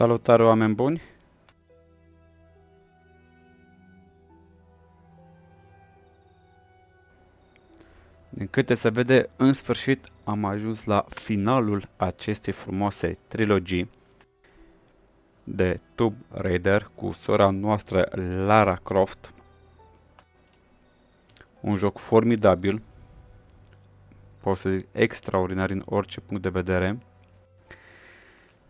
Salutare, oameni buni! Din câte se vede, în sfârșit am ajuns la finalul acestei frumoase trilogii de Tomb Raider cu sora noastră Lara Croft. Un joc formidabil, pot să zic extraordinar în orice punct de vedere.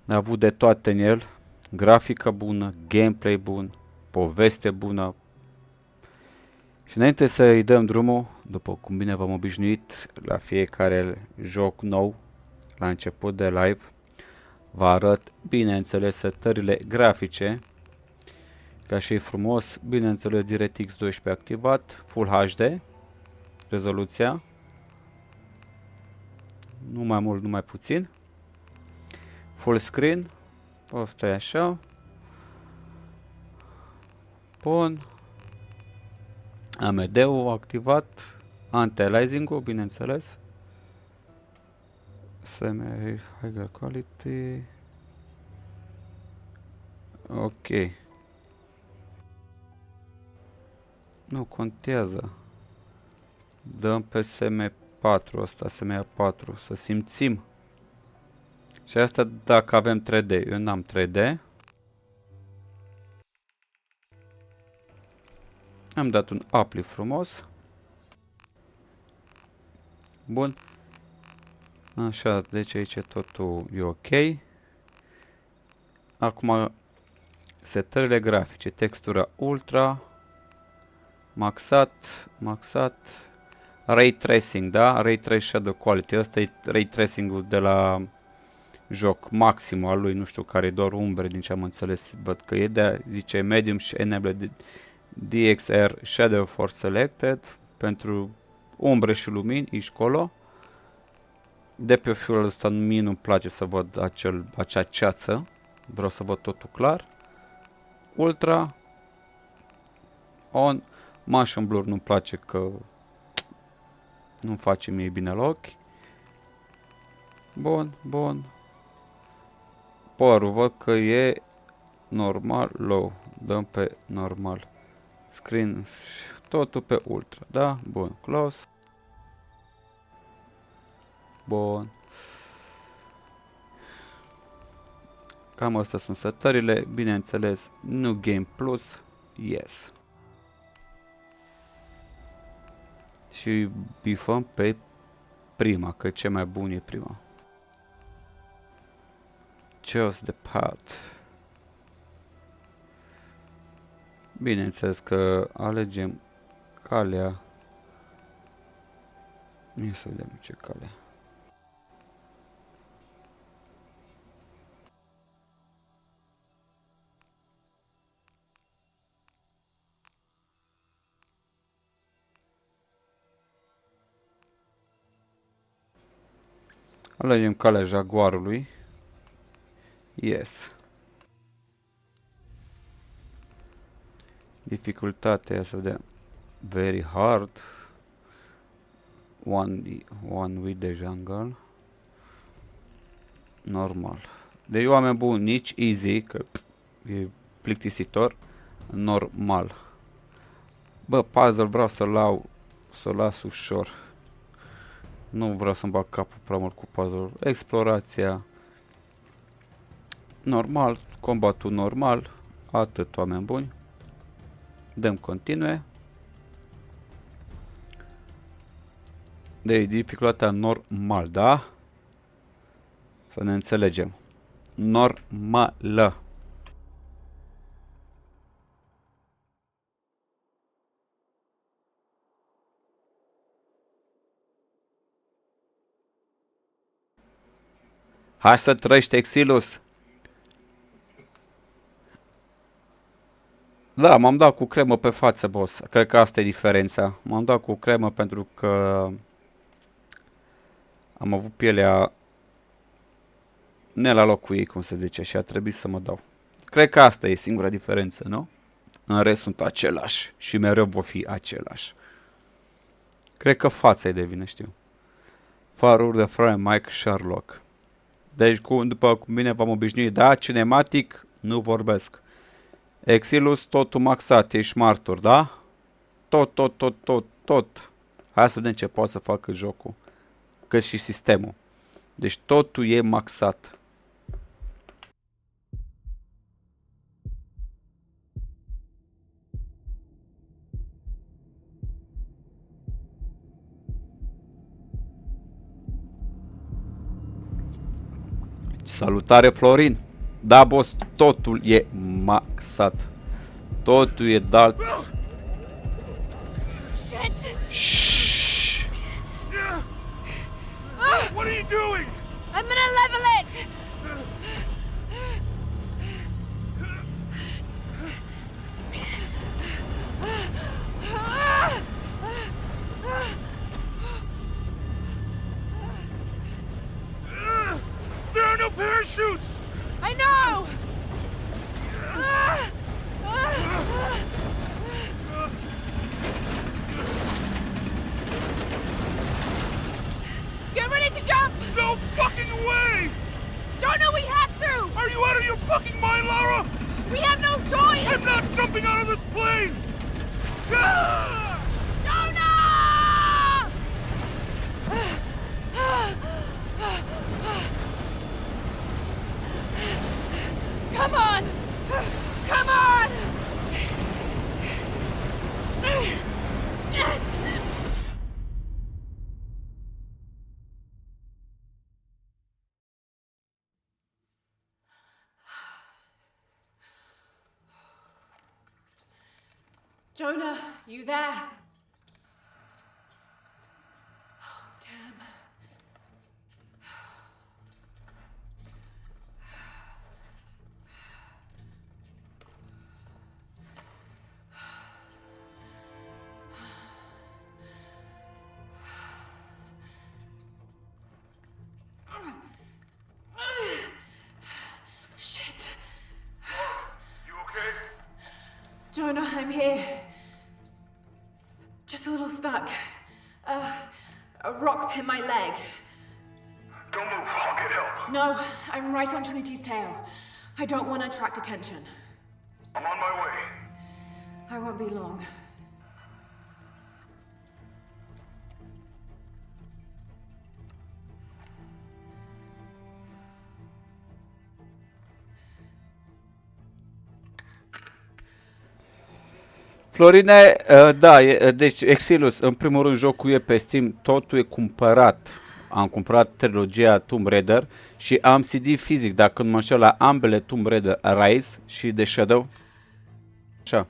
A avut de toate în el, grafică bună, gameplay bun, poveste bună. Și înainte să îi dăm drumul, după cum bine v-am obișnuit la fiecare joc nou, la început de live, vă arăt, bineînțeles, setările grafice, ca și frumos, bineînțeles, DirectX 12 activat, Full HD, rezoluția, nu mai mult, nu mai puțin, full screen, asta e așa, bun, AMD-ul activat, anti-aliasing-ul, bineînțeles, semi-high quality, ok, nu contează, dăm pe SM4 ăsta, SM4, să simțim. Și asta dacă avem 3D, eu n-am 3D. Am dat un uplift frumos. Bun. Așa, deci aici totul e ok. Acum setările grafice, textura ultra, maxat, ray tracing, da? Ray trace shadow quality, ăsta e ray tracing-ul de la joc, maximul al lui, nu știu care e, doar umbre din ce am înțeles, văd că e de, zice medium și enable DXR shadow for selected, pentru umbre și lumini, aici colo. De pe fiul ăsta mie nu-mi place să văd acea ceață, vreau să văd totul clar. Ultra, on, motion blur nu-mi place că nu face mie bine la ochi. Bun, bun. Părul văd că e normal, low, dăm pe normal. Screen, totul pe ultra, da? Bun, close. Bun. Cam astea sunt setările, bineînțeles, nu Game Plus, yes. Și bifăm pe prima, că ce mai bun e prima. Choose the path. Bineînțeles că alegem calea. Ia să vedem ce cale. Alegem calea jaguarului. Yes. Dificultatea, să vedem. Very hard. One with the jungle. Normal. Deci, oameni buni, nici easy, că e plictisitor. Normal. Bă, puzzle vreau să las ușor. Nu vreau să-mi bag capul prea mult cu puzzle. Explorația. Normal. Combatul normal. Atât, oameni buni. Dăm continue. Deci, dificultatea normal, da? Să ne înțelegem. Normală. Hai să trăiești, Exilus! Da, m-am dat cu cremă pe față, boss. Cred că asta e diferența. M-am dat cu cremă pentru că am avut pielea ne la locul ei, cum se zice, și a trebuit să mă dau. Cred că asta e singura diferență, nu? În rest sunt același și mereu vor fi același. Cred că fața e de vină, știu. Faruri de Fry Mike Sherlock. Deci, după cum bine v-am obișnuit, da? Cinematic, nu vorbesc. Exilus, totul maxat, ești martor, da? Tot. Hai să vedem ce poate să facă jocul. Cât și sistemul. Deci totul e maxat. Salutare, Florin! Da, boss, totul e maxat. Totul e dat. Shh. What are you doing? I'm gonna level it! There are no parachutes! I know! Get ready to jump! No fucking way! Don't know we have to! Are you out of your fucking mind, Lara? We have no choice! I'm not jumping out of this plane! Ah! Jonah! Come on! Come on! Shit! Jonah, you there? Oh, damn. Shit. You okay? Jonah, I'm here. Just a little stuck. A rock bit my leg. Don't move, I'll get help. No, I'm right on Trinity's tail. I don't want to attract attention. I'm on my way. I won't be long. Florine, da, deci Exilus, în primul rând jocul e pe Steam, totul e cumpărat. Am cumpărat trilogia Tomb Raider și am CD fizic, dacă nu mă înșel, la ambele Tomb Raider, Rise și The Shadow. Așa.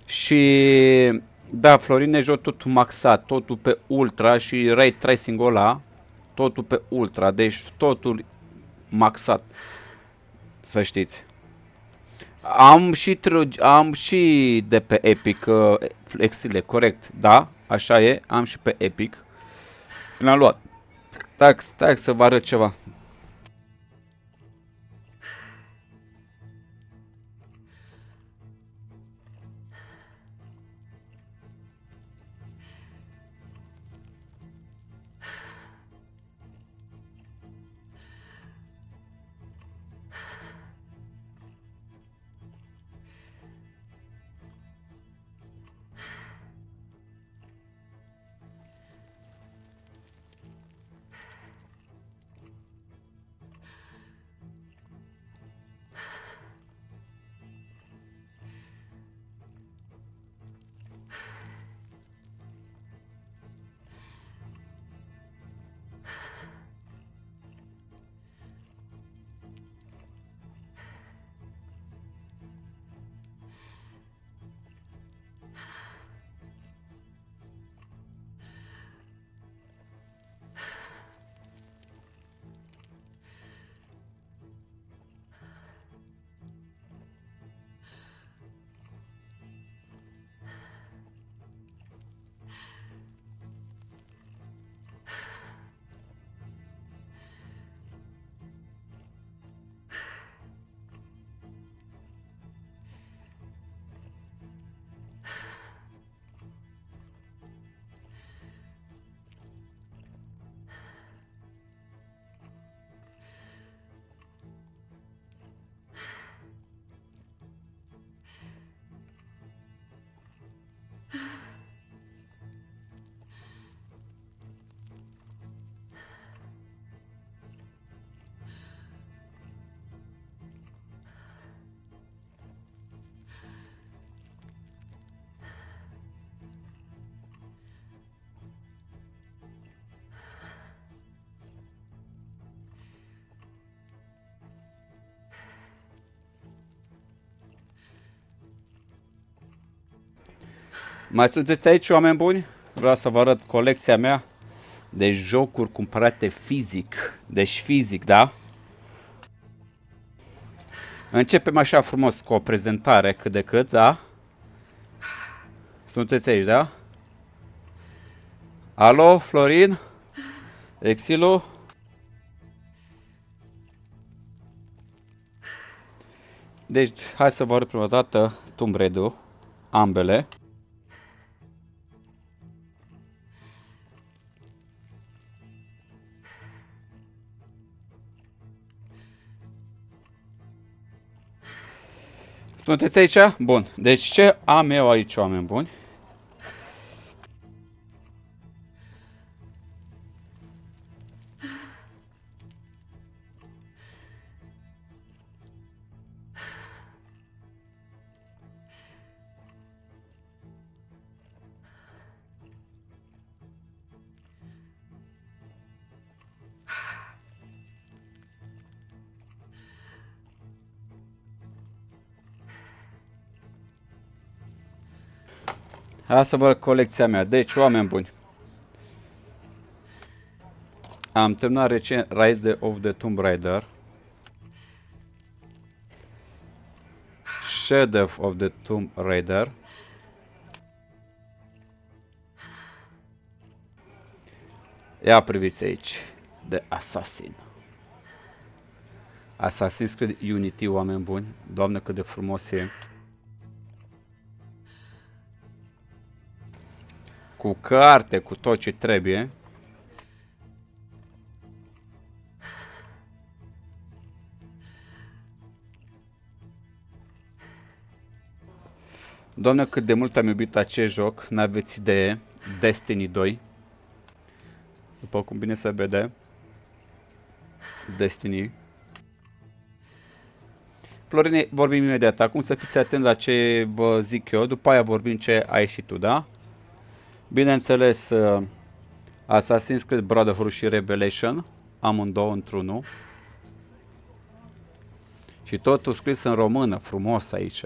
Și da, Florine, joc totul maxat, totul pe ultra și ray tracing-ul ăla, totul pe ultra, deci totul maxat. Să știți. Am și de pe Epic Exile, corect, da, așa e, am și pe Epic. L-am luat. Stai să vă arăt ceva. Mai sunteți aici, oameni buni? Vreau să vă arăt colecția mea de jocuri cumpărate fizic. Deci fizic, da? Începem așa frumos cu o prezentare cât de cât, da? Sunteți aici, da? Alo, Florin? Exilu? Deci, hai să vă arăt prima dată Tomb Raider-ul, ambele. Sunteți aici? Bun. Deci ce am eu aici, oameni buni? Hai să vă arăt colecția mea. Deci, oameni buni, am terminat recent Rise of the Tomb Raider, Shadow of the Tomb Raider, ia priviți aici, The Assassin. Assassin's Creed Unity, oameni buni. Doamne, cât de frumos e. Cu carte, cu tot ce trebuie. Doamne, cât de mult am iubit acest joc, n-aveți idee. Destiny 2. După cum bine se vede. Destiny. Florine, vorbim imediat. Acum să fiți atent la ce vă zic eu. După aia vorbim ce ai și tu, da? Bineînțeles, Assassin's Creed Brotherhood și Revelation. Amândouă într-unul. Și totul scris în română, frumos aici.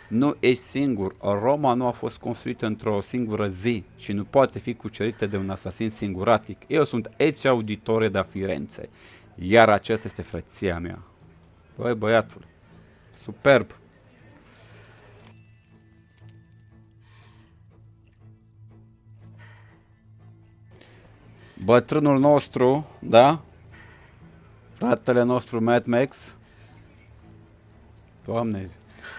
Nu ești singur. Roma nu a fost construită într-o singură zi și nu poate fi cucerită de un asasin singuratic. Eu sunt Ece Auditore da Firenze. Iar aceasta este frăția mea. Băi, băiatule. Superb. Bătrânul nostru, da? Fratele nostru Mad Max. Doamne,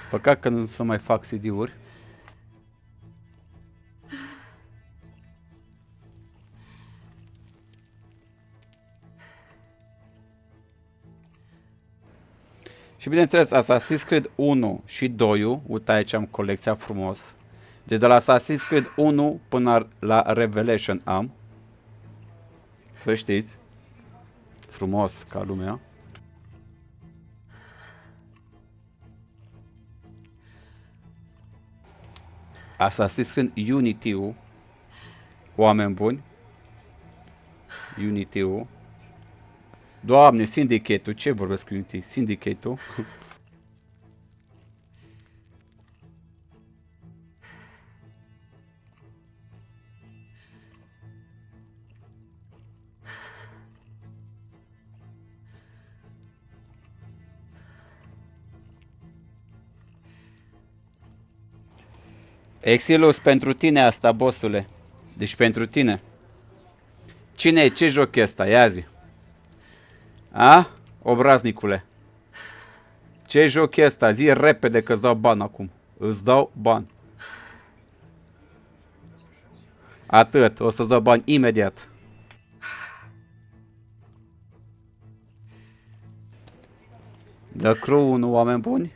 păcat că nu să mai fac CD-uri. Și bineînțeles, Assassin's Creed 1 și 2, uite aici am colecția frumos. Deci de la Assassin's Creed 1 până la Revelation am. Să știți. Frumos ca lumea. Assassin's Creed Unity-ul. Oameni buni. Unity-ul. Doamne, Syndicate-ul. Ce vorbesc cu Unity? Syndicate-ul. Exilus, pentru tine asta, bossule. Deci pentru tine. Cine e? Ce joc e ăsta? Ia zi. A? Obraznicule. Ce joc e ăsta? Zi repede că îți dau bani acum. Îți dau bani. Atât. O să-ți dau bani imediat. The Crew 1, oameni buni.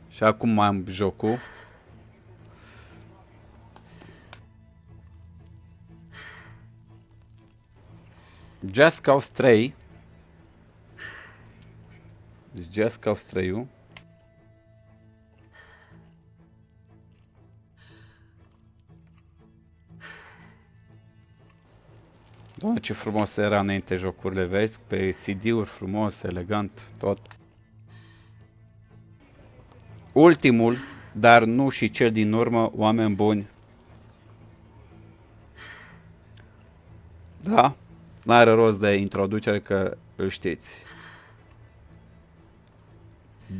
Și acum mai am jocul. Just Cause 3. Deci Just Cause 3-ul. Doamne, ce frumos era înainte jocurile, vezi? Pe CD-uri frumos, elegant, tot. Ultimul dar nu și cel din urmă, oameni buni. Da? N-are rost de introducere că îl știți.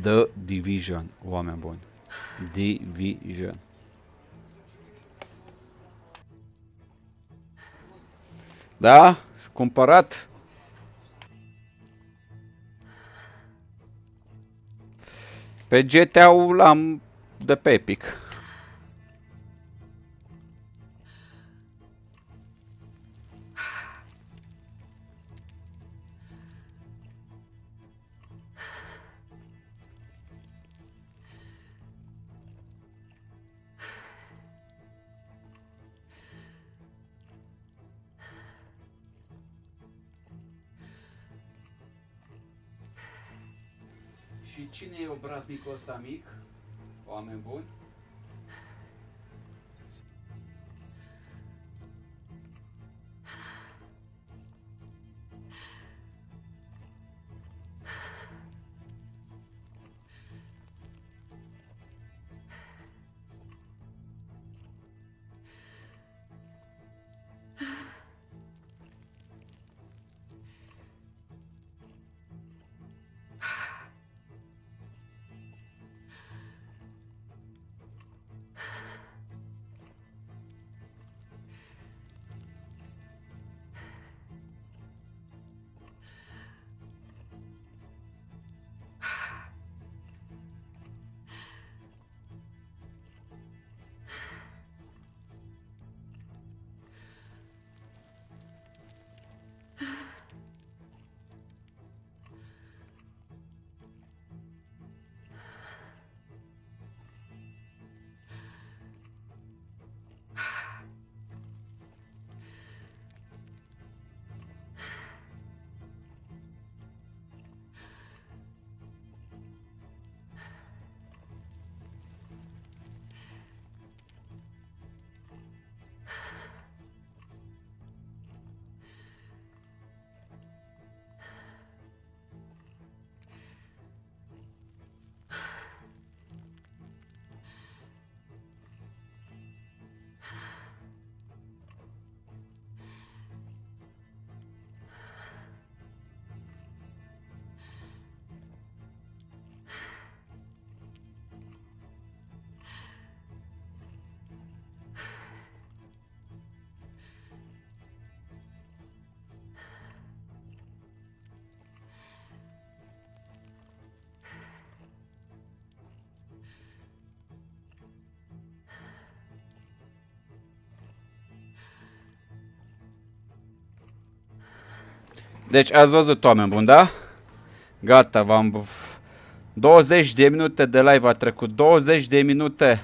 The Division, oameni buni. Division. Da? Cumpărat? Pe GTA-ul l-am de pe Epic. Și cine e obraznicul ăsta mic? Oameni buni? Deci ați văzut, oameni buni, da? Gata, v-am... 20 de minute de live a trecut. 20 de minute.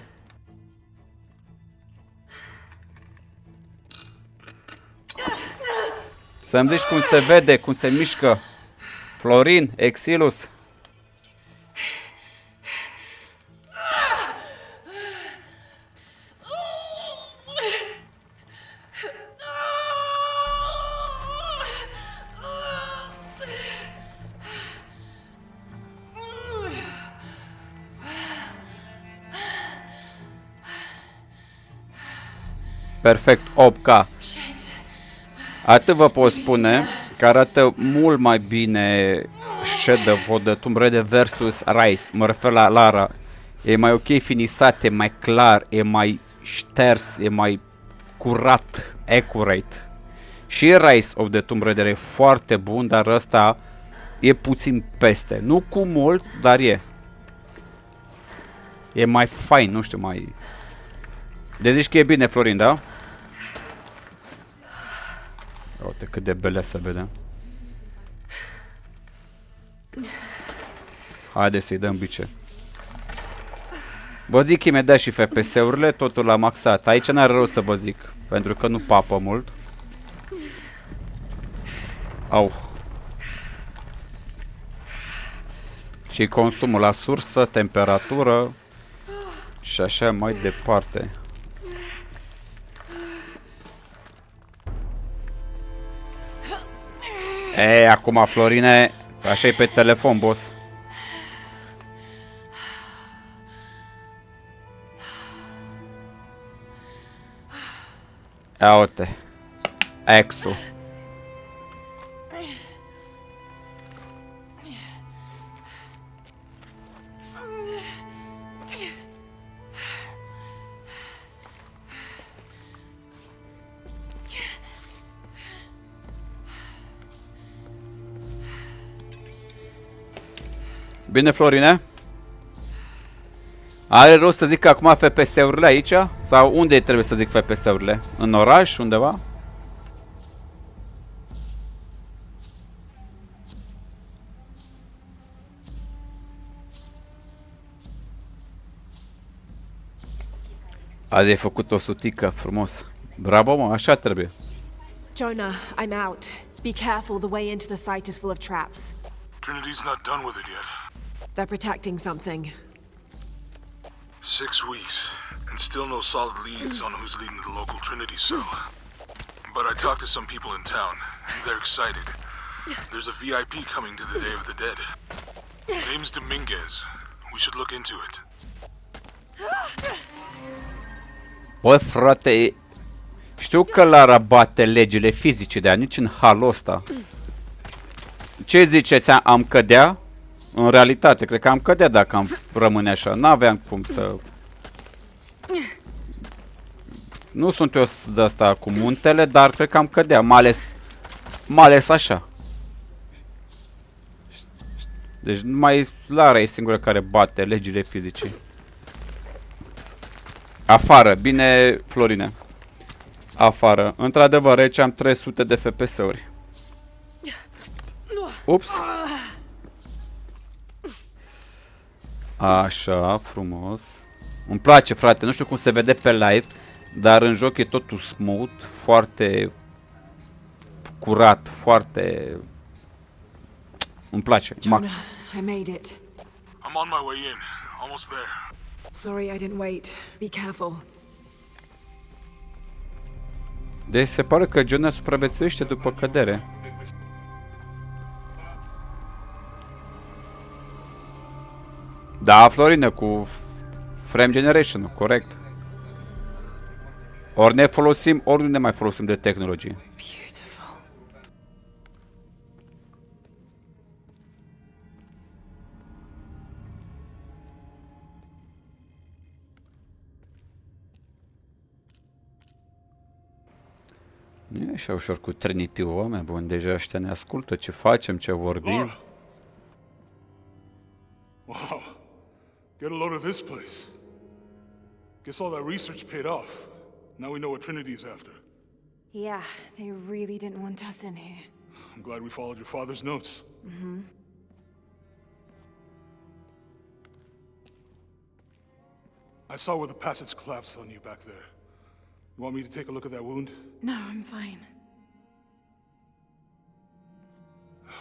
Să-mi zici cum se vede, cum se mișcă. Florin, Exilus. Perfect, 8K. Atât vă pot spune că arată mult mai bine Shadow of the Tomb Raider versus Rise. Mă refer la Lara. E mai ok finisat, e mai clar, e mai șters, e mai curat, accurate. Și Rise of the Tomb Raider e foarte bun, dar ăsta e puțin peste. Nu cu mult, dar e. E mai fain, nu știu, mai... De zici că e bine, Florin, da? Uite cât de bele să vedem. Haide să-i dăm bice. Vă zic imediat și FPS-urile, totul la maxat. Aici n-are rău să vă zic, pentru că nu papă mult. Au. Și consumul la sursă, temperatură și așa mai departe. E, acum, Florine, așa e pe telefon, boss. Ia uite. Axul. Bine, Florine? Are rost să zic acum FPS-urile aici? Sau unde trebuie să zic FPS-urile? În oraș, undeva? Azi ai făcut o sutică frumos. Bravo, mă, așa trebuie. Jonah, I'm out. Be careful, the way into the site is full of traps. Trinity's not done with it yet. They're protecting something. 6 weeks, and still no solid leads on who's leading the local Trinity cell. But I talked to some people in town, and they're excited. There's a VIP coming to the Day of the Dead. Name's Dominguez. We should look into it. Bă, frate, știu că Lara bate legile fizice, dar nici în halul ăsta. Ce ziceți, am cădea? În realitate, cred că am cădea dacă am rămâne așa. N-aveam cum să... Nu sunt eu de asta cu muntele, dar cred că am cădea, mai ales așa. Deci numai Lara e singura care bate legile fizice. Afară, bine, Florine. Afară. Într-adevăr, aici am 300 de FPS-uri. Ups. Așa, frumos. Îmi place, frate, nu știu cum se vede pe live, dar în joc e totul smooth, foarte curat, foarte... Îmi place, max. Jonah, I made it. I'm on my way in. Almost there. Sorry I didn't wait. Be careful. Deci se pare că Jonah supraviețuiește după cădere. Da, Florine, cu frame generation, corect. Ori ne folosim, ori nu ne mai folosim de tehnologie. Beautiful. Nu e așa ușor cu Trinity, oameni buni, deja ăștia ne ascultă ce facem, ce vorbim. Laura. Wow. Get a load of this place. Guess all that research paid off. Now we know what Trinity is after. Yeah, they really didn't want us in here. I'm glad we followed your father's notes. I saw where the passage collapsed on you back there. You want me to take a look at that wound? No, I'm fine.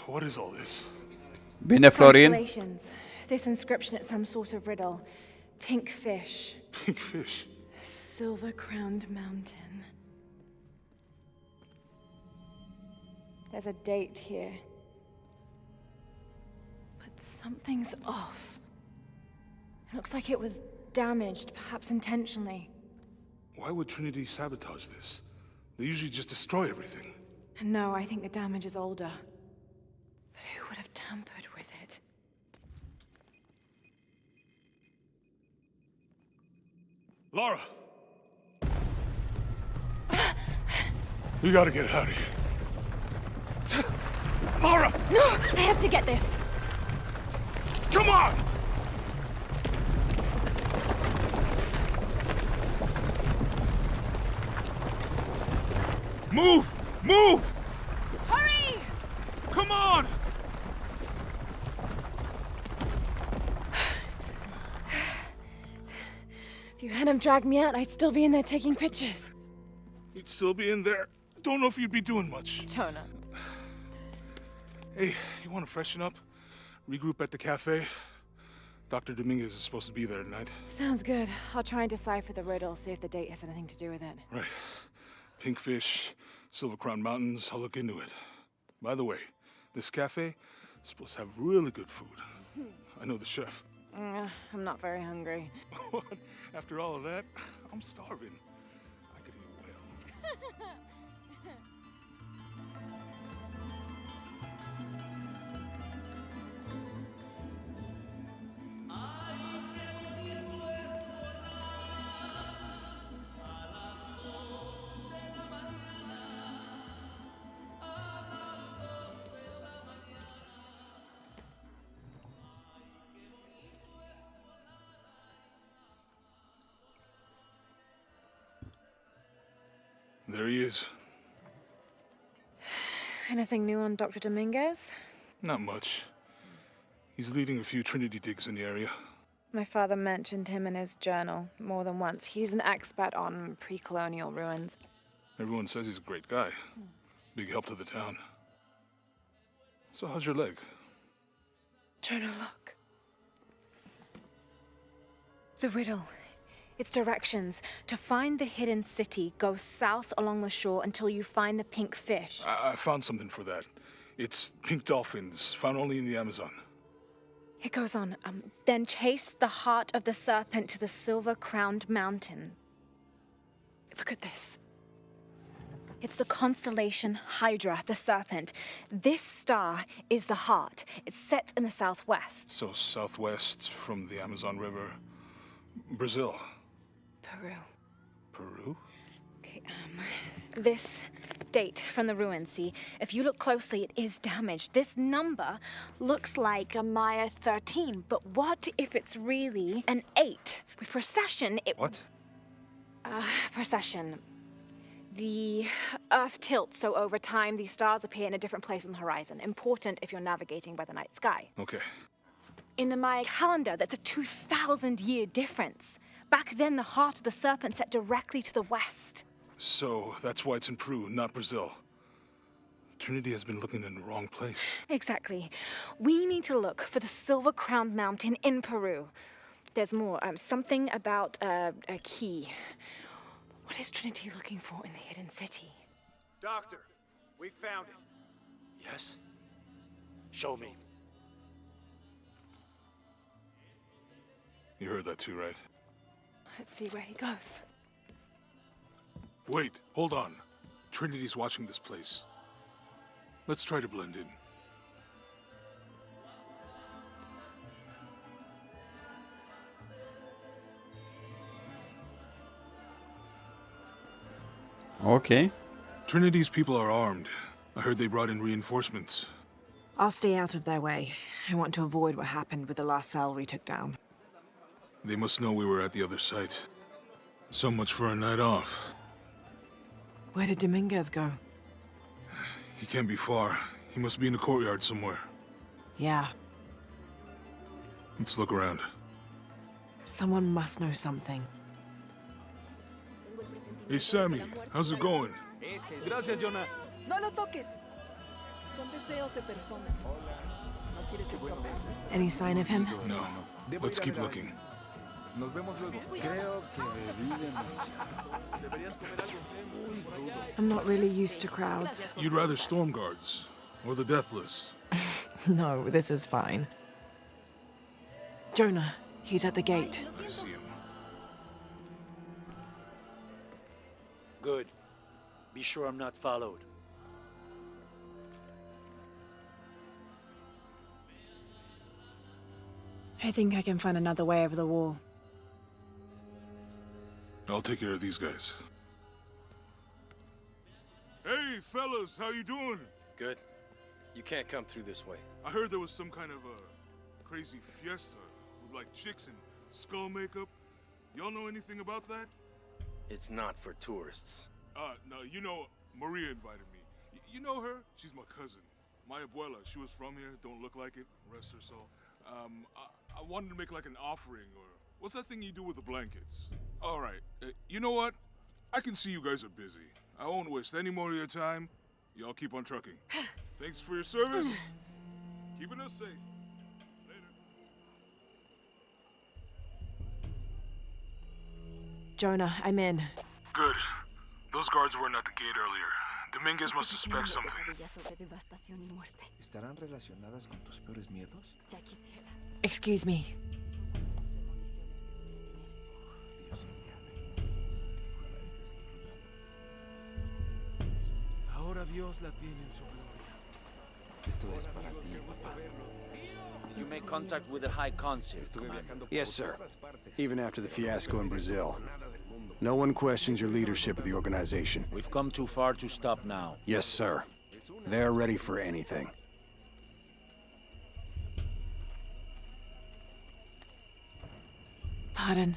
What is all this? Bine, Florin. Constellations. This inscription is some sort of riddle. Pink fish. Pink fish. Silver-crowned mountain. There's a date here. But something's off. It looks like it was damaged, perhaps intentionally. Why would Trinity sabotage this? They usually just destroy everything. No, I think the damage is older. But who would have tampered with it? Laura! We gotta get out of here. Laura! No, I have to get this. Come on! Move! Move! Hurry! Come on! If you hadn't dragged me out, I'd still be in there taking pictures. You'd still be in there. Don't know if you'd be doing much. Jonah. Hey, you want to freshen up? Regroup at the cafe? Dr. Dominguez is supposed to be there tonight. Sounds good. I'll try and decipher the riddle, see if the date has anything to do with it. Right. Pink fish, Silver Crown Mountains, I'll look into it. By the way, this cafe is supposed to have really good food. I know the chef. I'm not very hungry. After all of that, I'm starving. I could eat well. There he is. Anything new on Dr. Dominguez? Not much. He's leading a few Trinity digs in the area. My father mentioned him in his journal more than once. He's an expert on pre-colonial ruins. Everyone says he's a great guy. Big help to the town. So how's your leg? Jonah, look. The riddle. Its directions. To find the hidden city, go south along the shore until you find the pink fish. I found something for that. It's pink dolphins, found only in the Amazon. It goes on. Then chase the heart of the serpent to the silver-crowned mountain. Look at this. It's the constellation Hydra, the serpent. This star is the heart. It's set in the southwest. So southwest from the Amazon River. Brazil. Peru. Peru? Okay, this date from the ruins, see? If you look closely, it is damaged. This number looks like a Maya 13, but what if it's really an 8? With precession, it... What? Precession. The Earth tilts, so over time, these stars appear in a different place on the horizon. Important if you're navigating by the night sky. Okay. In the Maya calendar, that's a 2,000-year difference. Back then, the heart of the serpent set directly to the west. So that's why it's in Peru, not Brazil. Trinity has been looking in the wrong place. Exactly. We need to look for the silver-crowned mountain in Peru. There's more. Something about a key. What is Trinity looking for in the hidden city? Doctor, we found it. Yes? Show me. You heard that too, right? Let's see where he goes. Wait, hold on. Trinity's watching this place. Let's try to blend in. Ok. Trinity's people are armed. I heard they brought in reinforcements. I'll stay out of their way. I want to avoid what happened with the last cell we took down. They must know we were at the other site. So much for a night off. Where did Dominguez go? He can't be far. He must be in the courtyard somewhere. Yeah, Let's look around. someone must know something. Hey, Sammy, how's it going? Gracias, Jonah. No lo toques. Son deseos de personas. No quieres estorbar. Any sign of him? No. Let's keep looking. Nos vemos luego. Creo que bebí demasiado. I'm not really used to crowds. You'd rather storm guards or the deathless? No, this is fine. Jonah, he's at the gate. I see him. Good. Be sure I'm not followed. I think I can find another way over the wall. I'll take care of these guys. Hey, fellas, how you doing? Good. You can't come through this way. I heard there was some kind of a crazy fiesta with like chicks and skull makeup. Y'all know anything about that? It's not for tourists. No, you know, Maria invited me. You know her? She's my cousin. My abuela, she was from here, don't look like it, rest her soul. I wanted to make like an offering, or what's that thing you do with the blankets? All right, you know what? I can see you guys are busy. I won't waste any more of your time. Y'all keep on trucking. Thanks for your service. Keeping us safe. Later. Jonah, I'm in. Good. Those guards weren't at the gate earlier. Dominguez must suspect something. ¿Estarán relacionadas con tus peores miedos? Excuse me. Ahora Dios la tiene en su gloria. Esto es para ti, papá. Did you make contact with the High Council, Commander? Yes, sir. Even after the fiasco in Brazil. No one questions your leadership of the organization. We've come too far to stop now. Yes, sir. They're ready for anything. Pardon.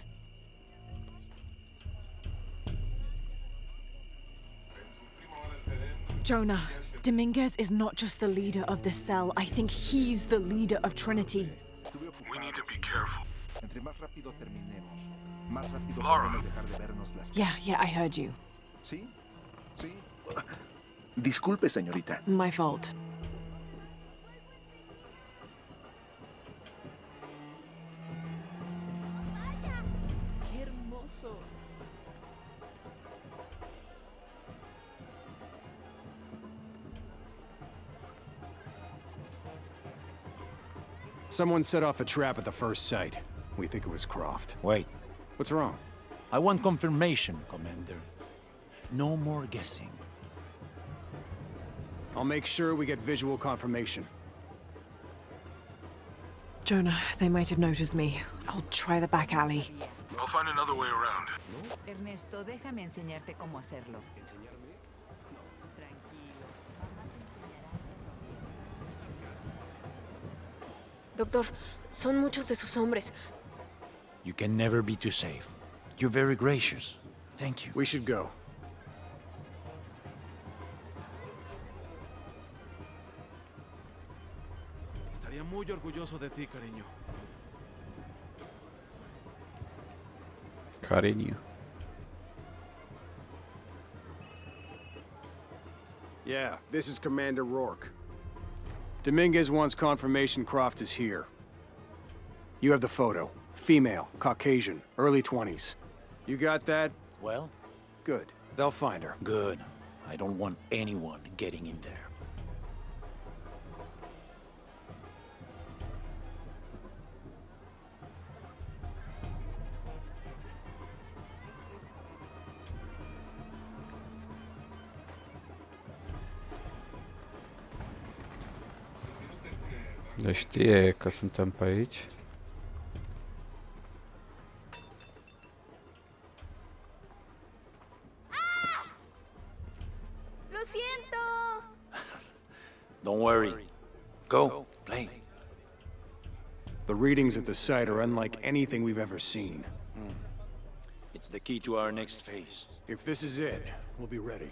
Jonah, Dominguez is not just the leader of the cell. I think he's the leader of Trinity. We need to be careful. Entre más rápido terminemos, más rápido Laura. podemos dejar de vernos las Yeah, I heard you. ¿Sí? Sí. Disculpe, señorita. My fault. ¡Qué hermoso! Someone set off a trap at the first site. We think it was Croft. Wait, What's wrong? I want confirmation, Commander. No more guessing. I'll make sure we get visual confirmation. Jonah, they might have noticed me. I'll try the back alley. I'll find another way around. Ernesto, déjame enseñarte cómo hacerlo. Tranquilo, mamá te enseñará a hacerlo bien. Doctor, son muchos de sus hombres. You can never be too safe. You're very gracious. Thank you. We should go. Estaría muy orgulloso de ti, cariño. Cariño. Yeah, this is Commander Rourke. Dominguez wants confirmation Croft is here. You have the photo. Female, Caucasian, early 20s. You got that? Well, Good. They'll find her. good. I don't want anyone getting in there. Deci știe că suntem pe aici. Lo siento. Don't worry. Go, play. The readings at the site are unlike anything we've ever seen. It's the key to our next phase. If this is it, we'll be ready.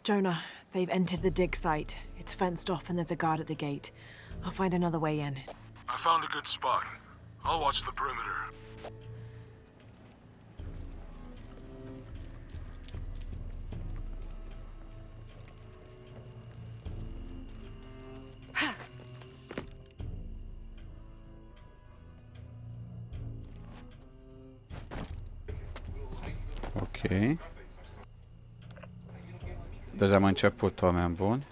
Jonah, they've entered the dig site. It's fenced off and there's a guard at the gate. I'll find another way in. I found a good spot. I'll watch the perimeter. Ok. Deja am început, oameni buni.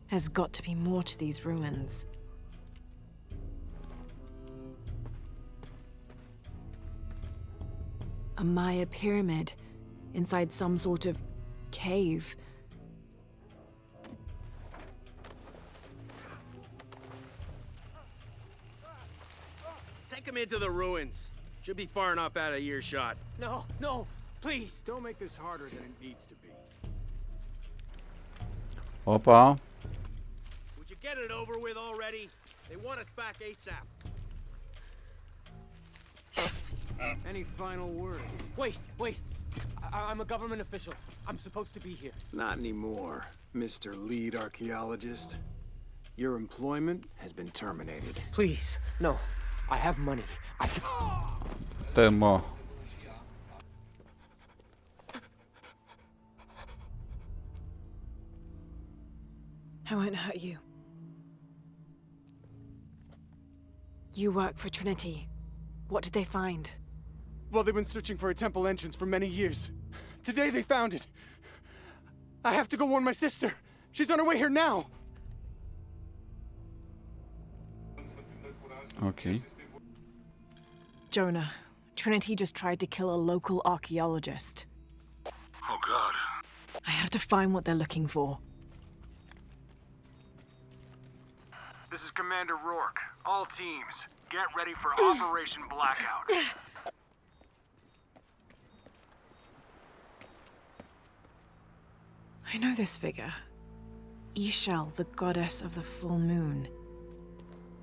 There's got to be more to these ruins. A Maya pyramid inside some sort of cave. Take him into the ruins. Should be far enough out of earshot. No, no, please! Don't make this harder than it needs to be. Opa! Would you get it over with already? They want us back ASAP. Any final words? Wait. I'm a government official. I'm supposed to be here. Not anymore, Mr. Lead Archaeologist. Your employment has been terminated. Please, no. I have money. Dă mă. I won't hurt you. You work for Trinity. What did they find? Well, they've been searching for a temple entrance for many years. Today they found it. I have to go warn my sister. She's on her way here now. Ok. Jonah, Trinity just tried to kill a local archaeologist. Oh, God. I have to find what they're looking for. This is Commander Rourke. All teams, get ready for Operation Blackout. I know this figure. Ishel, the goddess of the full moon.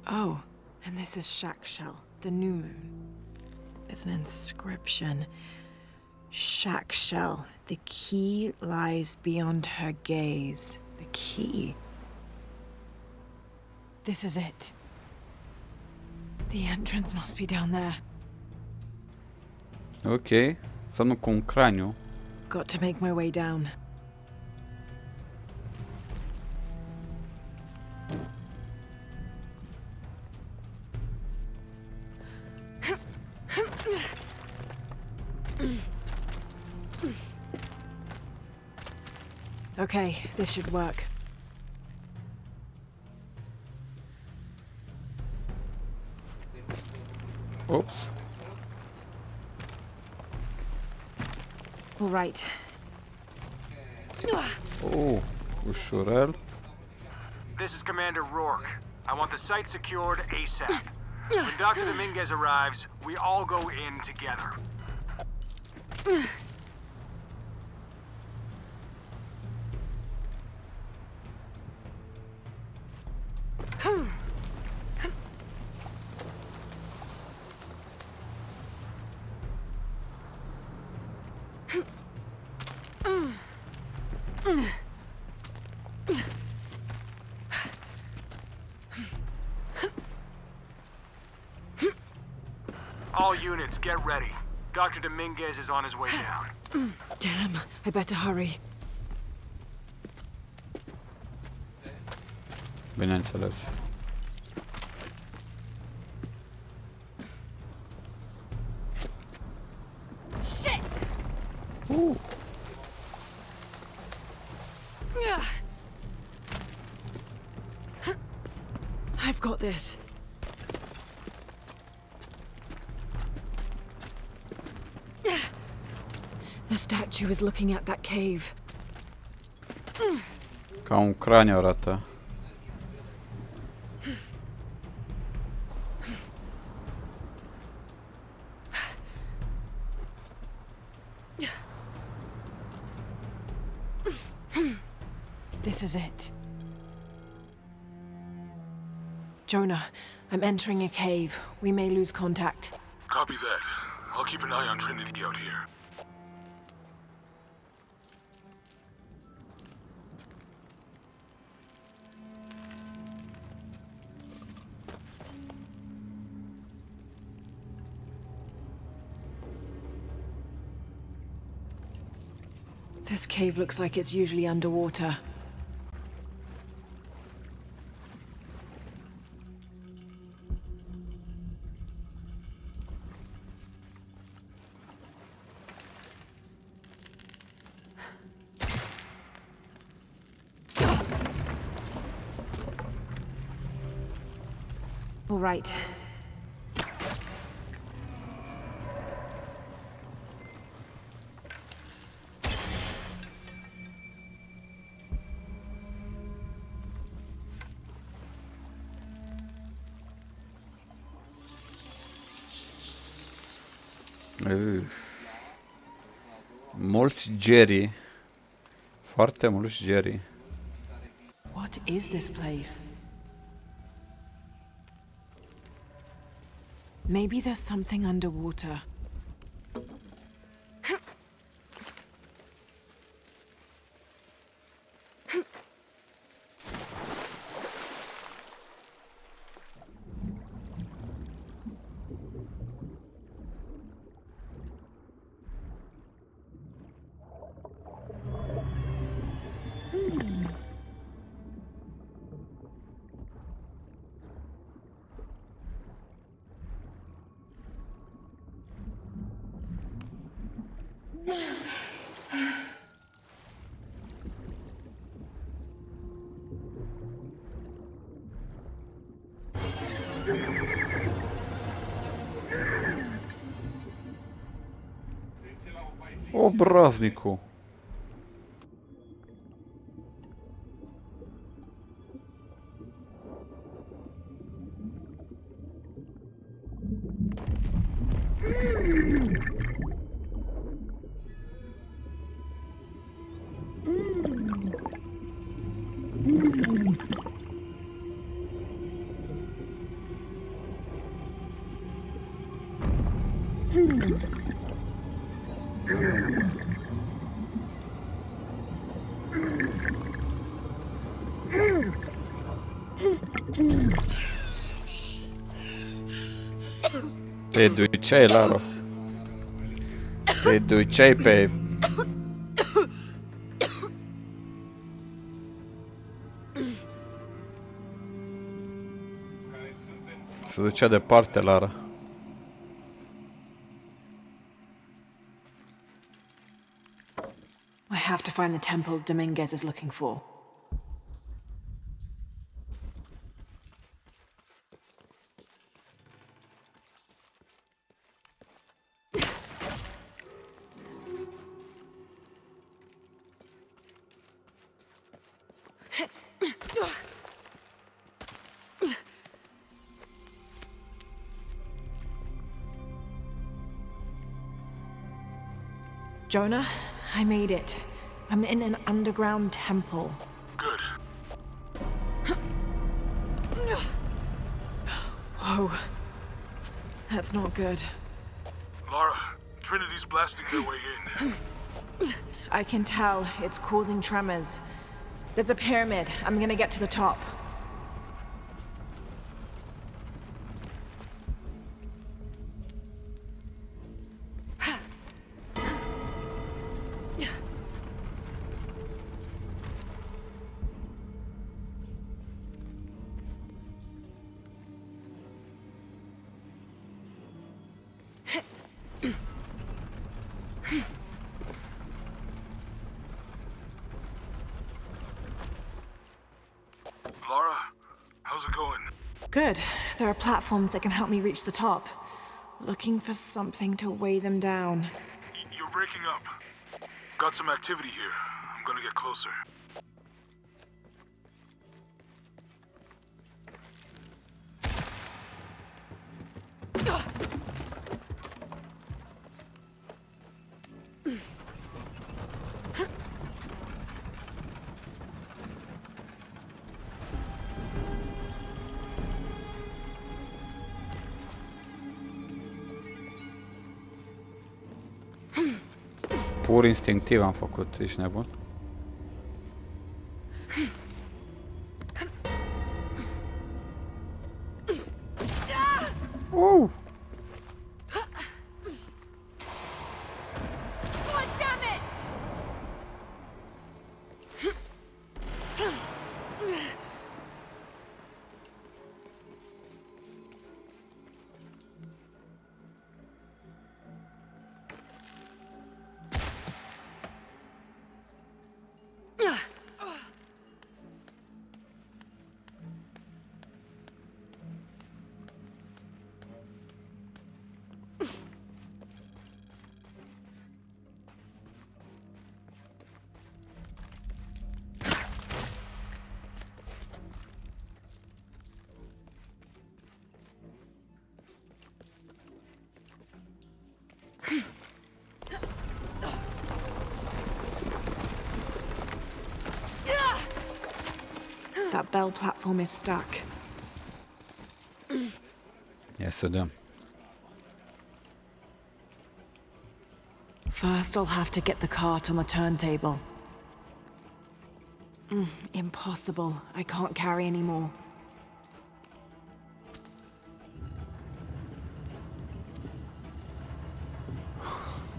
Oh, and this is Shakshel, the new moon. It's an inscription. Shakshel, the key lies beyond her gaze. The key. This is it. The entrance must be down there. Ok. Stanno con un cranio. Got to make my way down. Okay, this should work. Oops. All right. Oh, ușurel. This is Commander Rourke. I want the site secured ASAP. When Dr. Dominguez arrives, we all go in together. All units, get ready. Dr. Dominguez is on his way down. Damn, I better hurry. Bineînțeles. Shit! I've got this. The statue is looking at that cave. Ca un craniu arată. This is it. Jonah, I'm entering a cave. We may lose contact. Copy that. I'll keep an eye on Trinity out here. This cave looks like it's usually underwater. All right. Mulți Jerry. Foarte mulți Jerry. What is this place? Maybe there's something underwater. Obrazniku. Te duceai, Laro. Te duceai pe... Se ducea departe, Lara. I have to find the temple Dominguez is looking for. Jonah, I made it. I'm in an underground temple. Good. Whoa. That's not good. Lara, Trinity's blasting their way in. I can tell it's causing tremors. There's a pyramid. I'm gonna get to the top. Lara, how's it going? Good. There are platforms that can help me reach the top. Looking for something to weigh them down. You're breaking up. Got some activity here. I'm gonna get closer. Pur instinctiv am făcut, ești nebun? That bell platform is stuck. Ia să dăm. First, I'll have to get the cart on the turntable. Impossible. I can't carry anymore.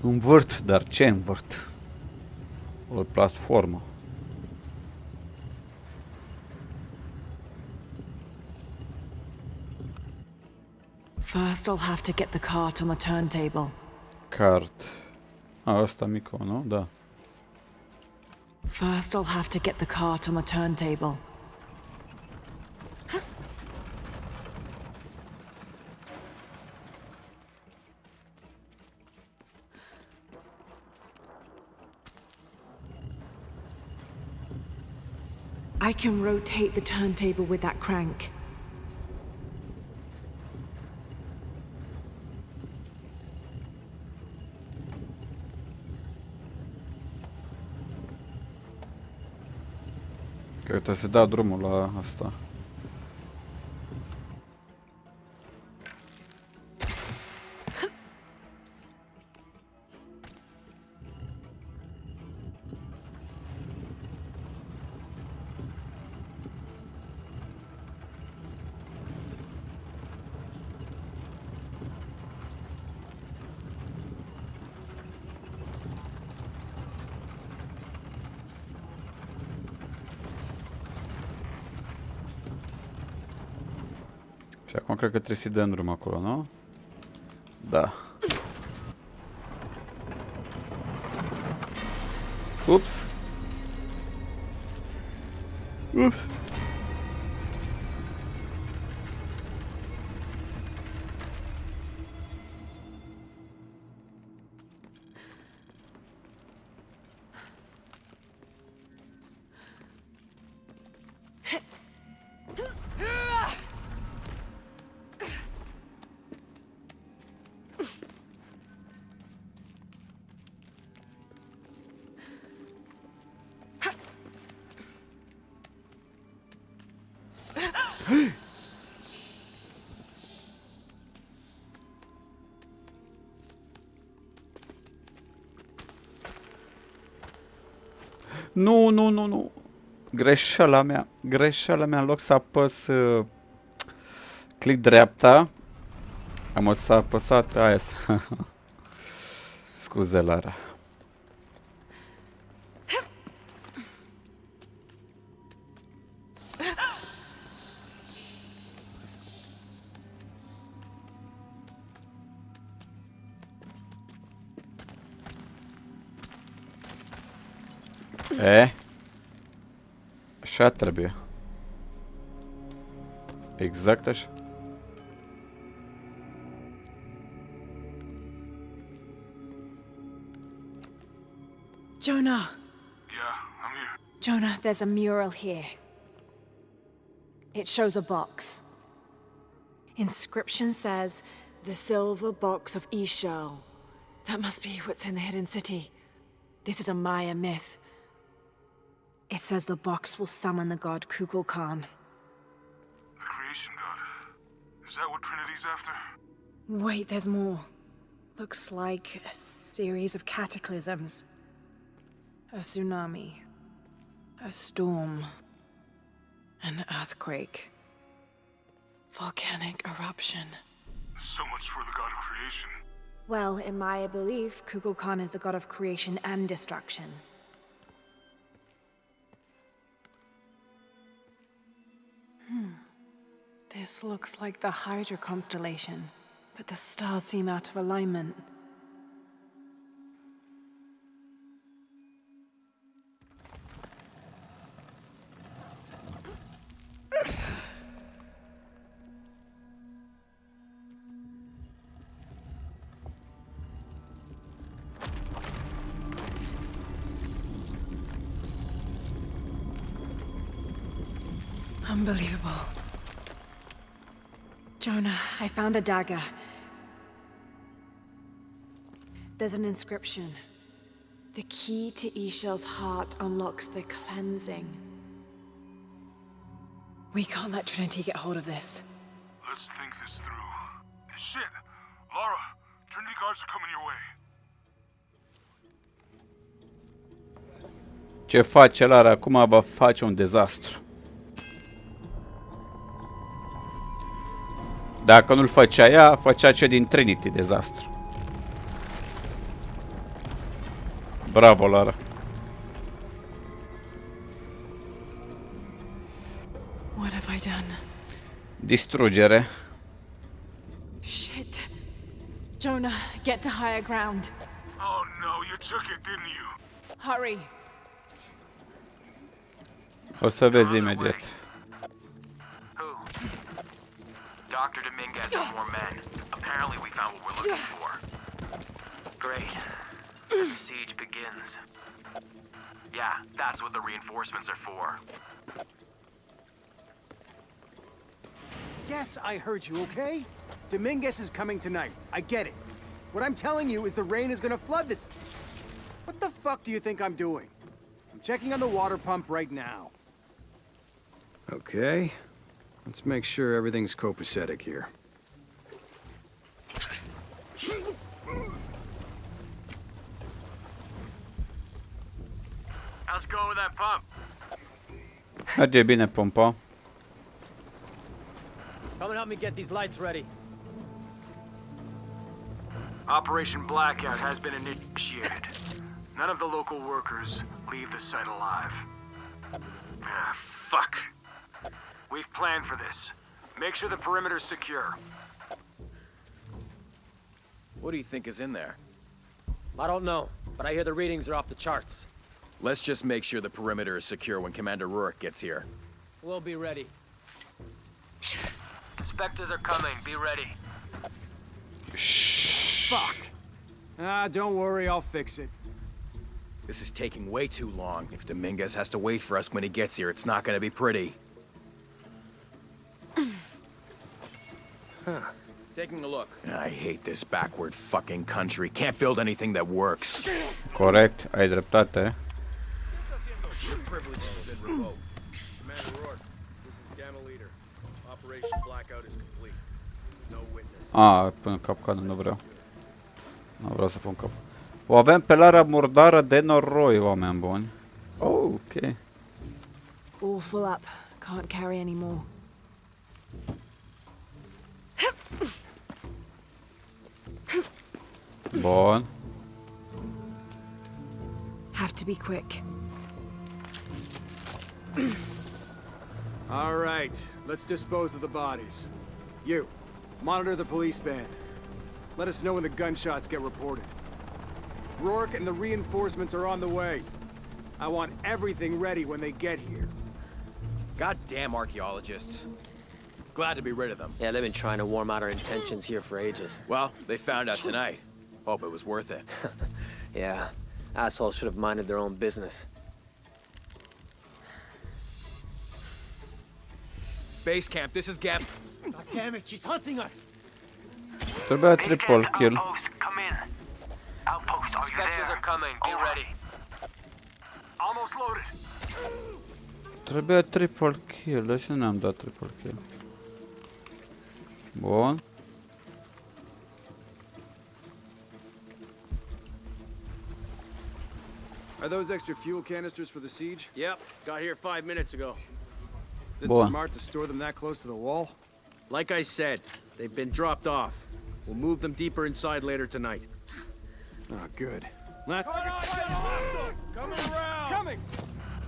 Învârt, dar ce învârt? O platformă. First, I'll have to get the cart on the turntable. Cart. Ăsta micu, nu? Da. First, I'll have to get the cart on the turntable. I can rotate the turntable with that crank. Cred că trebuie să dea drumul la asta. Și acum cred că trebuie să-i dăm drum acolo, nu? Da. Ups! Ups! Nu, nu, nu, nu. Greșeala mea. Greșeala mea. În loc să apăs click dreapta, am apăsat aia. Scuze, Lara. Așa trebuie. Exact așa. Jonah! Yeah, I'm here. Jonah, there's a mural here. It shows a box. Inscription says, The silver box of Ishal. That must be what's in the hidden city. This is a Maya myth. it says the box will summon the god Kukulkan. The creation god. Is that what Trinity's after? Wait, there's more. Looks like a series of cataclysms. A tsunami. A storm. An earthquake. Volcanic eruption. So much for the god of creation. Well, in Maya belief, Kukulkan is the god of creation and destruction. This looks like the Hydra constellation, but the stars seem out of alignment. Unbelievable. Jonah, I found a dagger. There's an inscription. The key to Ishel's heart unlocks the cleansing. We can't let Trinity get hold of this. Let's think this through. Shit! Laura, Trinity guards are coming your way. Ce face Lara acum? Va face un dezastru. Dacă nu-l făcea ea, făcea ce din Trinity, dezastru. Bravo, Lara. What have I done? Distrugere. Shit. Jonah, get to higher ground. Oh no, you took it, didn't you? Hurry. O să vezi imediat. Who? Dr. Dominguez and more men. Apparently we found what we're looking for. Great. The siege begins. Yeah, that's what the reinforcements are for. Yes, I heard you, okay? Dominguez is coming tonight. I get it. What I'm telling you is the rain is gonna flood this... What the fuck do you think I'm doing? I'm checking on the water pump right now. Okay. Let's make sure everything's copacetic here. How's it going with that pump? Merge bine pompa. Come and help me get these lights ready. Operation Blackout has been initiated. None of the local workers leave the site alive. Ah, fuck. We've planned for this. Make sure the perimeter's secure. What do you think is in there? I don't know, but I hear the readings are off the charts. Let's just make sure the perimeter is secure when Commander Rourke gets here. We'll be ready. Inspectors are coming. Be ready. Fuck. Ah, don't worry, I'll fix it. This is taking way too long. If Dominguez has to wait for us when he gets here, it's not gonna be pretty. Huh. Taking a look. I hate this backward fucking country. Can't build anything that works. Corect, ai dreptate. Your privileges have been revoked. Commander Rourke, this is Gamma Leader. Operation Blackout is complete. No witness. Până capcană nu vreau. Nu vreau să pun cap. O avem pe Lara murdară de noroi, oameni buni. Oh, ok. All full up. Can't carry any more. Bun. Have to be quick. All right, let's dispose of the bodies. You, monitor the police band. Let us know when the gunshots get reported. Rourke and the reinforcements are on the way. I want everything ready when they get here. Goddamn archaeologists. Glad to be rid of them. Yeah, they've been trying to warm out our intentions here for ages. Well, they found out tonight. Hope it was worth it. Yeah, assholes should have minded their own business. Base camp, this is Gap. God damn it, she's hunting us! Trebuia triple kill. Come in. Outpost, are you there? Inspectors are coming. Be ready. Almost loaded. Trebuia triple kill. De ce n-am dat triple kill? Bun. Are those extra fuel canisters for the siege? Yep, got here 5 minutes ago. It's Bun. smart to store them that close to the wall? Like I said, they've been dropped off. We'll move them deeper inside later tonight. Oh, good. Coming around! Coming!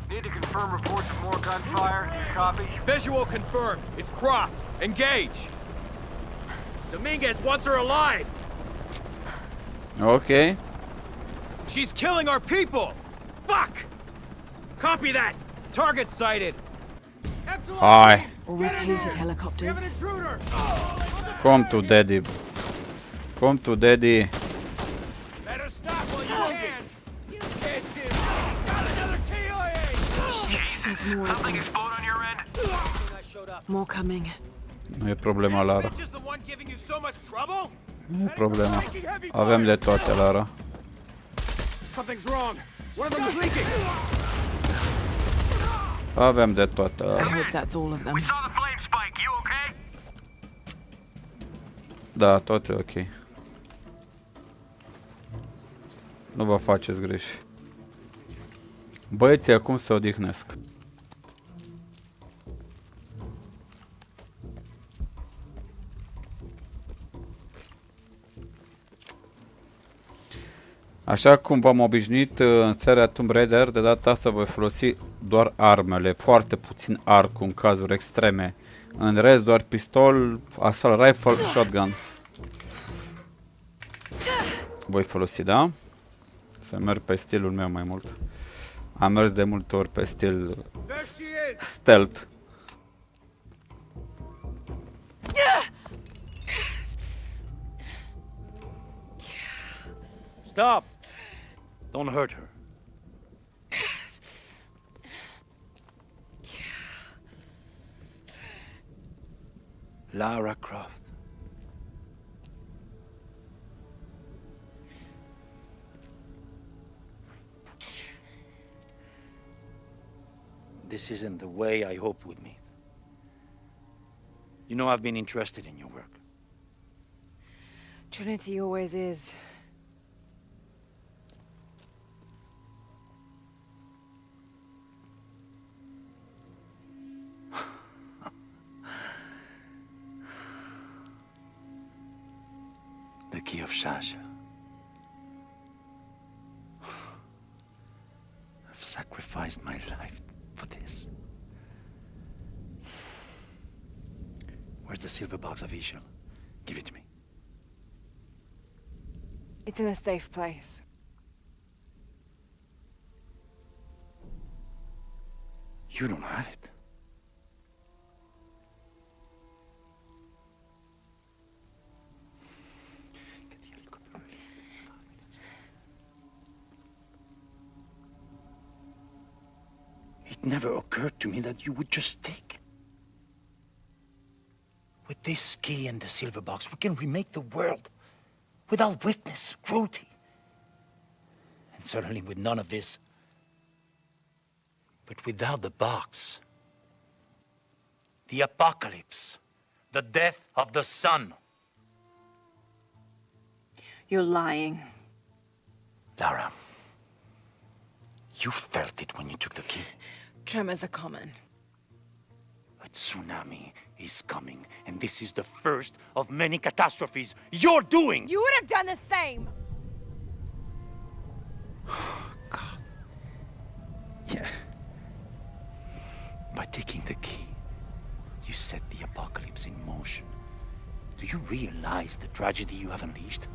Need to confirm reports of more gunfire. Do you copy? Visual confirmed. It's Croft. Engage! Dominguez wants her alive! Ok. She's killing our people! Fuck! Copy that! Target sighted! Hai. Always hated helicopters. Come to daddy. Come to daddy. Better stop while you can! You can't do it! Got another KIA! Shit, there's more of Something them. explode on your end? More coming. Nu e problema, Lara. Bitch is the one giving you so much trouble? Nu e problema. Avem de toate, Lara. Something's wrong. One of them is leaking. Avem de toate, I Lara. hope that's all of them. We saw the flame spike. You okay? Da, tot e ok. Nu vă faceți greși. Băieții acum se odihnesc. Așa cum v-am obișnuit în seria Tomb Raider, de data asta voi folosi doar armele, foarte puțin arcul în cazuri extreme. În rest doar pistol, assault rifle, shotgun. Voi folosi, da? Să merg pe stilul meu mai mult. Am mers de multe ori pe stil stealth. Stop! Don't hurt her. Lara Croft. This isn't the way I hoped we'd meet. You know I've been interested in your work. Trinity always is. The key of Shasha. I've sacrificed my life for this. Where's the silver box of Ishal? Give it to me. It's in a safe place. You don't have it. It never occurred to me that you would just take it. With this key and the silver box, we can remake the world without weakness, cruelty. And certainly with none of this. But without the box, the apocalypse, the death of the sun. You're lying. Lara, you felt it when you took the key. Tremors are common. A tsunami is coming, and this is the first of many catastrophes you're doing! You would have done the same! God. Yeah. By taking the key, you set the apocalypse in motion. Do you realize the tragedy you have unleashed?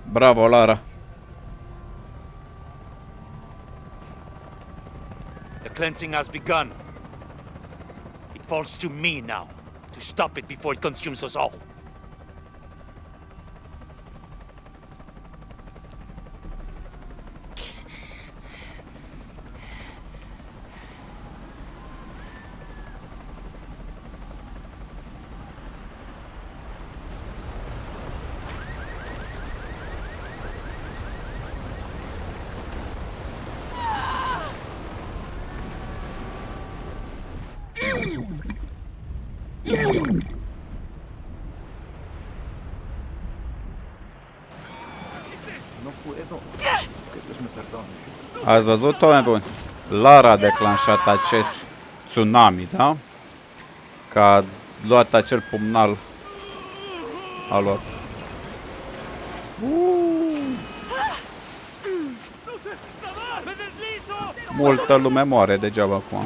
Bravo, Lara. The cleansing has begun. It falls to me now to stop it before it consumes us all. Ați văzut, oameni buni? Lara a declanșat acest tsunami, da? Că a luat acel pumnal. A luat. Multă lume moare degeaba acum.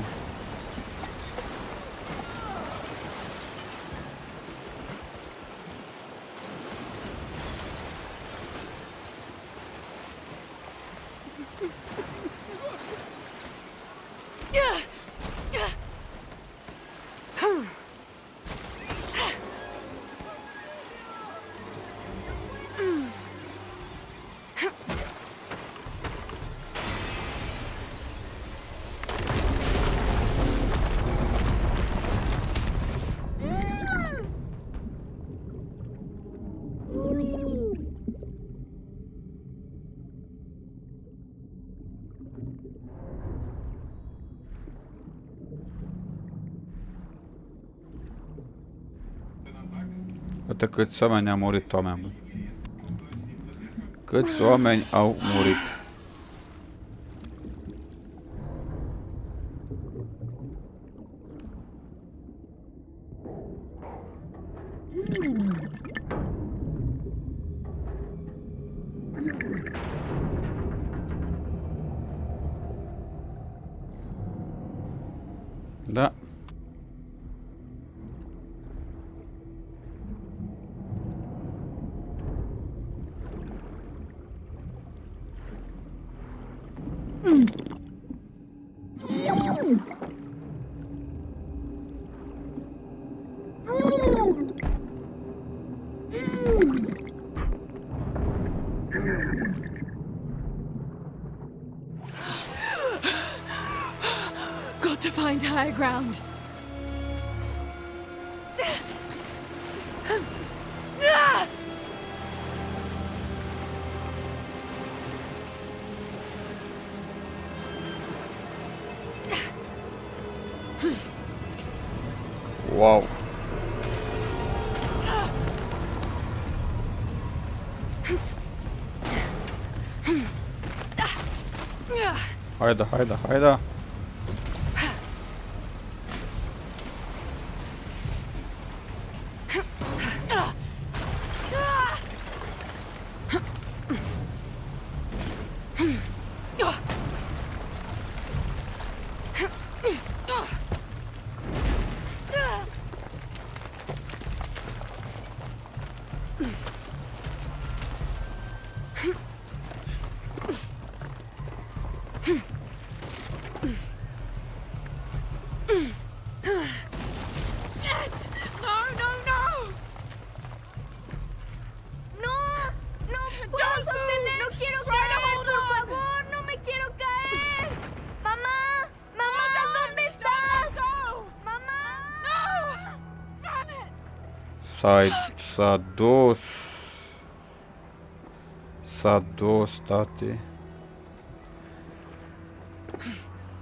Uite câți oameni au murit, oameni buni. Câți oameni au murit. Da. Got to find higher ground. Wow. Haida, haida, haida. S-a dus. S-a dus, tate.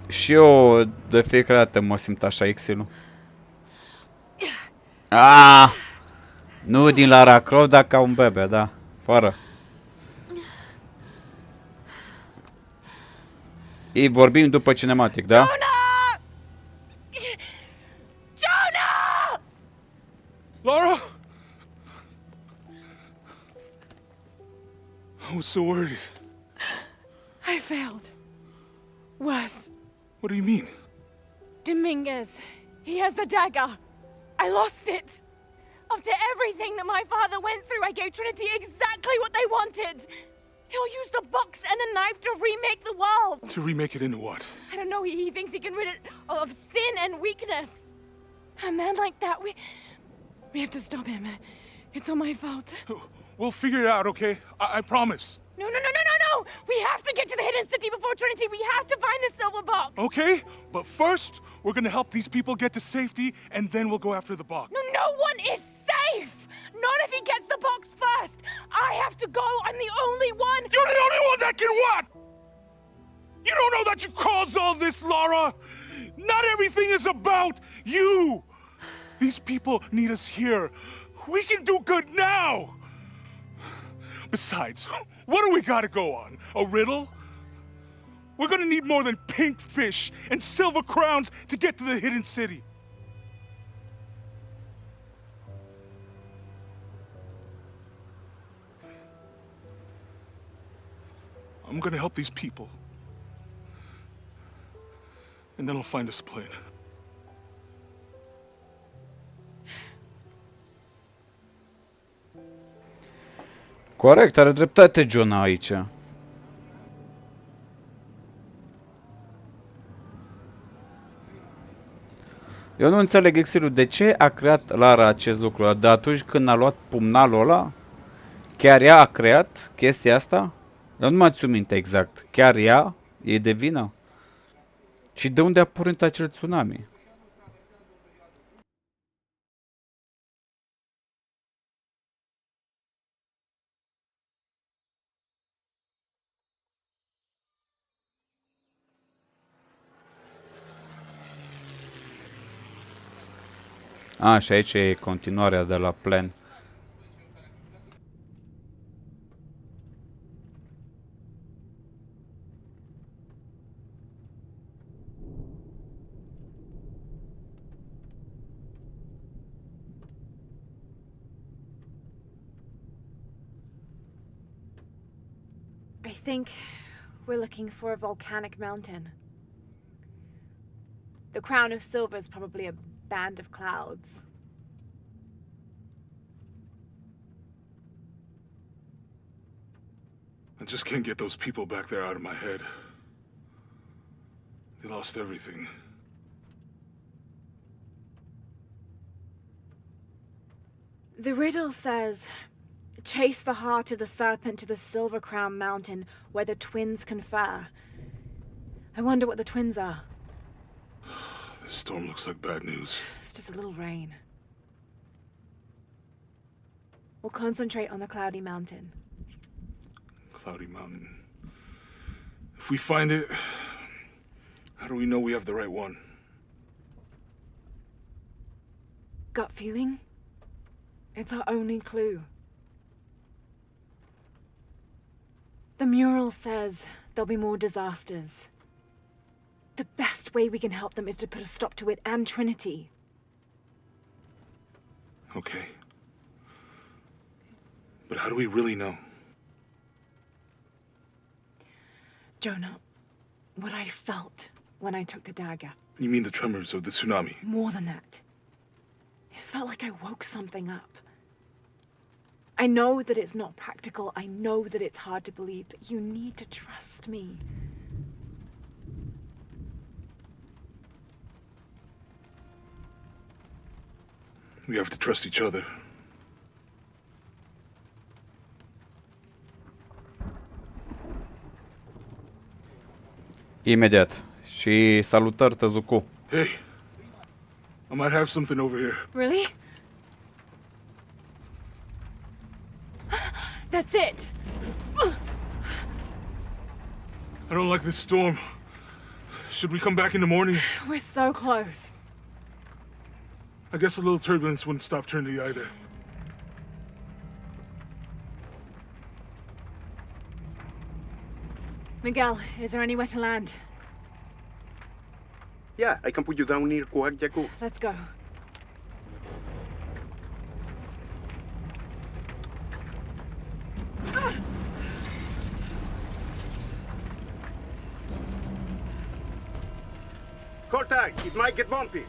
Și eu de fiecare dată mă simt așa Excel-ul. Nu din Lara Croft, dar ca un bebe, da. Fără. Ei vorbim după cinematic, da? Laura? I was so worried. I failed. Worse. What do you mean? Dominguez. He has the dagger. I lost it. After everything that my father went through, I gave Trinity exactly what they wanted. He'll use the box and the knife to remake the world. To remake it into what? I don't know. He thinks he can rid it of sin and weakness. A man like that, we have to stop him. It's all my fault. We'll figure it out, okay? I promise. No. We have to get to the hidden city before Trinity. We have to find the silver box. Okay, but first, we're gonna help these people get to safety, and then we'll go after the box. No one is safe! Not if he gets the box first! I have to go! I'm the only one! You're the only one that can what? You don't know that you caused all this, Lara! Not everything is about you! These people need us here. We can do good now! Besides, what do we gotta go on? A riddle? We're gonna need more than pink fish and silver crowns to get to the hidden city. I'm gonna help these people. And then I'll find us a plane. Corect, are dreptate Jonah aici. Eu nu înțeleg Exilul, de ce a creat Lara acest lucru? De atunci când a luat pumnalul ăla? Chiar ea a creat chestia asta? Eu nu mai țin minte exact. Chiar ea e de vină? Și de unde a pornit acel tsunami? Și aici e continuarea de la plan. I think we're looking for a volcanic mountain. The crown of silver is probably a band of clouds. I just can't get those people back there out of my head. They lost everything. The riddle says, chase the heart of the serpent to the Silver Crown Mountain where the twins confer. I wonder what the twins are. This storm looks like bad news. It's just a little rain. We'll concentrate on the Cloudy Mountain. Cloudy Mountain. If we find it, how do we know we have the right one? Gut feeling? It's our only clue. The mural says there'll be more disasters. The best way we can help them is to put a stop to it and Trinity. Okay. But how do we really know? Jonah, what I felt when I took the dagger. You mean the tremors of the tsunami? More than that. It felt like I woke something up. I know that it's not practical. I know that it's hard to believe, but you need to trust me. We have to trust each other. Imediat. Și salutări, Tăzucu. Hey, I might have something over here. Really? That's it! I don't like this storm. Should we come back in the morning? We're so close. I guess a little turbulence wouldn't stop Trinity either. Miguel, is there anywhere to land? Yeah, I can put you down near Coagyako. Let's go. Hold tight, it might get bumpy.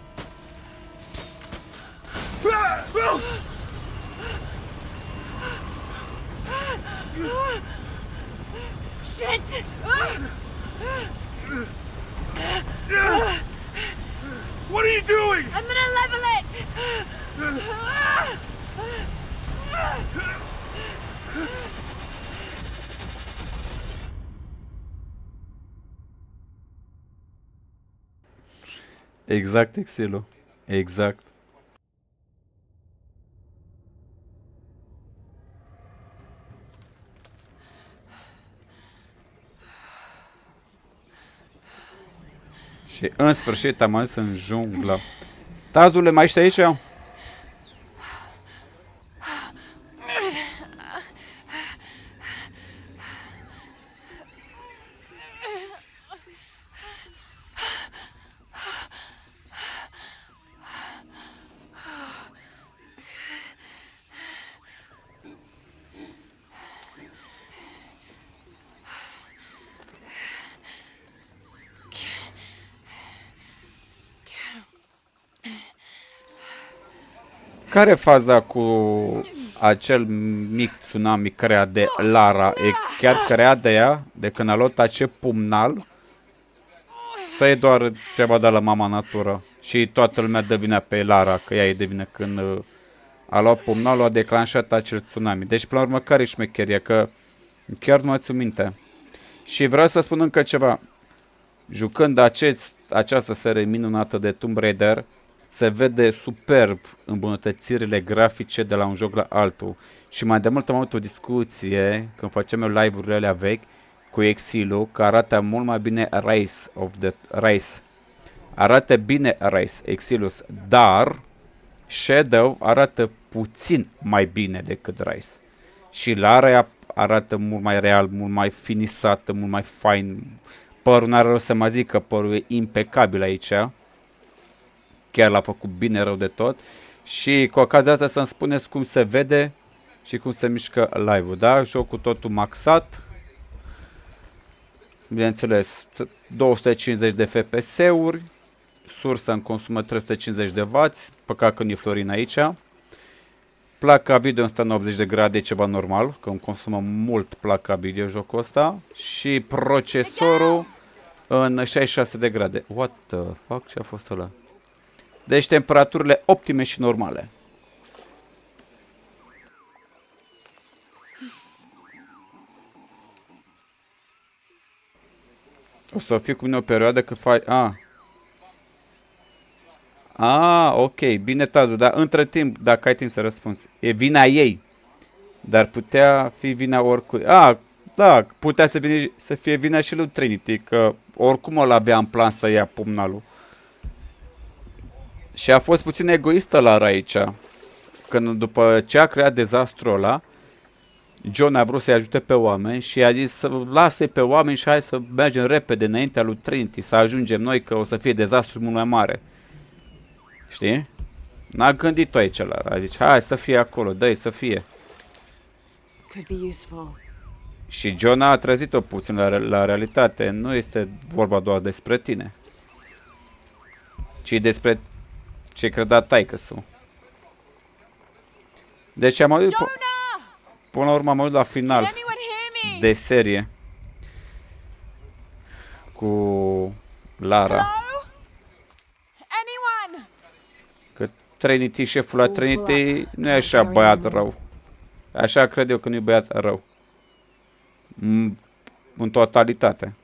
Shit! What are you doing? I'm gonna level it! Exact, Exilo. Exact. Și în sfârșit am ajuns în junglă. Tazule, mai ești aici? Care e faza cu acel mic tsunami creat de Lara? E chiar creat de ea, de când a luat acel pumnal? Sau e doar ceva de la mama natură? Și toată lumea dă vina pe Lara, că ea e de vină când a luat pumnalul, a declanșat acel tsunami. Deci, până la urmă, care e șmecheria? Că chiar nu ați minte. Și vreau să spun încă ceva. Jucând această serie minunată de Tomb Raider, se vede superb îmbunătățirile grafice de la un joc la altul. Și mai de mult am avut o discuție, când facem eu live-urile alea vechi, cu Exilu, că arată mult mai bine Race. Arată bine Race, Exilus, dar Shadow arată puțin mai bine decât Race. Și Lara arată mult mai real, mult mai finisată, mult mai fain. Părul n-are rău să mă zic că părul e impecabil aici. Chiar l-a făcut bine rău de tot. Și cu ocazia asta să-mi spuneți cum se vede și cum se mișcă live-ul, da? Jocul totul maxat. Bineînțeles, 250 de FPS-uri. Sursa îmi consumă 350 de W. Păcat că nu e Florin aici. Placa video îmi stă în 80 de grade, e ceva normal, că îmi consumă mult placa video jocul ăsta. Și procesorul în 66 de grade. What the fuck? Ce a fost ăla? Deci temperaturile optime și normale. O să fii cu mine o perioadă că faci... Ok, bine, Tazu, dar între timp, dacă ai timp să răspunzi, e vina ei. Dar putea fi vina oricui. Da, putea să fie vina și lui Trinity, că oricum îl avea în plan să ia pumnalul. Și a fost puțin egoistă la aici. Când după ce a creat dezastrul ăla, John a vrut să-i ajute pe oameni și a zis să lase pe oameni și hai să mergem repede înaintea lui Trinity, să ajungem noi că o să fie dezastru mult mai mare. Știi? N-a gândit-o aici la. A zis, hai să fie acolo, dă-i să fie. Și John a trezit-o puțin la realitate. Nu este vorba doar despre tine, ci despre ce credea taică-su. Deci am auzit până la urmă am auzit la final de serie cu Lara. Că Trinity, șeful la Trinity, nu e așa băiat rău. Așa cred eu că nu e băiat rău. În totalitate.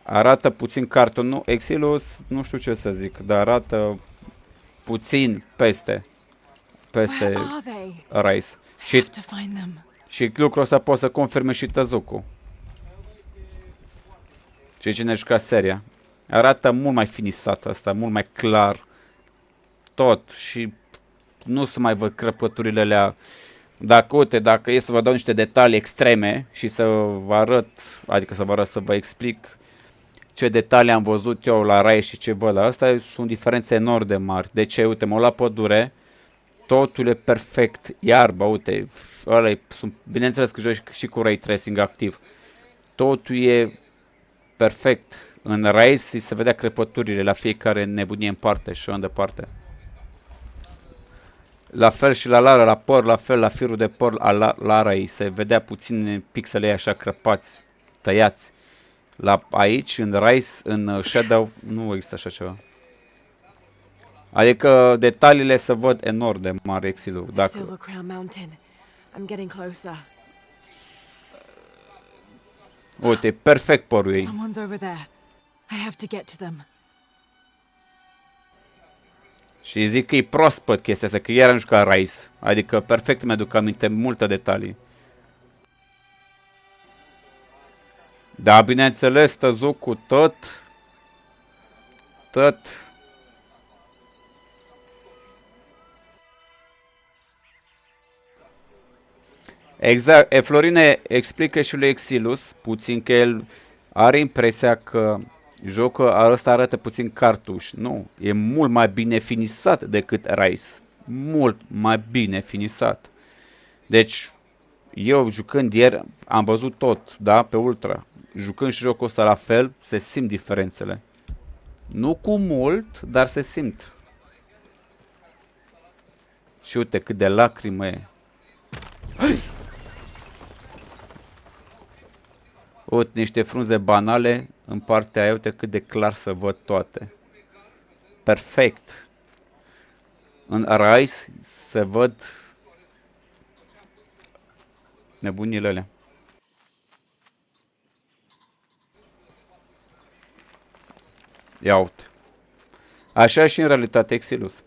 Arată puțin cartonul. Exilus, nu știu ce să zic, dar arată puțin peste Rice. Și lucrul ăsta poate să confirme și Tezuku. Și cine a jucat seria. Arată mult mai finisat ăsta, mult mai clar. Tot. Și nu se mai văd crăpăturile alea. Dacă e să vă dau niște detalii extreme și să vă arăt, adică să vă explic ce detalii am văzut eu la Rai și ce văd la asta, sunt diferențe enorm de mari. De ce? Uite, mă la pădure, totul e perfect, iarba, uite, bineînțeles că joci și cu ray tracing activ. Totul e perfect. În Rai se vedea crăpăturile la fiecare nebunie în parte și în departe. La fel și la Lara, la păr, la fel, la firul de păr la Lara se vedea puțin pixelei așa crăpați, tăiați. Aici, în Rise, în Shadow, nu există așa ceva. Adică detaliile se văd enorm de mari, Exilul. Dacă... Uite, perfect părul ei. Și zic că e proaspăt chestia asta, că iar am jucat Rise. Adică perfect mi-aduc aminte multe detalii. Da, bineînțeles, Tezuku tot. Exact, Florine explică și lui Exilus puțin că el are impresia că jocul ăsta arată puțin cartuș. Nu, e mult mai bine finisat decât Rise. Mult mai bine finisat. Deci, eu jucând ieri am văzut tot, da, pe Ultra. Jucând și jocul ăsta la fel, se simt diferențele. Nu cu mult, dar se simt. Și uite cât de lacrimă e. Uite, niște frunze banale în partea aia, uite cât de clar să văd toate. Perfect. În Rise se văd nebunile alea. Ia uite. Așa și în realitate, Exilus.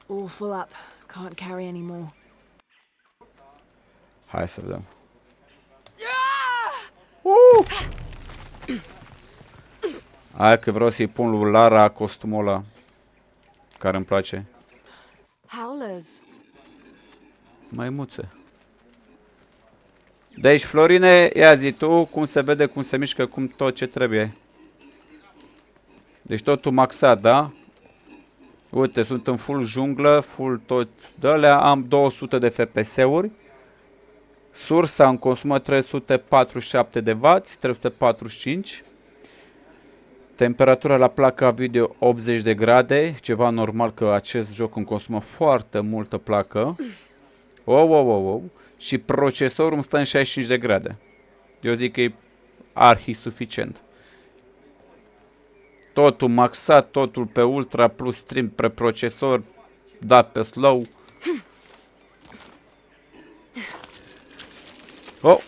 All full up. Can't carry any more. Hai să vedem. Hai că vreau să-i pun lui Lara costumul ăla care îmi place. Howlers. Maimuțe. Deci, Florine, ia zi tu cum se vede, cum se mișcă, cum tot ce trebuie. Deci totul maxat, da? Uite, sunt în full junglă, full tot de alea, am 200 de FPS-uri. Sursa îmi consumă 347 de W, 345. Temperatura la placa video 80 de grade, ceva normal că acest joc îmi consumă foarte multă placă. Și procesorul îmi stă în 65 de grade. Eu zic că e arhi suficient. Totul maxat, totul pe ultra plus stream pe procesor, dat pe slow. Oh!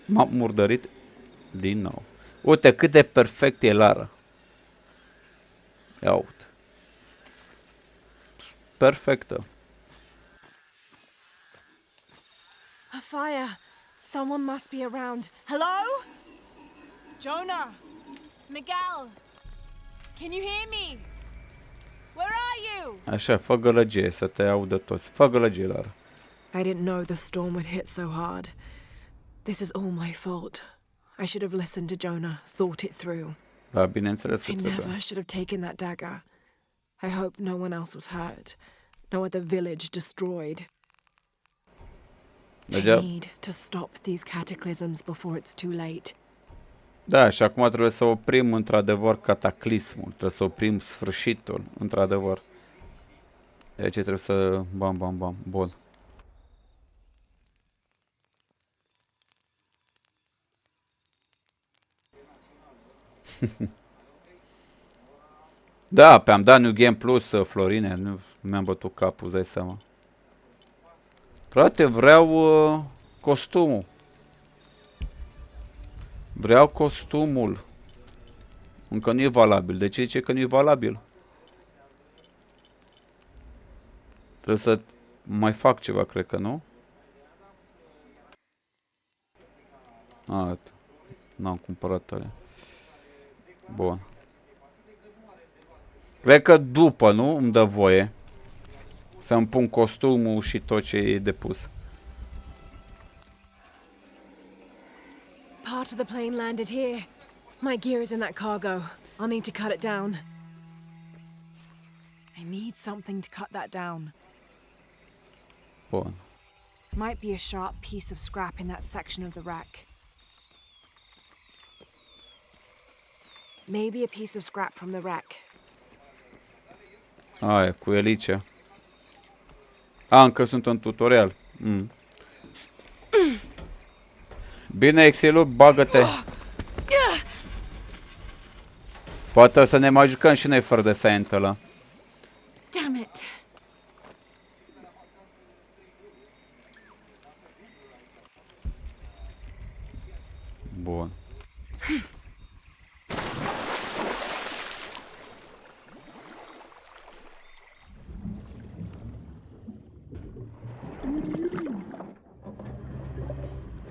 M-am murdărit din nou. Uite cât de perfect e Lara. Ia uite. Perfectă. A fire. Someone must be around. Hello? Jonah? Miguel? Can you hear me? Where are you? Așa, fă gălăgie să te audă toți. Fă gălăgie, Lara. I didn't know the storm would hit so hard. This is all my fault. I should have listened to Jonah, thought it through. Da, bineînțeles că I trebuie. never should have taken that dagger. I hope no one else was hurt. No other village destroyed. I need to stop these cataclysms before it's too late. Da, și acum trebuie să oprim într-adevăr cataclismul. Trebuie să oprim sfârșitul, într-adevăr. Deci trebuie să... Bam, bam, bam. Bun. Da, pe-am dat New Game Plus, Florine. Nu mi-am bătut capul, îți dai seama. Frate, vreau costumul. Vreau costumul. Încă nu e valabil. De ce zice că nu e valabil? Trebuie să mai fac ceva, cred că, nu? N-am cumpărat alea. Bun. Cred că după, nu? Îmi dă voie să-mi pun costumul și tot ce e de pus. Part of the plane landed here. My gear is in that cargo. I'll need to cut it down. I need something to cut that down. Bun. Might be a sharp piece of scrap in that section of the wreck. Maybe a piece of scrap from the wreck. Aia, cu elice. Încă sunt în tutorial. Bine, Exelu, bagă-te. Poate o să ne mai jucăm și noi fără de Silent ăla. Damn it. Bun.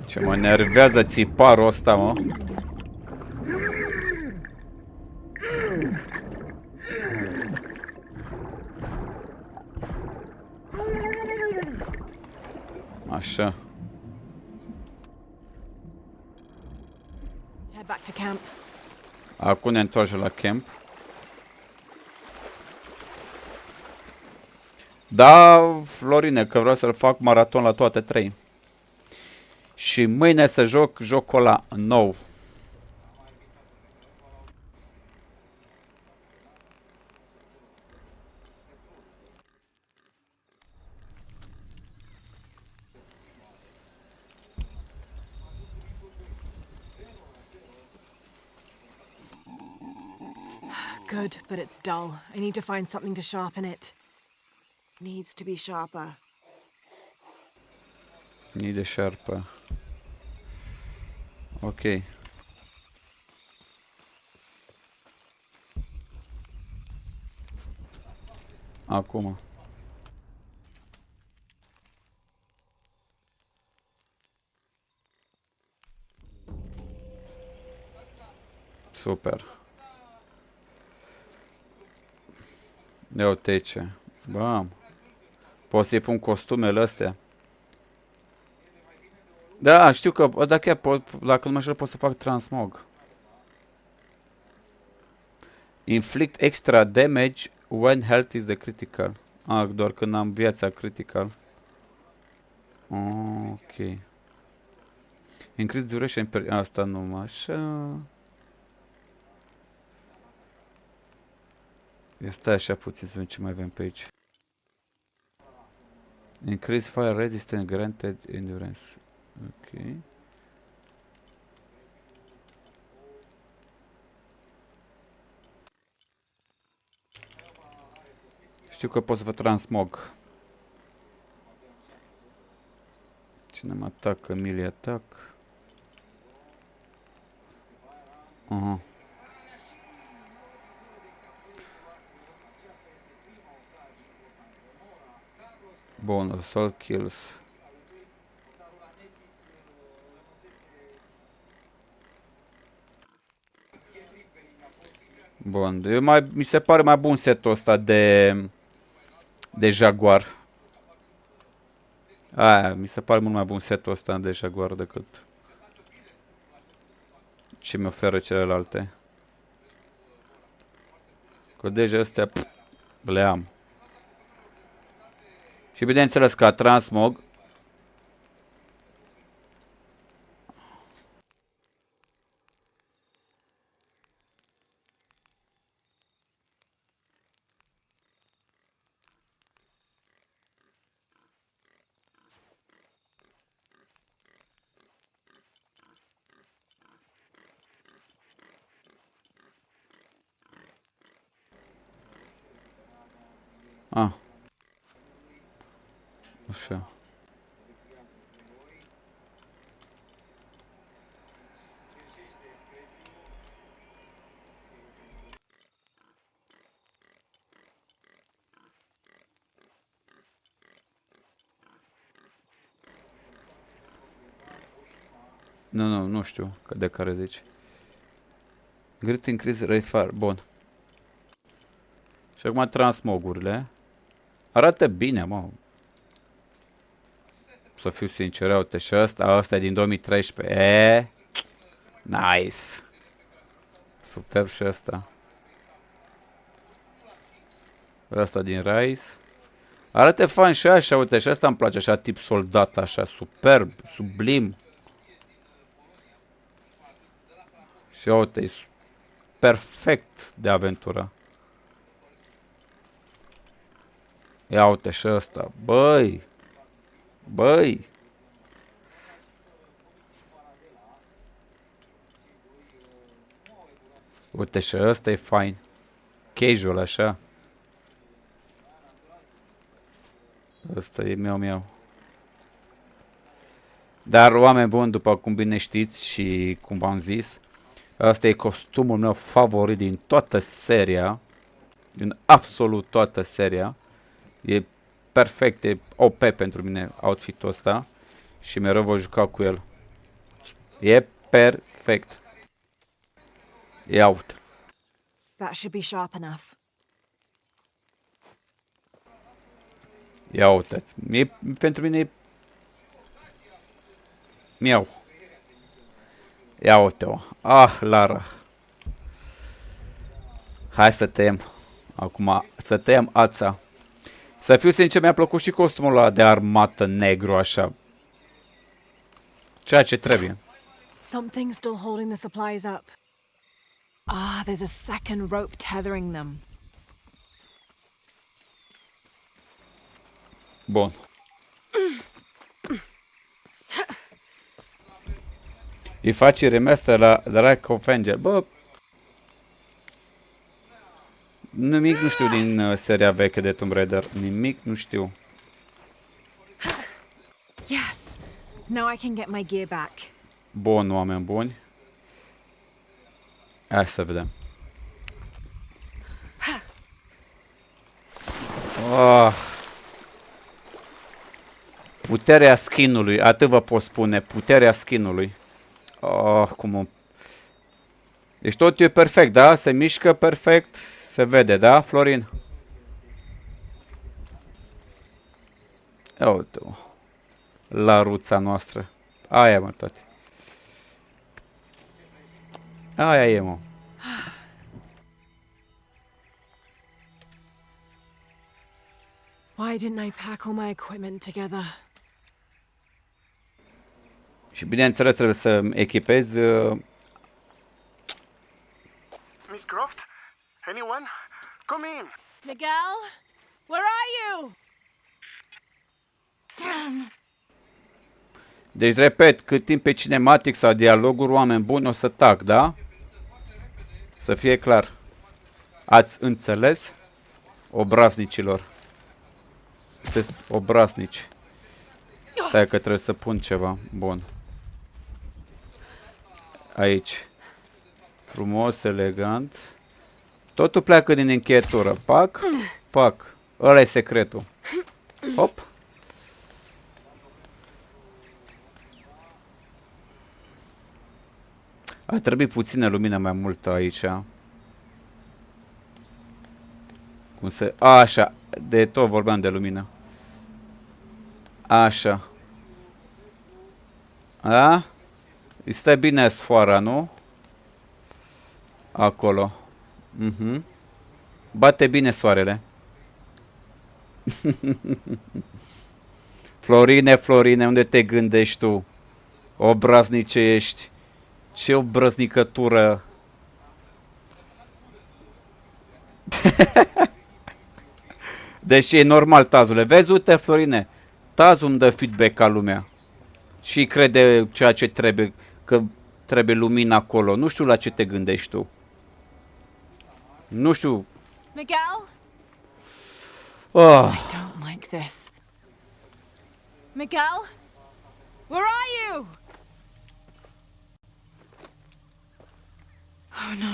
Ce mă nervează țiparul ăsta, mă. Așa. Head back to camp. Acum ne întoarcem la camp. Da, Florine, că vreau să-l fac maraton la toate trei. Și mâine să joc jocul ăla nou. Good, but it's dull. I need to find something to sharpen it. Needs to be sharper. Need a sharper. Ok. Acum. Super. Ia uite ce. Bam. Pot să-i pun costumele astea. Da, știu că dacă nu mă știu, pot să fac transmog. Inflict extra damage when health is the critical. Doar când am viața critical. Ok. Increase duration per... Asta numai așa. Stai așa puțin să vedem ce mai avem pe aici. Increase fire resistance granted endurance. Ok. Știu că pot să vă transmog. Cine mă atacă? Melee attack. Aha. Bun, assault kills. Bun, mi se pare mai bun setul ăsta de Jaguar. Aia, mi se pare mult mai bun setul ăsta de Jaguar decât ce mi oferă celelalte. Că deja astea le am. Și bineînțeles ca transmog. Ah. Așa. Nu știu de care zici. Great increase rate fire. Bun. Și acum transmogurile. Arată bine, mă. Să fiu sincer, uite și ăsta e din 2013. Nice. Superb și ăsta. Ăsta din Rise. Arată fain și așa, uite, și ăsta îmi place, așa, tip soldat, așa, superb, sublim. Și uite, e perfect de aventură. Ia uite și ăsta, băi. Băi. Uite și ăsta e fain. Casual, așa. Ăsta e meu. Dar, oameni buni, după cum bine știți și cum v-am zis, ăsta e costumul meu favorit din toată seria. Din absolut toată seria. E perfect, e OP pentru mine outfit-ul ăsta. Și mereu voi juca cu el. E perfect. Ia uite. That should be sharp enough. Ia uite-ți. Pentru mine e... Miau. Ia uite-o. Ah, Lara. Hai să tăiem. Acum, să tăiem ața. Să fiu sincer, mi-a plăcut și costumul ăla de armată negru, așa. Ceea ce trebuie. Something still holding the supplies up. Ah, there's a second rope tethering them. Bun. Îi face remaster la Drag of Angel. Bă, nimic nu știu din seria veche de Tomb Raider. Nimic nu știu. Yes. Now I can get my gear back. Bun, oameni buni. Hai să vedem. Oh. Puterea skin-ului, atât vă pot spune, puterea skin-ului. Oh, cum o... Deci totul e perfect, da? Se mișcă perfect, se vede, da, Florin? Ia uite-o. La ruța noastră. Aia, mă, tati. Aia e, mă. Why didn't I pack all my equipment together? Și bineînțeles trebuie să echipez... Miss Croft? Anyone? Come in. Miguel? Where are you? Damn. Deci, repet, cât timp pe cinematic sau dialoguri, oameni buni, o să tac, da? Să fie clar. Ați înțeles? Obraznicilor. Sunteți obraznici. Stai că trebuie să pun ceva. Bun. Aici. Frumos, elegant. Totul pleacă din încheietură. Pac, pac. Ăla e secretul. Hop. Ar trebui puțină lumină mai multă aici. Cum se... Așa. De tot vorbeam de lumină. Așa. A? Îi stă bine sfoara, nu? Acolo. Bate bine soarele. Florine, Florine, unde te gândești tu? Obraznice ești. Ce obrăznicătură. Deci e normal, Tazule. Vezi, uite, Florine. Tazul îmi dă feedback ca lumea. Și crede ceea ce trebuie, că trebuie lumină acolo. Nu știu la ce te gândești tu. Nu știu. Miguel? Oh. I don't like this. Miguel? Where are you? Oh no.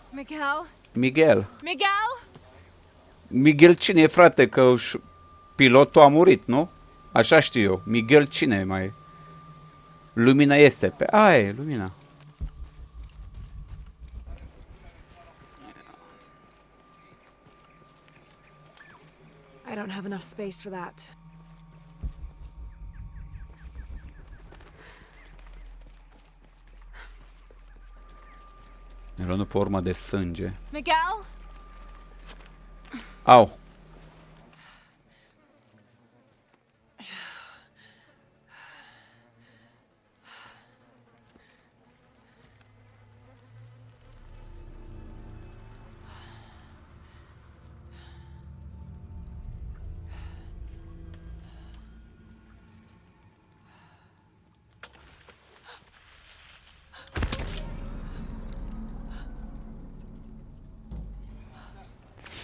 Miguel? Miguel. Miguel? Miguel cine e, frate? Că pilotul a murit, nu? Așa știu eu. Miguel cine mai e? Lumina este. Pe aia e lumina. I don't have enough space for that. Ne luăm pe urmă de sânge. Miguel? Au.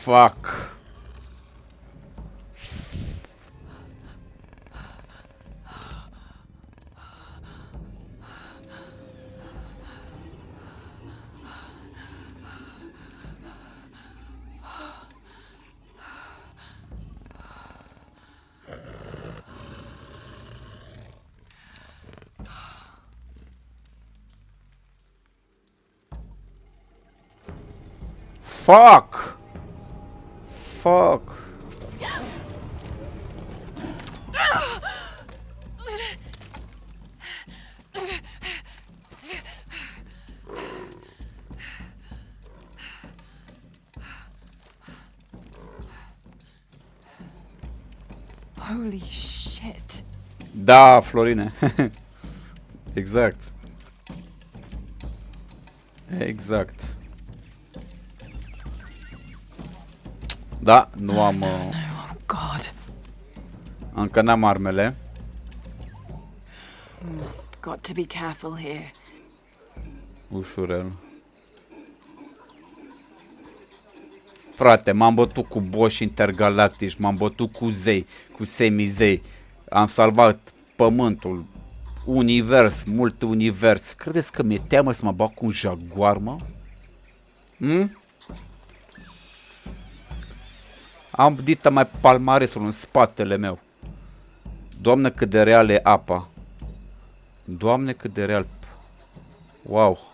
Fuck. Fuck. Fuck. Holy shit. Da, Florine. Exact. Exact. Da, nu am... Oh God. Încă n-am armele. Got to be careful here. Ușurel. Frate, m-am bătut cu boși intergalactici, m-am bătut cu zei, cu semizei. Am salvat pământul, univers, mult univers. Credeți că mi-e teamă să mă bat cu un jaguar, mă? Am dita mai palmaresul în spatele meu. Doamne, cât de real e apa. Doamne, cât de real. Wow.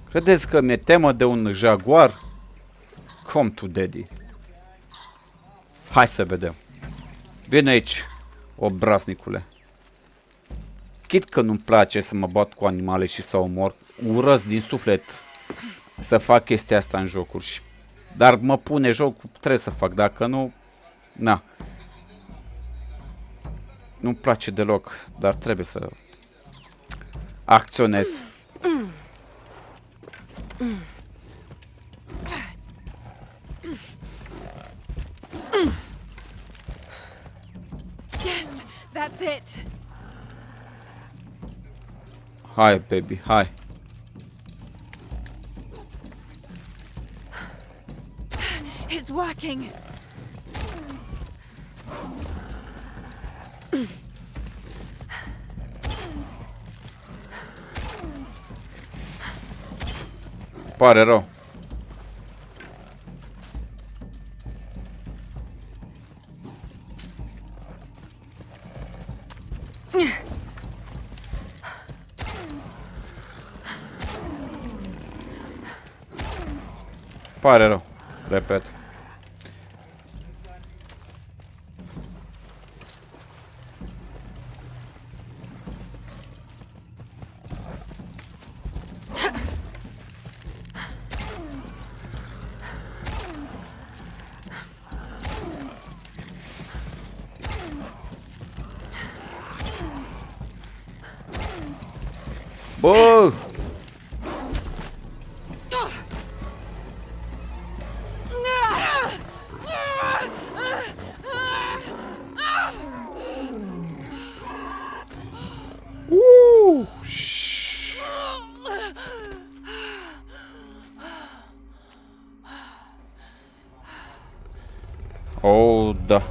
Credeți că mi-e temă de un jaguar? Come to daddy. Hai să vedem. Vine aici, obraznicule. Chit că nu-mi place să mă bat cu animale și să omor. Urăsc din suflet să fac chestia asta în jocuri. Dar mă pune jocul, trebuie să fac. Dacă nu, na. Nu-mi place deloc, dar trebuie să acționez. Yes, that's it. Hai, baby, hai. It's working. Pare rău. Pare rău. Repet. Bă! Oh, da.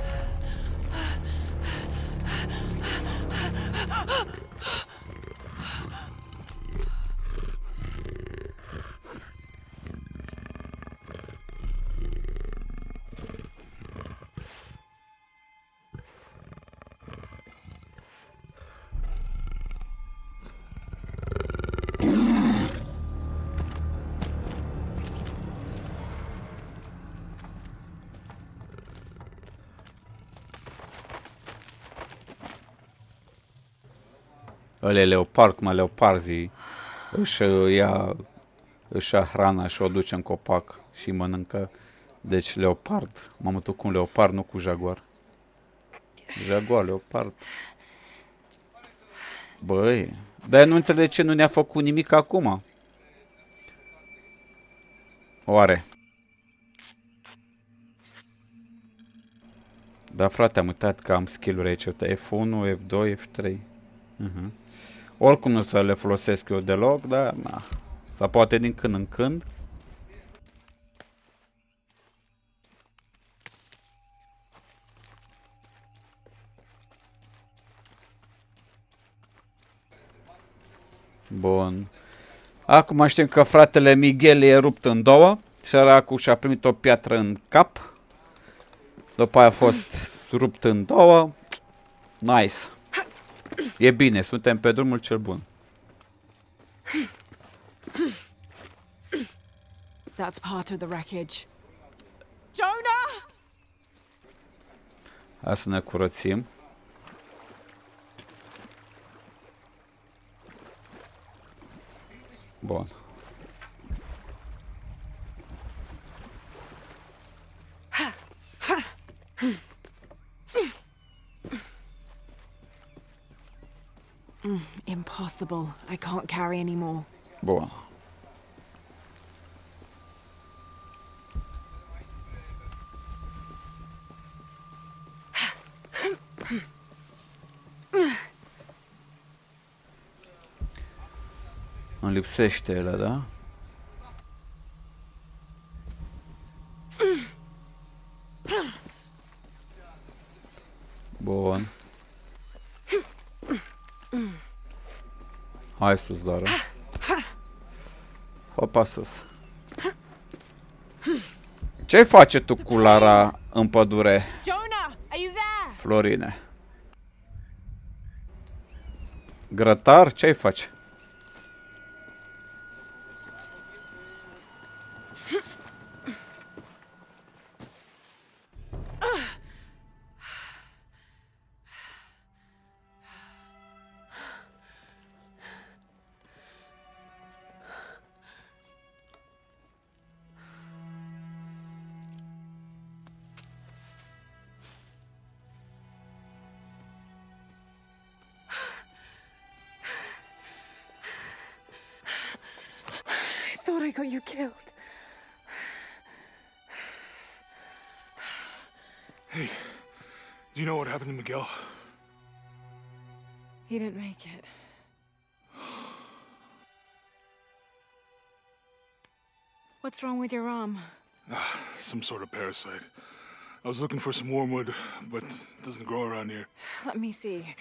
Ăle leopard, cum leoparzii își ia hrana și o duce în copac și mănâncă. Deci leopard, mamutul cu un leopard, nu cu jaguar. Jaguar, leopard. Băi, dar nu înțeleg de ce nu ne-a făcut nimic acum. Oare? Da, frate, am uitat că am skill-uri aici. F1, F2, F3. Oricum nu să le folosesc eu deloc, dar na. Sau poate din când în când. Bun. Acum știm că fratele Miguel e rupt în două. Săracul și-a primit o piatră în cap. După aia a fost rupt în două. Nice. E bine, suntem pe drumul cel bun. That's part of the wreckage. Jonah! Hai să ne curățim. Bun. Impossible. I can't carry anymore. Bun. Îmi lipsește ele, da? Bun. Hai sus, doar. Hopa sus. Ce face tu cu Lara în pădure, Jonah, are you there? Florine? Grătar? Ce-ai face? I got you killed. Hey, do you know what happened to Miguel? He didn't make it. What's wrong with your arm? Some sort of parasite. I was looking for some wormwood, but it doesn't grow around here. Let me see.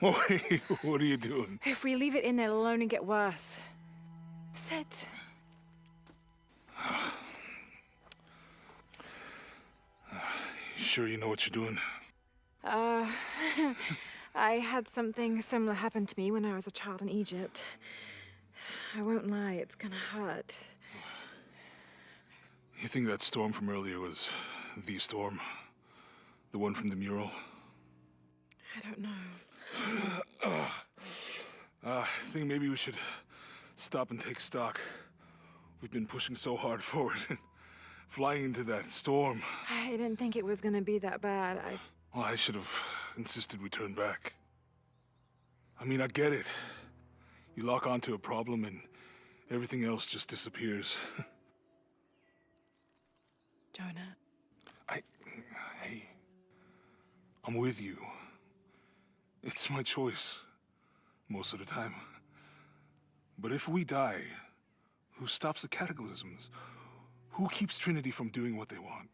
Oh, hey, what are you doing? If we leave it in there, it'll only get worse. Sit. You sure you know what you're doing? I had something similar happen to me when I was a child in Egypt. I won't lie, it's gonna hurt. You think that storm from earlier was the storm? The one from the mural? I don't know. I think maybe we should stop and take stock. We've been pushing so hard forward and flying into that storm. I didn't think it was gonna be that bad. Well, I should have insisted we turn back. I mean, I get it. You lock onto a problem and everything else just disappears. Jonah. Hey, I'm with you. It's my choice, most of the time. But if we die, who stops the cataclysms? Who keeps Trinity from doing what they want?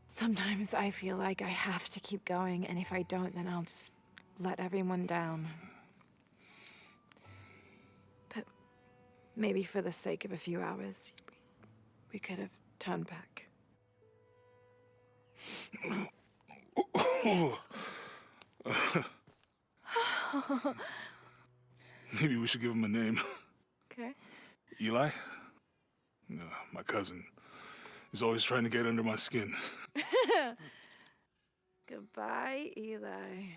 Sometimes I feel like I have to keep going, and if I don't, then I'll just let everyone down. But maybe for the sake of a few hours, we could have turned back. Maybe we should give him a name. Okay. Eli? My cousin. He's always trying to get under my skin. Goodbye, Eli.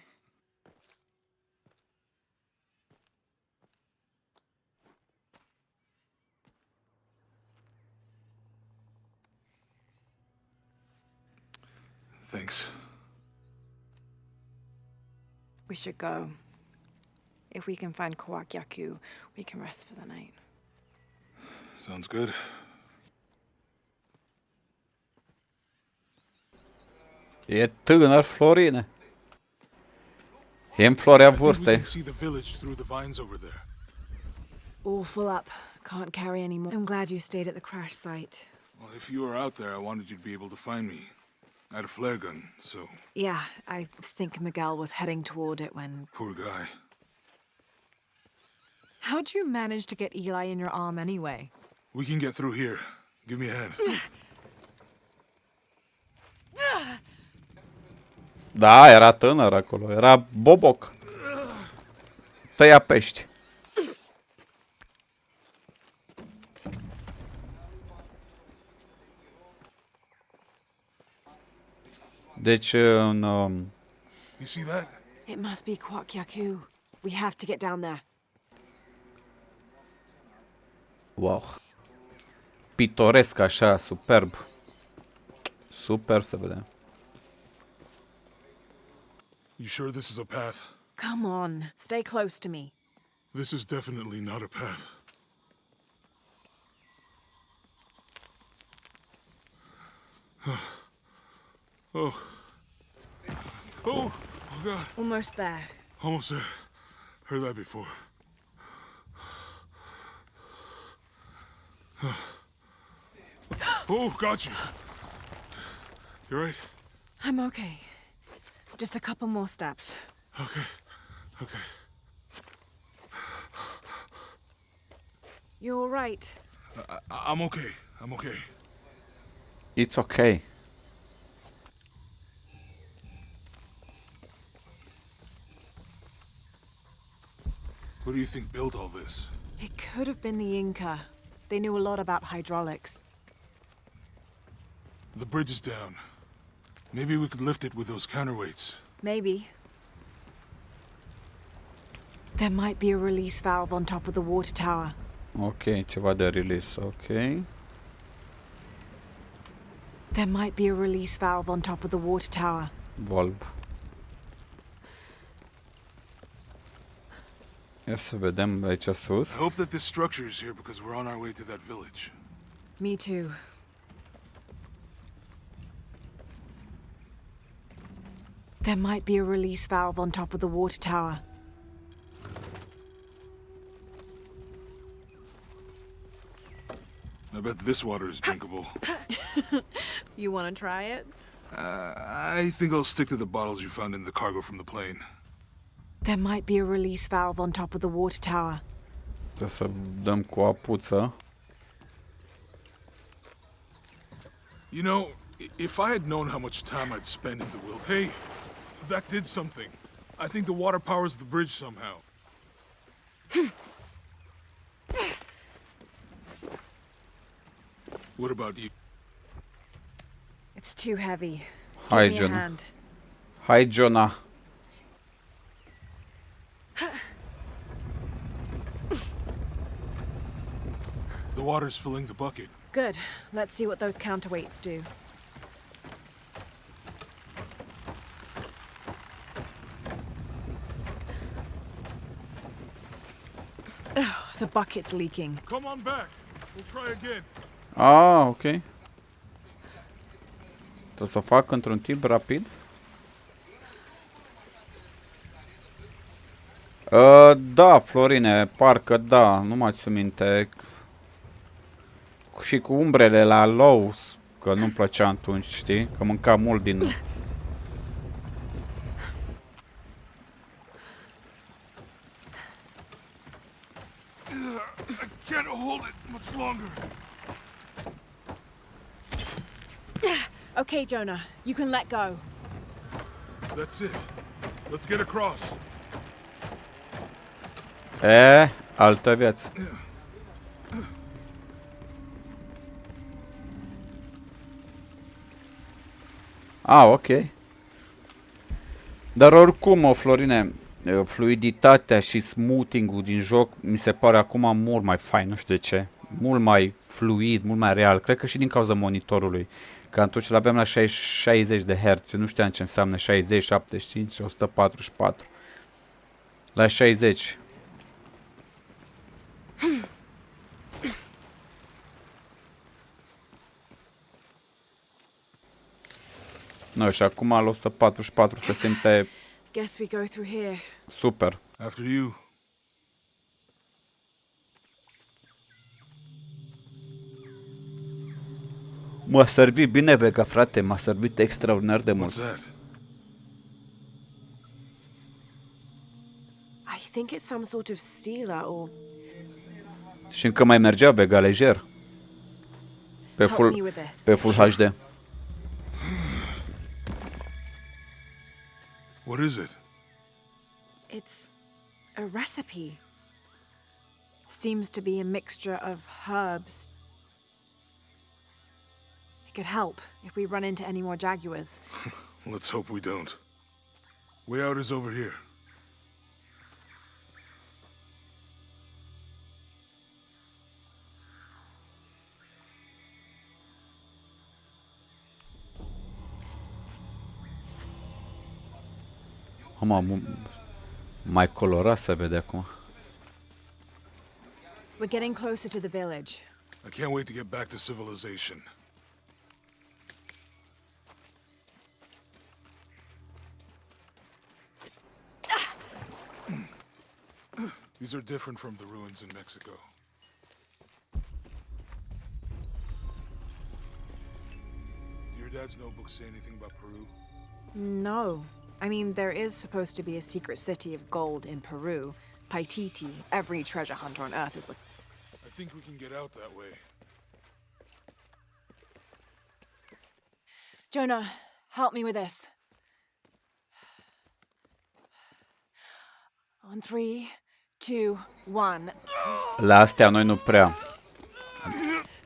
Thanks. We should go. If we can find Kawakyaku, we can rest for the night. Sounds good. E tânăr, Florine. E în floarea I think we vârstei. can see the village through the vines over there. All full up. Can't carry anymore. I'm glad you stayed at the crash site. Well, if you were out there, I wanted you to be able to find me. I had a flare gun, so... Yeah, I think Miguel was heading toward it when... Poor guy. How'd you manage to get Eli in your arm anyway? We can get through here. Give me a hand. Da, era tânăr acolo. Era boboc. Tăia pești. Deci, în... You see that? It must be Kawakyaku. We have to get down there. Wow. Pitoresc așa, superb. Super să vedem. You sure this is a path? Come on, stay close to me. This is definitely not a path. Oh. Oh, God. Almost there. Almost there. Heard that before. Oh, got you. You right? I'm okay. Just a couple more steps. Okay. Okay. You're all right. I'm okay. I'm okay. It's okay. Who do you think built all this? It could have been the Inca. They knew a lot about hydraulics. The bridge is down. Maybe we could lift it with those counterweights. Maybe. There might be a release valve on top of the water tower. Ok, ceva de release, ok. There might be a release valve on top of the water tower. Valve. Ia să vedem aici sus. I hope that this structure is here because we're on our way to that village. Me too. There might be a release valve on top of the water tower. I bet this water is drinkable. You want to try it? I think I'll stick to the bottles you found in the cargo from the plane. There might be a release valve on top of the water tower. Trebuie să dăm cu apuță. You know, if I had known how much time I'd spend in the wilderness... Hey, that did something. I think the water powers the bridge somehow. What about you? It's too heavy. Hai, Give me a Jonah. hand. Hai, Jonah. The water's filling the bucket. Good. Let's see what those counterweights do. Oh, the bucket's leaking. Come on back. We'll try again. Ah, ok. Trebuie să fac într-un timp rapid. Da, Florine, parcă da, nu mai țin minte. Și cu umbrele la low, că nu-mi plăcea atunci, știi? Că mânca mult din... I can't hold it much longer. Okay, Jonah, you can let go. That's it. Let's get across. Altă viață. Ok. Dar oricum, Florine, fluiditatea și smoothing-ul din joc mi se pare acum mult mai fain, nu știu de ce. Mult mai fluid, mult mai real. Cred că și din cauza monitorului. Că atunci îl aveam la 60 de Hz. Nu știam ce înseamnă 60, 75, 144. La 60. No, și acum la 144 se simte Guess we go through here. super. After you. M-a servit bine, Vega, frate, m-a servit extraordinar de mult. What's that? I think it's some sort of stealer or... Și încă mai mergea Vega lejer. Pe Help me with this. pe full HD. What is it? It's a recipe. Seems to be a mixture of herbs. It could help if we run into any more jaguars. Let's hope we don't. Way out is over here. Mai colorat se vede acum. We're getting closer to the village. I can't wait to get back to civilization. These are different from the ruins in Mexico. Do your dad's notebooks say anything about Peru? No. I mean, there is supposed to be a secret city of gold in Peru. Paititi. Every treasure hunter on Earth is like... I think we can get out that way. Jonah, help me with this. On 3, 2, 1. La astea noi nu prea.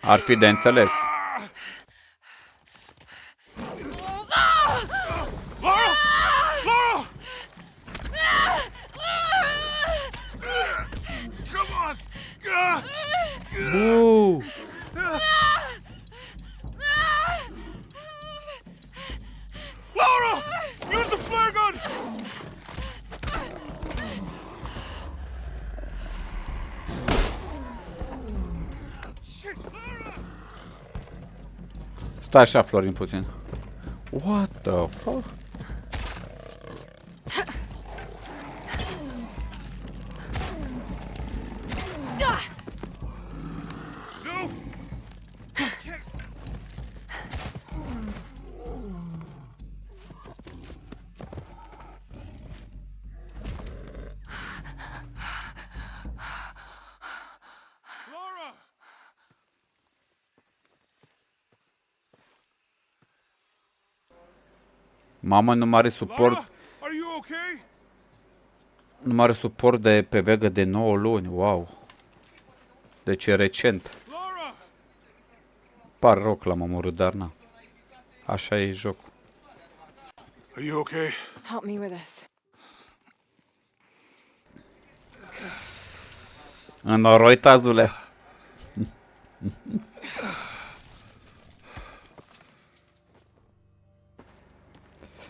Ar fi de înțeles. Buu! Laura! Use the flare gun! Stai așa, Florin, puțin. What the fuck? Mamă, nu mai are suport. Nu mai are suport de pe Vega de 9 luni. Wow. Deci e recent. Par rău că l-am omorât, dar na. Așa e jocul. Are you okay? Help me with this. Înnoroi, tazule.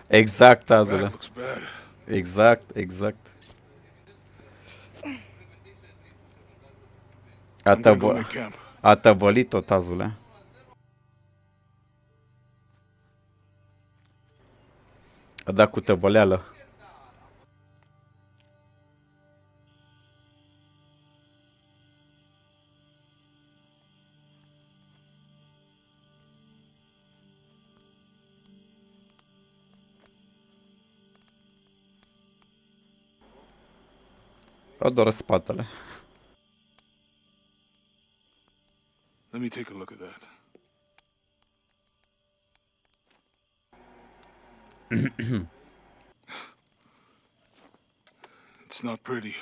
Exact, tazule. Exact, exact. A tăvălit-o, tazule. A dat cu tăvăleală. O doar spatele. Let me take a look at that. It's not pretty.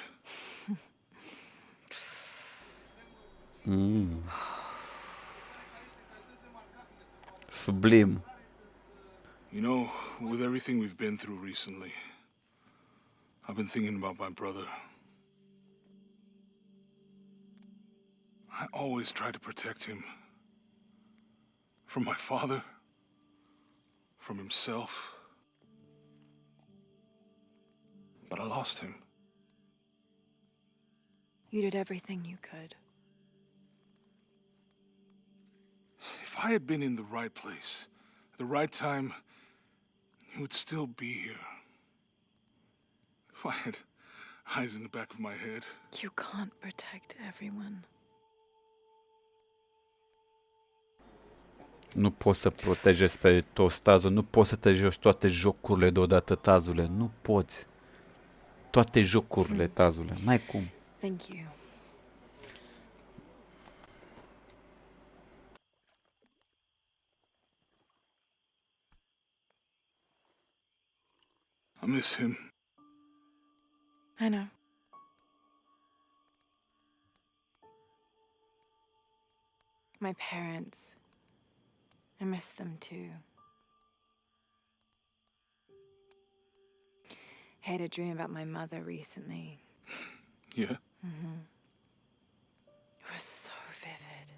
Sublim. You know, with everything we've been through recently, I've been thinking about my brother. I always try to protect him. From my father. From himself. But I lost him. You did everything you could. If I had been in the right place, at the right time, he would still be here. If I had eyes in the back of my head. You can't protect everyone. Nu poți să protejezi pe toți, Tazul. Nu poți să te joci toate jocurile deodată, Tazule. Nu poți. Toate jocurile, Tazule. N-ai cum. Thank you. I miss him. I know. My parents. I miss them too. I had a dream about my mother recently. Yeah? It was so vivid.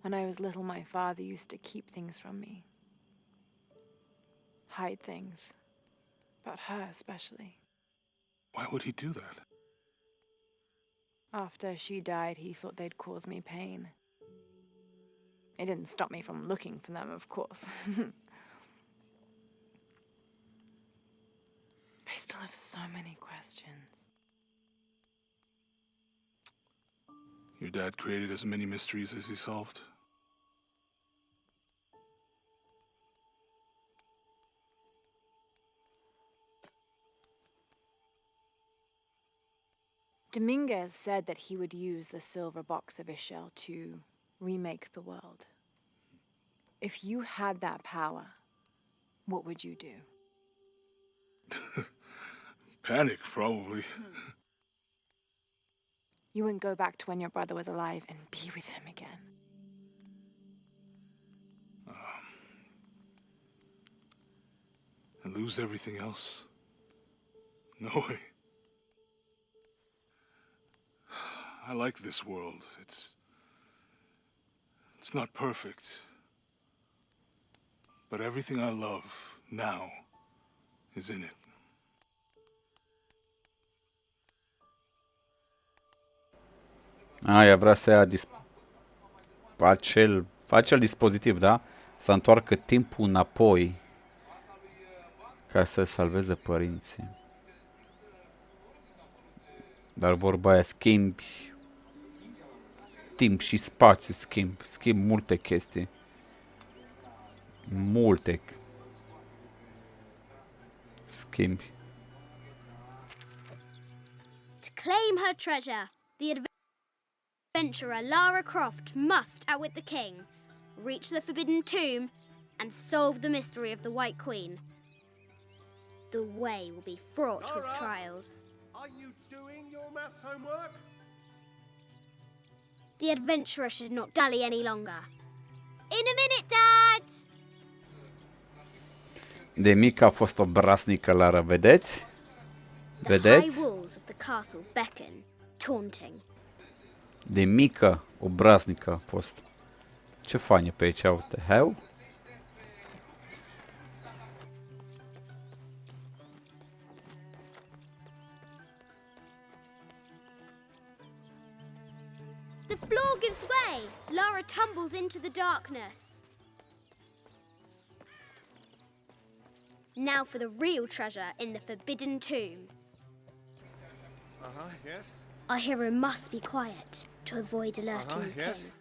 When I was little, my father used to keep things from me. Hide things. About her, especially. Why would he do that? After she died, he thought they'd cause me pain. It didn't stop me from looking for them, of course. I still have so many questions. Your dad created as many mysteries as he solved. Dominguez said that he would use the silver box of Ishel to remake the world. If you had that power, what would you do? Panic, probably. You wouldn't go back to when your brother was alive and be with him again. And lose everything else? No way. I like this world. It's not perfect. But everything I love now is in it. Ea vrea să ia acel dispozitiv, da? Să întoarcă timpul înapoi ca să salveze părinții. Dar vorba aia, schimbi timp și spațiu, schimb multe chestii. Multe schimbi. To claim her treasure, the adventurer Lara Croft must outwit the king, reach the forbidden tomb, and solve the mystery of the White Queen. The way will be fraught with trials. Are you doing your maths homework? The adventurer should not dally any longer. In a minute, Dad! De mică a fost obraznică, Lara, vedeți? The high walls of the castle beckon, taunting. De mică, obraznică a fost. Ce fain e pe aici, uite, heu? The floor gives way. Lara tumbles into the darkness. Now for the real treasure in the forbidden tomb. Yes. Our hero must be quiet to avoid alerting the Yes. king.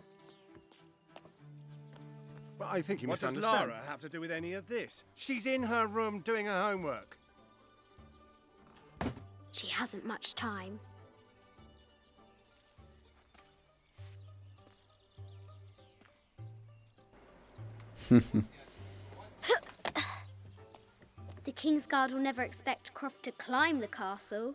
Well, I think you What does misunderstand. Lara have to do with any of this? She's in her room doing her homework. She hasn't much time. The King's Guard will never expect Croft to climb the castle.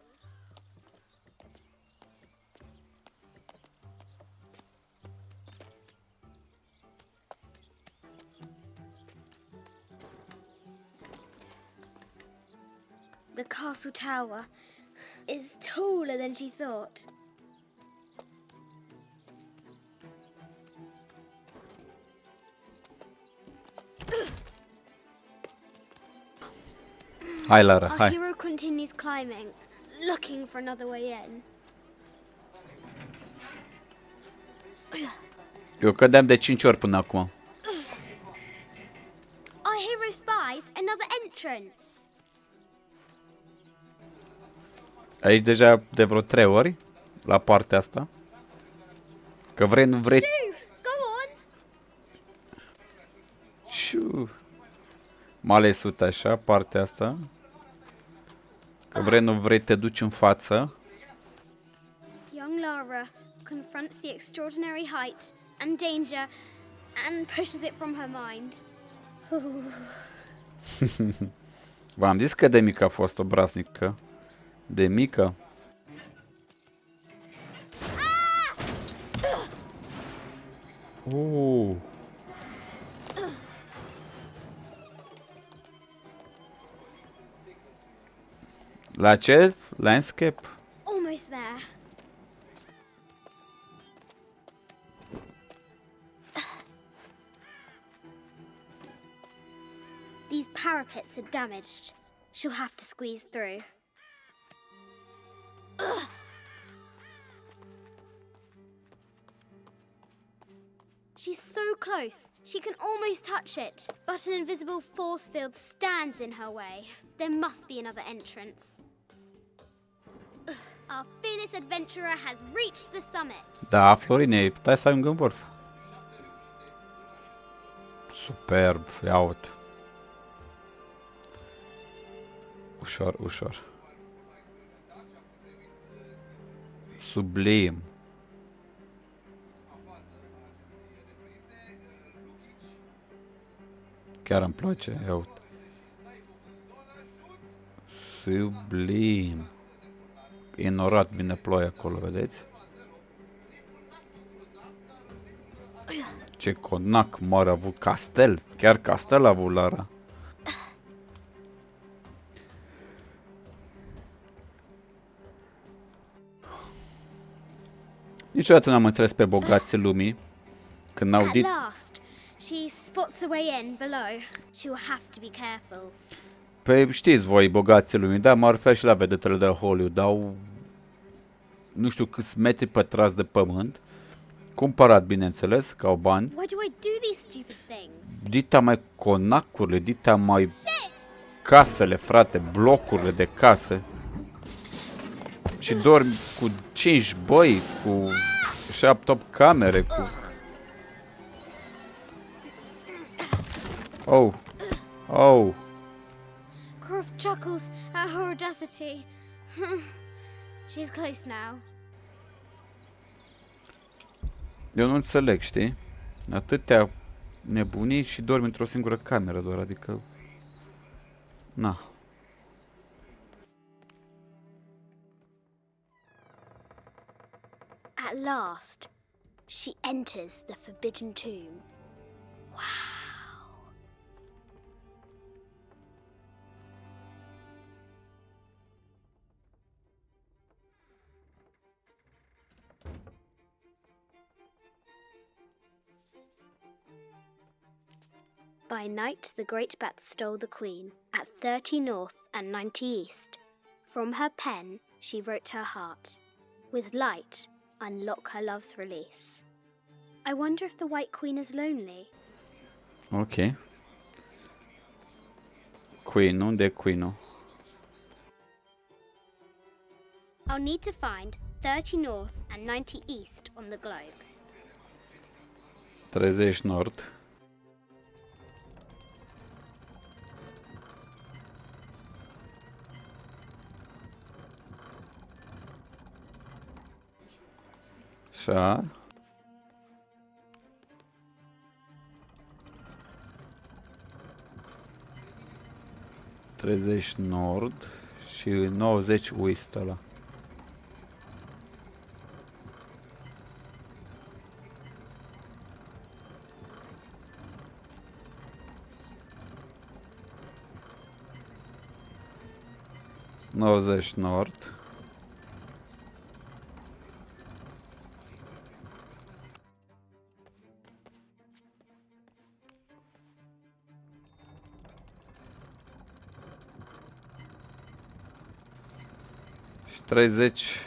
The castle tower is taller than she thought. Hai, Lara, Our hai. hero continues climbing, looking for another way in. Eu cădeam de 5 ori până acum. Our hero spies another entrance. Aici deja de vreo 3 ori, la partea asta. Că vrei, nu vrei... Shoo! Go on! Șu. M-a lesut așa, partea asta. Că vrei, nu vrei, te duci în față. Young Lara confronts the extraordinary height and danger and pushes it from her mind. V-am zis că de mică a fost obraznică. De mică. La ce? Landscape? Almost there. These parapets are damaged. She'll have to squeeze through. She's so close, she can almost touch it, but an invisible force field stands in her way. There must be another entrance. Our fearless adventurer has reached the summit. Da, Florine, puteai să ajungă în vârf. Superb, ia uite. Ușor, ușor. Sublim. Chiar îmi place, ia uite. Sublim. E norat, vine ploaia acolo, vedeți? Ce conac mare a avut, castel. Chiar castel a avut Lara. Niciodată n-am înțeles pe bogații lumii când au At dit... last, she spots a way in below. She will have to be careful. Păi știți voi, bogații lumii, da, mă refer și la vedetele de Hollywood, nu știu câți metri pătrați de pământ, cumpărat, bineînțeles, ca o bani. Why do I do these stupid things? Dita mai conacurile, dita mai casele, frate, blocurile de case. Și dormi cu 5 băi, cu 7-8 camere, cu... Oh. Oh. Croft chuckles at her audacity. She's close now. Eu nu înțeleg, știi? Atâtea nebunii și dormi într-o singură cameră doar, adică... Na. At last, she enters the forbidden tomb. Wow. By night, the great bat stole the queen at 30 north and 90 east. From her pen, she wrote her heart. With light, unlock her love's release. I wonder if the White Queen is lonely. Ok. Queen, unde e Queen-ul? I'll need to find 30 north and 90 east on the globe. 30 nord. Așa. Treizeci nord și 90 west ăla. Nouăzeci nord. Și 30.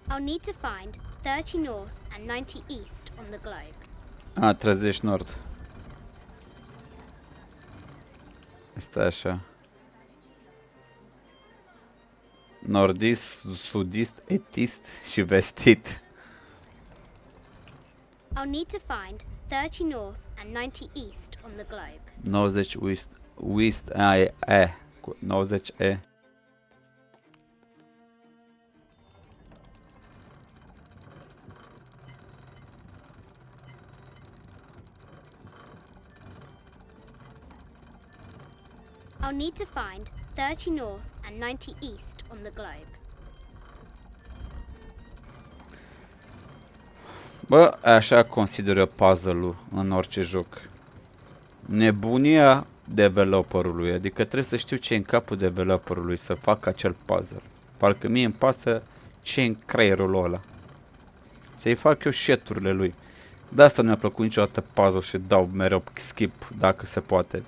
I'll need to find 30 north and 90 east on the globe. 30 nord. Stai așa. Nordist, sudist, etist și vestit. I'll need to find 30 north and 90 east on the globe. 90 west. West, e. 90 e. I'll need to find 30 north and 90 east on the globe. Bă, așa consider eu puzzle-ul în orice joc. Nebunia developerului, adică trebuie să știu ce e în capul developerului să facă acel puzzle. Parcă mie îmi pasă ce e în creierul ăla. Să-i fac eu shit-urile lui. De asta nu mi-a plăcut niciodată puzzle și dau mereu skip dacă se poate.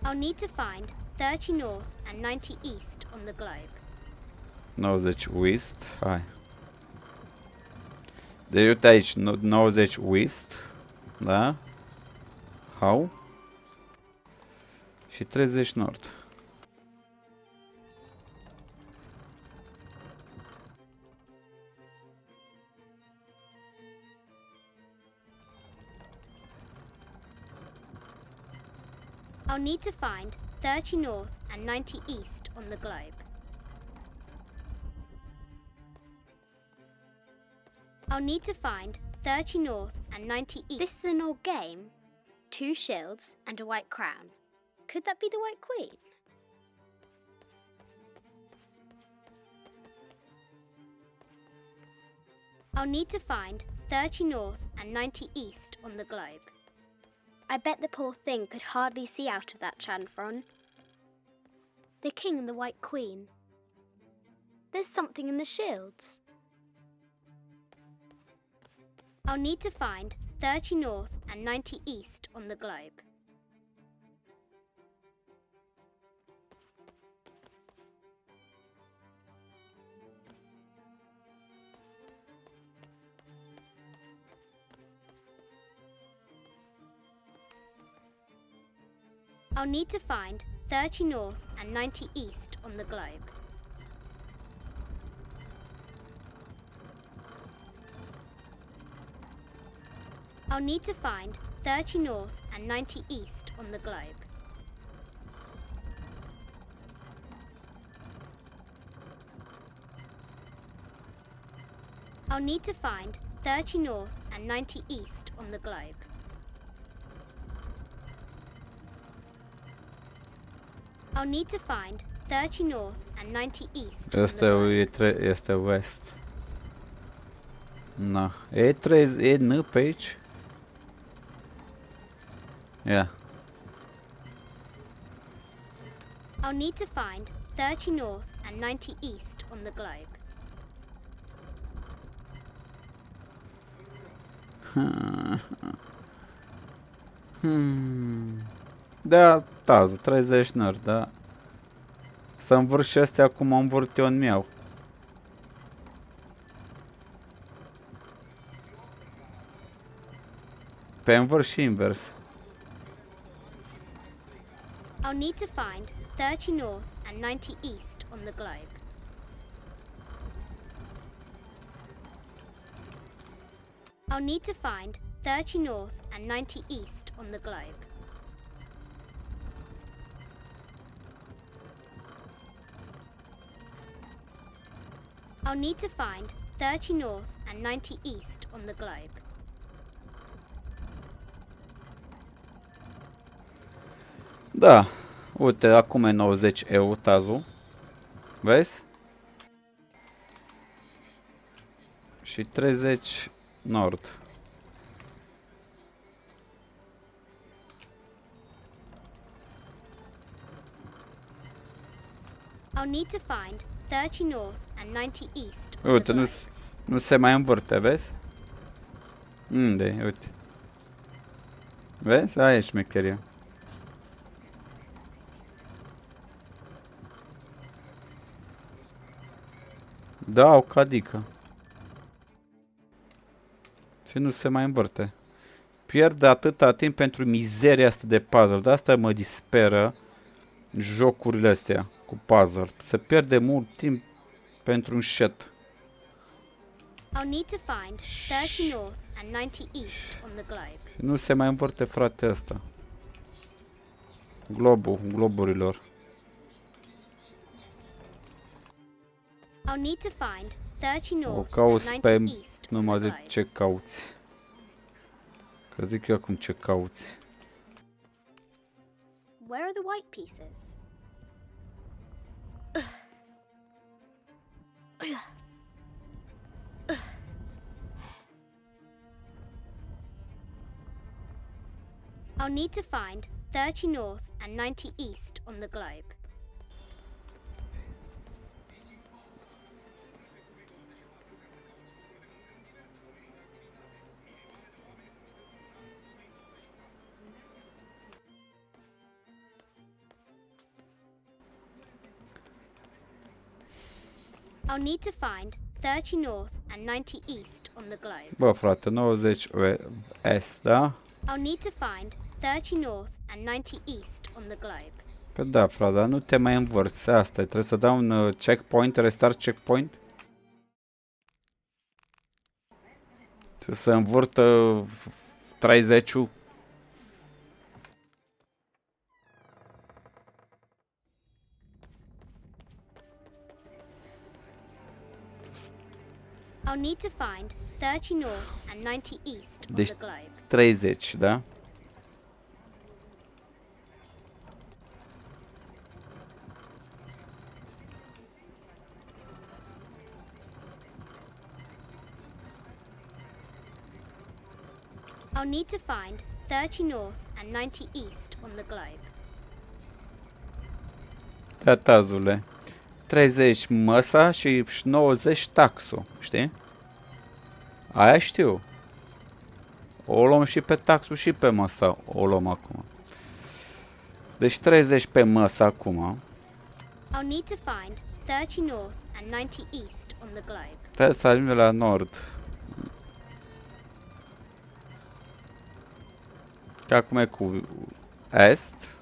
I'll need to find 30 north and 90 east on the globe. 90 west, hai. Deci uite aici, 90 west, da? How? Și 30 nord. I'll need to find 30 north and 90 east on the globe. I'll need to find 30 north and 90 east. This is an old game. 2 shields and a white crown. Could that be the White Queen? I'll need to find 30 north and 90 east on the globe. I bet the poor thing could hardly see out of that chanfron. The king and the White Queen. There's something in the shields. I'll need to find 30 north and 90 east on the globe. I'll need to find 30 north and 90 east on the globe. I'll need to find 30 north and 90 east on the globe. I'll need to find 30 north and 90 east on the globe. I'll need to find 30 north and 90 east on the globe. Este west. Na, e N pe aici? Yeah. I'll need to find 30 north and 90 east on the globe. Da, Tazu, 30 nări, da. Să învârt și astea cum am învârt eu în miau. Pe învârt și invers. I'll need to find 30 north and 90 east on the globe. I'll need to find 30 north and 90 east on the globe. I'll need to find 30 north and 90 east on the globe. Da, uite, acum e 90 EU, Tazu. Vezi? Și 30 nord. I'll need to find 30 north and 90 east on the Uite, globe. nu se mai învârte, vezi? Unde? Uite. Vezi? Aia e șmecheria. Da, o cadică. Și nu se mai învârte. Pierd atâta timp pentru mizeria asta de puzzle. De asta mă disperă jocurile astea cu puzzle. Se pierde mult timp pentru un shit. I'll need to find 30 north and 90 east on the globe. Și nu se mai învârte, frate, asta. Globurilor. I'll need to find 30 O north cauți and pe... 90 east Nu on mă the zic globe. ce cauți. Că zic eu acum ce cauți. Where are the white pieces? I'll need to find 30 north and 90 east on the globe. I'll need to find 30 north and 90 east on the globe. Bă, frate, 90 est, da? I'll need to find 30 north and 90 east on the globe. Păi da, frate, dar nu te mai învârți. Asta trebuie să dau un checkpoint, restart checkpoint. Să se învârtă 30-ul. I'll need to find 30 north and 90 east on Deci the globe. 30, da? I'll need to find 30 north and 90 east on the globe. Da, Tazule. 30 măsa și 90 taxul, știi? Aia știu. O luăm și pe taxul și pe măsa, o luăm acum. Deci 30 pe măsa acum. I'll need to find 30 north and 90 east on the globe. Trebuie să ajungem la nord. Că acum e cu est.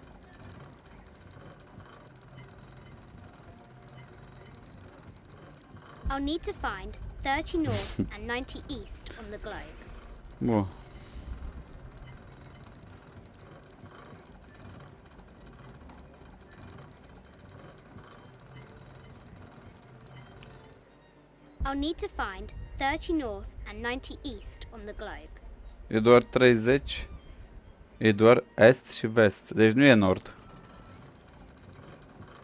I'll need to find 30 north and 90 east on the globe. Bun. I'll need to find 30 north and 90 east on the globe. E doar 30. E doar est și vest. Deci nu e nord.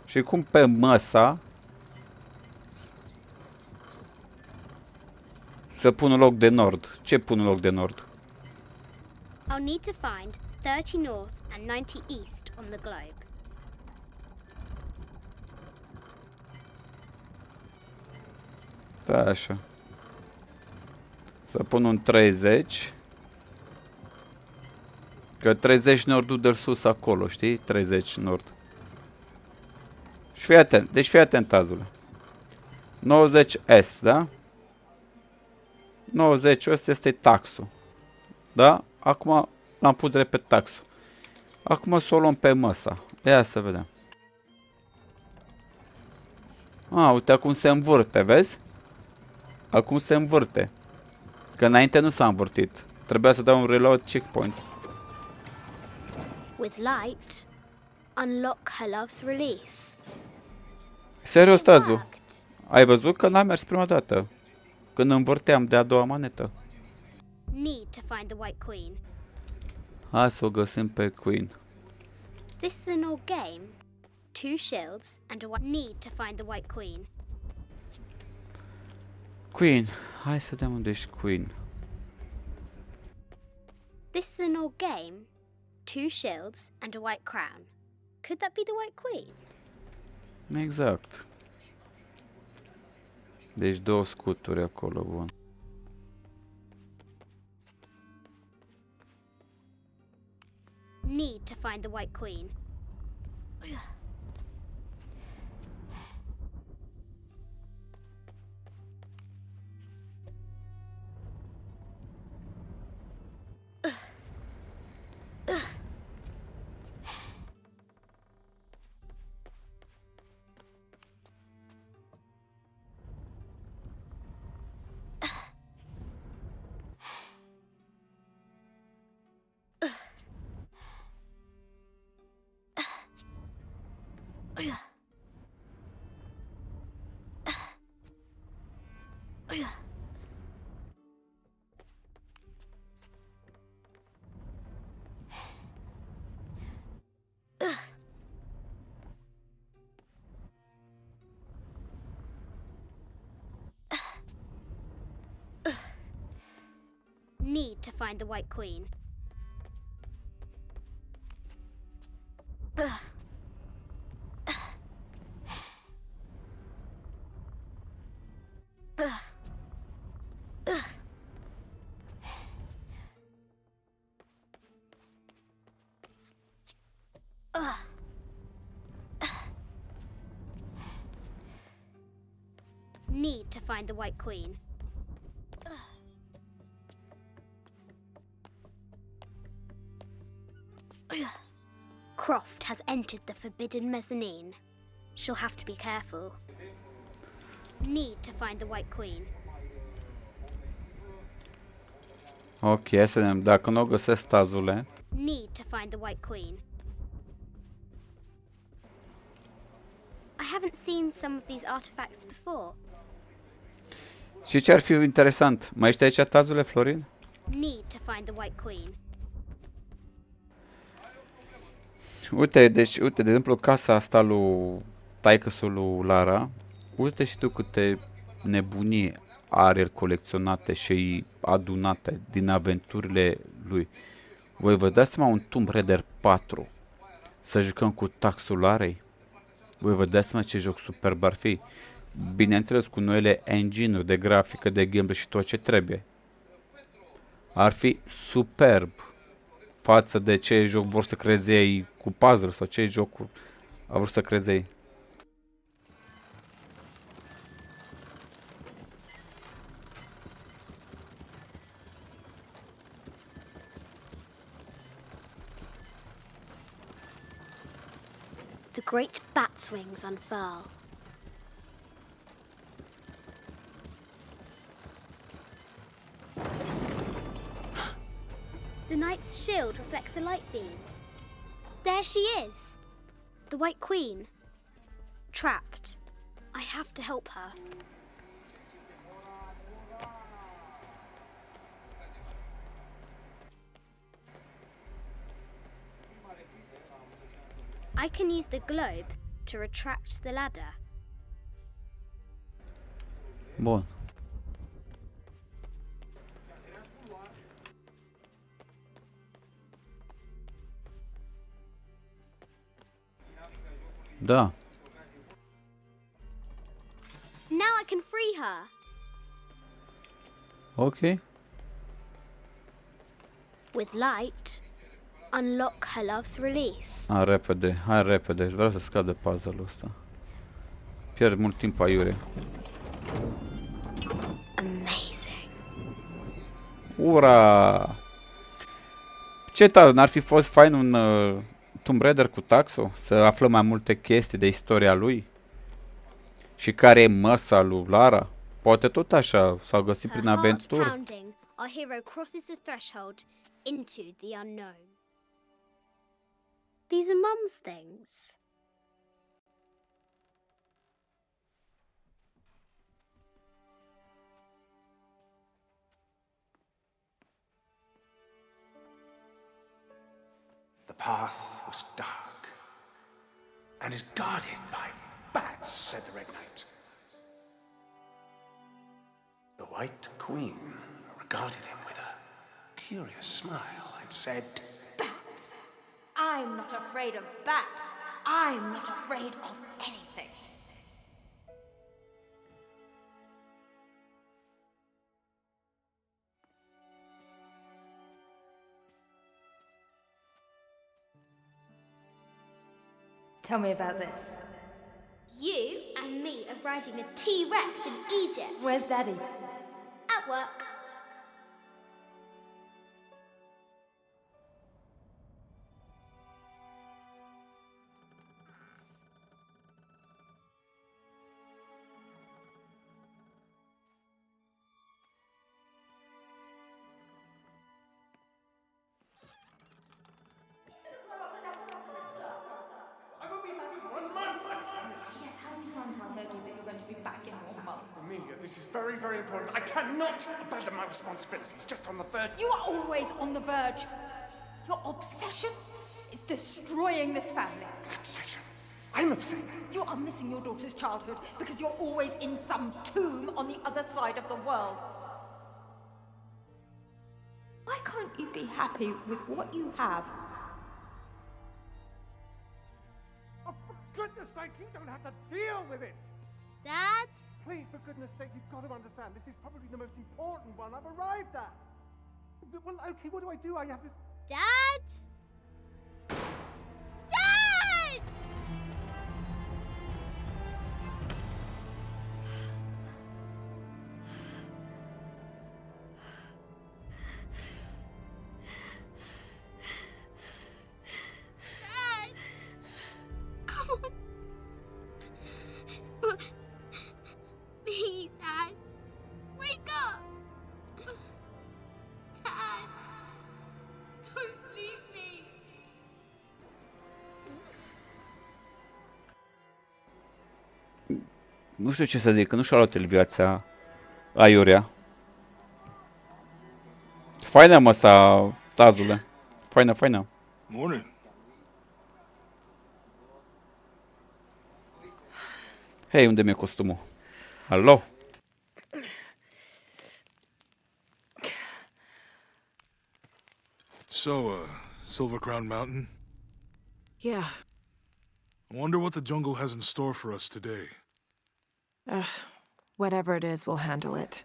Și cum pe măsa să pun în loc de nord? Ce pun în loc de nord? I'll need to find 30 north and 90 east on the globe. Da, așa. Să pun un 30. Că 30 nordul de sus acolo, știi? 30 nord. Și fii atent. Deci fii atent, Azule. 90 est, da? 90 ăsta este taxul. Da? Acum l-am pus drept pe taxul. Acum să o luăm pe măsa. Ia să vedem. Uite, acum se învârte, vezi? Acum se învârte. Că înainte nu s-a învârtit. Trebuia să dau un reload checkpoint. With light, unlock her love's release. Serios, Tazu. Ai văzut că n-a mers prima dată. Când învârteam de a doua manetă. Need to find the White Queen. Hai să o găsim pe Queen. This is an old game. 2 shields and a white. Need to find the White Queen. Queen. Hai să vedem unde ești Queen. This is an old game. 2 shields and a white crown. Could that be the White Queen? Exact. Deci 2 scuturi acolo, bun. Need to find the White Queen. Need to find the White Queen. Need to find the White Queen. Croft has entered the forbidden mezzanine. She'll have to be careful. Need to find the White Queen. Ok, hai să vedem. Dacă nu o găsesc, Tazule. Need to find the White Queen. I haven't seen some of these artifacts before. Și ce ar fi interesant? Mai ești aici, Tazule, Florin? Need to find the White Queen. Uite, deci, uite, de exemplu, casa asta lui taică-sul lui Lara. Uite și tu câte nebunii are el colecționate și adunate din aventurile lui. Voi vă dați seama un Tomb Raider 4 să jucăm cu taxul Larei? Voi vedeți, mă, ce joc superb ar fi. Bineînțeles, cu noile engine-uri de grafică, de gameplay și tot ce trebuie. Ar fi superb față de ce joc vor să creeze ei cu puzzle sau ce jocuri au vrut să creeze ei. The great bat's wings unfurl. The knight's shield reflects the light beam. There she is! The White Queen. Trapped. I have to help her. I can use the globe to retract the ladder. Bun. Da. Now I can free her. Ok. With light, unlock her love's release. Hai repede, vreau să scad de puzzle-ul ăsta. Pierd mult timp aiure. Amazing. Ura! Ce n-ar fi fost fain un Tomb Raider cu Taxo? Să aflăm mai multe chestii de istoria lui? Și care e măsa lui Lara? Poate tot așa s-au găsit prin aventuri. Pounding, our hero crosses the threshold into the unknown. These are Mum's things. The path was dark and is guarded by bats, said the Red Knight. The White Queen regarded him with a curious smile and said, Bats! I'm not afraid of bats. I'm not afraid of anything. Tell me about this. You and me are riding a T-Rex in Egypt. Where's Daddy? At work. Amelia, this is very, very important. I cannot abandon my responsibilities just on the verge. You are always on the verge. Your obsession is destroying this family. Obsession? I'm upset. You are missing your daughter's childhood because you're always in some tomb on the other side of the world. Why can't you be happy with what you have? Oh, for goodness sake, you don't have to deal with it. Dad? Please, for goodness sake, you've got to understand, this is probably the most important one I've arrived at. Well, okay, what do? I have to... Dad? Dad! Dad! Come on. Please, Dad. Wake up. Dad. Don't leave me. Nu știu ce să zic, că nu și-a luat el viața aiurea. Faină, mă, asta, Tazule. Faină, faină. Morning. Hei, unde mi-e costumul? Alo? So, Silver Crown Mountain? Yeah. Wonder what the jungle has in store for us today. Whatever it is, we'll handle it.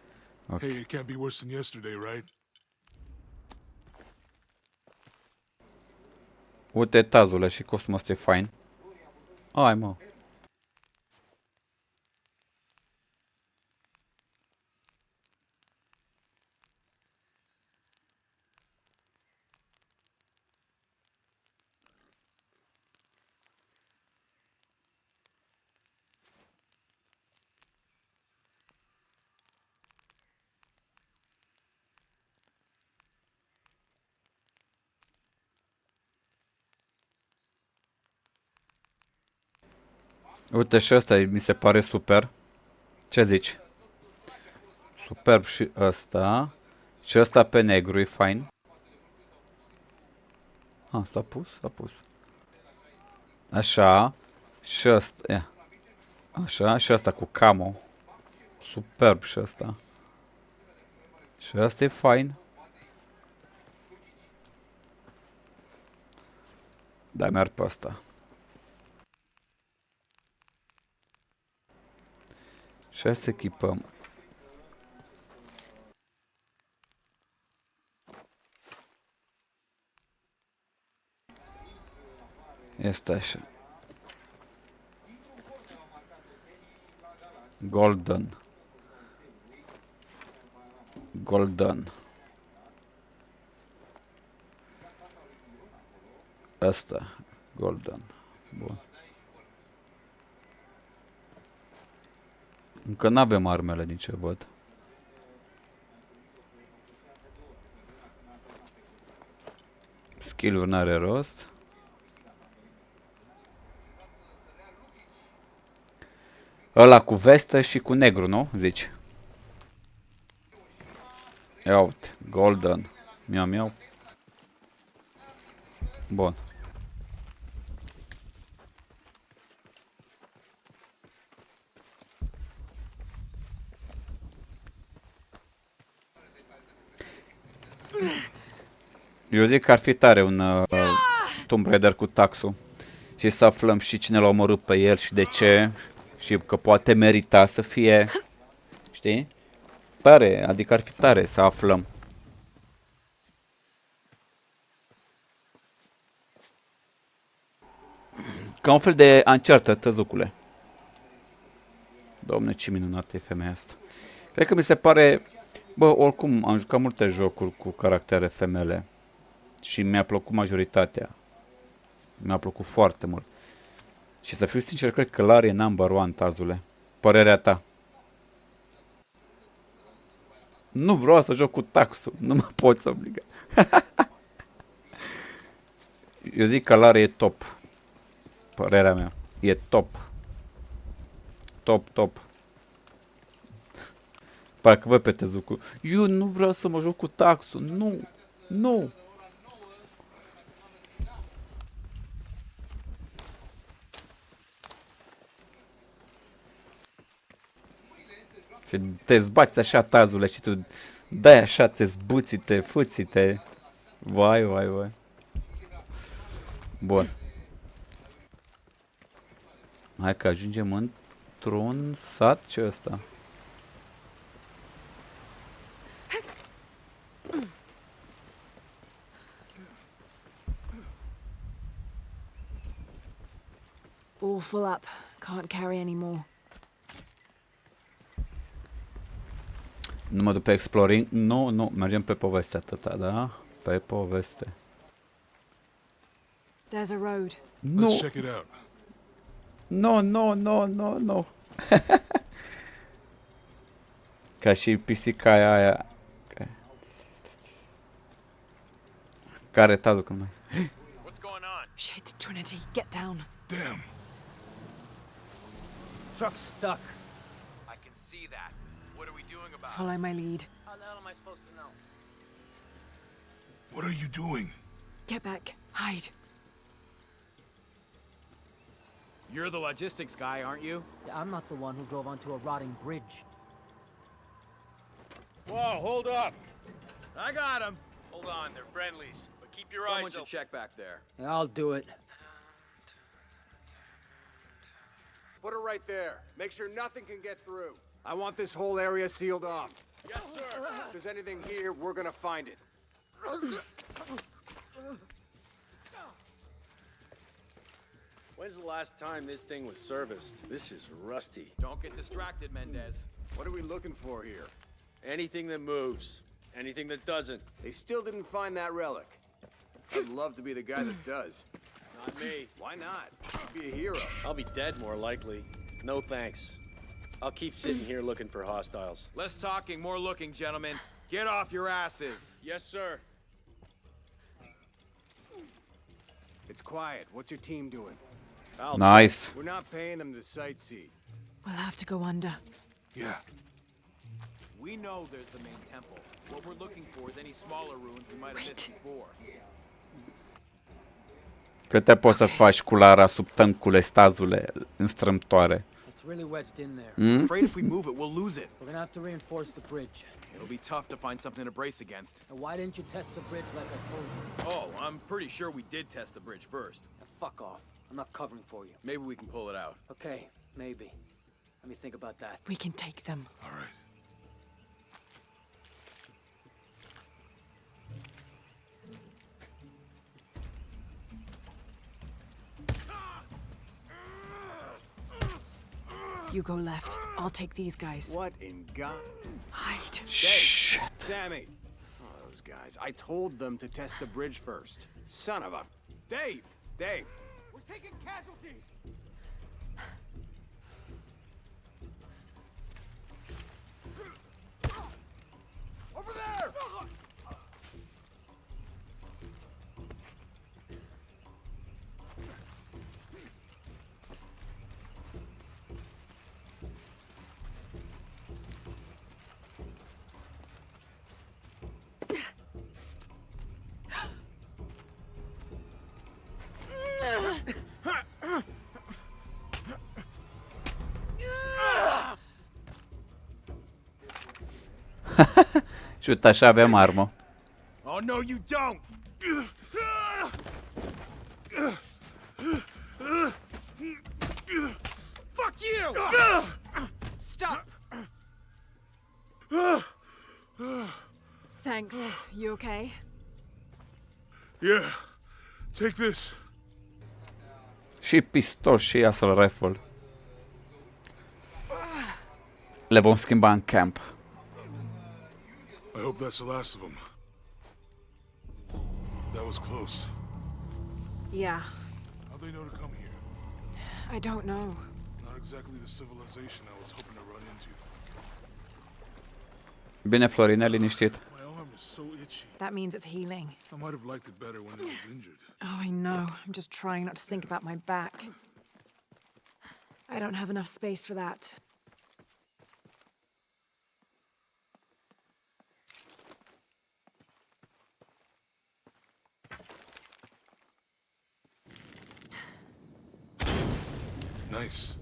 Okay. Hey, it can't be worse than yesterday, right? Uite, tazule, și costumul ăsta e fain. Ai, mă. Uite, și ăsta mi se pare super. Ce zici? Superb și ăsta. Și ăsta pe negru e fain. S-a pus, s-a pus. Așa. Și ăsta, ia. Așa, și ăsta cu camo. Superb și ăsta. Și ăsta e fain. Da, merg pe ăsta. Și hai să echipăm. Este așa. Golden. Golden. Asta. Golden. Bun. Încă n-avem armele din ce văd. Skill-ul n-are rost. Ăla cu vestă și cu negru, nu? Zici. Ia uite. Golden. Miau, miau. Bun. Eu zic că ar fi tare un Tomb Raider cu taxul. Și să aflăm și cine l-a omorât pe el și de ce. Și că poate merita să fie. Știi? Tare, adică ar fi tare să aflăm. Ca un fel de Uncharted, tăzucule. Doamne, ce minunată e femeia asta. Cred că mi se pare... Bă, oricum, am jucat multe jocuri cu caractere femele. Și mi-a plăcut majoritatea. Mi-a plăcut foarte mult. Și să fiu sincer, cred că Lara e number one, tazule. Părerea ta. Nu vreau să joc cu taxul. Nu mă poți obliga. Eu zic că Lara e top. Părerea mea. E top. Top, top. Parcă văd pe Tezuku. Eu nu vreau să mă joc cu taxul. Nu. Nu. Și te zbați așa, tazule, și tu dai așa, te zbuți-te, fuți-te. Vai, vai, vai. Bun. Hai că ajungem într-un sat, ce ăsta? All full up. Can't carry any more. Nu mă duc pe exploring. Nu, nu, mergem pe poveste atâta, da? Pe poveste. There's a road. Nu. Let's check it out. No, no, no, no, no. Ca și pisica aia. Care tazul când mai... What's going on? Shit, Trinity, get down. Damn. Truck's stuck. I can see that. What are we doing about it? Follow my lead. How the hell am I supposed to know? What are you doing? Get back. Hide. You're the logistics guy, aren't you? Yeah, I'm not the one who drove onto a rotting bridge. Whoa, hold up. I got him. Hold on, they're friendlies. But keep your eyes open. Someone should check back there. Yeah, I'll do it. Put her right there. Make sure nothing can get through. I want this whole area sealed off. Yes, sir. If there's anything here, we're gonna find it. When's the last time this thing was serviced? This is rusty. Don't get distracted, Mendez. What are we looking for here? Anything that moves. Anything that doesn't. They still didn't find that relic. I'd love to be the guy that does. Not me. Why not? You'd be a hero. I'll be dead more likely. No thanks. I'll keep sitting here looking for hostiles. Less talking, more looking, gentlemen. Get off your asses. Yes, sir. It's quiet. What's your team doing? Nice. We're not paying them to sightsee. We'll have to go under. Yeah. We know there's the main temple. What we're looking for is any smaller ruins we might have missed before. Câte poți să faci cu Lara sub tâncule, stazule, înstrâmtoare? It's really wedged in there. I'm afraid if we move it, we'll lose it. We're gonna have to reinforce the bridge. It'll be tough to find something to brace against. And why didn't you test the bridge like I told you? Oh, I'm pretty sure we did test the bridge first. Now, fuck off. I'm not covering for you. Maybe we can pull it out. Okay, maybe. Let me think about that. We can take them. All right. You go left. I'll take these guys. What in God? Hide. Shit. Sammy. Oh, those guys. I told them to test the bridge first. Son of a... Dave! Dave! We're taking casualties! Over there! Și uite, așa avem armă. Oh, no, you don't! Fuck you! Stop! Thanks. You okay? Yeah. Take this. Și pistol și assault rifle. Le vom schimba în camp. I hope that's the last of them. That was close. Yeah. How'd they know to come here? I don't know. Not exactly the civilization I was hoping to run into. Bine, Florin, liniștit. My arm is so itchy. That means it's healing. I might have liked it better when it was injured. Oh, I know. I'm just trying not to think about my back. I don't have enough space for that. Nice.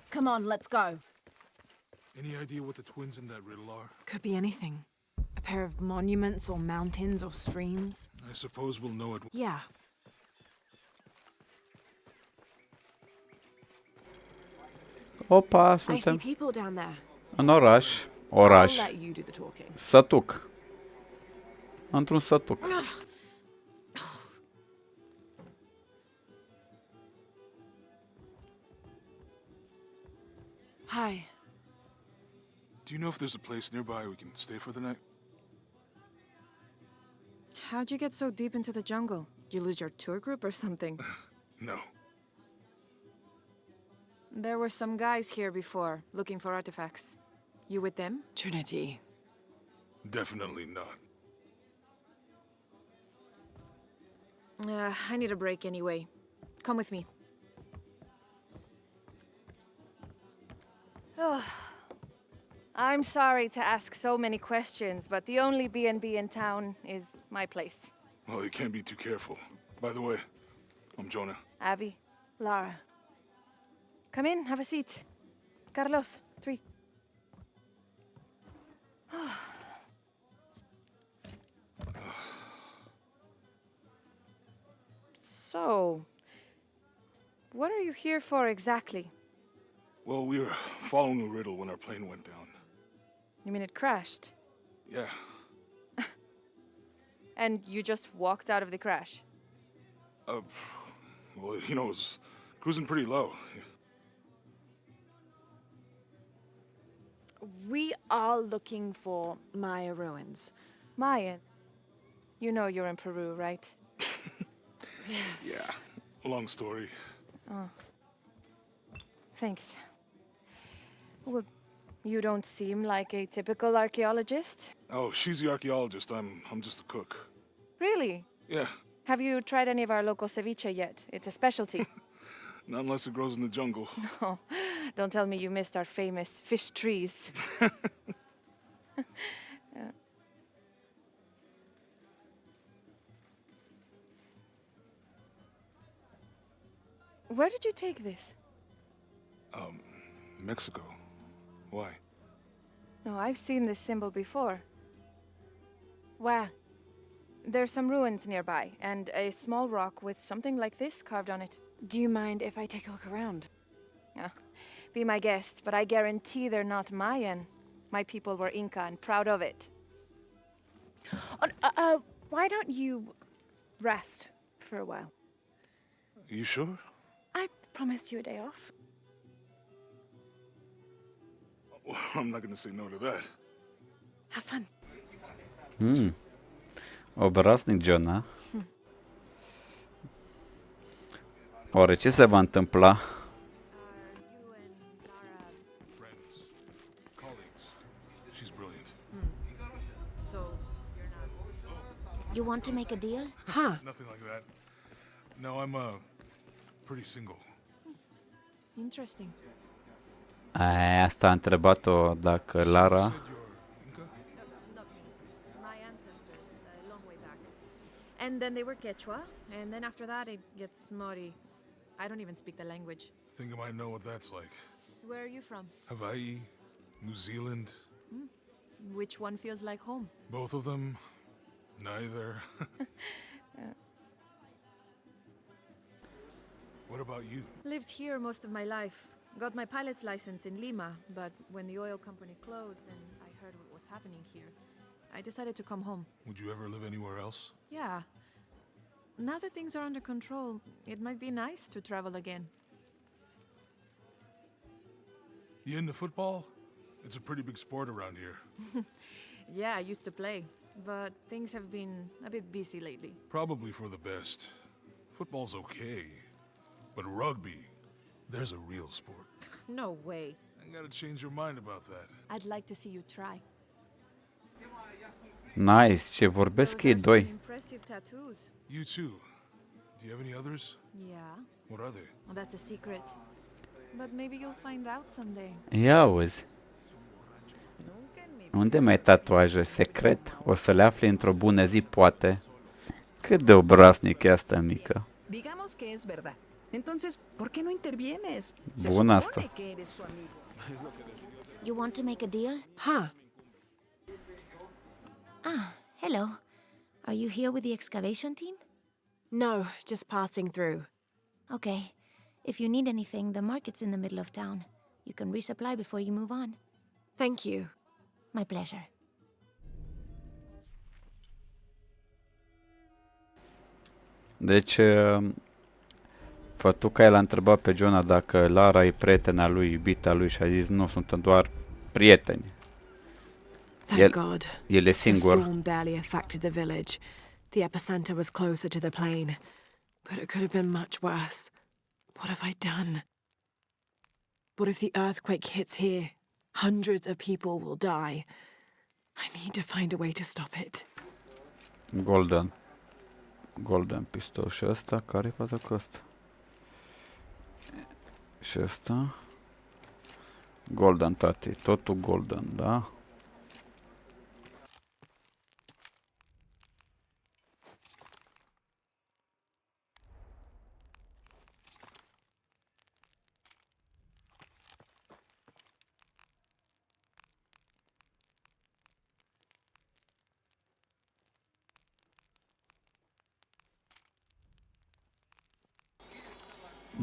Come on, let's go. Any idea what the twins in that riddle are? Could be anything. A pair of monuments or mountains or streams. I suppose we'll know it. Yeah. Opa, I see suntem people down there. în oraș. I'll Oraș. let you do the talking. Sătuc. Într-un sătuc. Hi. Do you know if there's a place nearby we can stay for the night? How'd you get so deep into the jungle? You lose your tour group or something? No. There were some guys here before, looking for artifacts. You with them? Trinity. Definitely not. I need a break anyway. Come with me. Oh. I'm sorry to ask so many questions, but the only B&B in town is my place. Well, you can't be too careful. By the way, I'm Jonah. Abby, Lara. Come in, have a seat. Carlos, 3. So, what are you here for exactly? Well, we were following a riddle when our plane went down. You mean it crashed? Yeah. And you just walked out of the crash? Well, you know, it was cruising pretty low. We are looking for Maya ruins. Mayan. You know you're in Peru, right? Yeah. Long story. Oh. Thanks. Well, you don't seem like a typical archaeologist. Oh, she's the archaeologist. I'm just a cook. Really? Yeah. Have you tried any of our local ceviche yet? It's a specialty. Not unless it grows in the jungle. Oh, don't tell me you missed our famous fish trees. Yeah. Where did you take this? Mexico. Why? No, I've seen this symbol before. Where? There's some ruins nearby, and a small rock with something like this carved on it. Do you mind if I take a look around? Be my guest, but I guarantee they're not Mayan. My people were Inca and proud of it. Why don't you rest for a while? You sure? I promised you a day off. Well, I'm not gonna say no to that. Have fun. Obraznic John, a? Oare ce se va întâmpla? Friends. Colleagues. She's brilliant. So, you're not... You want to make a deal? Huh. Nothing like that. No, I'm, pretty single. Interesting. Asta a întrebat-o dacă Lara... My ancestors, a long way back. And then they were Quechua, and then after that it gets Mori. I don't even speak the language. Think I might know what that's like. Where are you from? Hawaii? New Zealand? Which one feels like home? Both of them? Neither. What about you? Lived here most of my life. Got my pilot's license in Lima, but when the oil company closed and I heard what was happening here, I decided to come home. Would you ever live anywhere else? Yeah. Now that things are under control, it might be nice to travel again. You into football? It's a pretty big sport around here. Yeah, I used to play, but things have been a bit busy lately. Probably for the best. Football's okay, but rugby, there's a real sport. No way. I gotta change your mind about that. I'd like to see you try. Nice, ce vorbesc ei doi. Impressive tattoos. You too. Do you have any others? Yeah. What are they? Well, that's a secret. But maybe you'll find out someday. Ia auzi. Unde mai tatuaje secret? O să le afli într-o bună zi, poate. Cât de obraznic e asta mică. Digamos que es verdad. Entonces, ¿por qué no intervienes? Bun asta. Que eres su amigo. You want to make a deal? Huh. Ah, hello. Are you here with the excavation team? No, just passing through. Okay. If you need anything, the market's in the middle of town. You can resupply before you move on. Thank you. My pleasure. Deci, fătuca l-a întrebat pe Jonah dacă Lara e prietena lui, iubita lui și a zis nu, suntem doar prieteni. Thank God. El e The singur. storm barely affected the village. The epicenter was closer to the plain. But it could have been much worse. What have I done? What if the earthquake hits here? Hundreds of people will die. I need to find a way to stop it. Golden pistol. Și ăsta? Care-i faza cu ăsta? Și ăsta? Golden, tati. Totul golden, da?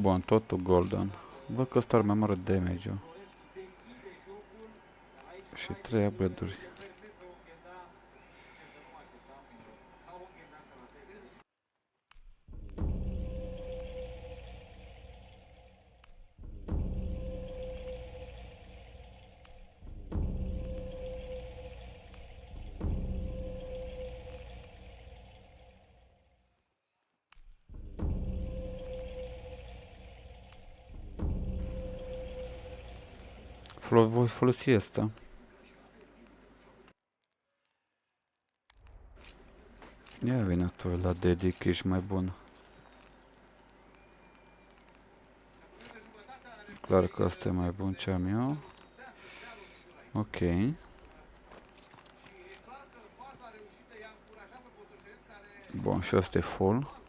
Bun, totul golden. Văd că ăsta are mai mare damage-ul. Și 3 upgrade-uri. Voi folosi asta. Ia vine tu la dedic, ești mai bun. Clar că asta e mai bun ce am eu. Ok. Bun, și asta e full.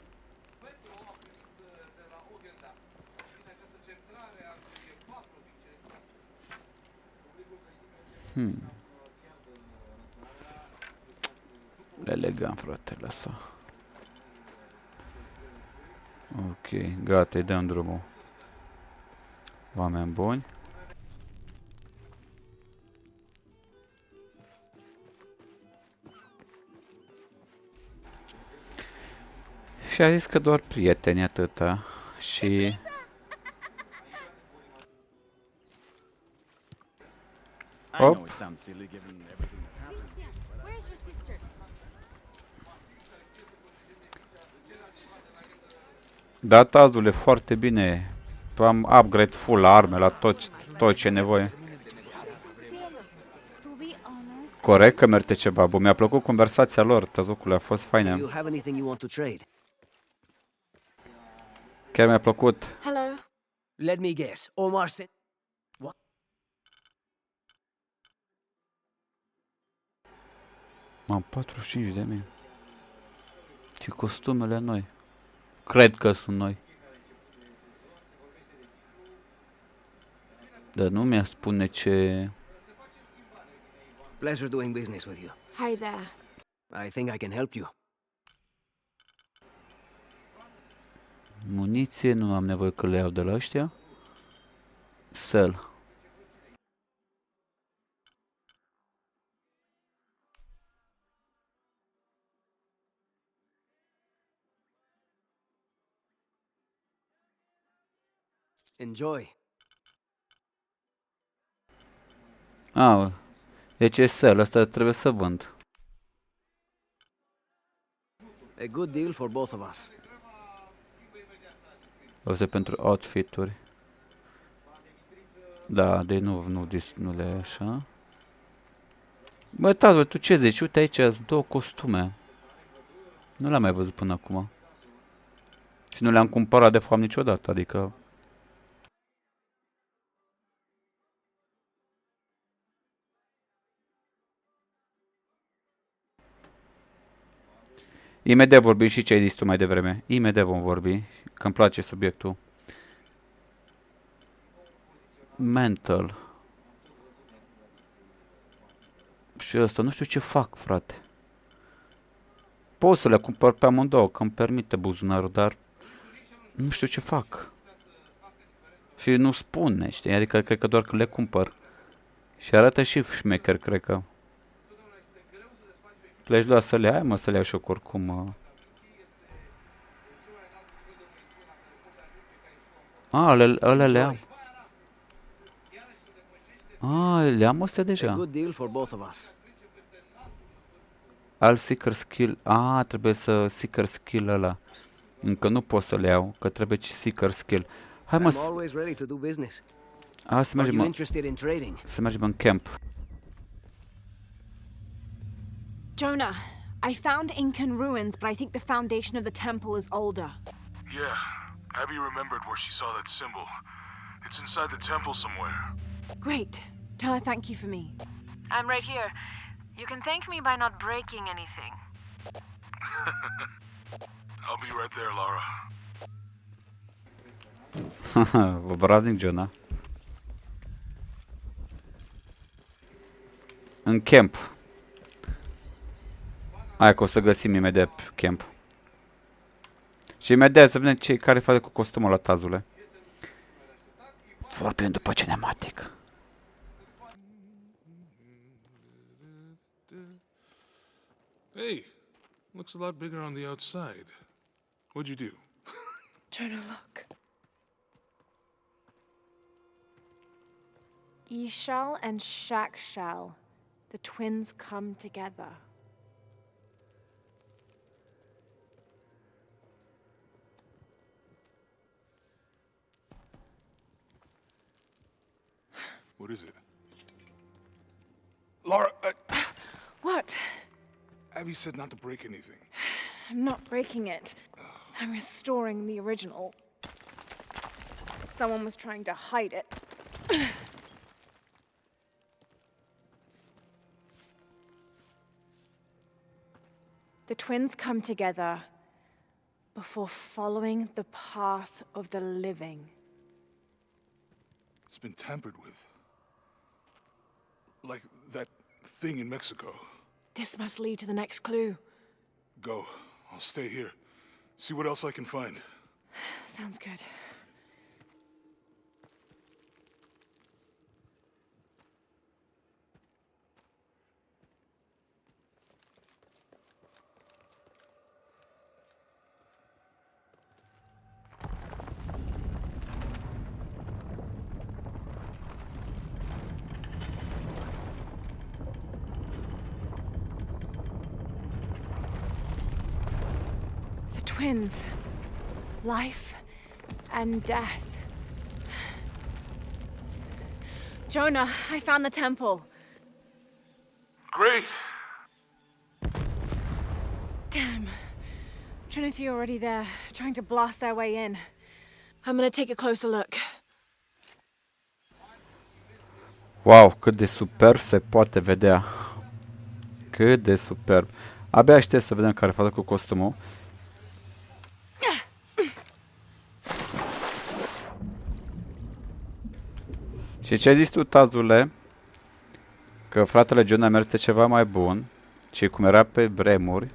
Elegant, frate, lăsa. Ok, gata, îi dăm drumul. Oameni buni. Și a zis că doar prieteni atâta. Și... Hop. Da, tazule, foarte bine. Am upgrade full la arme, la tot ce e nevoie. Corect că merge ceva. Bă, mi-a plăcut conversația lor, tăzucule, a fost faină. Chiar mi-a plăcut. Hello. Let me guess. Omar sent. What? M-am 45 de mii. Ce costumele noi. Cred că sunt noi. Dar nu mi-a spune ce... Pleasure doing business with you. Hi there. I think I can help you. Muniție, nu am nevoie că le iau de la ăștia. Sell. Enjoy. Deci e sell, asta trebuie să vând. A good deal for both of us. Asta e pentru outfit-uri. Da, de nu le e așa. Bă, Tazo, tu ce zici? Uite aici sunt 2 costume. Nu le-am mai văzut până acum. Și nu le-am cumpărat de fapt niciodată, adică... Imediat vorbim și ce ai zis tu mai devreme. Imediat vom vorbi, că îmi place subiectul. Mental. Și ăsta, nu știu ce fac, frate. Pot să le cumpăr pe amândouă, că îmi permite buzunarul, dar nu știu ce fac. Și nu spune, știi? Adică cred că doar că le cumpăr. Și arată și șmecher, cred că. Pleci doar să le ai, mă, să le iau și eu oricum. Ăla le am. Le am astea deja. Al seeker skill. Trebuie să seeker skill ăla. Încă nu pot să le iau, că trebuie și seeker skill. Hai mă, să mergem în camp. Jonah, I found Incan ruins, but I think the foundation of the temple is older. Yeah, Abby remembered where she saw that symbol. It's inside the temple somewhere. Great. Tell her thank you for me. I'm right here. You can thank me by not breaking anything. I'll be right there, Lara. Obraznic Jonah. În camp. Hai că o să găsim imediat camp. Și imediat să vedem care face cu costumul la Tazule. vorbim după cinematic. Hey, looks a lot bigger on the outside. What'd you do? Jonah, look. E-shell and Shack shell. The twins come together. What is it? Laura, What? Abby said not to break anything. I'm not breaking it. I'm restoring the original. Someone was trying to hide it. The twins come together before following the path of the living. It's been tampered with. Like that thing in Mexico. This must lead to the next clue. Go. I'll stay here. See what else I can find. Sounds good. Twins. Life and death. Jonah, I found the temple. Great! Damn. Trinity already there, trying to blast their way in. I'm gonna take a closer look. Wow, cât de superb se poate vedea. Cât de superb. Abia aștept să vedem care față cu costumul. Și ce ai zis tu, Tazule? Că fratele John a mers ceva mai bun. Și cum era pe vremuri,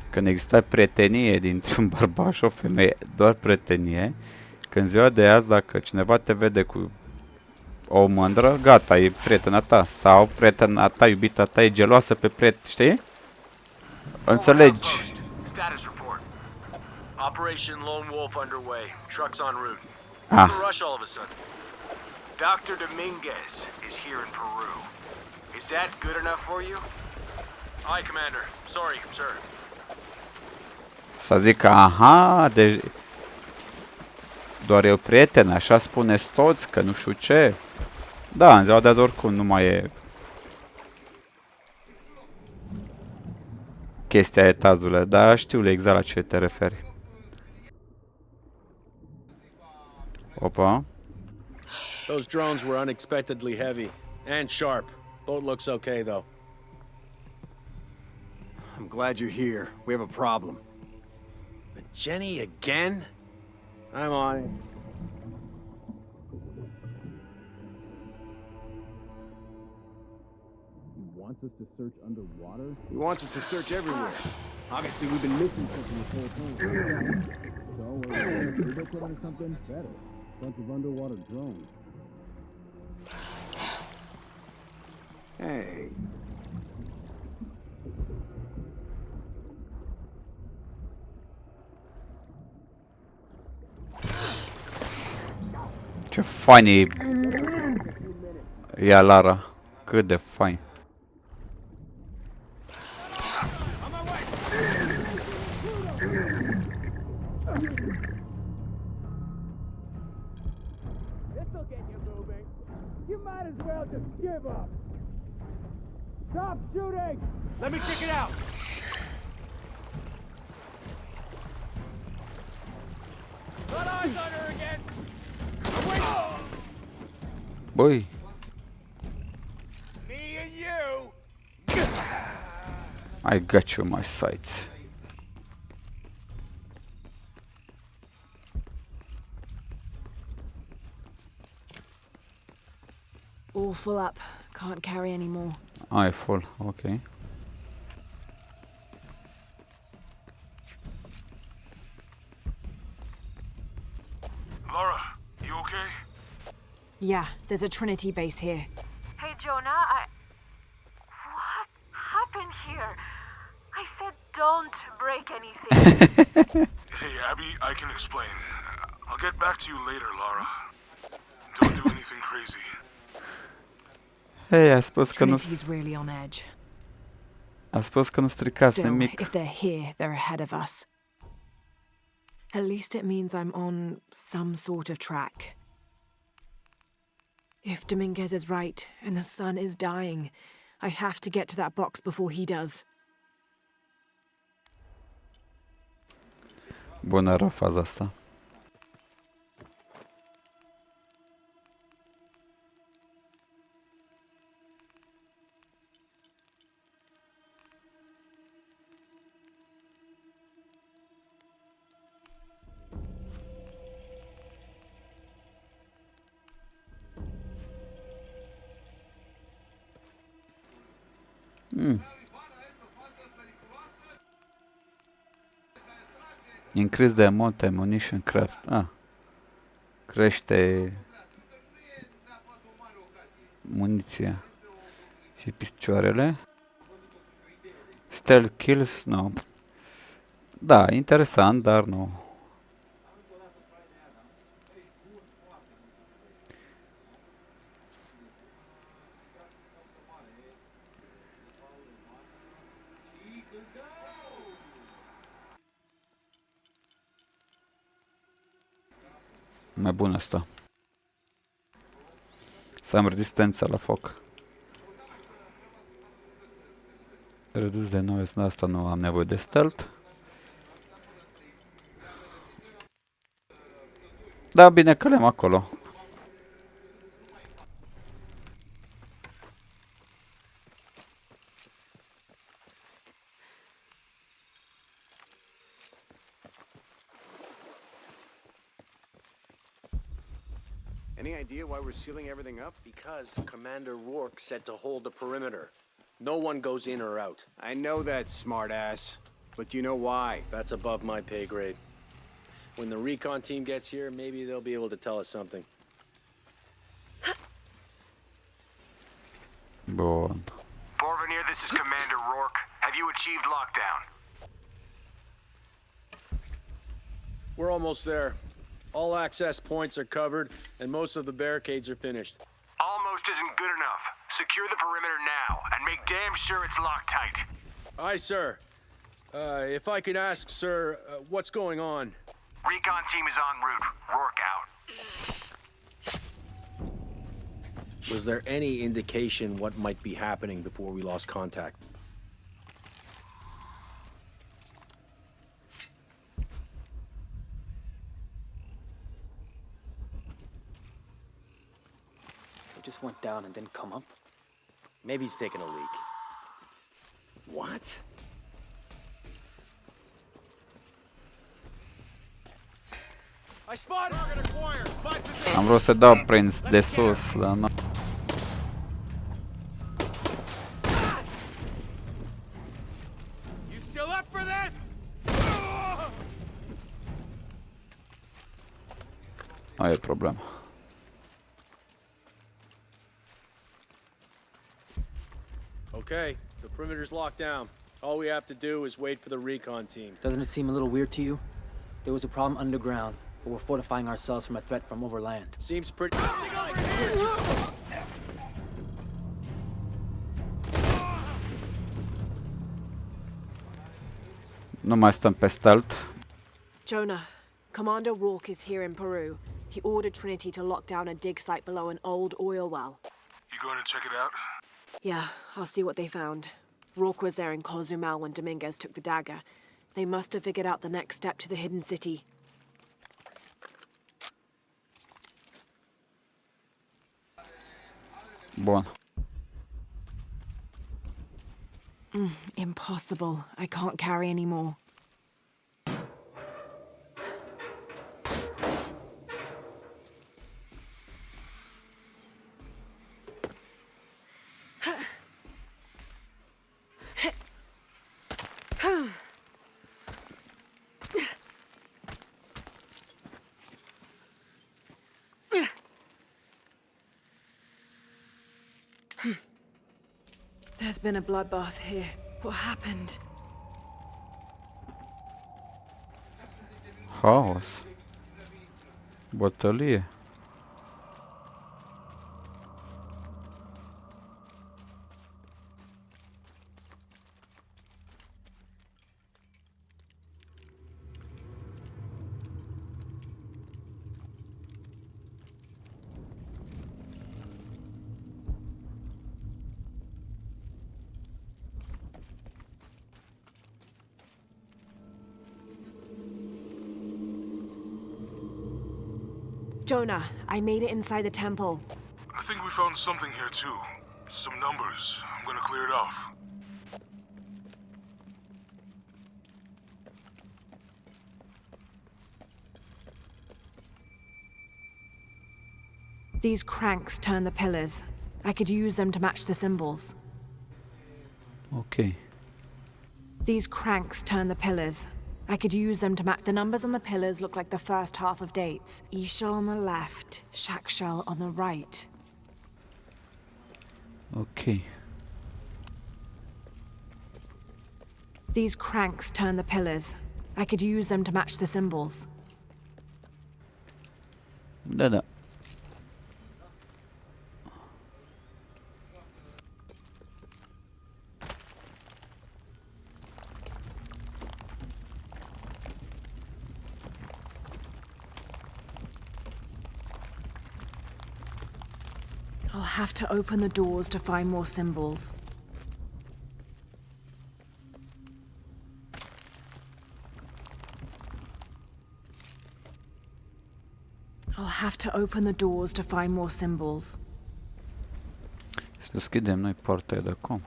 când exista prietenie dintre un bărbat și o femeie, doar prietenie, că în ziua de azi, dacă cineva te vede cu o mândră, gata, e prietena ta. Sau prietena ta, iubita ta, e geloasă pe prieten, știi? Înțelegi? Status report. Operation Lone Wolf underway. Trucks en route. Ah. What's the rush all of a sudden? Dr. Dominguez is here in Peru. Is that good enough for you? Aye, Commander. Sorry, sir. Să zic, aha, deci doar e o prietenă, așa spuneți toți, că nu știu ce. Da, în ziua de azi oricum nu mai e chestia etazule, dar știu exact la ce te referi. Opa. Those drones were unexpectedly heavy and sharp. Boat looks okay, though. I'm glad you're here. We have a problem. The Jenny again? I'm on it. He wants us to search underwater? He wants us to search everywhere. Obviously, we've been missing something this whole time. So, we're put on something better. A bunch of underwater drones. Hey. Ce fain e ea, Lara. Cât de fain. This'll get you moving. You might as well just give up. Stop shooting! Let me check it out. Got eyes on her again. Băi. Me and you. I got you my sights. All full up. Can't carry any more. Ai full, ok. Laura, you okay? Yeah, there's a Trinity base here. Hey, Jonah, What happened here? I said don't break anything. Hey, Abby, I can explain. I'll get back to you later, Lara. Don't do anything crazy. Hei, a spus că nu... Trinity's really on edge. A spus că nu stricați Still, nimic. if they're here, they're ahead of us. At least it means I'm on some sort of track. If Dominguez is right, and the sun is dying, I have to get to that box before he does. Bună era faza asta. Increase the amount ammunition craft. Crește muniția și picioarele. Stealth kills, nu. Da, interesant, dar nu. Mai bun asta. Să am rezistența la foc. Redus de noise, de asta nu am nevoie de stealth. Da, bine că le-am acolo. Any idea why we're sealing everything up? Because Commander Rourke said to hold the perimeter. No one goes in or out. I know that, smartass. But do you know why? That's above my pay grade. When the recon team gets here, maybe they'll be able to tell us something. Bun. Porvenir, this is Commander Rourke. Have you achieved lockdown? We're almost there. All access points are covered, and most of the barricades are finished. Almost isn't good enough. Secure the perimeter now, and make damn sure it's locked tight. Aye, sir. If I could ask, sir, what's going on? Recon team is en route. Rourke out. Was there any indication what might be happening before we lost contact? It just went down and didn't come up. Maybe he's taking a leak. What? I spotted target acquired. Spot position. Am vrut să dau prin de sus, dar nu. You still up for this? Nu e problemă. Okay, the perimeter's locked down. All we have to do is wait for the recon team. Doesn't it seem a little weird to you? There was a problem underground, but we're fortifying ourselves from a threat from overland. Seems pretty... Nu mai stăm pe stealth. Jonah, Commander Rourke is here in Peru. He ordered Trinity to lock down a dig site below an old oil well. You going to check it out? Yeah, I'll see what they found. Rourke was there in Cozumel when Dominguez took the dagger. They must have figured out the next step to the hidden city. Bun. Impossible. I can't carry any more. There's been a bloodbath here. What happened? Haos. Bătălie. Jonah, I made it inside the temple. I think we found something here too. Some numbers. I'm gonna clear it off. These cranks turn the pillars. I could use them to match the symbols. Ok. These cranks turn the pillars. I could use them to match. The numbers on the pillars look like the first half of dates. Ishal on the left, Shakshal on the right. Ok. These cranks turn the pillars. I could use them to match the symbols. Da, da. I'll have to open the doors to find more symbols. I'll have to open the doors to find more symbols. Să deschidem noi poarta de acum.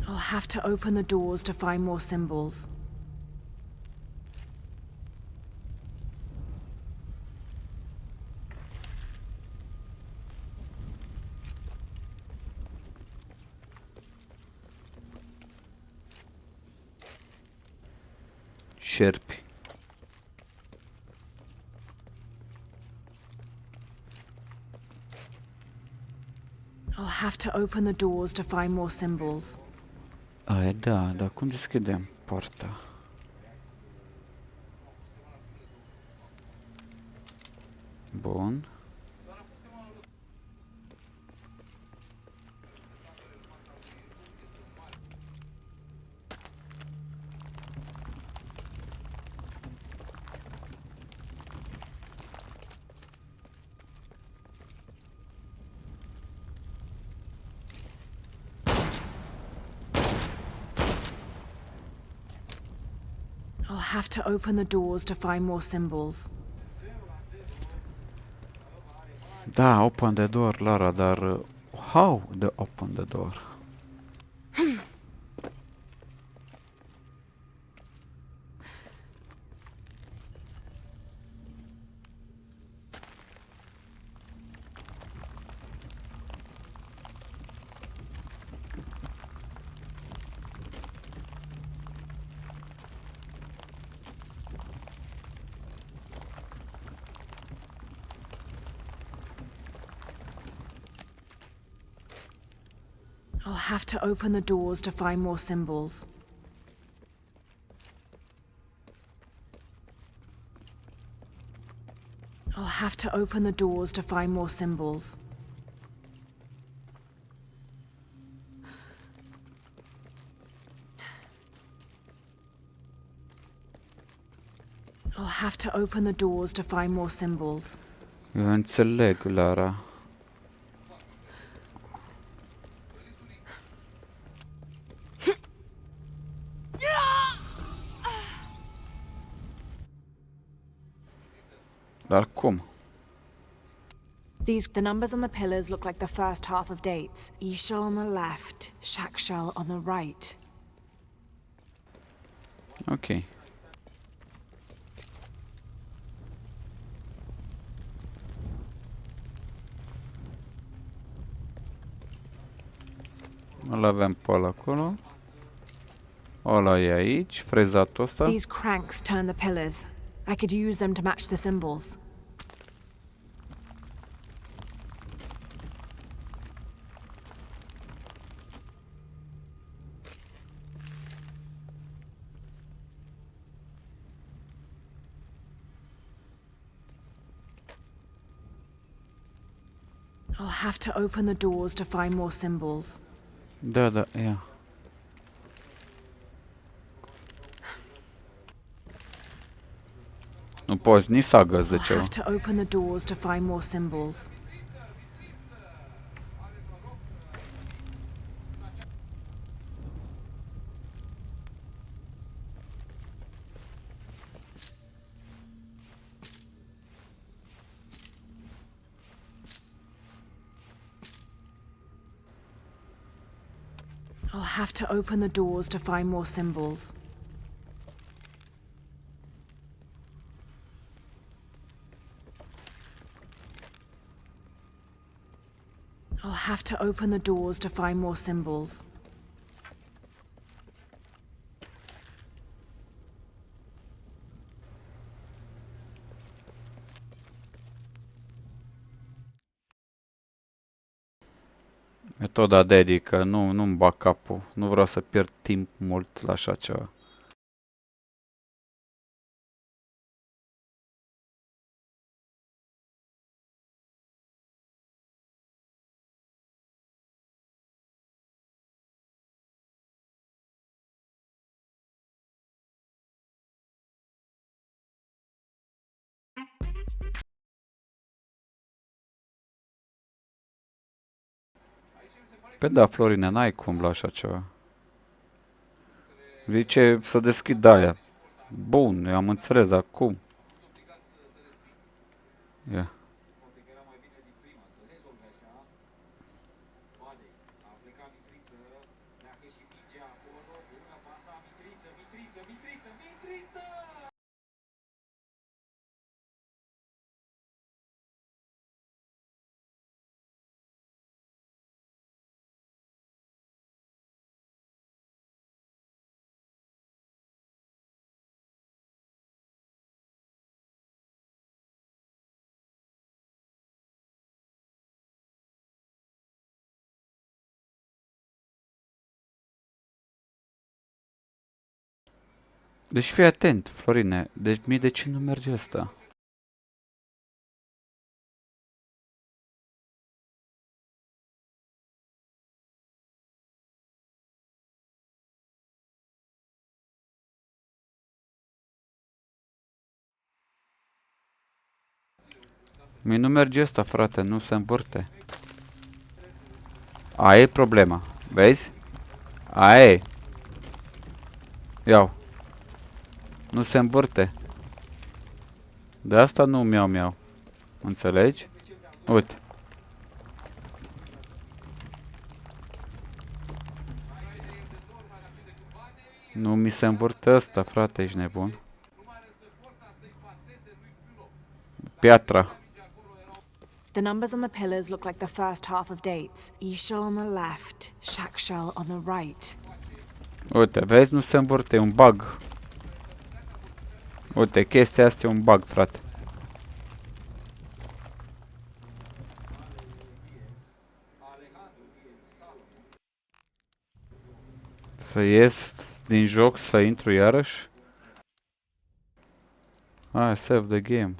I'll have to open the doors to find more symbols. Șerpi. I'll have to open the doors to find more symbols. Ai, da, dar cum deschidem poarta? Bun. I'll have to open the doors to find more symbols. Da, open the door, Lara, dar how to open the door? I'll have to open the doors to find more symbols. I'll have to open the doors to find more symbols. I'll have to open the doors to find more symbols. Eu înțeleg, Lara. Dar cum? The numbers on the pillars look like the first half of dates. Ishal on the left, Shakshal on the right. Ok. Îl avem pe ăla acolo. Ăla e aici, frezatul ăsta. These cranks turn the pillars. I could use them to match the symbols. I'll have to open the doors to find more symbols. Da, da, ia. Nu poți nici să agăți de I'll ceva. have to open the doors to find more symbols. I'll have to open the doors to find more symbols. I'll have to open the doors to find more symbols. Metoda de adică nu-mi bag capul. Nu vreau să pierd timp mult la așa ceva. Pe da, Florine, n-ai cum la așa ceva. Zice să deschid aia. Bun, eu am înțeles, dar cum? Ia. Deci fii atent, Florine. Deci mie de ce nu merge asta? Mie nu merge asta, frate, nu se învârte. Aia e problema. Vezi? Aia e. Iau. Nu se învârte. De asta nu miau. Înțelegi? Uite. Nu mi se învârte ăsta, frate, ești nebun. Piatra. The numbers on the pillars look like the first half of dates. Ishal on the left, Shakshal on the right. Uite, vezi? Nu se învârte, e un bug. Uite, chestia asta e un bug, frate. Să ies din joc, să intru iarăși. Hai, save the game.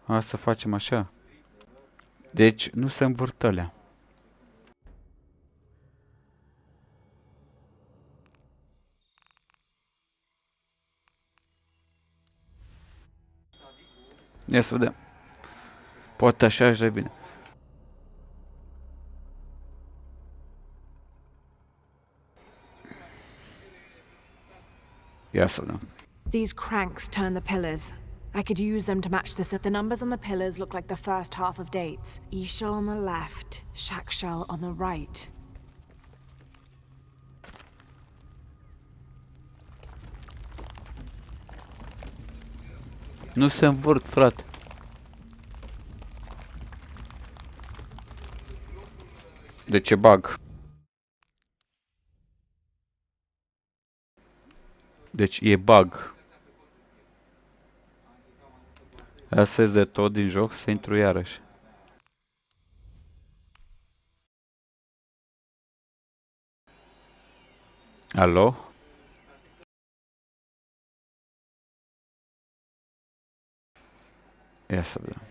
Hai să facem așa. Deci, nu se învârt alea. Ia să vedem. Poate așa își revine. Ia să vedem. These cranks turn the pillars. I could use them to match the numbers on the pillars look like the first half of dates. Ishal on the left, Shakshal on the right. Nu se învârt, frate. De ce bug? Deci e bug. Ia să ies de tot din joc, să intru iarăși. Alo? Ia să vedem.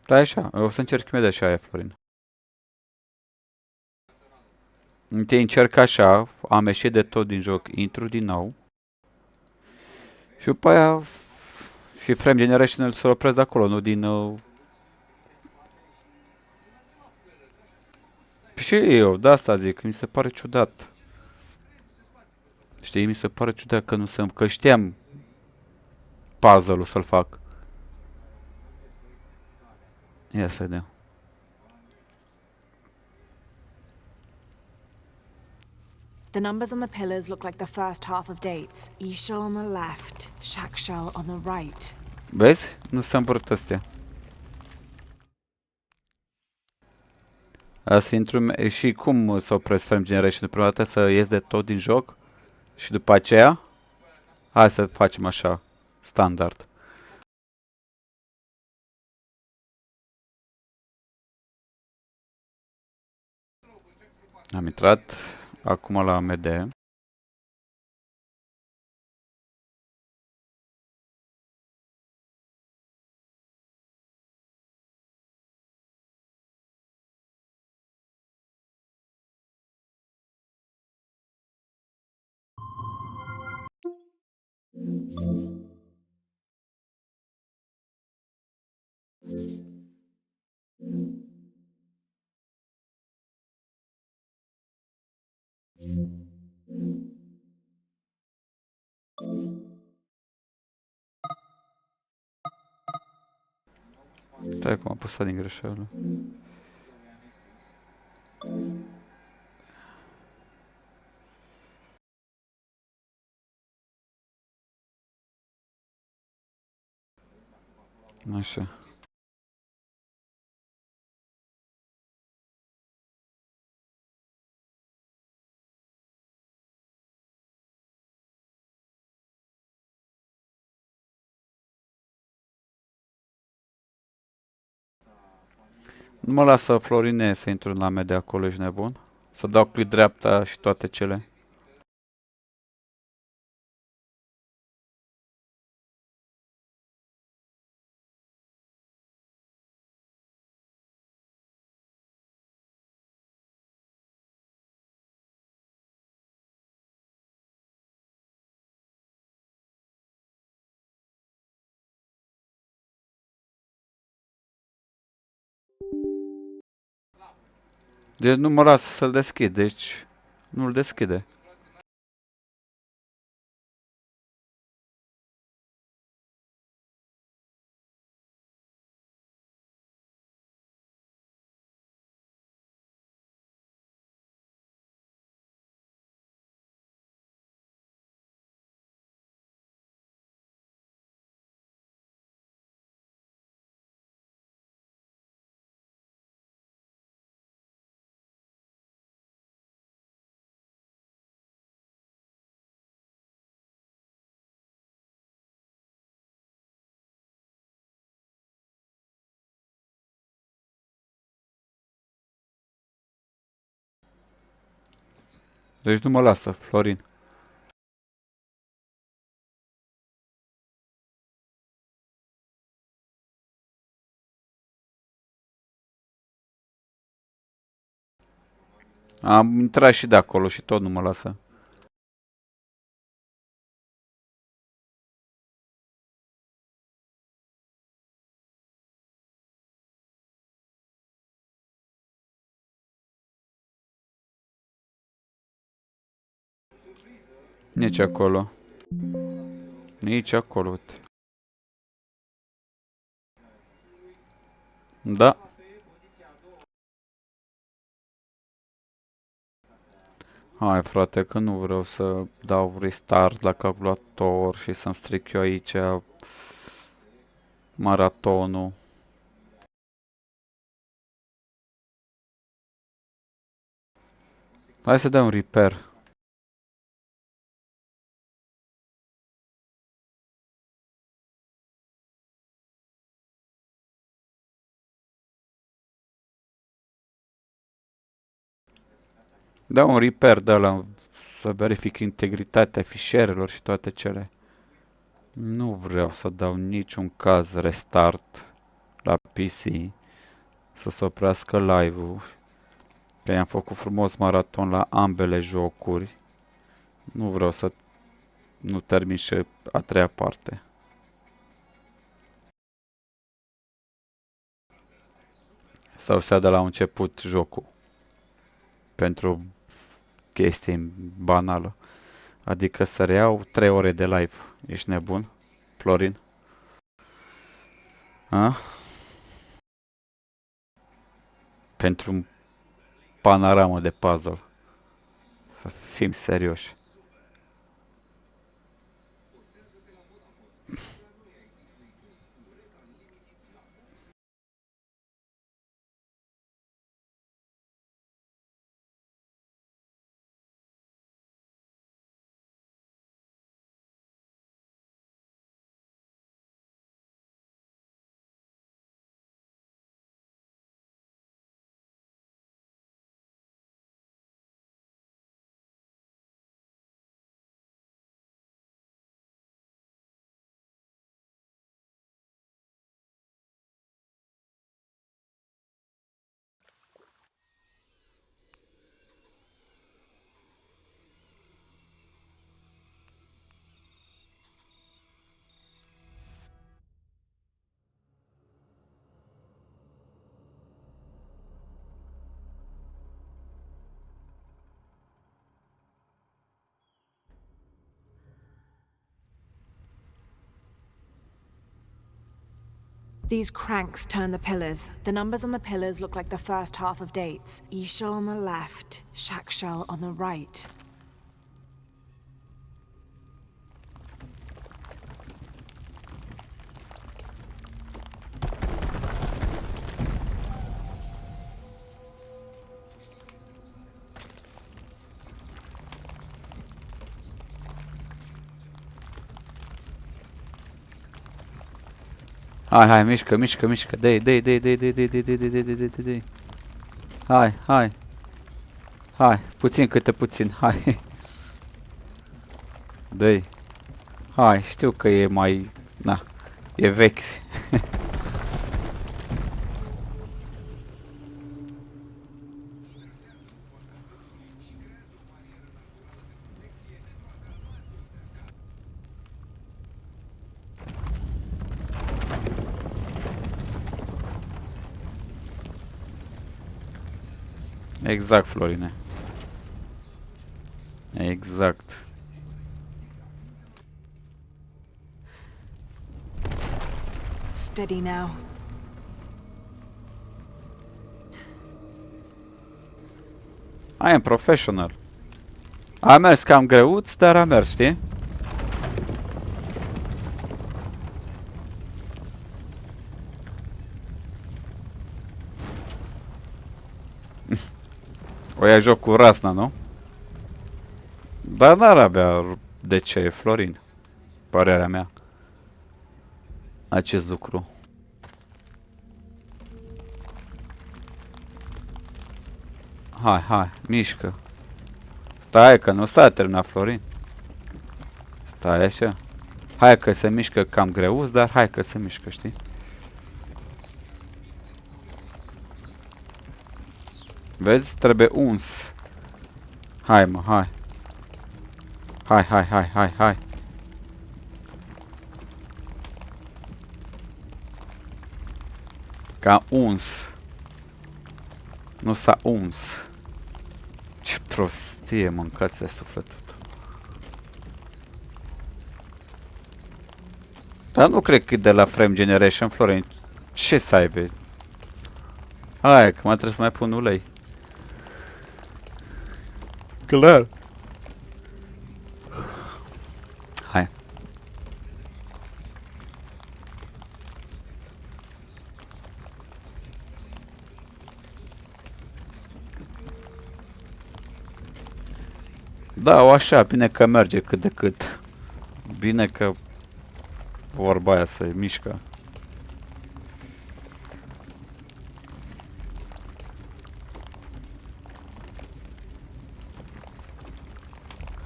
Da, așa. O să încerc imediat și aia, Florin. Întâi încerc așa, am ieșit de tot din joc, intru din nou. Și după aia și frame generation să-l opresc de acolo, nu din... Și eu, de asta zic, mi se pare ciudat. Știi, mi se pare ciudat că nu sunt, că știam puzzle-ul să-l fac. Ia să vedem. The numbers on the pillars look like the first half of dates. Ishal on the left, Shakshal on the right. Vezi? Nu se împărut astea. Să intru și cum să opresc frame generation? Prima dată să ies de tot din joc și după aceea hai să facem așa, standard. Am intrat acum la AMD. Stai cum am apăsat din greșeală. Așa. Nu mă lasă Florine să intru la AMD acolo, ești nebun? Să dau click dreapta și toate cele. Deci nu mă lasă să-l deschid, deci nu-l deschide. Deci nu mă lasă, Florin. Am intrat și de acolo și tot nu mă lasă. Nici acolo. Nici acolo, uite. Da. Hai, frate, că nu vreau să dau restart la calculator și să-mi stric eu aici maratonul. Hai să dăm repair. Da un repair de ăla să verific integritatea fișierelor și toate cele. Nu vreau să dau niciun caz restart la PC. să se oprească live-ul. Că i-am făcut frumos maraton la ambele jocuri. Nu vreau să nu termin și a treia parte. Sau să de la început jocul. Pentru chestii banală. Adică să reiau 3 ore de live. Ești nebun, Florin? A? Pentru un panoramă de puzzle. Să fim serioși. These cranks turn the pillars. The numbers on the pillars look like the first half of dates. Ishal on the left, Shakshal on the right. Hai, mișcă. Dă-i. Hai, puțin câte puțin, hai. Dă-i. Hai, știu că e mai... Na, e vechi. Exact, Florine. Exact. Steady now. I am professional. A mers cam greuț, dar a mers, știi? O ia joc cu rasna, nu? Dar n-ar avea de ce, Florin. Părerea mea. Acest lucru. Hai, mișcă. Stai că nu s-a terminat, Florin. Stai așa. Hai că se mișcă cam greuț, dar hai că se mișcă, știi? Vezi? Trebuie uns. Hai, mă, hai. Hai. Ca uns. Nu s-a uns. Ce prostie, mâncați-a sufletul. Dar nu cred că e de la Frame Generation, Florin. Ce să aibă? Hai, că mai trebuie să mai pun ulei. Clar. Hai. Da, o așa, bine că merge cât de cât. Bine că vorba aia se mișcă.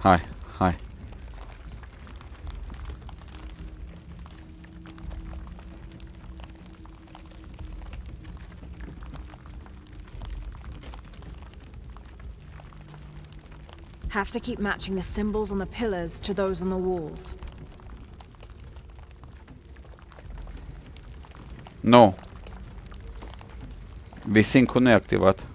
Hai. Have to keep matching the symbols on the pillars to those on the walls. No. Visync-ul nu e activat.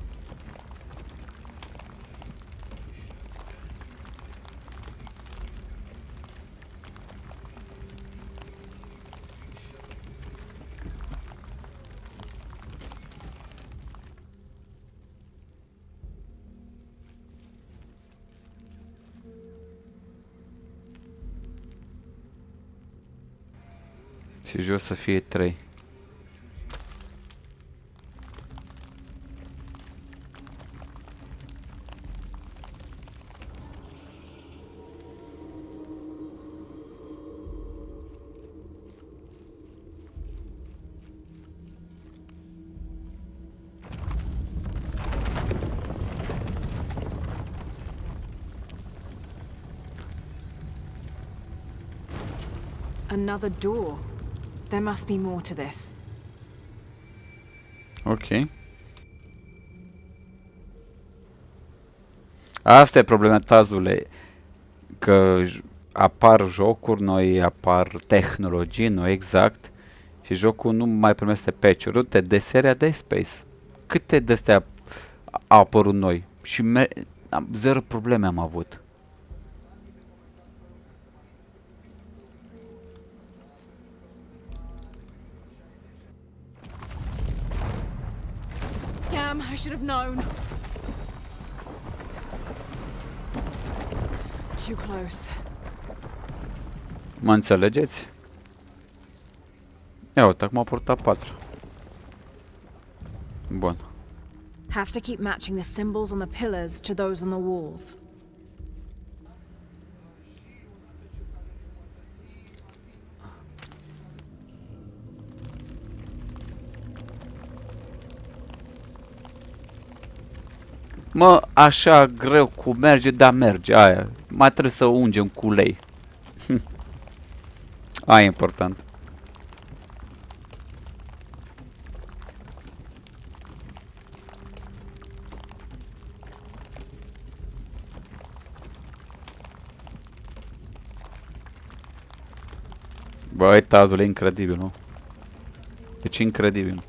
Și jos să fie 3. Another door. There must be more to this. Ok. Asta e problema, Tazule, că apar jocuri noi, apar tehnologii noi, exact, și jocul nu mai primește patch-uri. Uite, de seria Dead Space, câte de-astea au apărut noi și zero probleme am avut. Damn, I should have known. Too close. Mă înțelegeți? Ia uite, acum a purtat 4. Bun. Have to keep matching the symbols on the pillars to those on the walls. Mă, așa greu cu merge, dar merge, aia. Mai trebuie să o ungem cu ulei. Aia e important. Băi, Tazul, e incredibil, nu? Deci incredibil.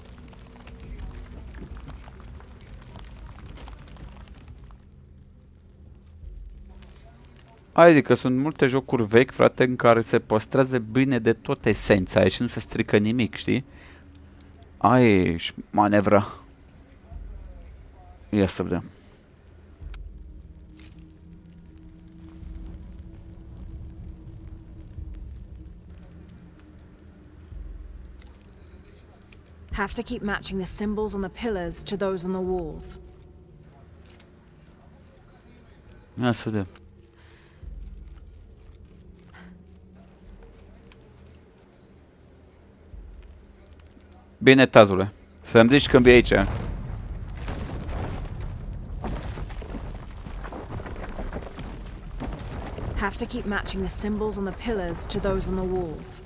Adică sunt multe jocuri vechi, frate, în care se păstrează bine de tot esența aia și nu se strică nimic, știi? Aia e manevra. Ia să vedem. Have to keep matching the symbols on the pillars to those on the walls. Ia să vedem. Bine, Tazule. Să-mi zici când vii aici. Have to keep matching the symbols on the pillars to those on the walls.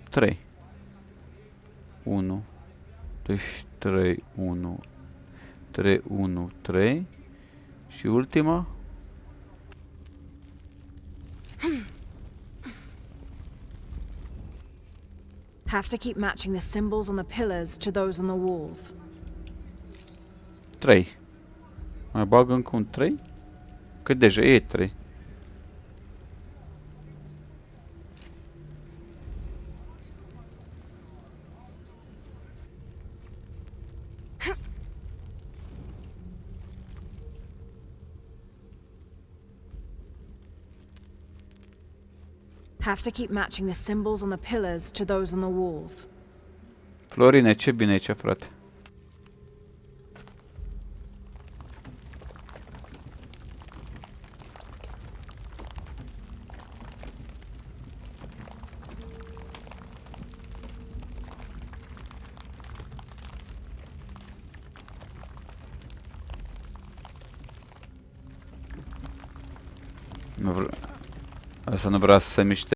Trei. 1. Deci 3, 1. 3, 1, 3. Și ultima. Have to keep matching the symbols on the pillars to those on the walls. 3. Mai bag încă un 3? Cât deja e 3. Have to keep matching the symbols on the pillars to those on the walls. Florine, ce bine aici, frate. Asta nu vrea să se miște.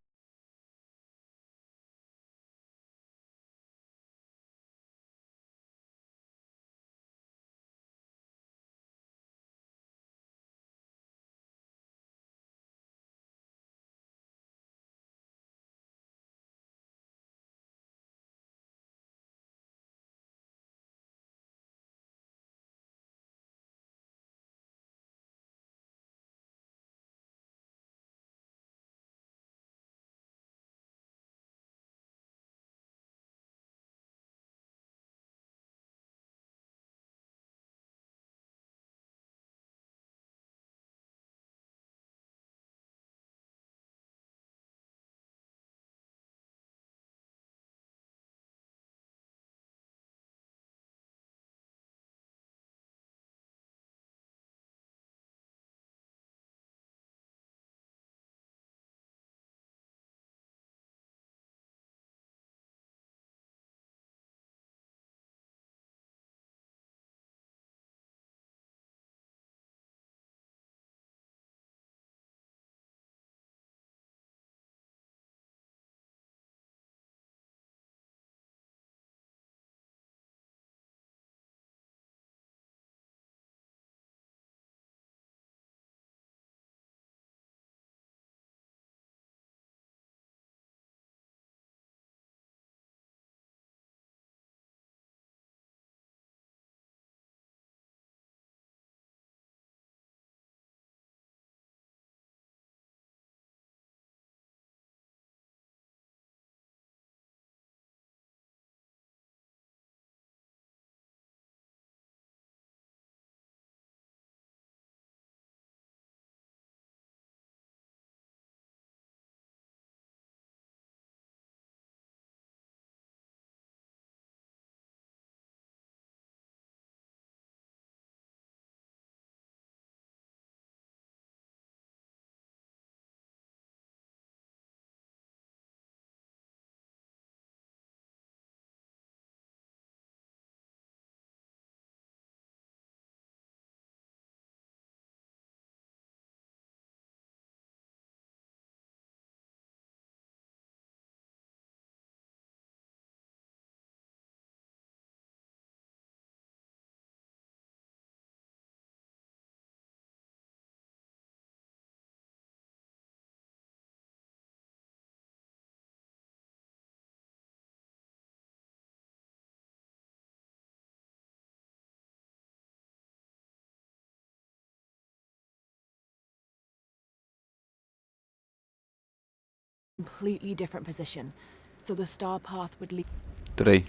completely different position, so the star path would lead. 3.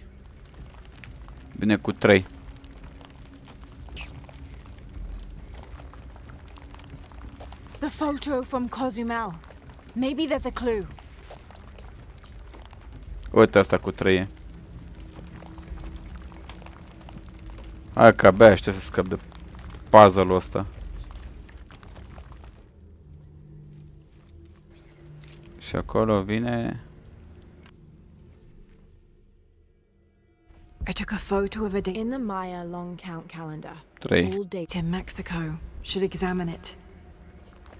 Vine cu 3. The photo from Cozumel. Maybe there's a clue. Uite asta cu 3. Hai că abia aștept să scap de puzzle-ul ăsta. Și acolo vine... I took a photo of a day in the Maya long count calendar. 3. All date in Mexico. Should examine it.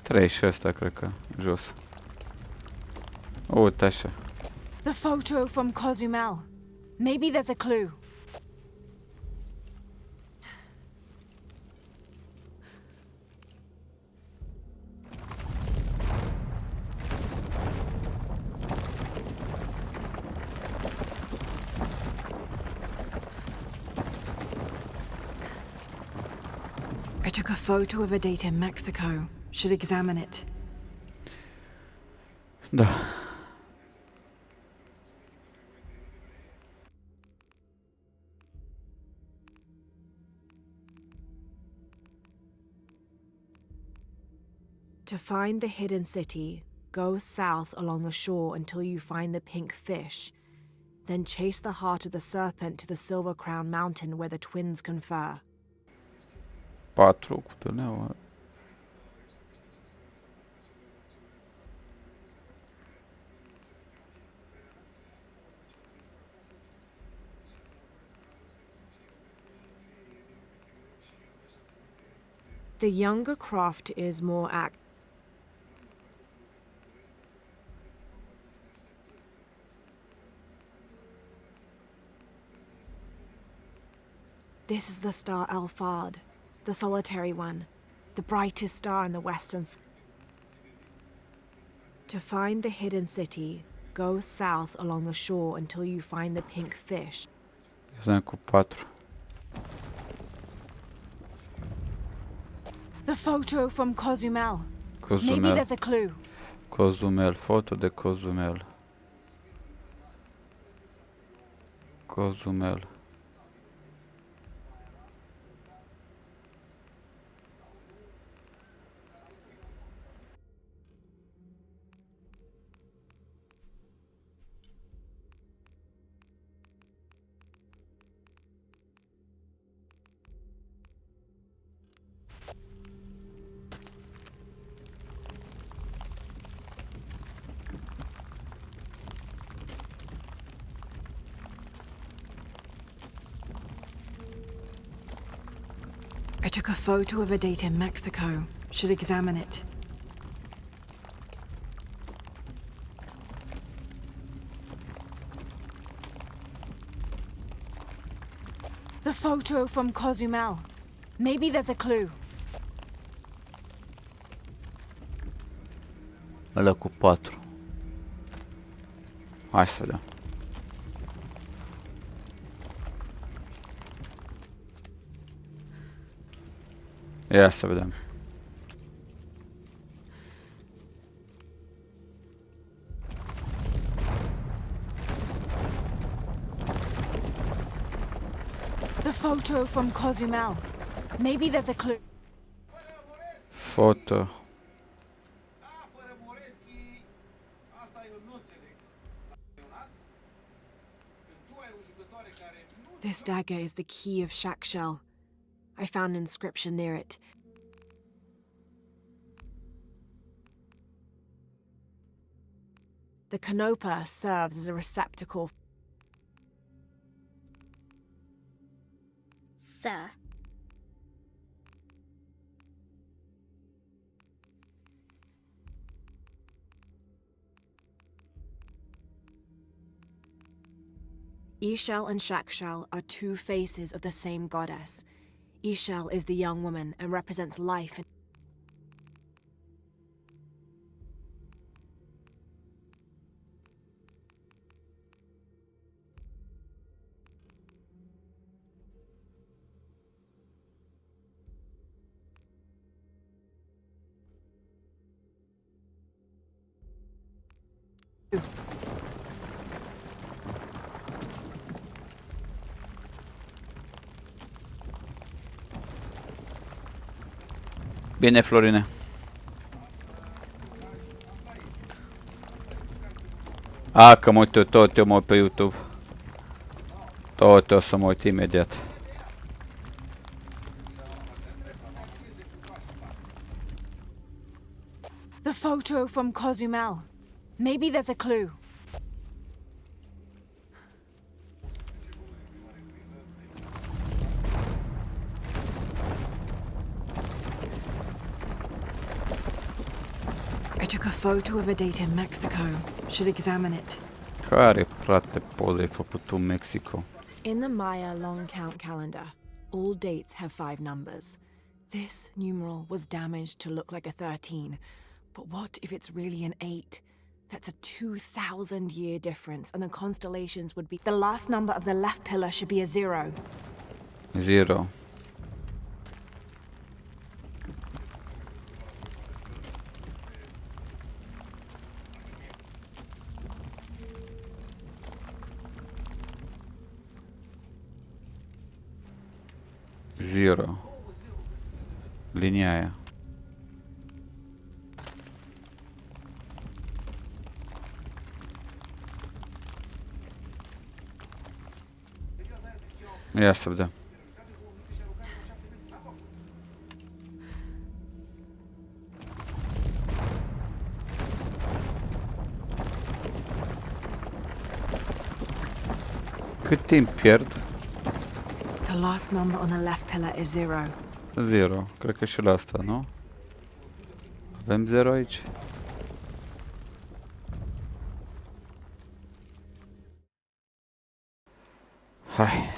3 și ăsta, cred că, jos. Uite așa. The photo from Cozumel. Maybe there's a clue. I took a photo of a date in Mexico. Should examine it. Da. To find the hidden city, go south along the shore until you find the pink fish. Then chase the heart of the serpent to the Silver Crown Mountain where the twins confer. 4 cu tâneaua. The younger Croft is more This is the star Alphard, the solitary one, the brightest star in the western sky. To find the hidden city, go south along the shore until you find the pink fish. Vedem cu 4. The photo from Cozumel. Cozumel. Maybe there's a clue. Cozumel, foto de Cozumel. Cozumel. I took a photo of a date in Mexico. Should examine it. The photo from Cozumel. Maybe there's a clue. Ăla cu 4. Hai să vedem. Ia să vedem. The photo from Cozumel. Maybe there's a clue. Foto. This dagger is the key of Shakshell. I found an inscription near it. The canopa serves as a receptacle. Sir. Ishel and Shakshell are two faces of the same goddess. Ishel is the young woman and represents life. Bine, Florine. Că mă uit tot, eu mă uit pe YouTube. Tot o să mă uit imediat. The photo from Cozumel. Maybe there's a clue. I took a photo of a date in Mexico. Should examine it. Care, frate, poza ai făcut tu în Mexico? In the Maya long count calendar, all dates have 5 numbers. This numeral was damaged to look like a 13. But what if it's really an 8? That's a 2,000-year difference, and the constellations would be... The last number of the left pillar should be a 0. 0. Zero. Linia aia. Ia să vedem. Cât timp pierd? The last number on the left pillar is 0. 0. Cred că și la asta, nu? Avem 0 aici? Hai.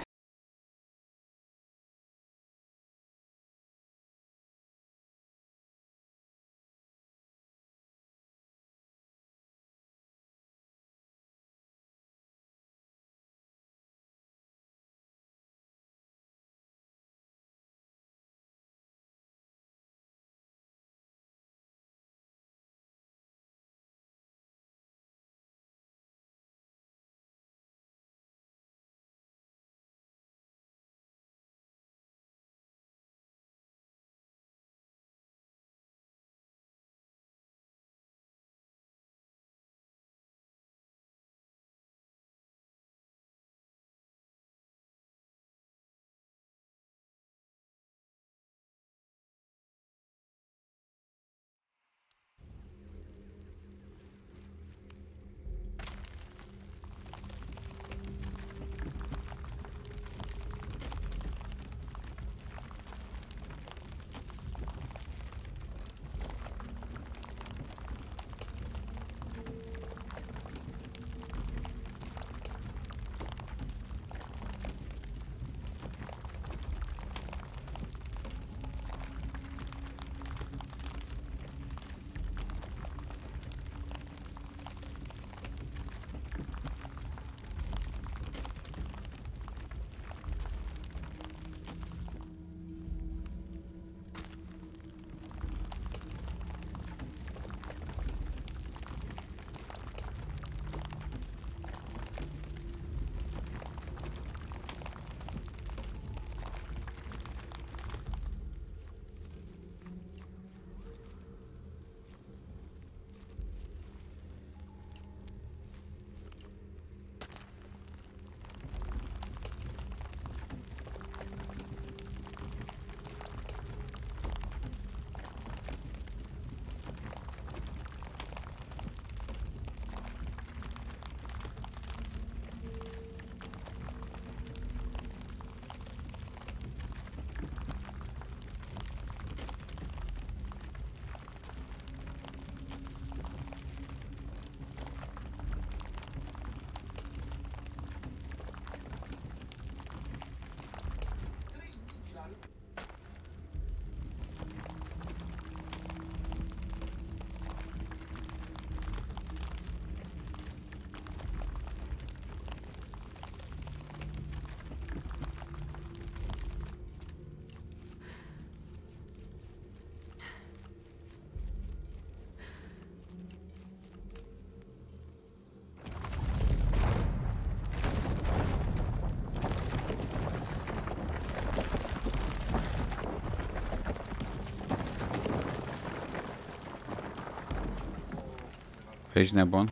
Ești nebun?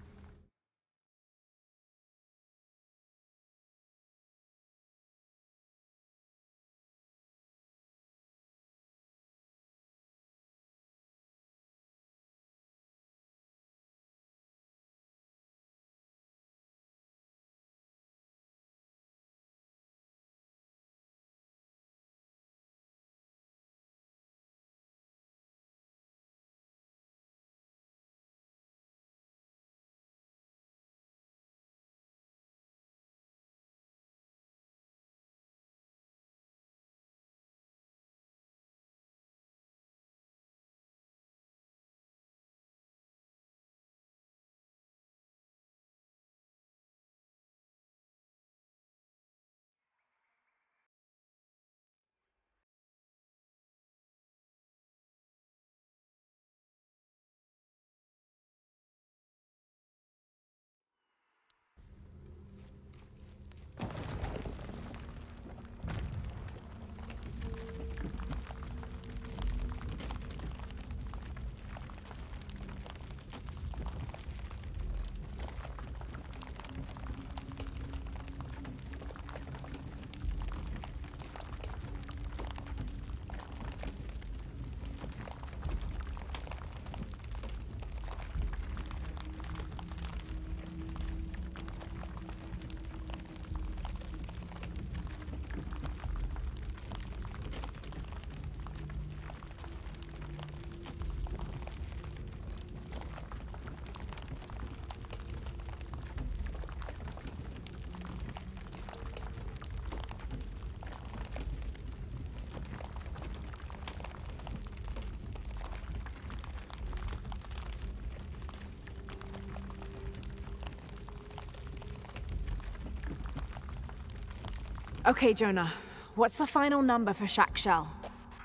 Okay, Jonah. What's the final number for Shack Shell?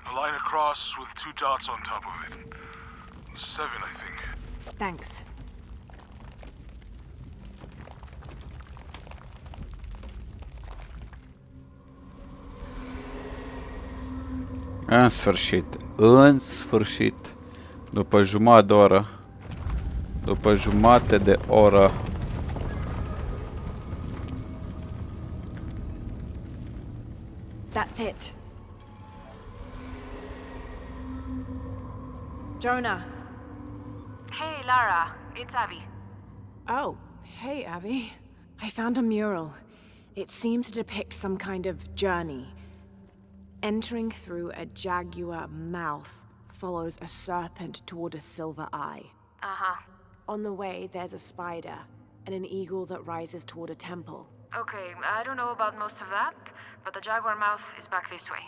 A line across with 2 dots on top of it. 7, I think. Thanks. În sfârșit. În sfârșit. După jumătate de oră. După jumătate de oră. That's it. Jonah. Hey, Lara. It's Abby. Oh, hey, Abby. I found a mural. It seems to depict some kind of journey. Entering through a jaguar mouth follows a serpent toward a silver eye. Uh-huh. On the way, there's a spider and an eagle that rises toward a temple. Okay, I don't know about most of that, but the jaguar mouth is back this way.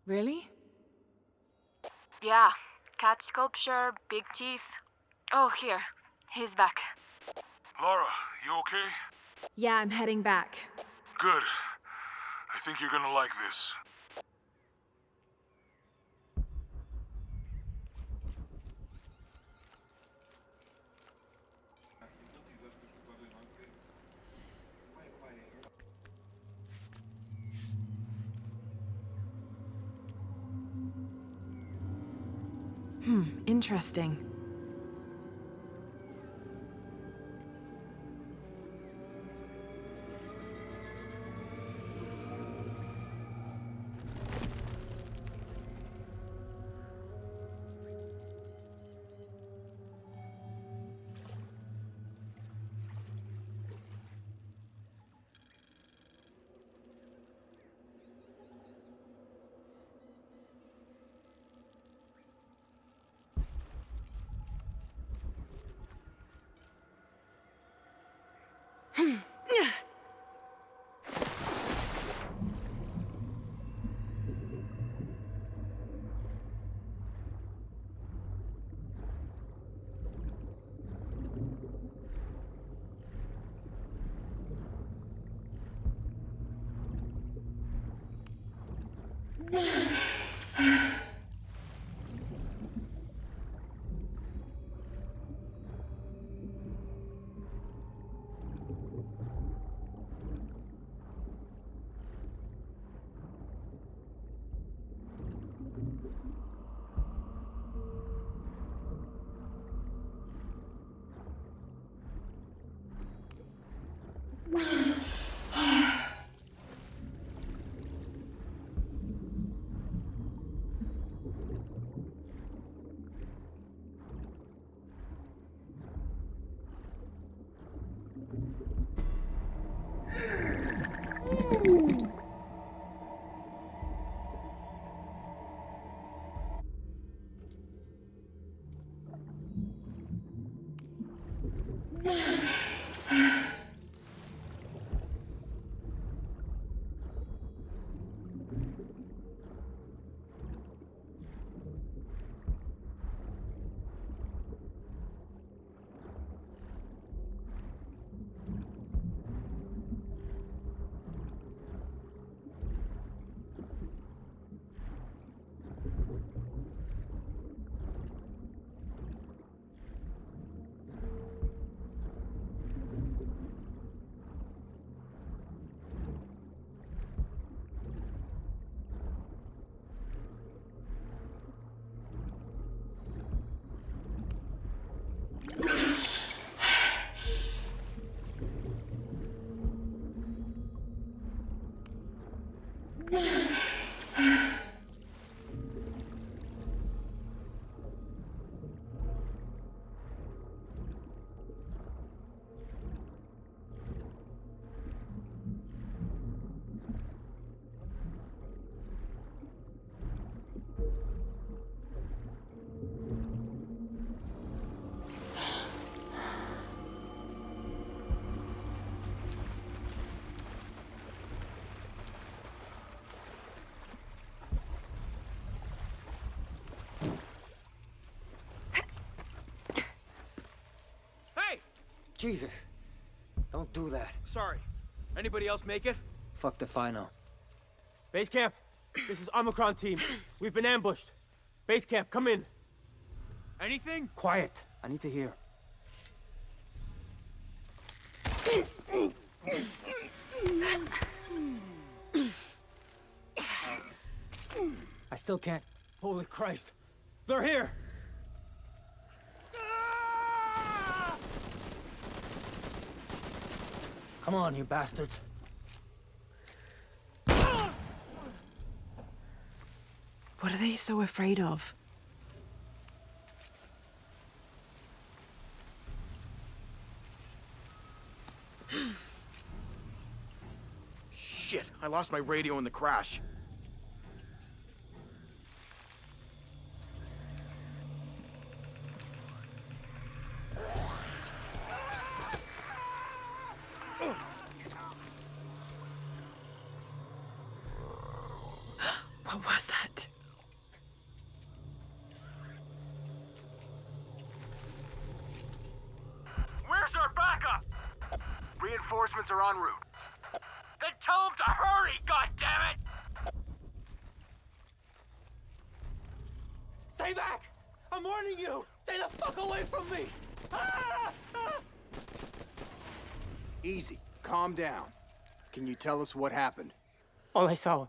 Really? Yeah. Cat sculpture, big teeth. Oh, here. He's back. Laura, you okay? Yeah, I'm heading back. Good. I think you're gonna like this. Interesting. Jesus. Don't do that. Sorry. Anybody else make it? Fuck if I know. Base camp, this is Omicron team. We've been ambushed. Base camp, come in. Anything? Quiet. I need to hear. I still can't. Holy Christ. They're here. Come on, you bastards. What are they so afraid of? Shit, I lost my radio in the crash. What was that? Where's our backup? Reinforcements are en route. Then tell them to hurry, goddammit! Stay back! I'm warning you! Stay the fuck away from me! Easy. Calm down. Can you tell us what happened? All I saw...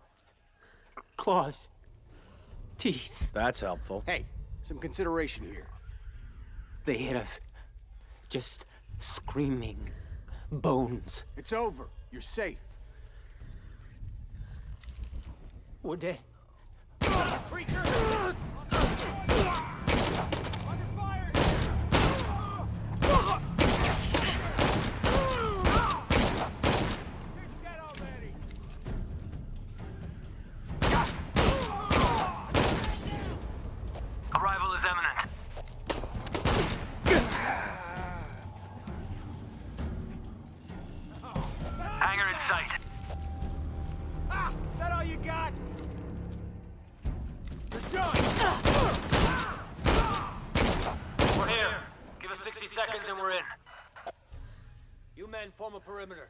claws. Teeth. That's helpful. Hey, some consideration here. They hit us. Just screaming. Bones. It's over. You're safe. We're dead. Arrival is imminent. Hangar in sight. That all you got? You're done! We're here. Give us 60 seconds and we're in. You men form a perimeter.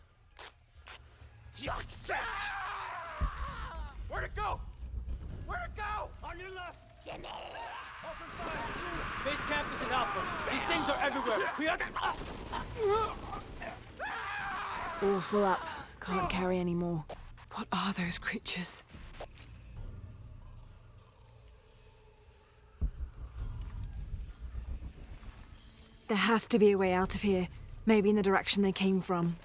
Where'd it go? Where'd it go? On your left! Gimme! Open fire! Shoot! Base camp is in Alpha. These things are everywhere. We have to... All full up. Can't carry any more. What are those creatures? There has to be a way out of here. Maybe in the direction they came from.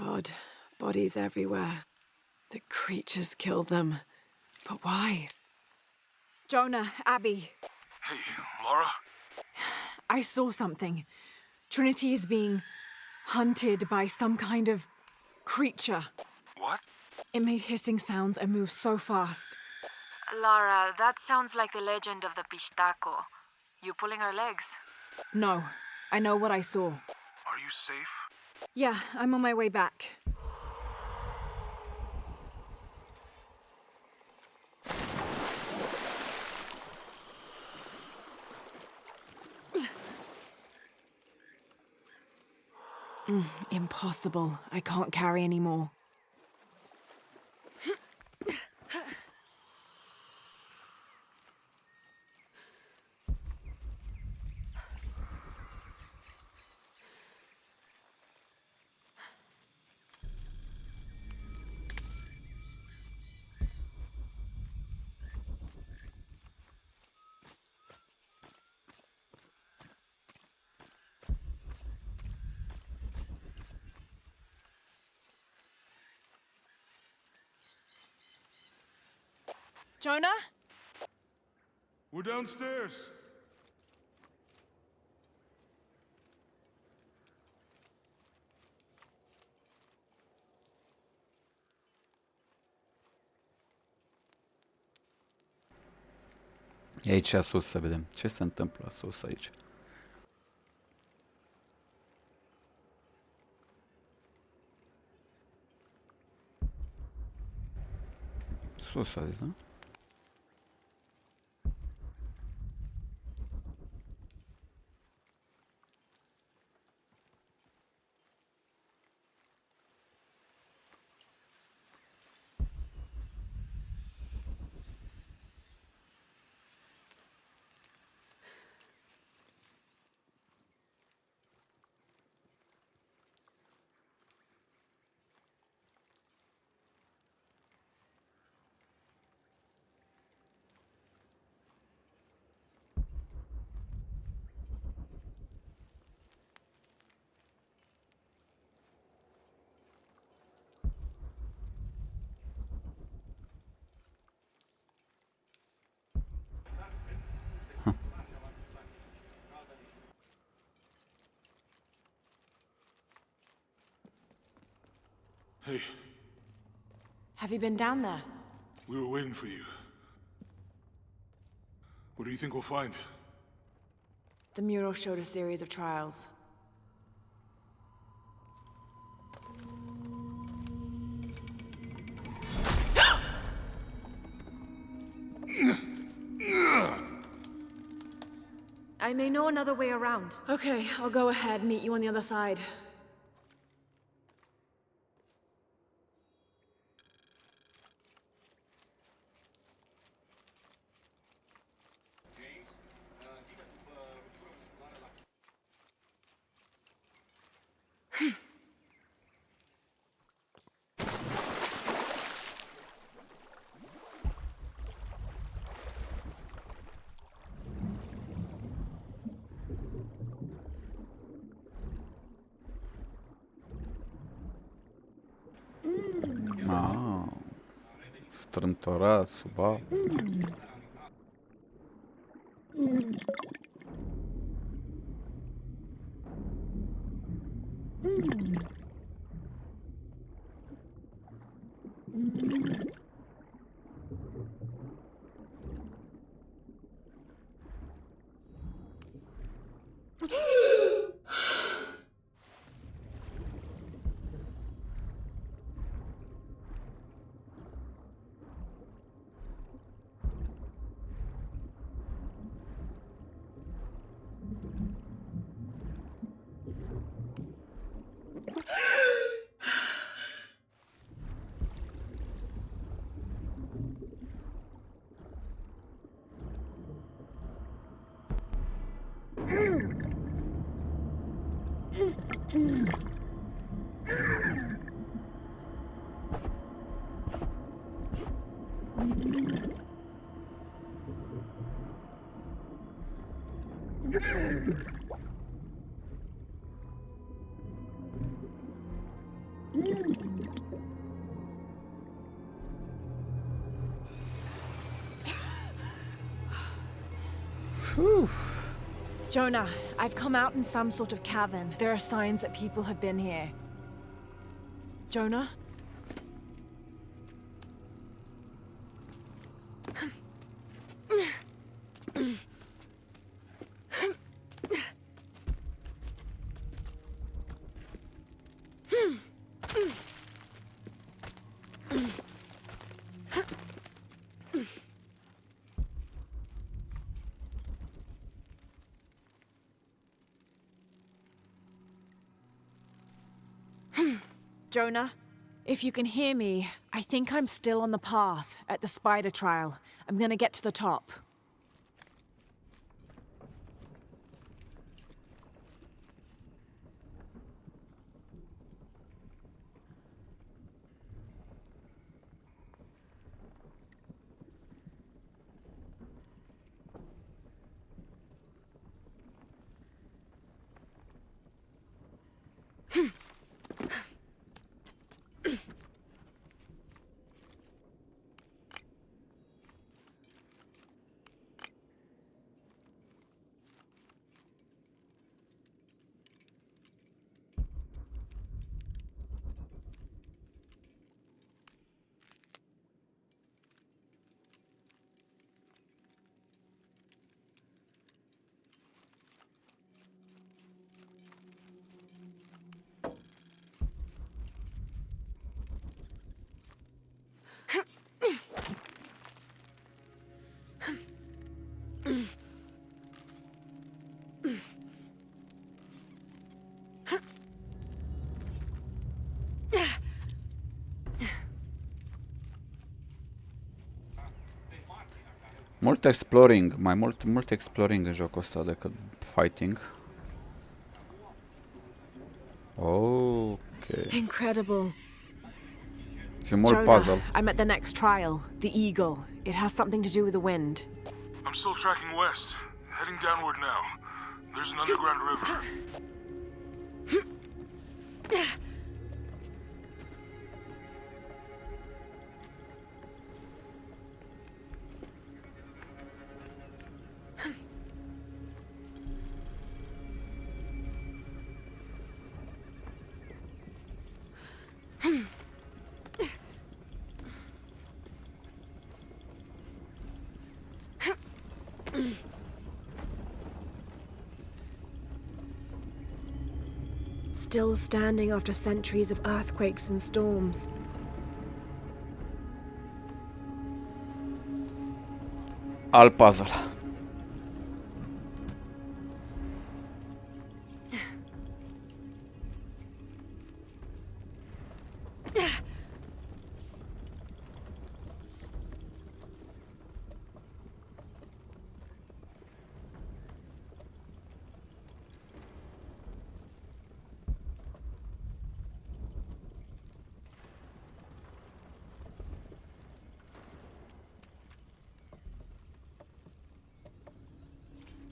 God, bodies everywhere. The creatures kill them. But why? Jonah, Abby. Hey, Laura? I saw something. Trinity is being hunted by some kind of creature. What? It made hissing sounds and moved so fast. Lara, that sounds like the legend of the Pistaco. You pulling her legs? No, I know what I saw. Are you safe? Yeah, I'm on my way back. Impossible. I can't carry anymore. Jonah? We're downstairs. E aici sus să vedem ce se întâmplă sus aici. Sus a zis, da? Hey, Have you been down there? we were waiting for you. What do you think we'll find? The mural showed a series of trials. I may know another way around. Okay, I'll go ahead, meet you on the other side. Ah, strâmtorat sub apă. Jonah, I've come out in some sort of cavern. There are signs that people have been here. Jonah? Jonah, if you can hear me, I think I'm still on the path at the spider trial. I'm gonna get to the top. Mult exploring, mai mult exploring în jocul ăsta decât fighting. Ok. Incredible. Și mult Jonah, puzzle. I'm at the next trial, the Eagle. It has something to do with the wind. I'm still tracking west, heading downward now. There's an underground river. Still standing after centuries of earthquakes and storms. Alt puzzle.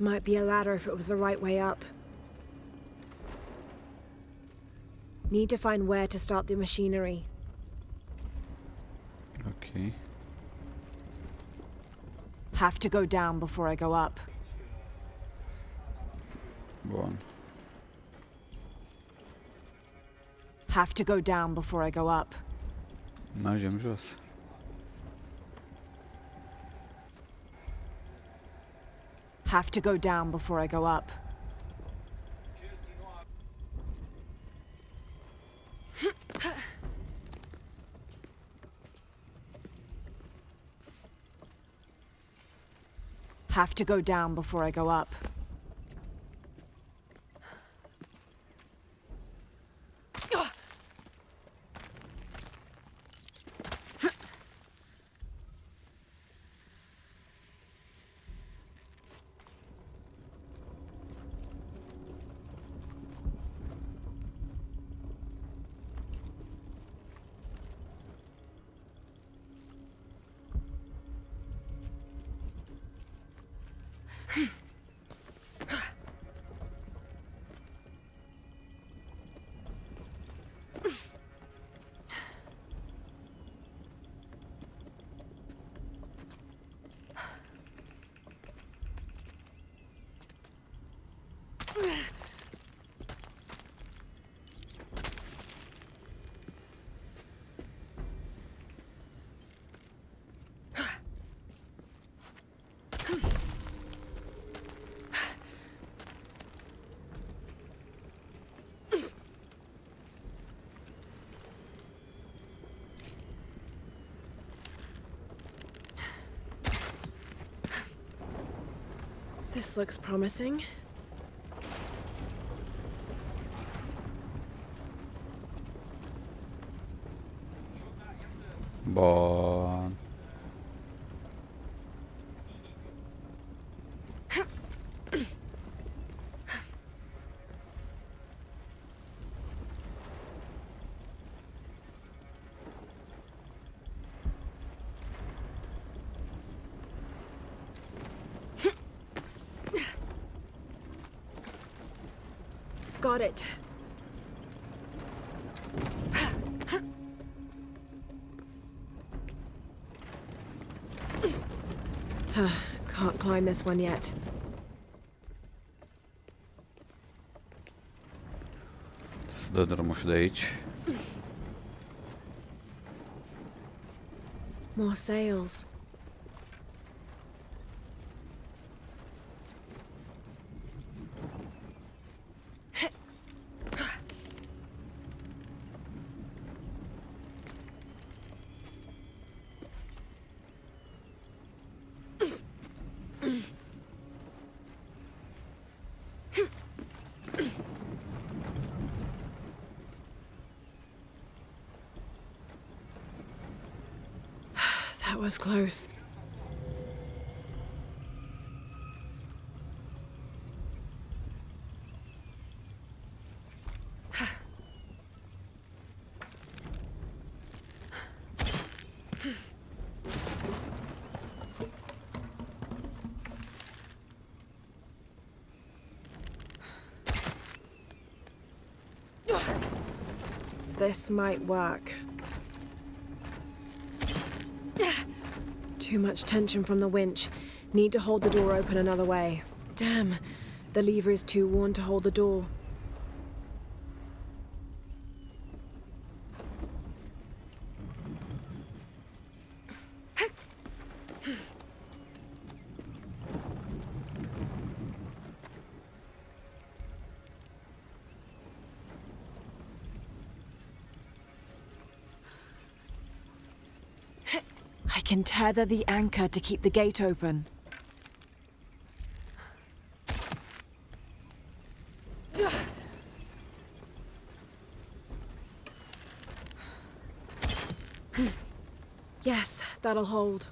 Might be a ladder if it was the right way up. Need to find where to start the machinery. Ok. Have to go down before I go up. Bun. Have to go down before I go up. Mergem jos. Have to go down before I go up. Have to go down before I go up. This looks promising. Bun. Got it. Can't climb this one yet. Să dă drumul și de aici. More sails. That was close. This might work. Too much tension from the winch. Need to hold the door open another way. Damn, the lever is too worn to hold the door. I can tether the anchor to keep the gate open. Yes, that'll hold.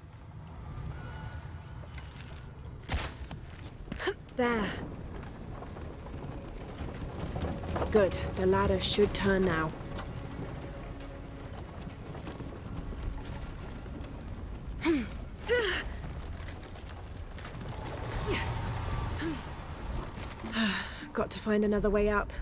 There. Good, the ladder should turn now. Got to find another way up.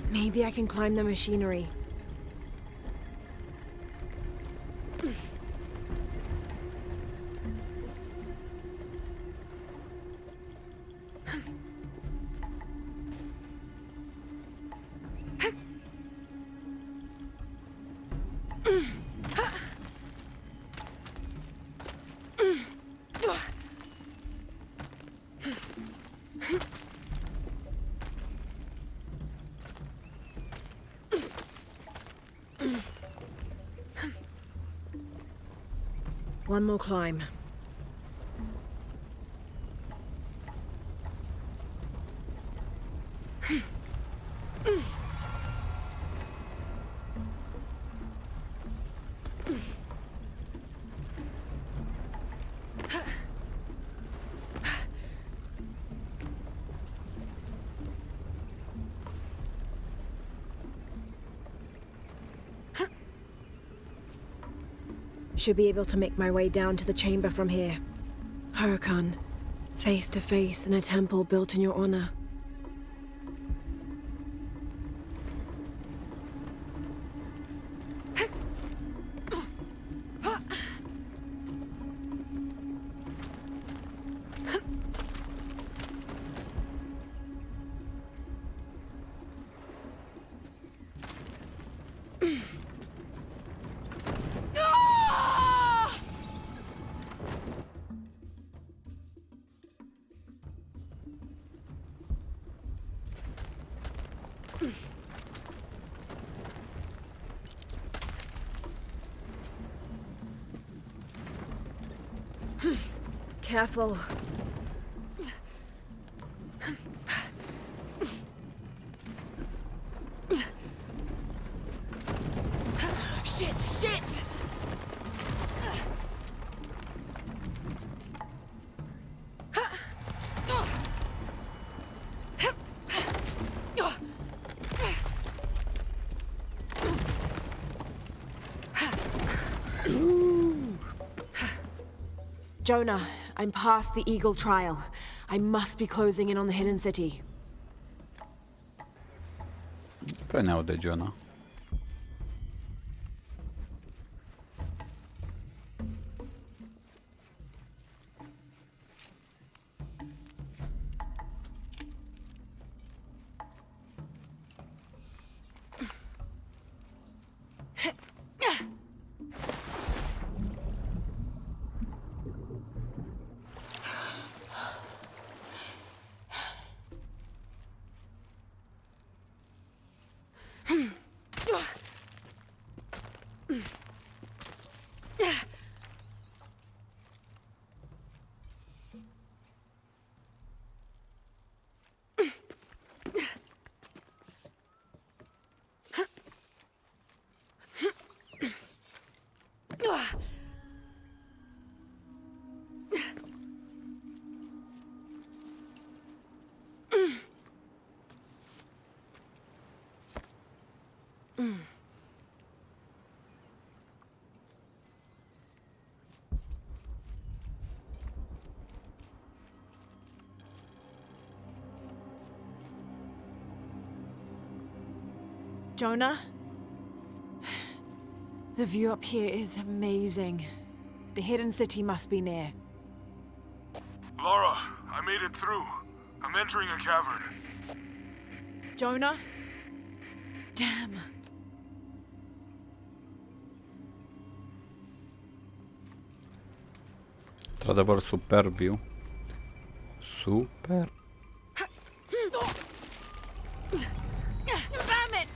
Maybe I can climb the machinery. One more climb. Should be able to make my way down to the chamber from here. Huracan. Face to face in a temple built in your honor. Careful. Shit! Jonah, I'm past the Eagle trial. I must be closing in on the hidden city. Prea ne aude Jonah. Jonah? The view up here is amazing. The hidden city must be near. Laura, I made it through. I'm entering a cavern. Jonah? Damn. Într-adevăr, super view. Super. Damn it!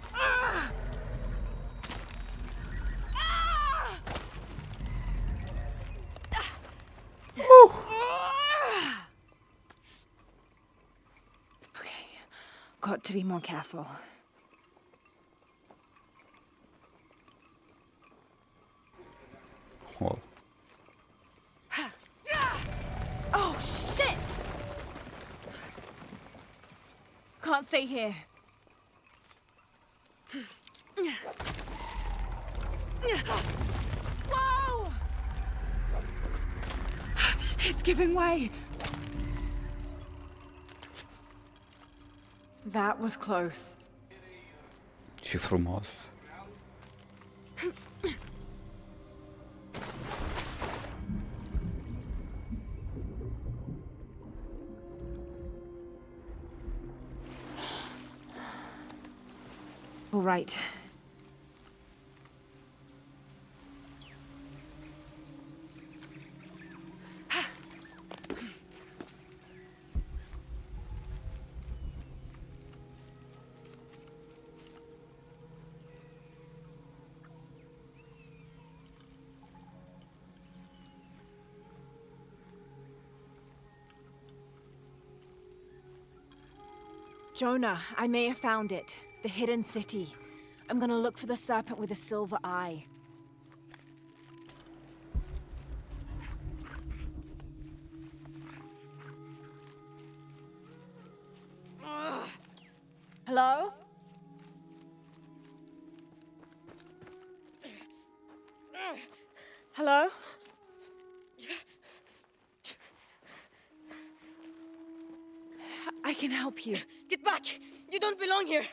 Okay, got to be more careful. Wow. Oh, shit! Can't stay here. Whoa! It's giving way. That was close. Și frumos. All right. Jonah, I may have found it. The hidden city. I'm gonna look for the serpent with a silver eye. Hello? Hello? I can help you. Get back! You don't belong here!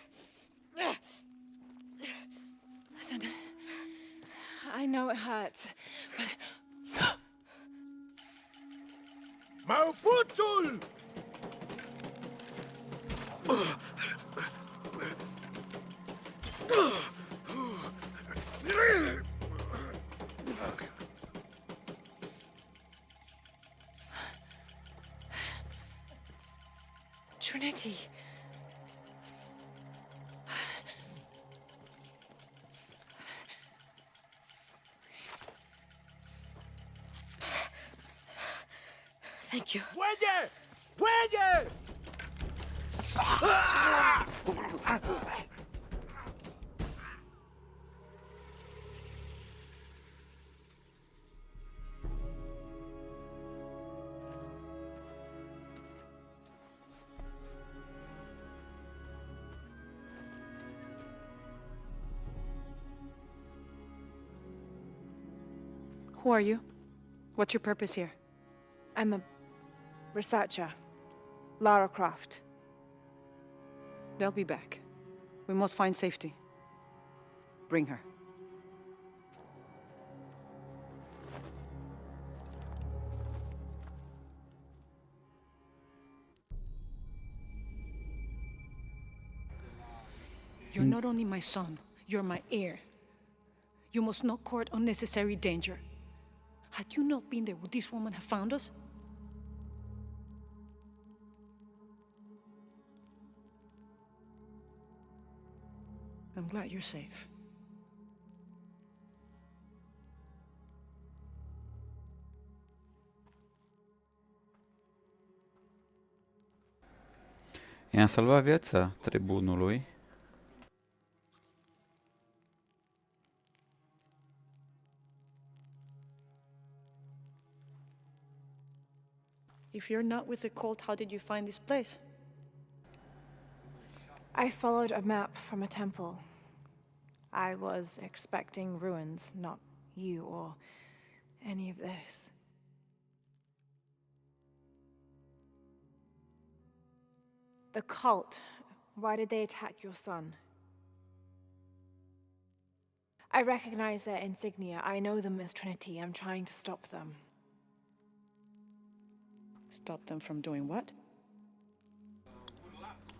Listen, I know it hurts, but... Mauputul! Trinity. Thank you. ¡Muelle! ¡Muelle! Who are you? What's your purpose here? I'm a researcher. Lara Croft. They'll be back. We must find safety. Bring her. You're not only my son, you're my heir. You must not court unnecessary danger. Had you not been there, would this woman have found us? I'm glad you're safe. I-am salvat viața tribunului. If you're not with the cult, how did you find this place? I followed a map from a temple. I was expecting ruins, not you or any of this. The cult, why did they attack your son? I recognize their insignia. I know them as Trinity. I'm trying to stop them. Stop them from doing what?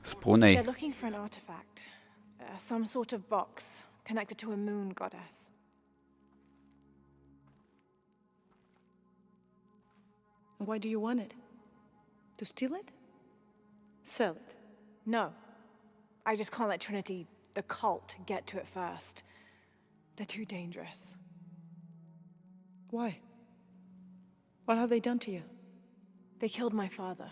Spune-i. They're looking for an artifact. Some sort of box connected to a moon goddess. Why do you want it? To steal it? Sell it? No. I just can't let Trinity, the cult, get to it first. They're too dangerous. Why? What have they done to you? They killed my father.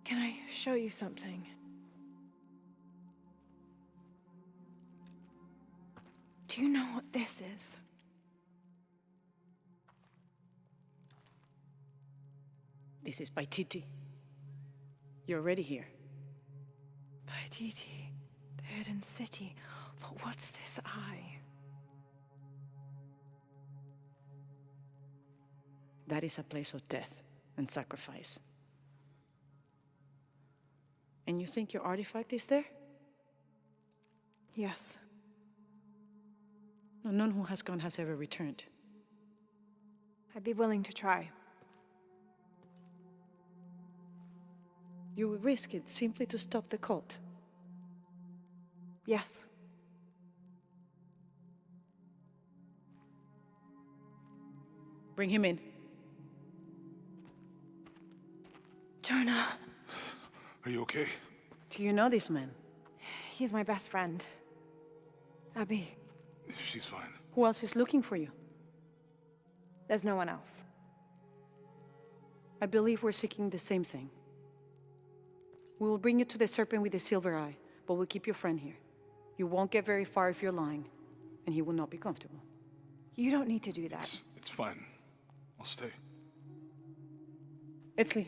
Can I show you something? Do you know what this is? This is Paititi. You're already here. Paititi, the hidden city. But what's this eye? That is a place of death and sacrifice. And you think your artifact is there? Yes. No, none who has gone has ever returned. I'd be willing to try. You would risk it simply to stop the cult? Yes. Bring him in. Jonah. Are you okay? Do you know this man? He's my best friend. Abby. She's fine. Who else is looking for you? There's no one else. I believe we're seeking the same thing. We will bring you to the serpent with the silver eye, but we'll keep your friend here. You won't get very far if you're lying, and he will not be comfortable. You don't need to do that. It's fine. I'll stay. Etzli,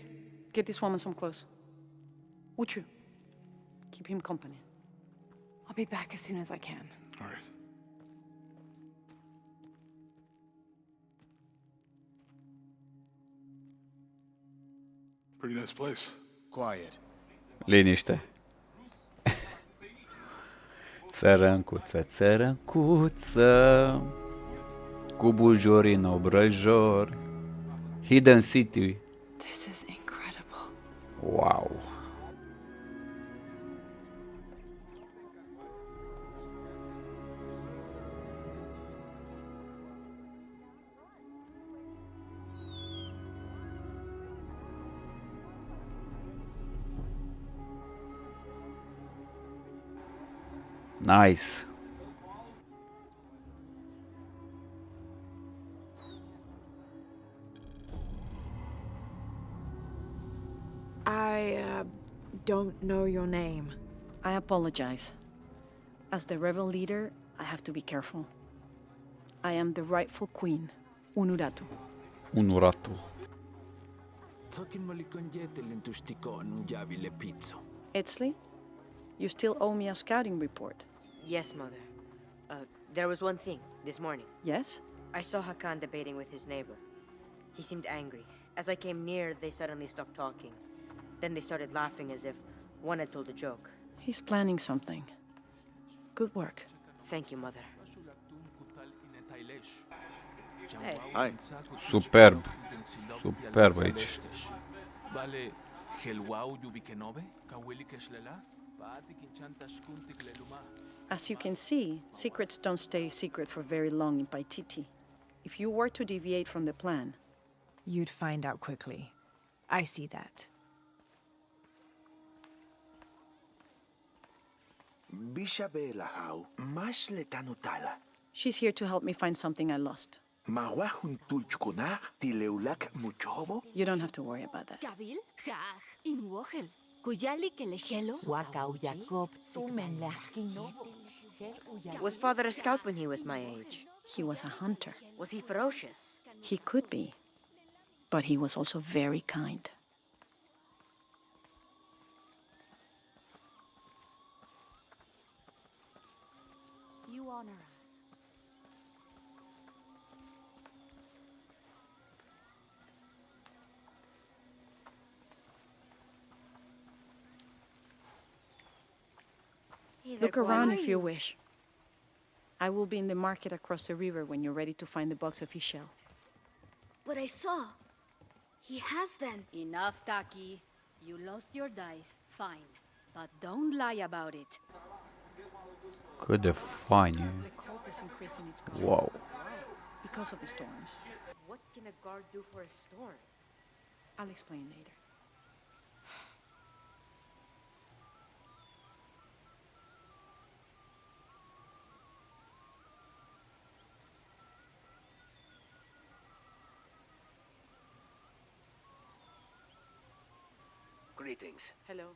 get this woman some clothes. Uchu, keep him company. I'll be back as soon as I can. All right. Pretty nice place. Quiet. Liniște. Țărâncuță, țărâncuță, cu bujori în obrăjori. Hidden City. This is incredible. Wow. Nice. I don't know your name. I apologize. As the rebel leader, I have to be careful. I am the rightful queen, Unuratu. Unuratu. Etzli, you still owe me a scouting report. Yes, Mother. There was one thing, this morning. Yes? I saw Hakan debating with his neighbor. He seemed angry. As I came near, they suddenly stopped talking. Then they started laughing as if one had told a joke. He's planning something. Good work. Thank you, Mother. Hey. Hai. Superb. Superb aici. As you can see, secrets don't stay secret for very long in Paititi. If you were to deviate from the plan, You'd find out quickly. I see that. Bishabelahau, mas letanutala. she's here to help me find something I lost. Mawahun tulchkuna, tileulak muchobo. You don't have to worry about that. Kabil, Hach, Inwochel, Kuyali Kelechelo, Wakau Jacob, Was father a scout when he was my age? He was a hunter. Was he ferocious? He could be, but he was also very kind. You honor us. Look around if you wish. I will be in the market across the river when you're ready to find the box of his shell. But I saw. He has them. Enough, Taki. You lost your dice. Fine. But don't lie about it. Cât de fain e. Wow. Because of the storms. What can a guard do for a storm? I'll explain later. Greetings. Hello.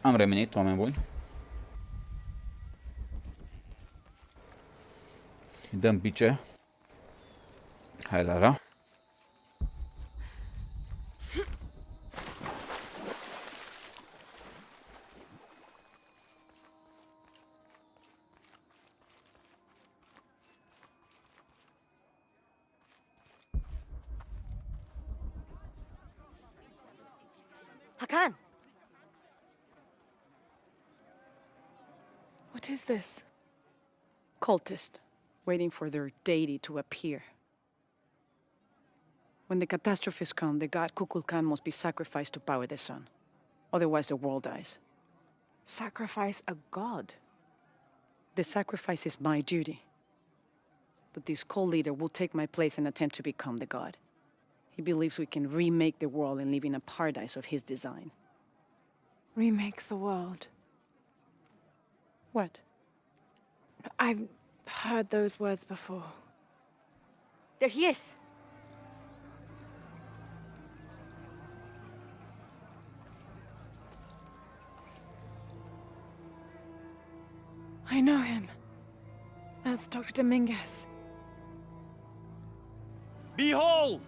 Am revenit, oameni buni. Îi dăm bice. Hai, Lara. Hakan! What is this? Cultist, waiting for their deity to appear. When the catastrophes come, the god Kukulkan must be sacrificed to power the sun. Otherwise, the world dies. Sacrifice a god? The sacrifice is my duty. But this cult leader will take my place and attempt to become the god. He believes we can remake the world and live in a paradise of his design. Remake the world? What? I've heard those words before. There he is! I know him. That's Dr. Dominguez. Behold!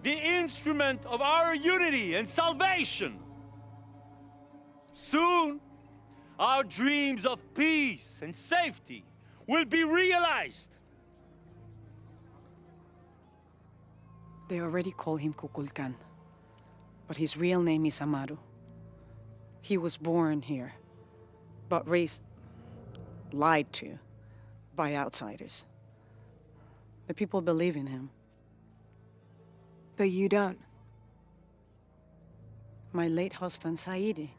The instrument of our unity and salvation! Soon, our dreams of peace and safety will be realized! They already call him Kukulkan, but his real name is Amaru. He was born here, but raised, lied to, by outsiders. The people believe in him. But you don't. My late husband, Saidi,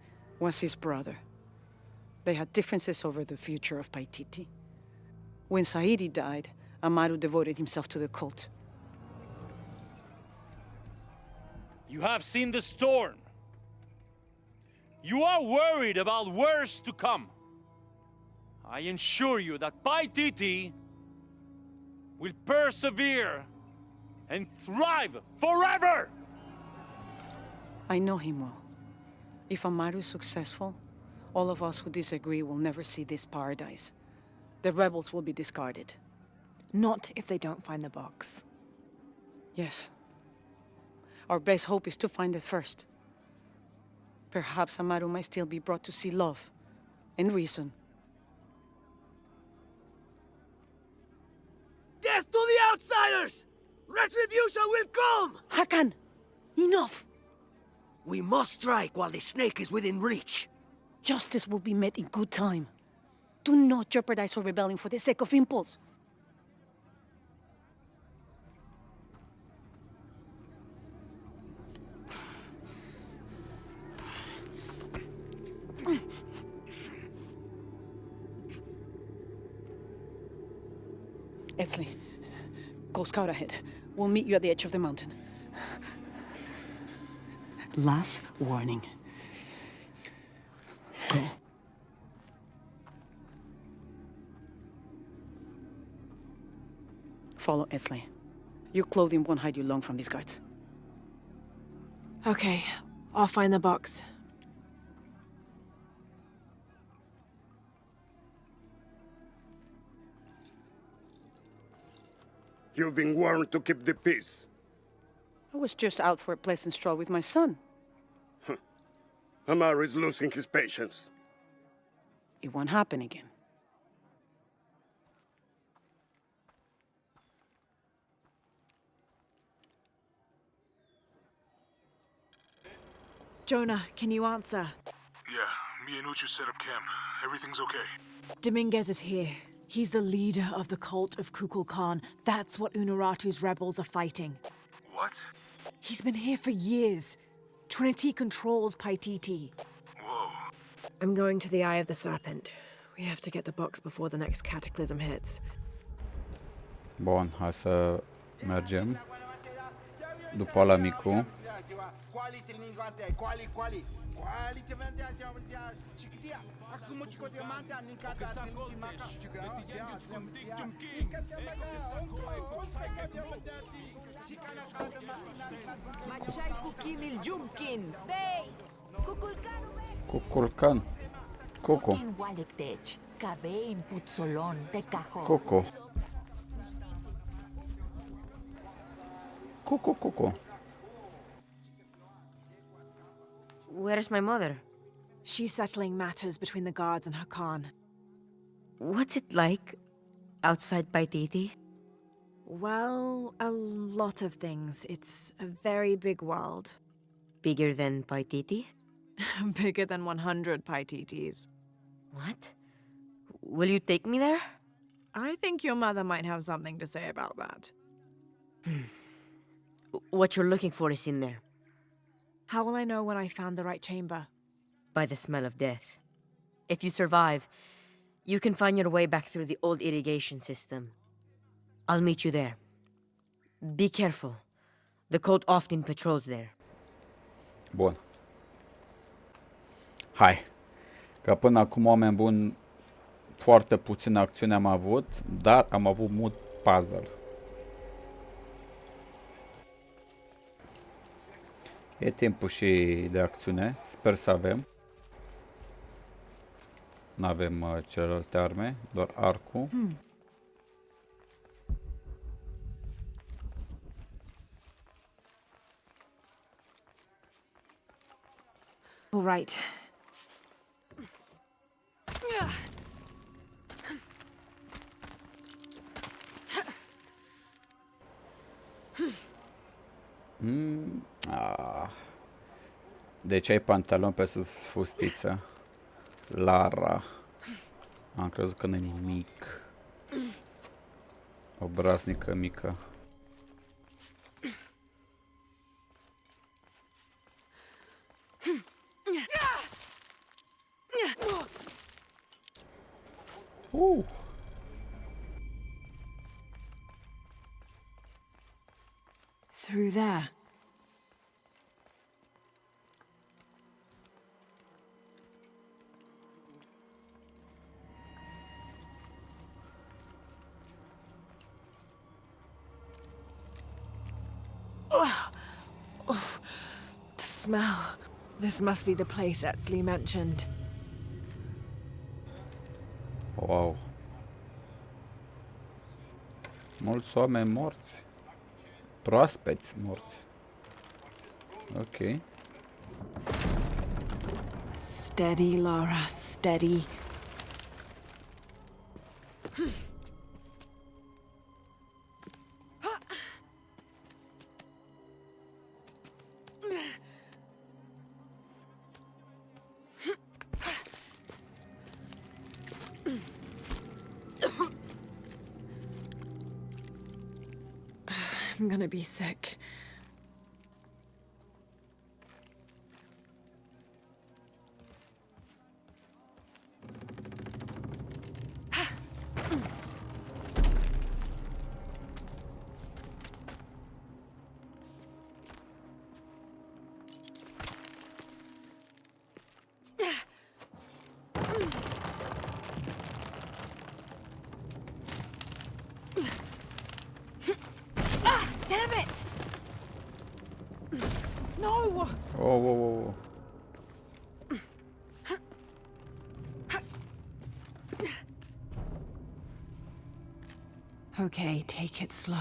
was his brother. They had differences over the future of Paititi. When Saidi died, Amaru devoted himself to the cult. You have seen the storm. You are worried about worse to come. I assure you that Paititi will persevere and thrive forever! I know him well. If Amaru is successful, all of us who disagree will never see this paradise. The rebels will be discarded. Not if they don't find the box. Yes. Our best hope is to find it first. Perhaps Amaru might still be brought to see love and reason. Death to the outsiders! Retribution will come! Hakan! Enough! We must strike while the snake is within reach. Justice will be met in good time. Do not jeopardize our rebellion for the sake of impulse. Etzli, go scout ahead. We'll meet you at the edge of the mountain. Last warning. Go. Follow Etzli. Your clothing won't hide you long from these guards. Okay, I'll find the box. You've been warned to keep the peace. I was just out for a pleasant stroll with my son. Amaru is losing his patience. It won't happen again. Jonah, can you answer? Yeah, me and Uchu set up camp. Everything's okay. Dominguez is here. He's the leader of the cult of Kukulkan. That's what Unuratu's rebels are fighting. What? He's been here for years. Trinity controls Paititi. Whoa. I'm going to the Eye of the Serpent. We have to get the box before the next cataclysm hits. Bun, hai să mergem. După ăla micu. Cuculcan. Coco. Coco. Coco. Where is my mother? She's settling matters between the guards and her Khan. What's it like outside Paititi? Well, a lot of things. It's a very big world. Bigger than Paititi? Bigger than 100 Paititis. What? Will you take me there? I think your mother might have something to say about that. What you're looking for is in there. How will I know when I found the right chamber? By the smell of death. If you survive, you can find your way back through the old irrigation system. I'll meet you there. Be careful. The cult often patrols there. Bun. Hai. Că până acum, oameni buni, foarte puțină acțiune am avut, dar am avut mult puzzle. E timpul și de acțiune. Sper să avem. N-avem celelalte arme, doar arcul. All right. Deci ai pantalon pe sus fustiță. Lara. Am crezut că nu e nimic. O braznică mică. Through there. The smell. This must be the place Etzli mentioned. Wow. Mulți oameni morți. Proaspeți morți. Ok. Steady, Lara, steady. I'm gonna be sick. Damn it! No! Oh, whoa. Okay, take it slow.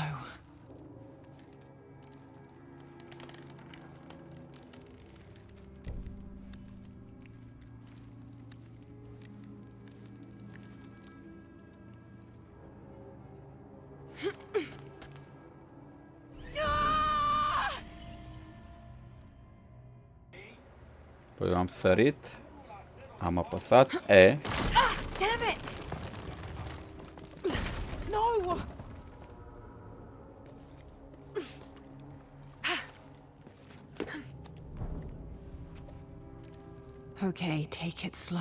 Păi eu am sărit, am apăsat E. Damn it! No! Okay, take it slow.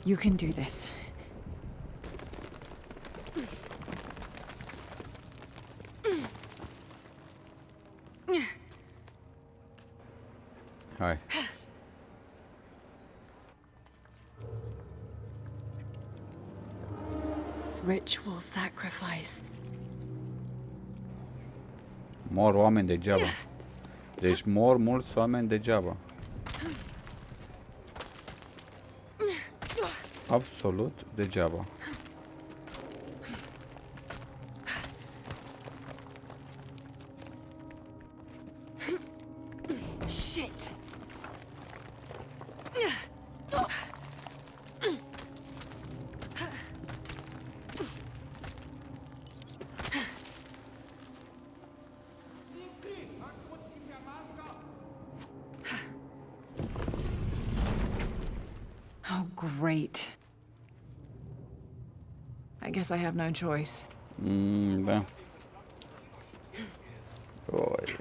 You can do this. Hai. Ritual sacrifice. Mor oameni degeaba. Deci mor mulți oameni degeaba. Absolut degeaba. Shit. Oh, great. I guess I have no choice. Da. Oi.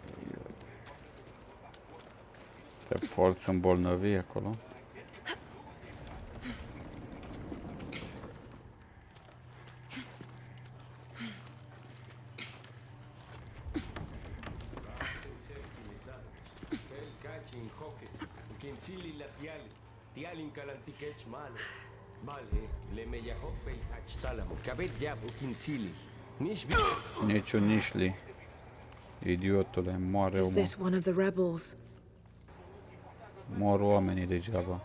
Te porți îmbolnăvi acolo. Niciun nișli. Idiotule, moare Is omul. this one of the rebels? Mor oamenii degeaba.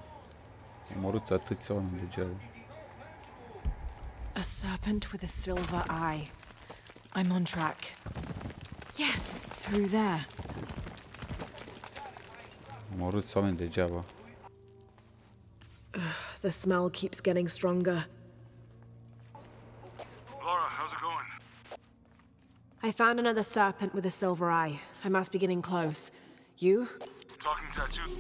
Omorâți atâția oameni degeaba. A serpent with a silver eye. I'm on track. Yes, through there. Omorâți oameni degeaba. The smell keeps getting stronger. Laura, how's it going? I found another serpent with a silver eye. I must be getting close. You? Talking tattoo.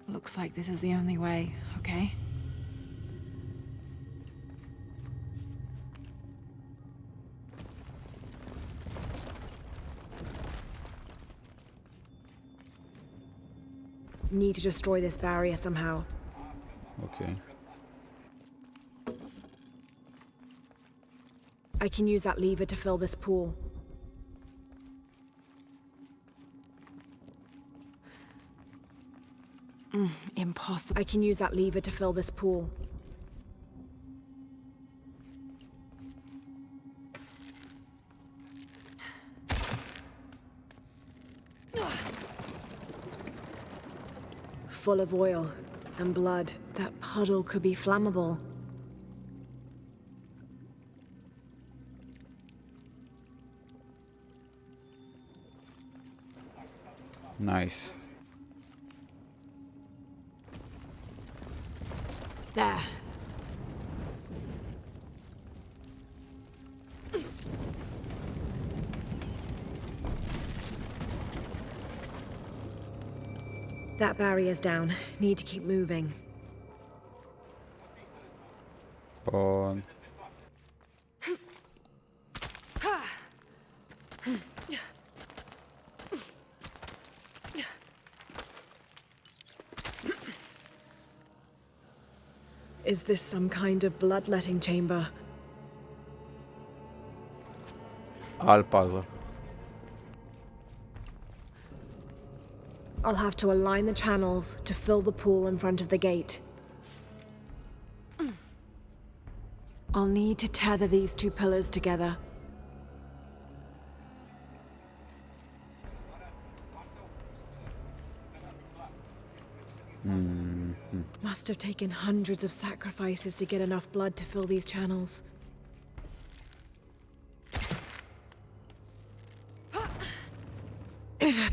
Looks like this is the only way, okay? Need to destroy this barrier somehow. Ok. I can use that lever to fill this pool. Impossible. I can use that lever to fill this pool. Full of oil and blood. That puddle could be flammable. Nice. There. That barrier's down. Need to keep moving. Bun. Is this some kind of bloodletting chamber? Alt puzzle. I'll have to align the channels to fill the pool in front of the gate. I'll need to tether these two pillars together. Must have taken hundreds of sacrifices to get enough blood to fill these channels.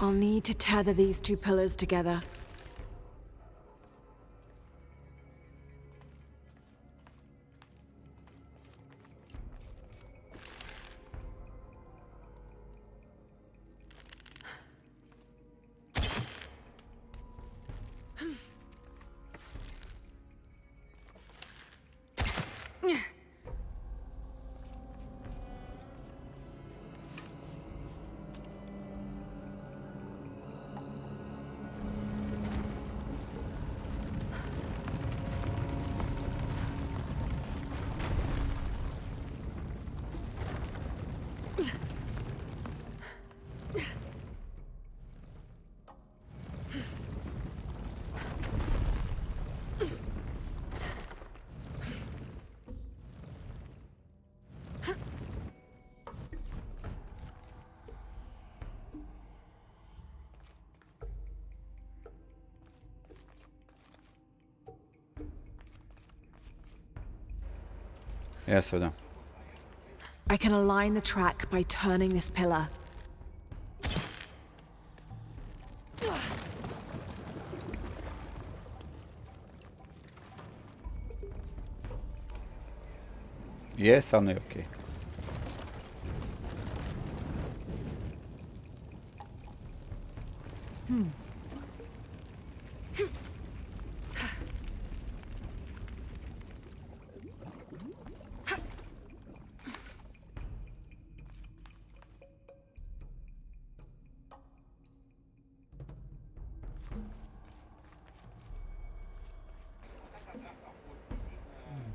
I'll need to tether these two pillars together. Ia să vedem. I can align the track by turning this pillar. E sau nu e ok?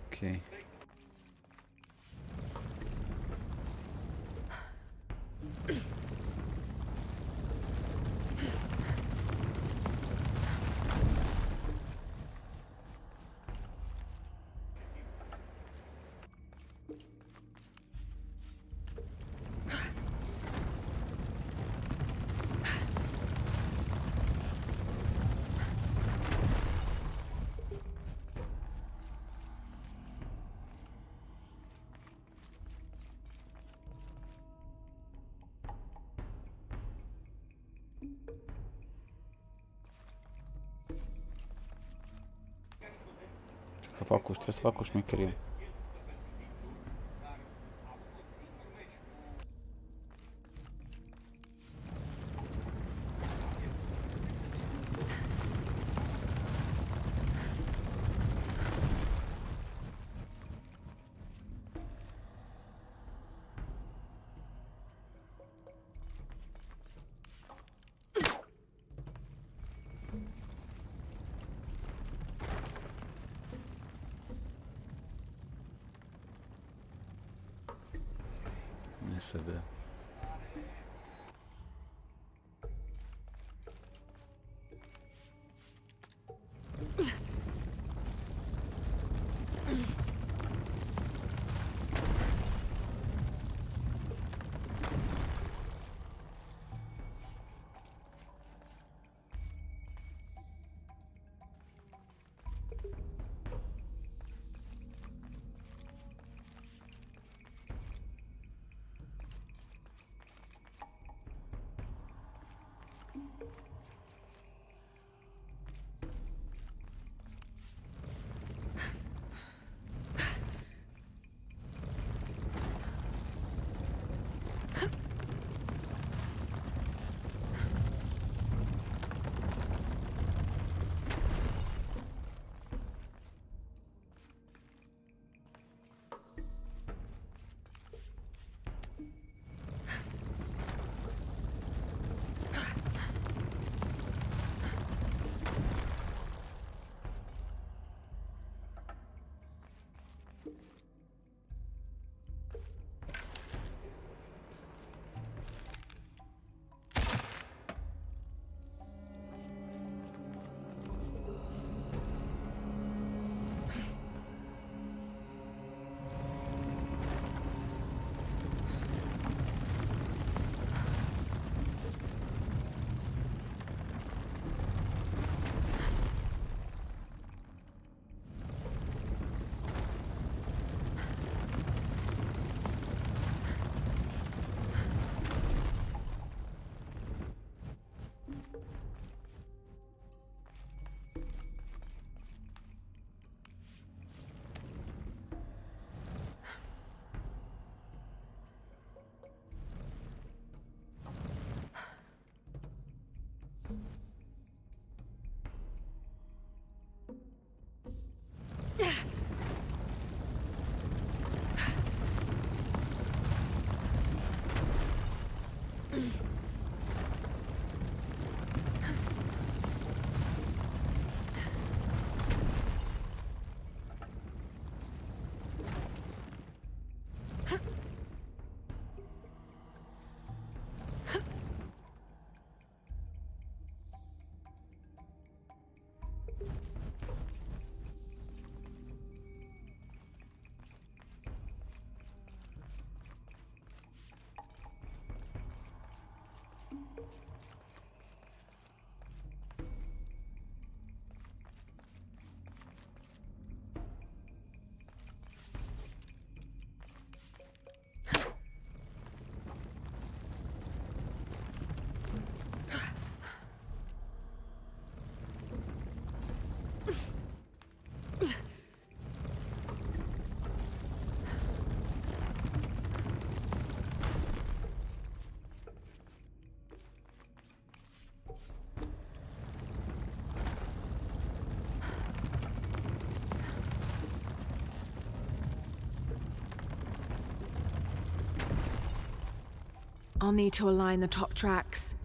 Ok. Trebuie să fac o șmecherie. Hai să vedem. I'll need to align the top tracks.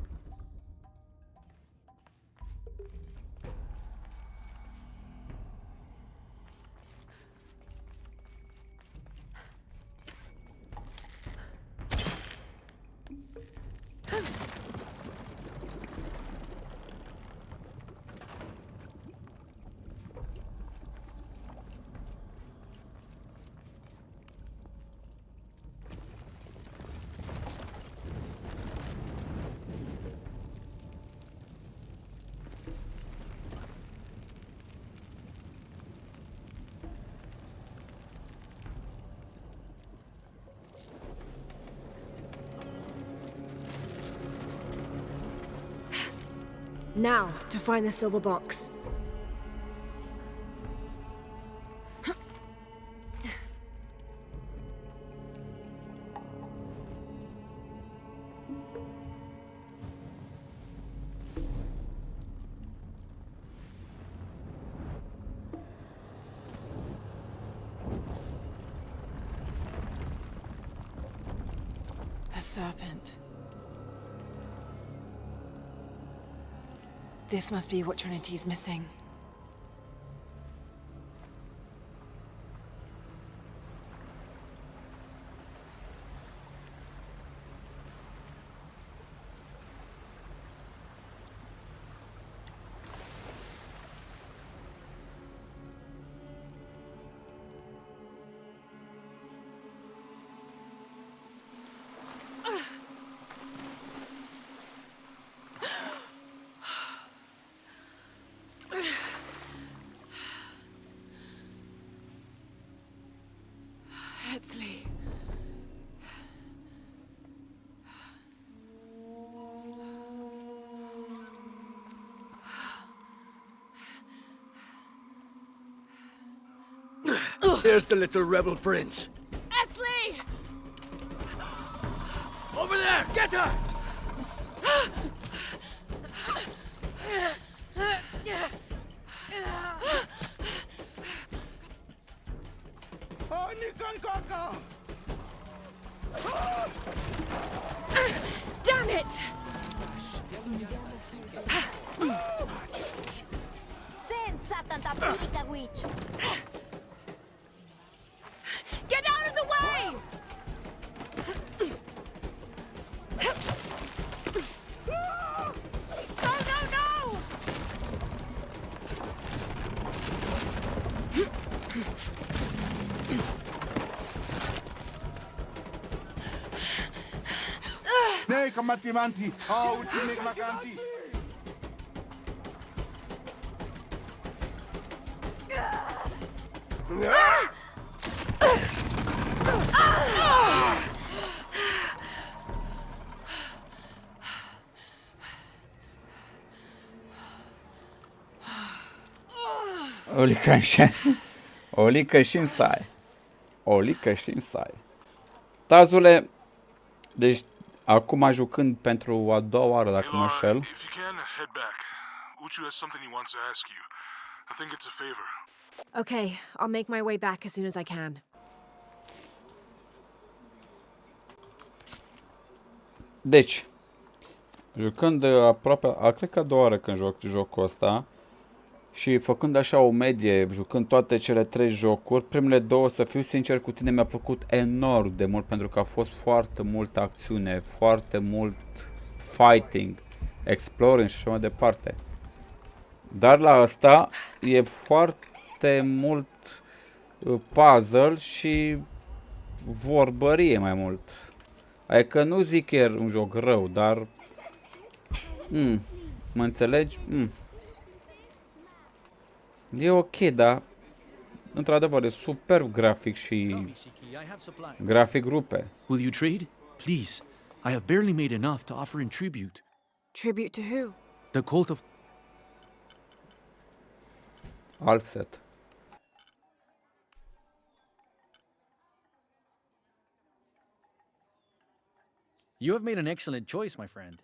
Now, to find the silver box. A serpent. This must be what Trinity's missing. Hetsley. There's the little rebel prince. Hetsley! Over there! Get her! Damn it! Senza tanta politica, witch. Get out of the way! No, no, no! Nei combattimenti, ultimi vacanti. Oli cășin sai. Oli cășin sai. Tazule, deci acum jucând pentru a doua oară, dacă mă înșel. If you can, head back. Uchu has something he wants to ask you. I think it's a favor. Okay, I'll make my way back as soon as I can. Deci, jucând aproape, cred că a doua oară când joc jocul ăsta și făcând așa o medie, jucând toate cele 3 jocuri, primele 2, să fiu sincer cu tine, mi-a plăcut enorm de mult pentru că a fost foarte multă acțiune, foarte mult fighting, exploring și așa mai departe. Dar la asta e foarte mult puzzle și vorbărie mai mult. Adică nu zic că e un joc rău, dar mă înțelegi? E ok, dar într-adevăr e superb grafic și grafic rupe. Will you trade? Please. I have barely made enough to offer in tribute. Tribute to who? The cult of... Alt set. You have made an excellent choice, my friend.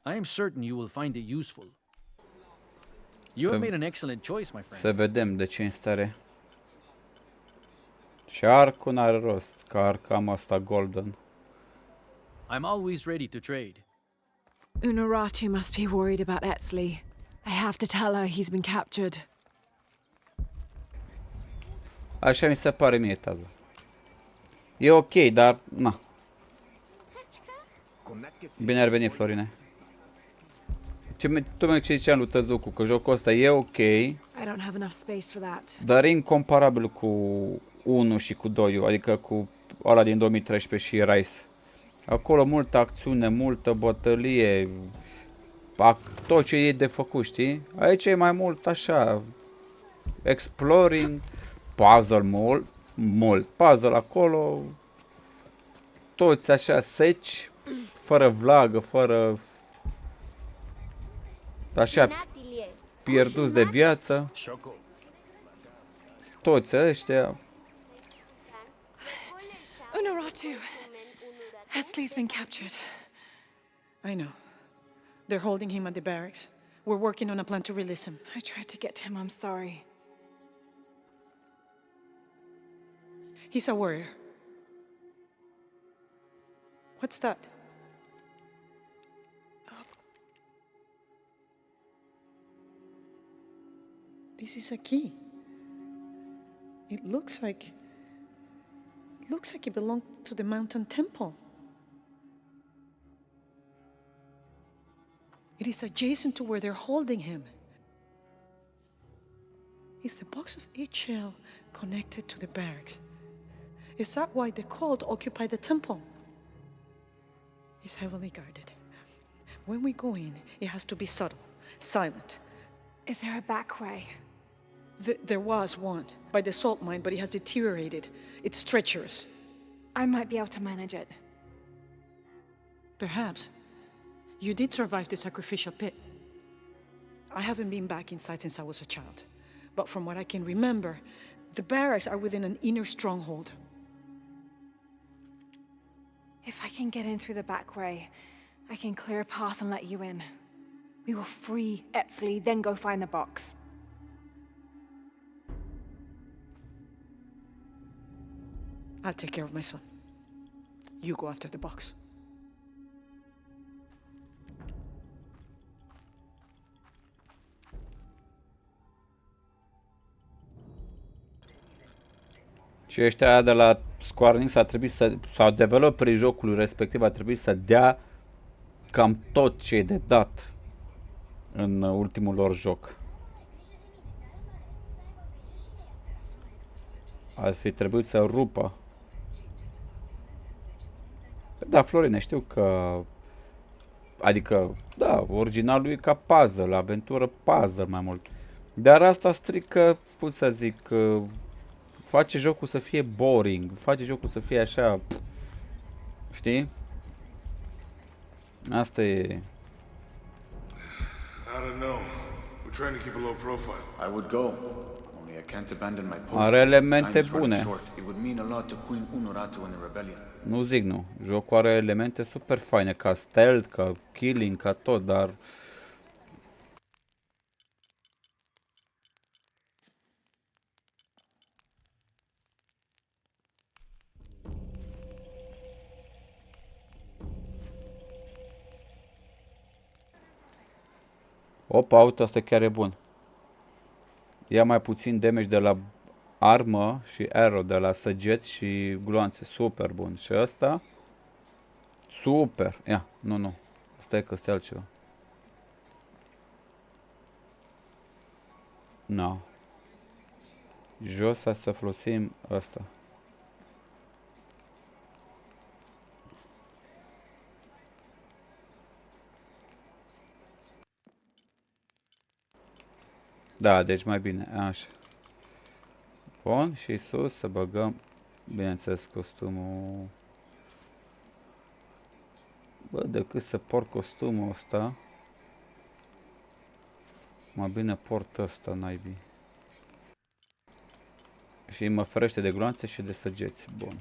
I am certain you will find it useful. You have made an excellent choice, my friend. Să vedem de ce în stare. Și arcul n-are rost, că arcam asta golden. I'm always ready to trade. Unuratu must be worried about Etsley. I have to tell her he's been captured. Așa mi se pare mie, Tazo. E ok, dar, na. Bine ar veni, Florine. Tu ce ziceam lui Tăzucu, că jocul ăsta e ok, I don't have enough space for that. dar e incomparabil cu 1 și cu 2, adică cu ăla din 2013 și Rise. Acolo multă acțiune, multă bătălie, tot ce e de făcut, știi? Aici e mai mult așa, exploring, puzzle mult puzzle acolo, toți așa seci, fără vlagă, fără, așa, pierduți de viață, toți ăștia. Unuratu! Etsley's been captured. I know. They're holding him at the barracks. We're working on a plan to release him. I tried to get to him, I'm sorry. He's a warrior. What's that? This is a key. It looks like it belonged to the mountain temple. It is adjacent to where they're holding him. Is the box of HL connected to the barracks? Is that why the cult occupy the temple? It's heavily guarded. When we go in, it has to be subtle, silent. Is there a back way? There was one by the salt mine, but it has deteriorated. It's treacherous. I might be able to manage it. Perhaps. You did survive the sacrificial pit. I haven't been back inside since I was a child. But from what I can remember, the barracks are within an inner stronghold. If I can get in through the back way, I can clear a path and let you in. We will free Etsley, then go find the box. I'll take care of my son. You go after the box. Și ăștia de la Square s-a trebuit să, sau developerii jocului respectiv a trebuit să dea cam tot ce e de dat în ultimul lor joc. Ar fi trebuit să rupă. Da, Florine, știu că, adică, da, originalul e ca puzzle, aventură puzzle mai mult. Dar asta strică, cum să zic, face jocul să fie boring, face jocul să fie așa, știi? Asta e. I don't know. We're trying to keep a low profile. I would go. Only I can't abandon my post. Are elemente bune. It would mean a lot to Queen Unuratu and the rebellion. Nu zic nu. Jocul are elemente super faine, ca stealth, ca killing, ca tot, dar opa, uite, asta chiar e bun. Ia mai puțin damage de la armă și arrow, de la săgeți și gloanțe. Super bun. Și ăsta? Super. Ia, nu. Stai că este altceva. No. Jos să folosim ăsta. Da, deci mai bine, așa. Bun, și sus să băgăm, bineînțeles, costumul. Bă, decât să port costumul ăsta, mai bine port ăsta, naibii. Și mă ferește de gloanțe și de săgeți, bun.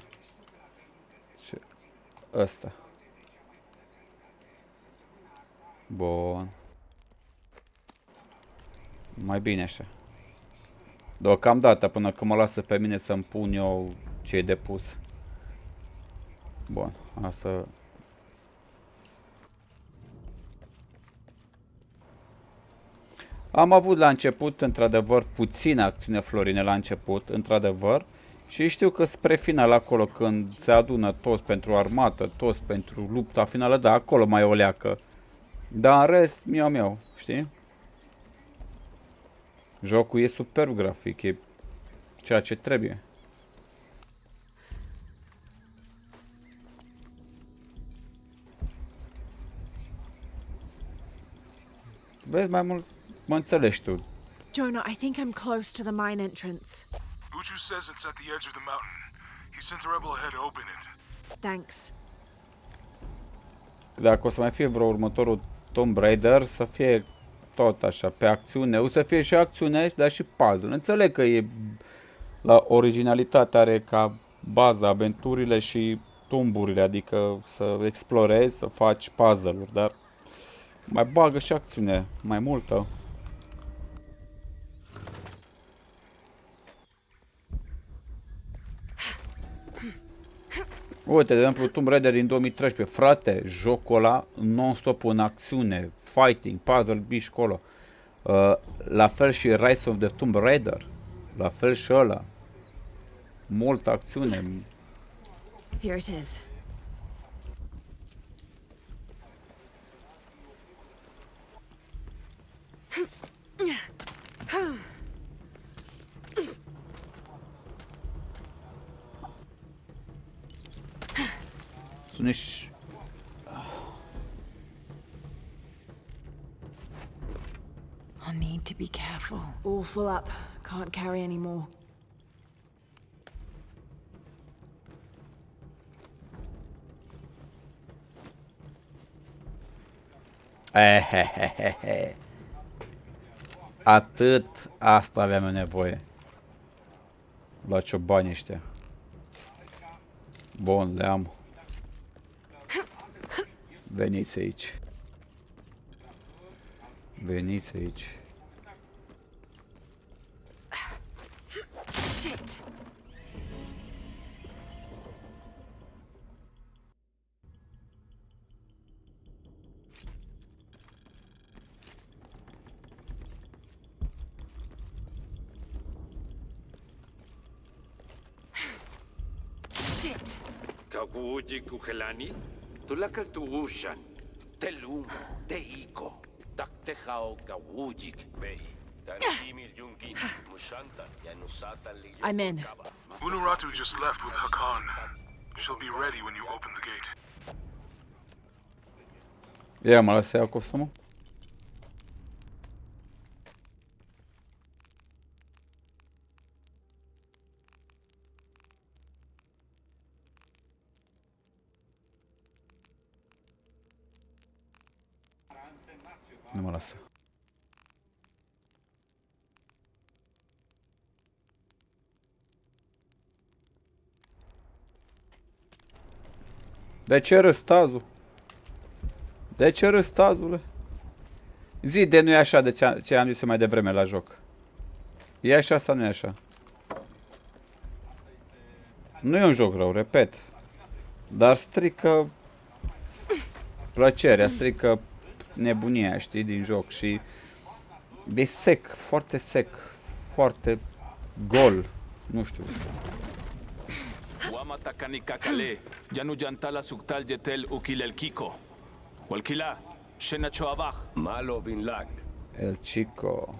Și ăsta. Bun. Mai bine așa. Deocamdată, până când mă lasă pe mine să-mi pun eu ce e de pus. Bun, asta... Am avut la început, într-adevăr, puțină acțiune, Florine, la început, într-adevăr. Și știu că spre final, acolo, când se adună toți pentru armată, toți pentru lupta finală, da, acolo mai o leacă. Dar în rest, miau, știi? Jocul e superb grafic, e ceea ce trebuie. Vezi, mai mult mă înțelegi tu. Jonah, I think I'm close to the mine entrance. Uchu says it's at the edge of the mountain. He sent a rebel ahead to open it. Thanks. Dacă o să mai fie vreo următorul Tomb Raider, să fie tot așa, pe acțiune. O să fie și acțiune, dar și puzzle. Înțeleg că e la originalitate, are ca bază aventurile și tumburile, adică să explorezi, să faci puzzle-uri, dar mai bagă și acțiune, mai multă. Uite, de exemplu, Tomb Raider din 2013, frate, jocul ăla non-stop în acțiune, fighting, puzzle, bici colo. La fel și Rise of the Tomb Raider, la fel și ăla. Multă acțiune. Here it is. Sunt nici... I'll need to be careful. All full up. Can't carry any more. Atât asta aveam eu nevoie. La ciobani ăștia. Bun, le am. Veniți aici. Veniți aici. Shit. Kaguji kuhelani, tulakal tuushan, telum, teiko, taktehao kawujik, bei. I'm in. Unuratu just left with Hakan. She'll be ready when you open the gate. Ia, mă lasă ia costumul. Nu mă lasă. De ce râzi, Tazu? De ce râzi, Tazule? Zi de nu e așa de ce am zis eu mai devreme la joc. E așa sau nu e așa? Nu e un joc rău, repet. Dar strică plăcerea, strică nebunia, știi, din joc și e sec, foarte gol, nu știu. Wama takani kakale, janu jantala suktal jetel ukil el kiko. Walkila, shena choabach. Malo bin lag. El Chico.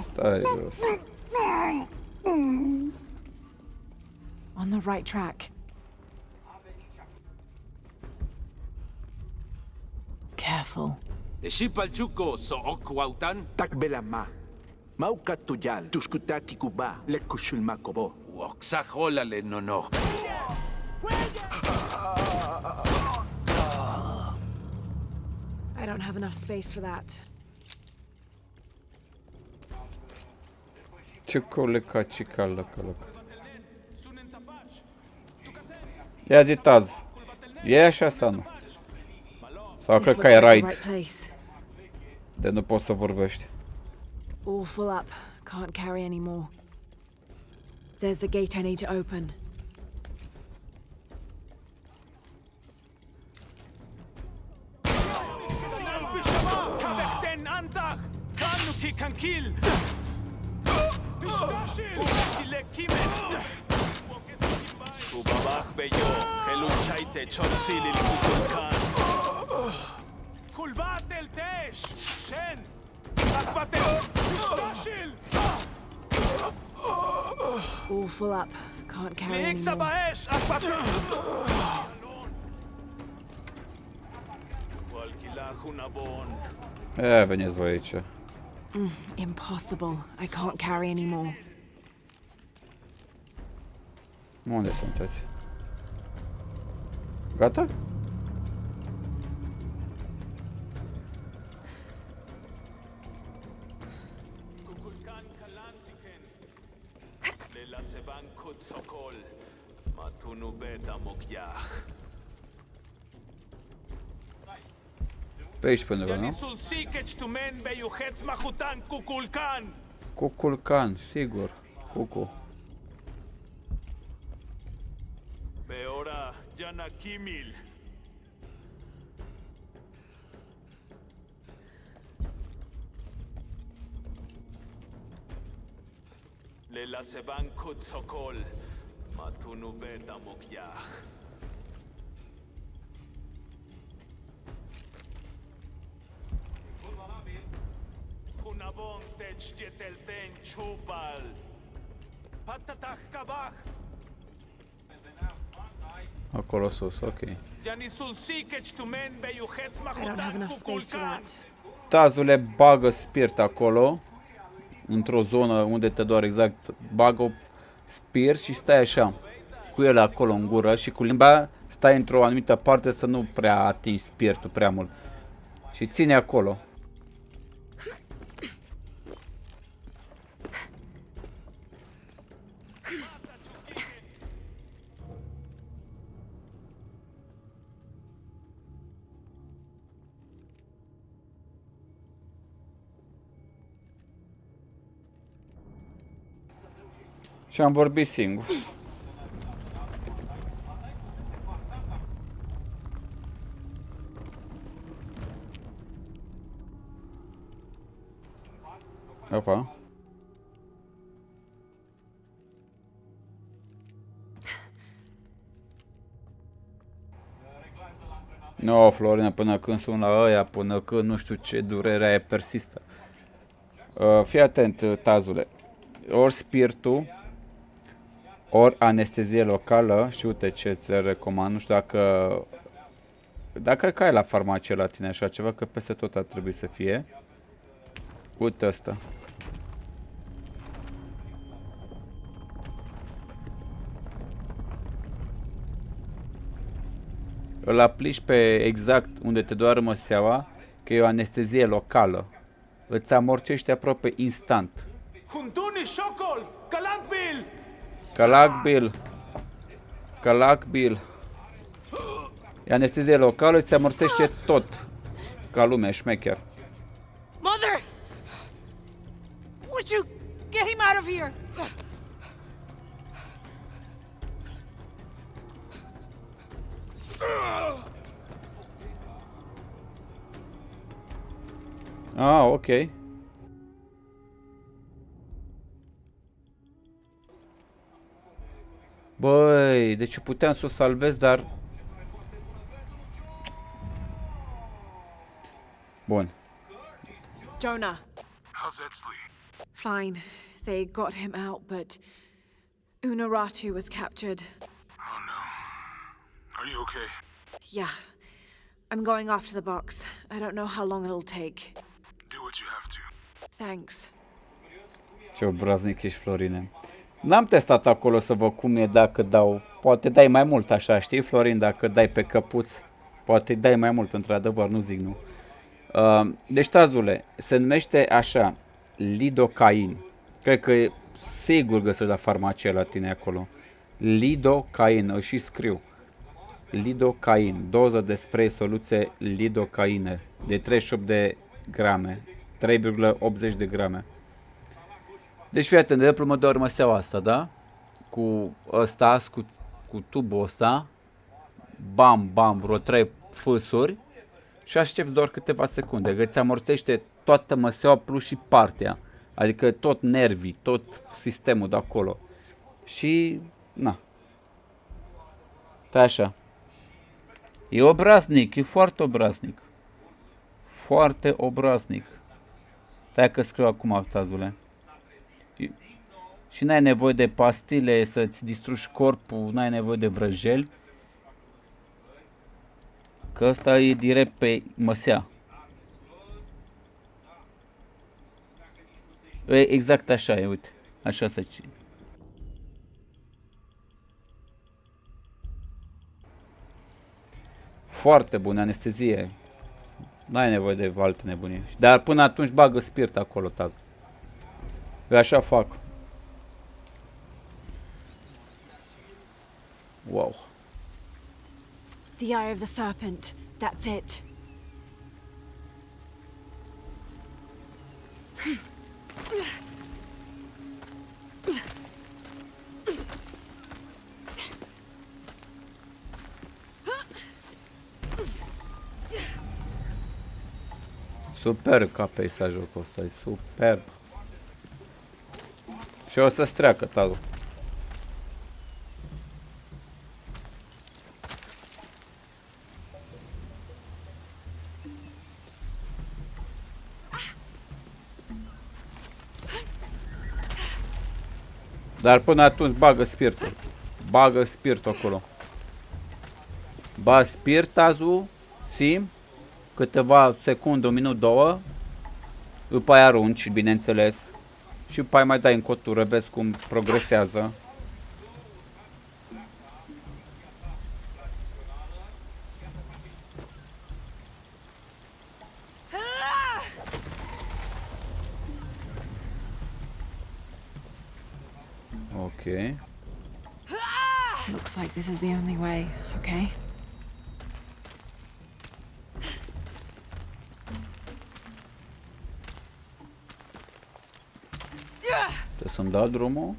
Stai jos. On the right track. Careful. Eshi palchuko so okwautan. Takbelama. Mauka tuyal, tuskutaki kuba, lekushul makobo. Waksahola le nono. I don't have enough space for that. Cicoleca, cicala, caloca. Ia zi, Tazu. E așa sau nu? Sau This cred că looks ai like the raid. right place. De nu poți să vorbești. All full up. Can't carry any more. There's the gate I need to open. Kubabach beyo, heluchaite chotsil il kukulkan. Kulbat el tesh, shen. Akbatel, bishtoshil. All full up. Can't carry any Liiksa more. baesh, akbatel. Walkilahunabon. Veniți voi aici. Impossible. I can't carry any more. Unde sunteți? Gata? Kukulkan kalantiken. Lela seban kutsokol. Matunu beta mokyah. Pe aici pe undeva, nu? Janisul sikech tu men beyuhetz mahutan kukulkan. Cuculcan, sigur. Cucu. Beora Jana Kimil. Lela seban kutsokol. Matunu beta mokyah. Hunabon tech jetelten chupal. Patatach kabach. Acolo sus, ok. Janisul sikech tu men beyuhetz I don't have mahutan enough space for kukulkan. that. Tazule bagă spirit acolo, într-o zonă unde te doare exact, bagă spirit și stai așa, cu el acolo în gură și cu limba stai într-o anumită parte să nu prea atingi spiritul prea mult. Și ține acolo. Și am vorbit singur. Opa. No, Florina, până când sun la ăia, până când nu știu ce durere aia persistă. Fii atent, Tazule. Ori spiritul, ori anestezie locală, și uite ce ți recomand, nu știu dacă cred că ai la farmacie la tine așa ceva, că peste tot ar trebui să fie. Uite asta. Îl aplici pe exact unde te doare măseaua, că e o anestezie locală. Îți amorcește aproape instant. Huntuni Shokol, Kalakbil! Calacbil. E anestezie locală, îți amortește tot. Ca lumea, șmecher. Mother! Would you get him out of here? Ah, ok. Băi, deci puteam să o salvez, dar... Bun. Jonah. How's Etsley? Fine. They got him out, but Unaratu was captured. Oh no. Are you okay? Yeah. I'm going off to the box. I don't know how long it'll take. Do what you have to. Thanks. Ce obraznic ești, Florine. N-am testat acolo să văd cum e dacă dau. Poate dai mai mult așa, știi, Florin? Dacă dai pe căpuț, poate dai mai mult, într-adevăr, nu zic nu. Deci, Tazule, se numește așa, lidocain. Cred că e sigur găsești la farmacie la tine acolo. Lidocain, îl și scriu. lidocain. Doză de spray soluție lidocaine de 38 de grame. 3,80 de grame. Deci fii atent, de plumă de urmăseaua asta, da? Cu ăsta, cu tubul ăsta. Bam, bam, vreo 3 fâsuri. Și aștepți doar câteva secunde. Că îți amorțește toată măseaua plus și partea. Adică tot nervii, tot sistemul de acolo. Și, na. Așa. E obraznic, e foarte obraznic. Foarte obraznic. Stai că scriu acum, Tazule. Și n-ai nevoie de pastile să-ți distrugi corpul, n-ai nevoie de vrăjeli. Că ăsta e direct pe măsea. E exact așa e, uite. Așa se zice. Foarte bună anestezie. N-ai nevoie de alte nebunii. Dar până atunci bagă spirit acolo, tată. Eu așa fac. Wow. The eye of the serpent. That's it. Superb ca peisajul ăsta, e superb. Și o să-ți treacă, tatu. Dar până atunci bagă spiritul. Bagă spiritul acolo. Ba spirit, azu, sim, câteva secunde, un minut, două. După aia arunci, bineînțeles. Și după aia mai dai în cotură, vezi cum progresează. Ok. Looks like this is the only way, okay? Trebuie să-mi dau drumul?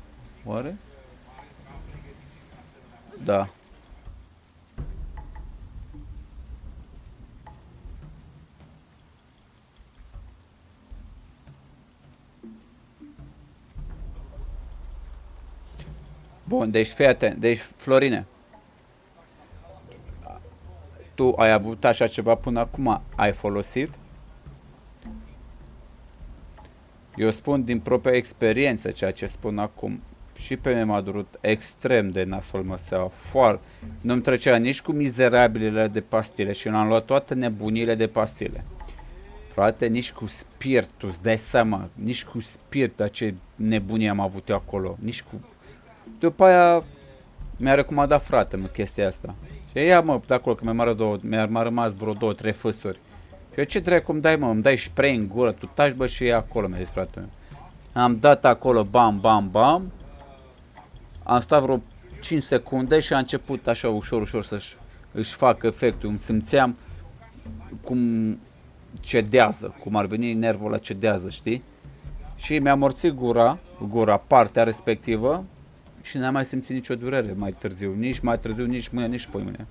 Oare? Da. Bun, deci fii atent. Deci, Florine, tu ai avut așa ceva până acum? Ai folosit? Eu spun din propria experiență ceea ce spun acum. Și pe mine m-a durut extrem de nasol măseaua. Foarte. Nu-mi trecea nici cu mizerabilele de pastile și l-am luat toate nebunile de pastile. Frate, nici cu spiritul, îți dai seama, nici cu spiritul, ce nebunie am avut eu acolo, nici cu... După aia mi-a recomandat fratele chestia asta. Și ia mă, de acolo, că mi-a rămas vreo 2-3 fâsuri. Și eu ce dracu îmi dai, mă, îmi dai spray în gură, tu taci, bă, și e acolo, mi-a zis fratele. Am dat acolo, bam, bam, bam. Am stat vreo 5 secunde și a început așa ușor, ușor să-și facă efectul. Îmi simțeam cum cedează, cum ar veni nervul ăla cedează, știi? Și mi-a amorțit gura, partea respectivă și n-am mai simțit nicio durere mai târziu. Nici mai târziu, nici mâine, nici poimâine.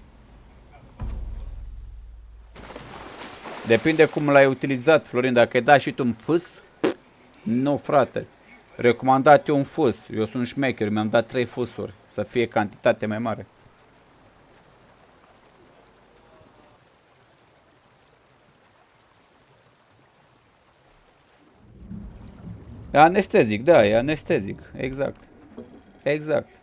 Depinde cum l-ai utilizat, Florin. Dacă ai dat și tu un fâs, nu, frate. Recomandat eu un fâs. Eu sunt șmecher, mi-am dat 3 fâsuri. Să fie cantitate mai mare. E anestezic, da, e anestezic. Exact. Exact.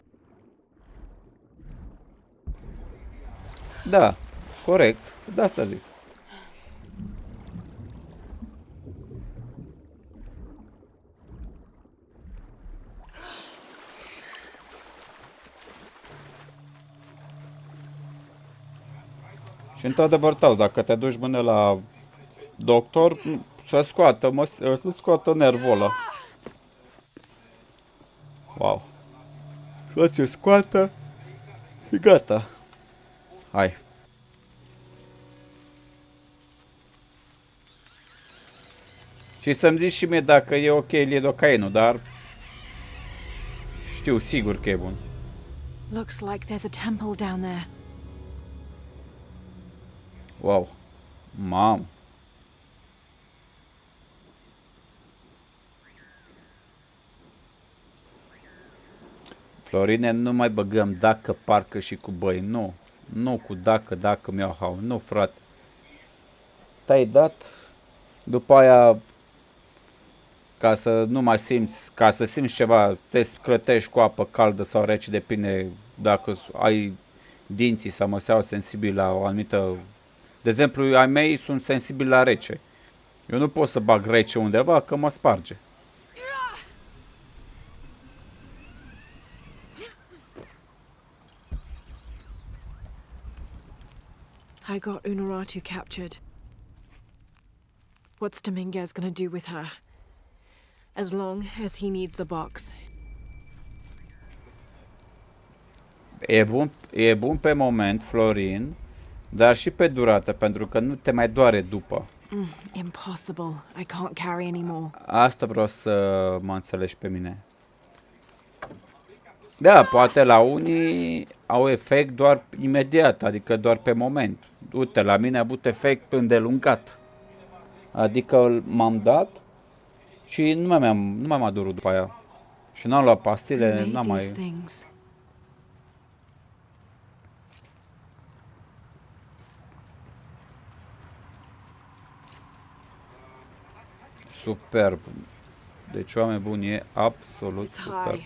Da, corect. De asta zic. Și într-adevăr, dacă te duci mână la doctor, să scoată nervul ăla. Wow. Să ți-o scoată și gata. Hai. Și să-mi zici și mie dacă e ok lidocainul, dar știu sigur că e bun. Looks like there's a temple down there. Wow. Mamă. Florine, nu mai băgăm dacă, parcă și cu băi. Nu. Nu cu dacă mi-au hau. Nu, frate. Te-ai dat. După aia, ca să nu mai simți, ca să simți ceva, te scrătești cu apă caldă sau rece, depinde dacă ai dinții sau măseaua sensibili la o anumită... De exemplu, ai mei sunt sensibili la rece. Eu nu pot să bag rece undeva, că mă sparge. I got Unuratu captured. What's Dominguez gonna do with her? As long as he needs the box. E bun pe moment, Florin, dar și pe durată, pentru că nu te mai doare după. Impossible. I can't carry anymore. Asta vreau să mă înțelegi pe mine. Da, poate la unii au efect doar imediat, adică doar pe moment. Uite, la mine a avut efect îndelungat. Adică m-am dat și nu mai m-a durut după aia. Și n-am luat pastile, n-am mai... Superb. Deci, oameni buni, e absolut superb.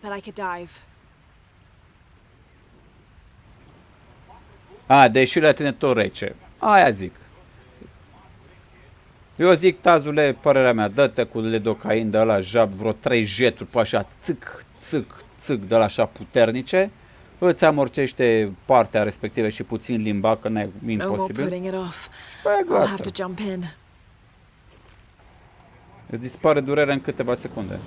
But I could dive. Deși la tine tot rece. Aia zic. Eu zic, Tazule, părerea mea, dă-te cu lidocain de ăla, jab, vreo 3 jeturi pe așa, țâc, țâc, țâc, de la așa puternice, îți amorcește partea respectivă și puțin limba, că n-ai imposibil. Păi, gata. Îți dispare durerea în câteva secunde.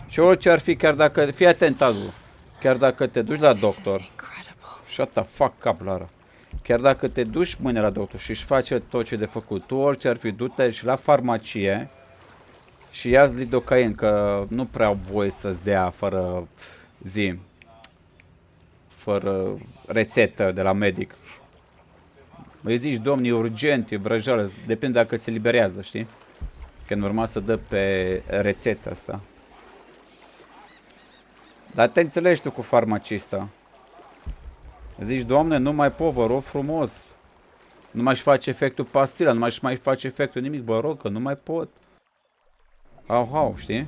Și orice ar fi, chiar dacă... Fii atent, Tazu. Chiar dacă te duci la doctor... Shut the fuck up, Lara. Chiar dacă te duci mâine la doctor și își face tot ce de făcut, tu orice ar fi, du-te și la farmacie și ia-ți lidocain, că nu prea au voie să-ți dea fără fără rețetă de la medic. Îi zici, domnii, urgent, e vrăjeală, depinde dacă ți eliberează, știi? Că e normal să dă pe rețetă asta. Dar te înțelegi tu cu farmacista. Zici, doamne, nu mai pot, vă rog frumos. Nu mai-și face efectul pastila, nu mai-și face efectul nimic, vă rog, că nu mai pot. Au, știi?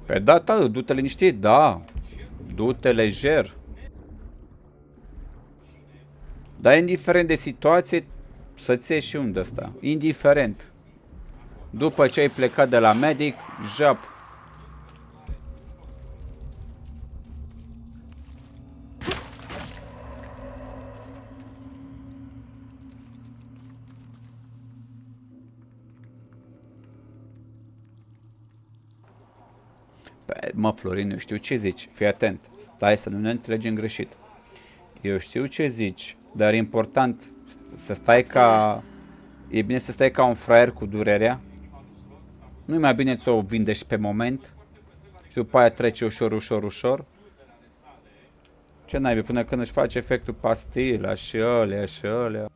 Pe da, du-te liniștit, da. Du-te lejer. Dar indiferent de situație, să-ți ieși și unde ăsta. Indiferent. După ce ai plecat de la medic, jap. Mă, Florin, eu știu ce zici. Fii atent. Stai să nu ne înțelegem greșit. Eu știu ce zici, dar e important să stai ca... E bine să stai ca un fraier cu durerea. Nu e mai bine să o vindești pe moment și după aia trece ușor. Ce naibii, până când își face efectul pastila și alea.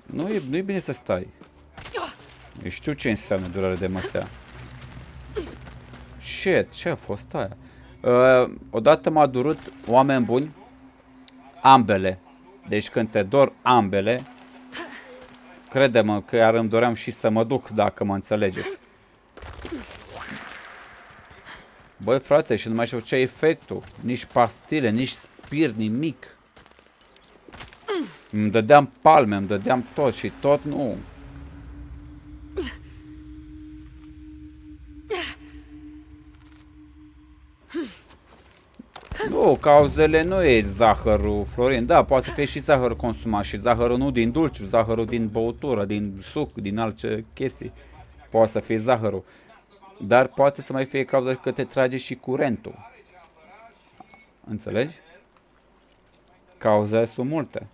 Nu e bine să stai. Eu știu ce înseamnă durere de măsea. Shit, ce a fost aia? Odată m-a durut, oameni buni, ambele. Deci când te dor ambele, crede-mă că iar îmi doream și să mă duc, dacă mă înțelegeți. Băi, frate, și nu mai știu ce efectul. Nici pastile, nici spirit, nimic. Îmi dădeam palme, îmi dădeam tot și tot nu. Nu, cauzele nu e zahărul, Florin. Da, poate să fie și zahărul consumat și zahărul nu din dulciuri, zahărul din băutură, din suc, din alte chestii. Poate să fie zahărul. Dar poate să mai fie cauza că te trage și curentul. Înțelegi? Cauzele sunt multe.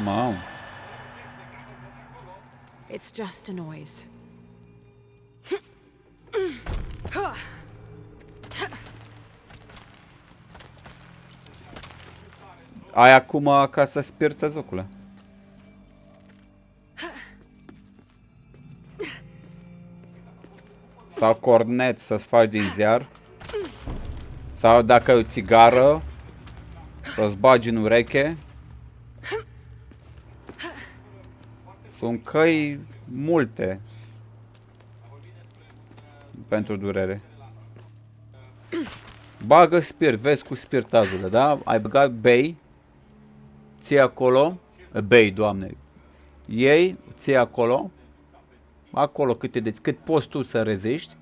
Mamă. It's just a noise. Ai acum ca să spirtă zocule. Sau cornet să-ți faci din ziar. Sau dacă ai o țigară, să-ți bagi în ureche. Sunt căi multe pentru durere. Bagă spirit, vezi cu spirtazul, da? Ai băgat bei, ții acolo, bei, doamne, iei, ții acolo, cât poți tu să reziști,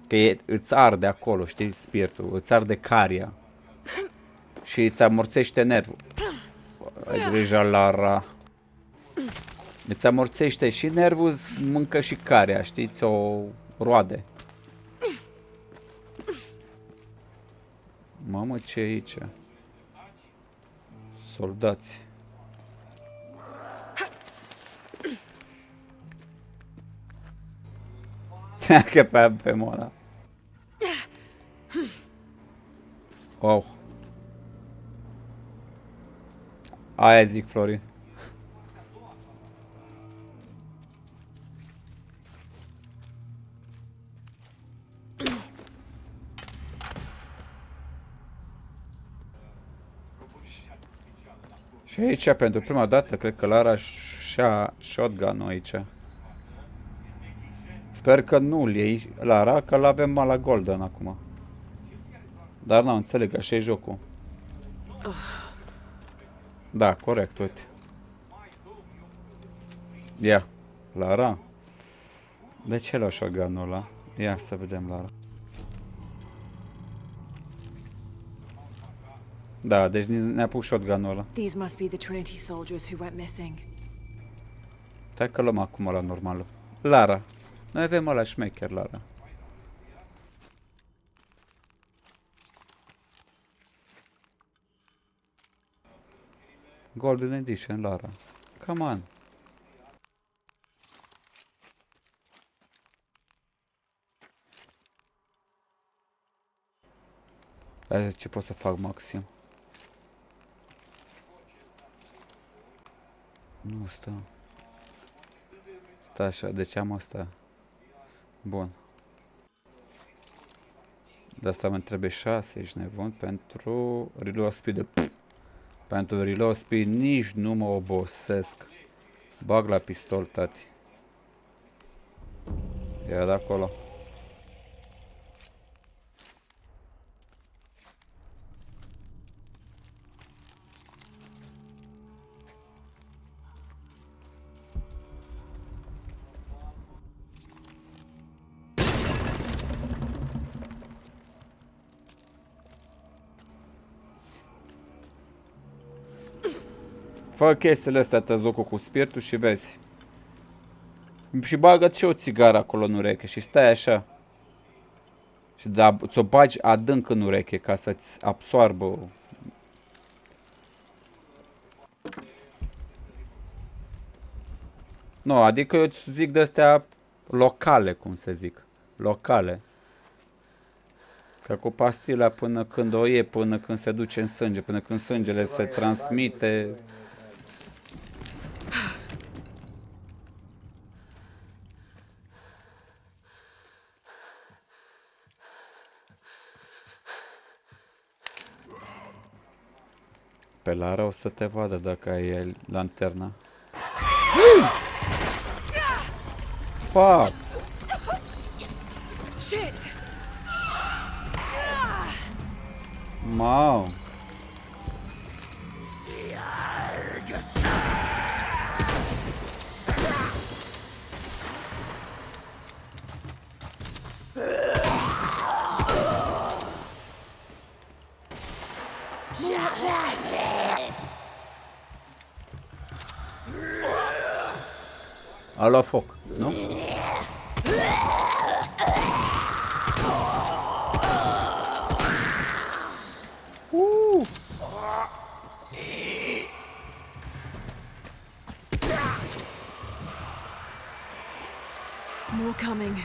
că îți arde acolo, știi, spiritul, îți arde caria și îți amorțește nervul. Ai grijă, Lara. Îți amorțește și nervul, îți mâncă și caria, știți, o roade. Mamă, ce e aici? Soldați. Că pe mola. Wow. Aia zic, Florin. Și aici, pentru prima dată, cred că Lara și-a shotgun-ul aici. Sper că nu-l iei, Lara, că l-avem la Golden acum. Dar nu, înțeleg, așa e jocul. Da, corect, uite. Ia, Lara. De ce l-a shotgun-ul ăla? Ia să vedem, Lara. Da, deci ne-a pus shotgun-ul ăla. These must be the Trinity soldiers who went missing. Stai că luăm acum la normalul. Lara. Noi avem ăla șmecher, Lara. Golden Edition, Lara. Come on. Hai ce pot să fac maxim. Nu asta. Stai așa, deci am asta. Bun. De asta mă trebuie 6, ești nebun, pentru reload speed. Pentru reload speed nici nu mă obosesc. Bag la pistol, tati. Ia de acolo. Fă chestiile astea, tăzocul cu spiritul și vezi. Și bagă-ți și o țigară acolo în ureche și stai așa. Și ți-o bagi adânc în ureche ca să-ți absoarbă. Nu, adică eu îți zic de-astea locale, cum se zic. Locale. Că cu pastila până când o iei, până când se duce în sânge, până când sângele se transmite. Pe Lara o să te vadă dacă ai lanterna. fuck? Shit! Mau. A luat foc, nu? More coming.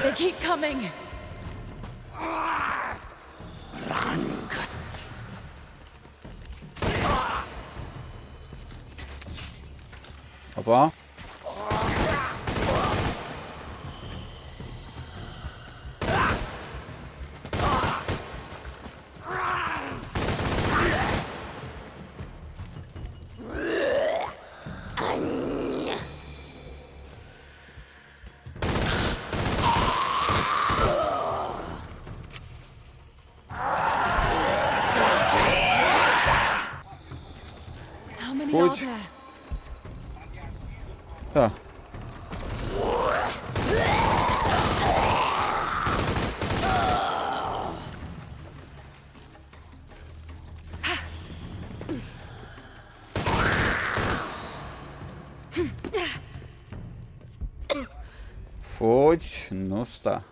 They keep coming. Opa. How many are Fugi. there? Da. Fugi, nu sta.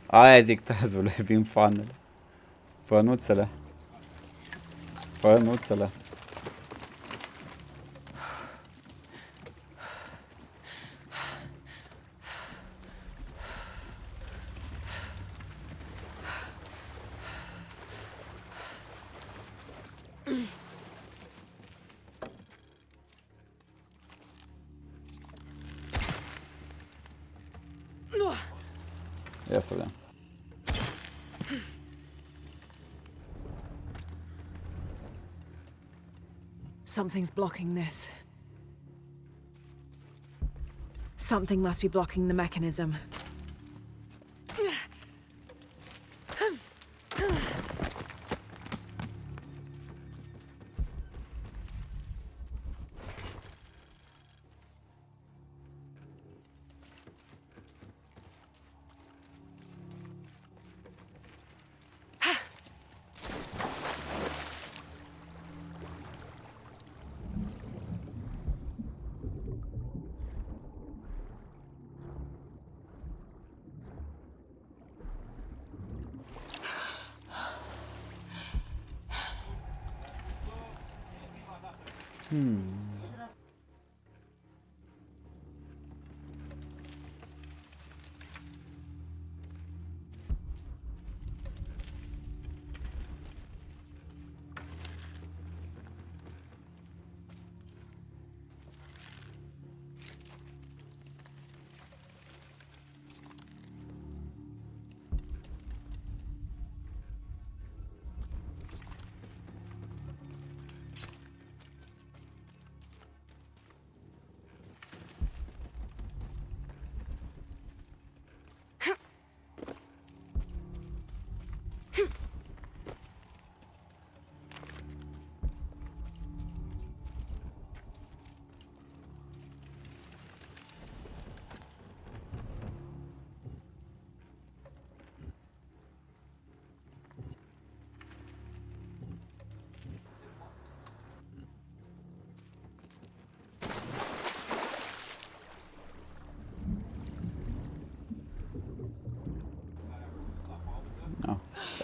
Aia zic, tazule, vin fanele. Fănuțele. Fănuțele. Ia să vedem. Something's blocking this. Something must be blocking the mechanism.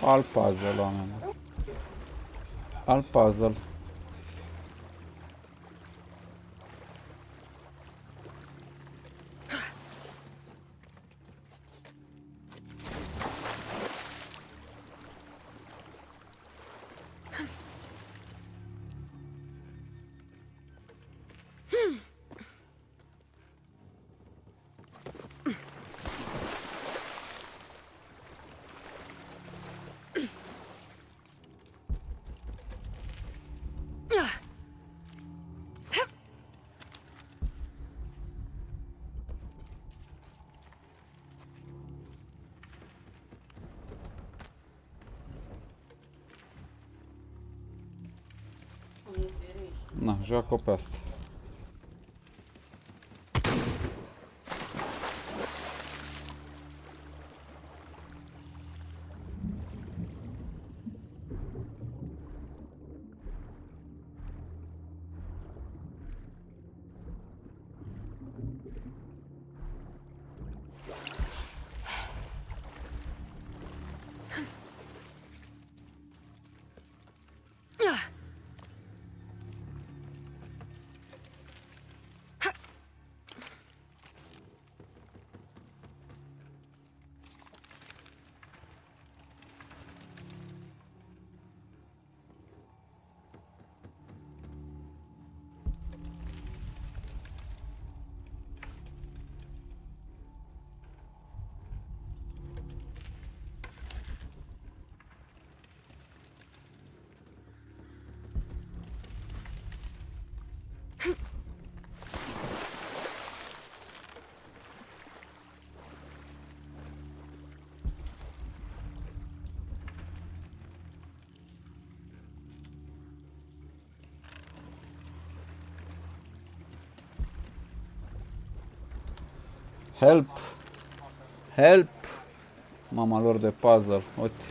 Alt puzzle, oameni. Alt puzzle. Na, joacă-o pe asta. Help! Help! Mama lor de puzzle, uite.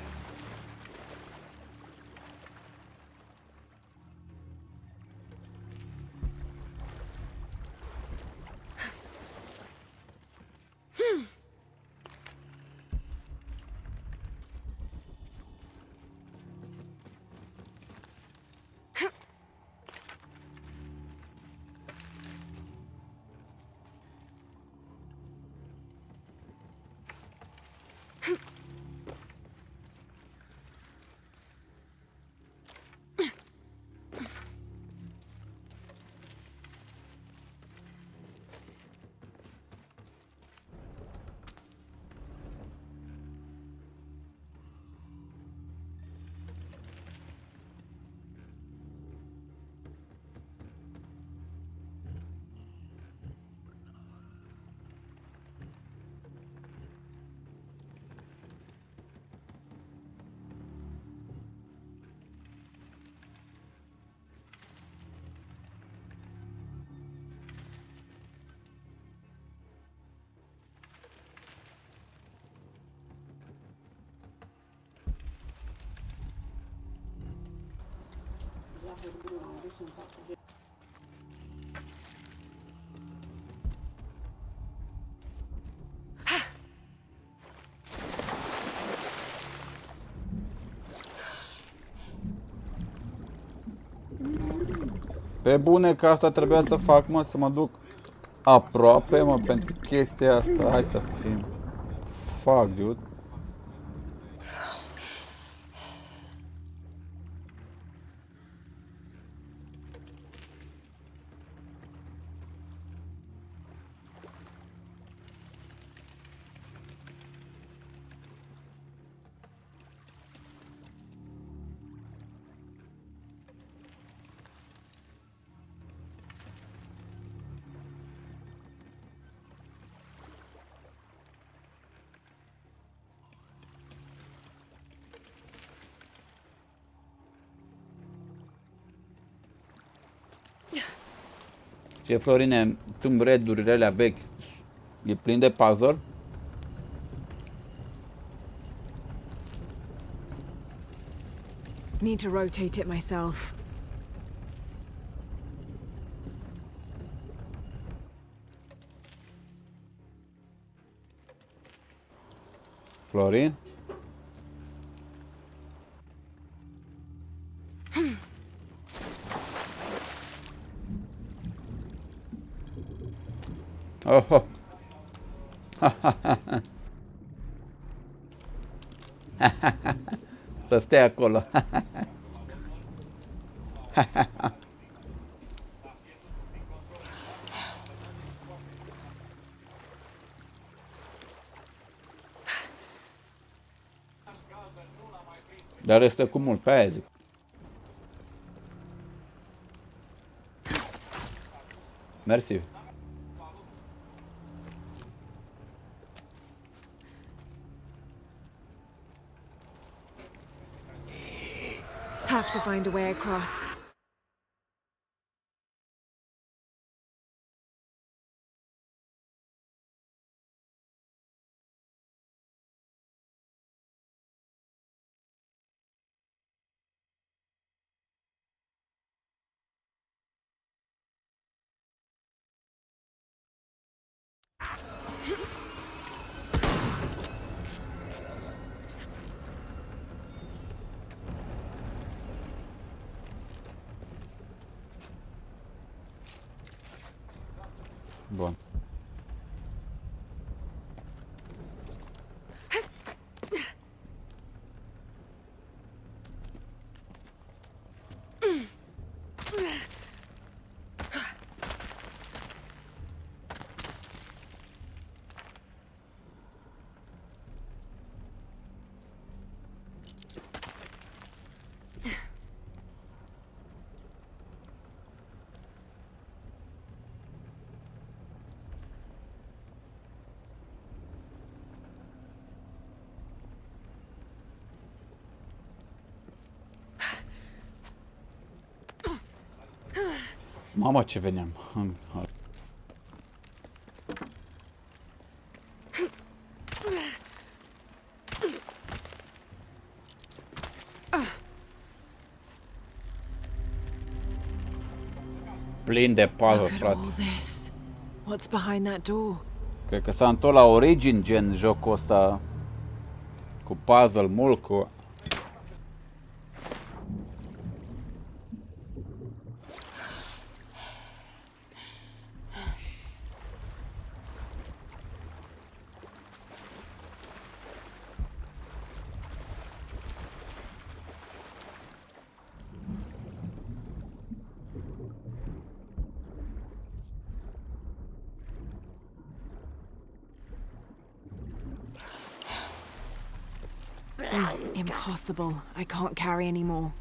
Pe bune că asta trebuia să fac, mă, să mă duc aproape, mă, pentru chestia asta. Hai să fim. Fuck, dude. Ce, Florine, Tomb Raider-urile alea vechi, e plin de puzzle? Need to rotate it myself. Florin? Oh. Să stea acolo. Dar este cu mult, pe aia zic. Mersi. Have to find a way across. Bun. Mamă, ce veneam. Plin de puzzle, Look at frate. all this. What's behind that door? Cred că s-a întors la Origin, gen jocul ăsta cu puzzle mult, cu... Impossible. I can't carry anymore.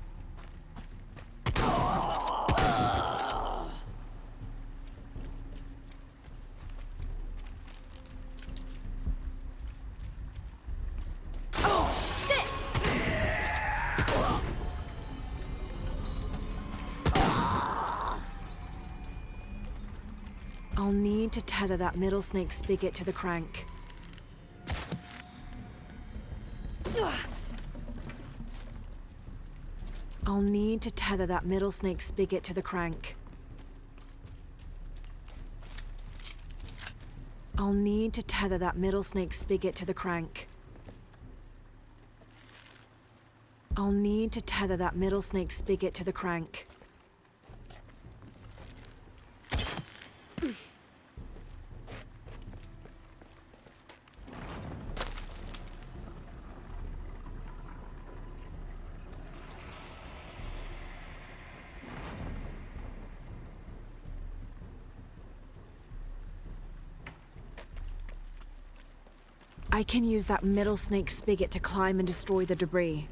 Oh, shit! I'll need to tether that middle snake spigot to the crank. I'll need to tether that middle snake spigot to the crank. I'll need to tether that middle snake spigot to the crank. I'll need to tether that middle snake spigot to the crank. I can use that middle snake spigot to climb and destroy the debris.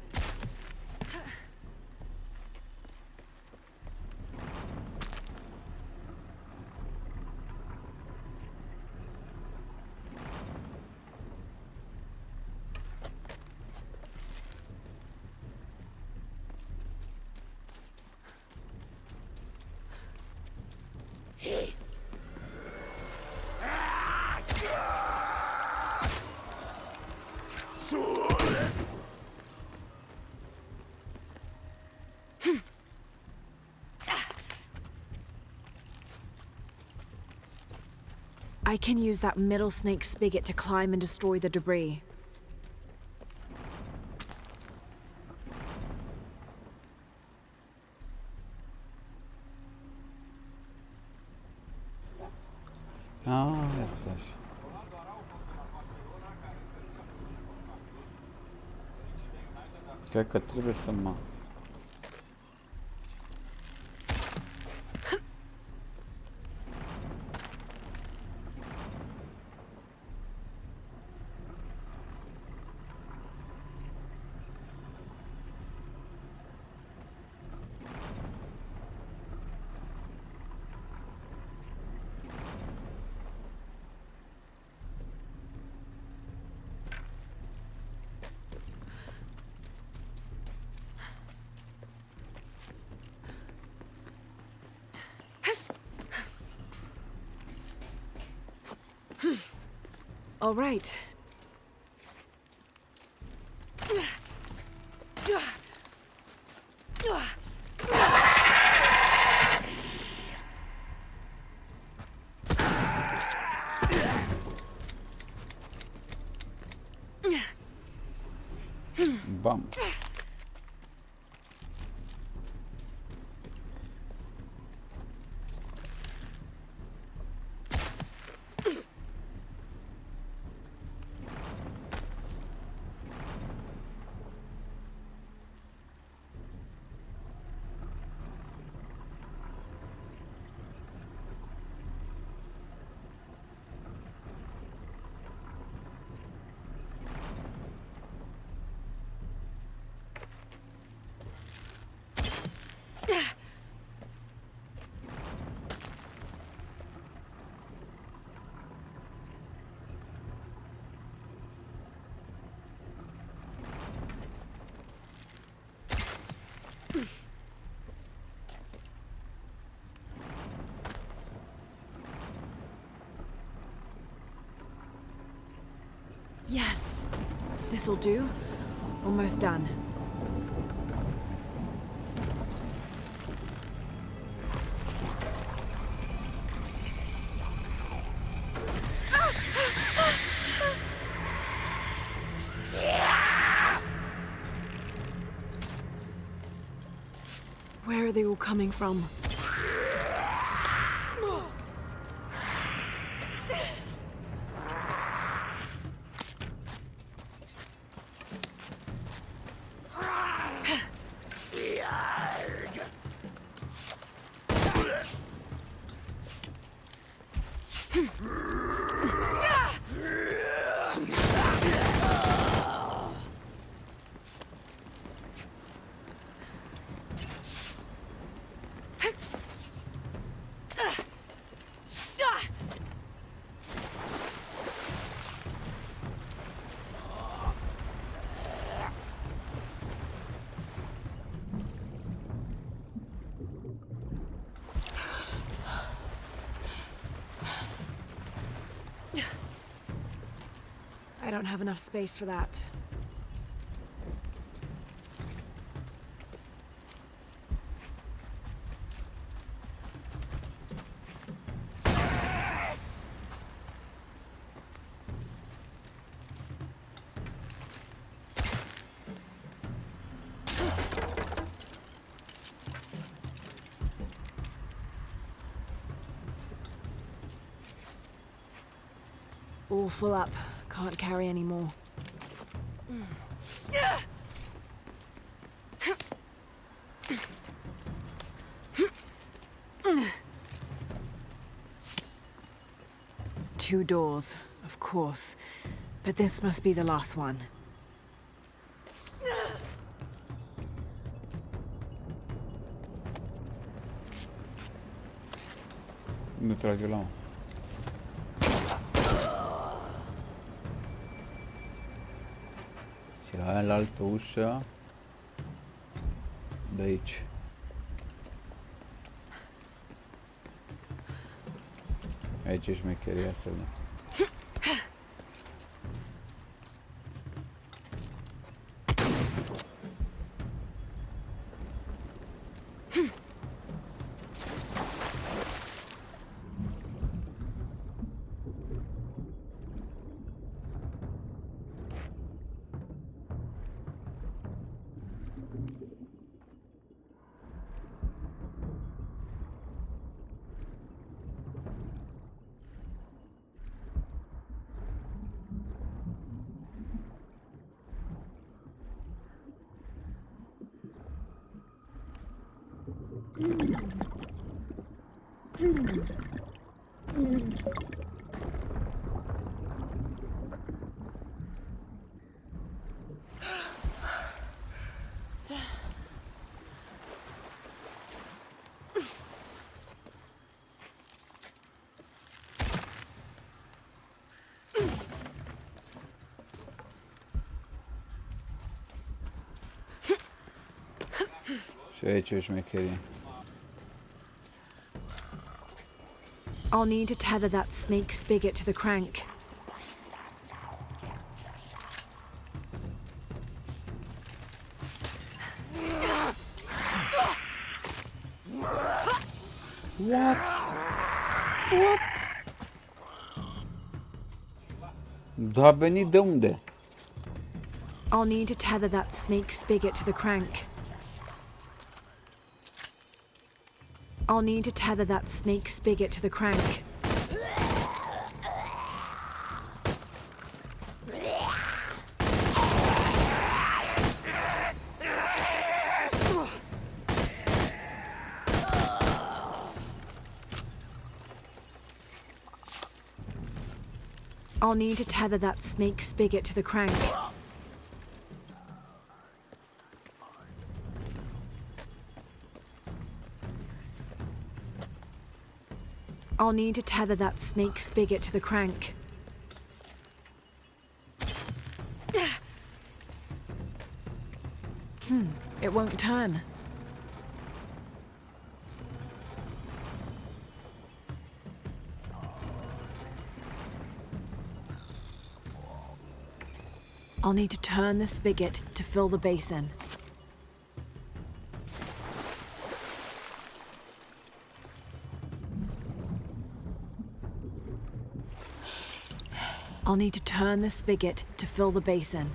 I can use that middle snake spigot to climb and destroy the debris. Ah, jesteś. Cred că trebuie să mă... All right. Bam. This'll do. Almost done. Where are they all coming from? I don't have enough space for that. All full up. Can't carry any more. 2 doors, of course. But this must be the last one. Nu trage la mă. Și la aia la altă ușă de aici. Aici e șmecheria asta, da. Și aici e șmecherie. I'll need to tether that snake spigot to the crank. What? What? Da, venit de unde? I'll need to tether that snake spigot to the crank. I'll need to tether that snake spigot to the crank. I'll need to tether that snake spigot to the crank. I'll need to tether that snake spigot to the crank. It won't turn. I'll need to turn the spigot to fill the basin. I'll need to turn the spigot to fill the basin.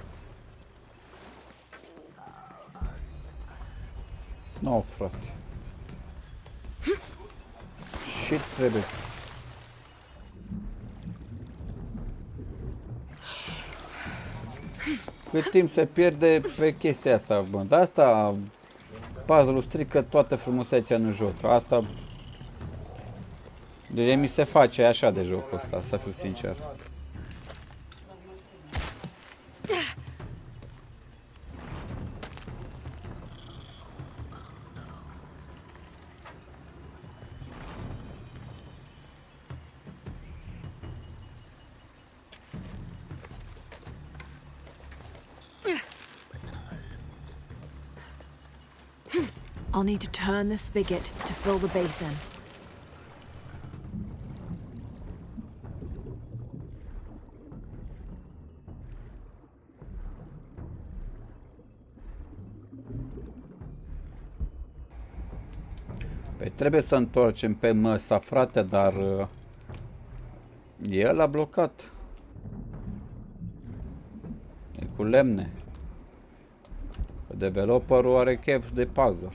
No, frate. Ce trebuie să... Cât timp se pierde pe chestia asta, bă. Dar asta, puzzle-ul strică toată frumusețea în joc. Asta... Deci mi se face așa de jocul ăsta, să fiu sincer. I'll need to turn the spigot to fill the basin. Păi trebuie să întoarcem pe măsa, frate, dar... El a blocat. E cu lemne. Că developerul are chef de puzzle.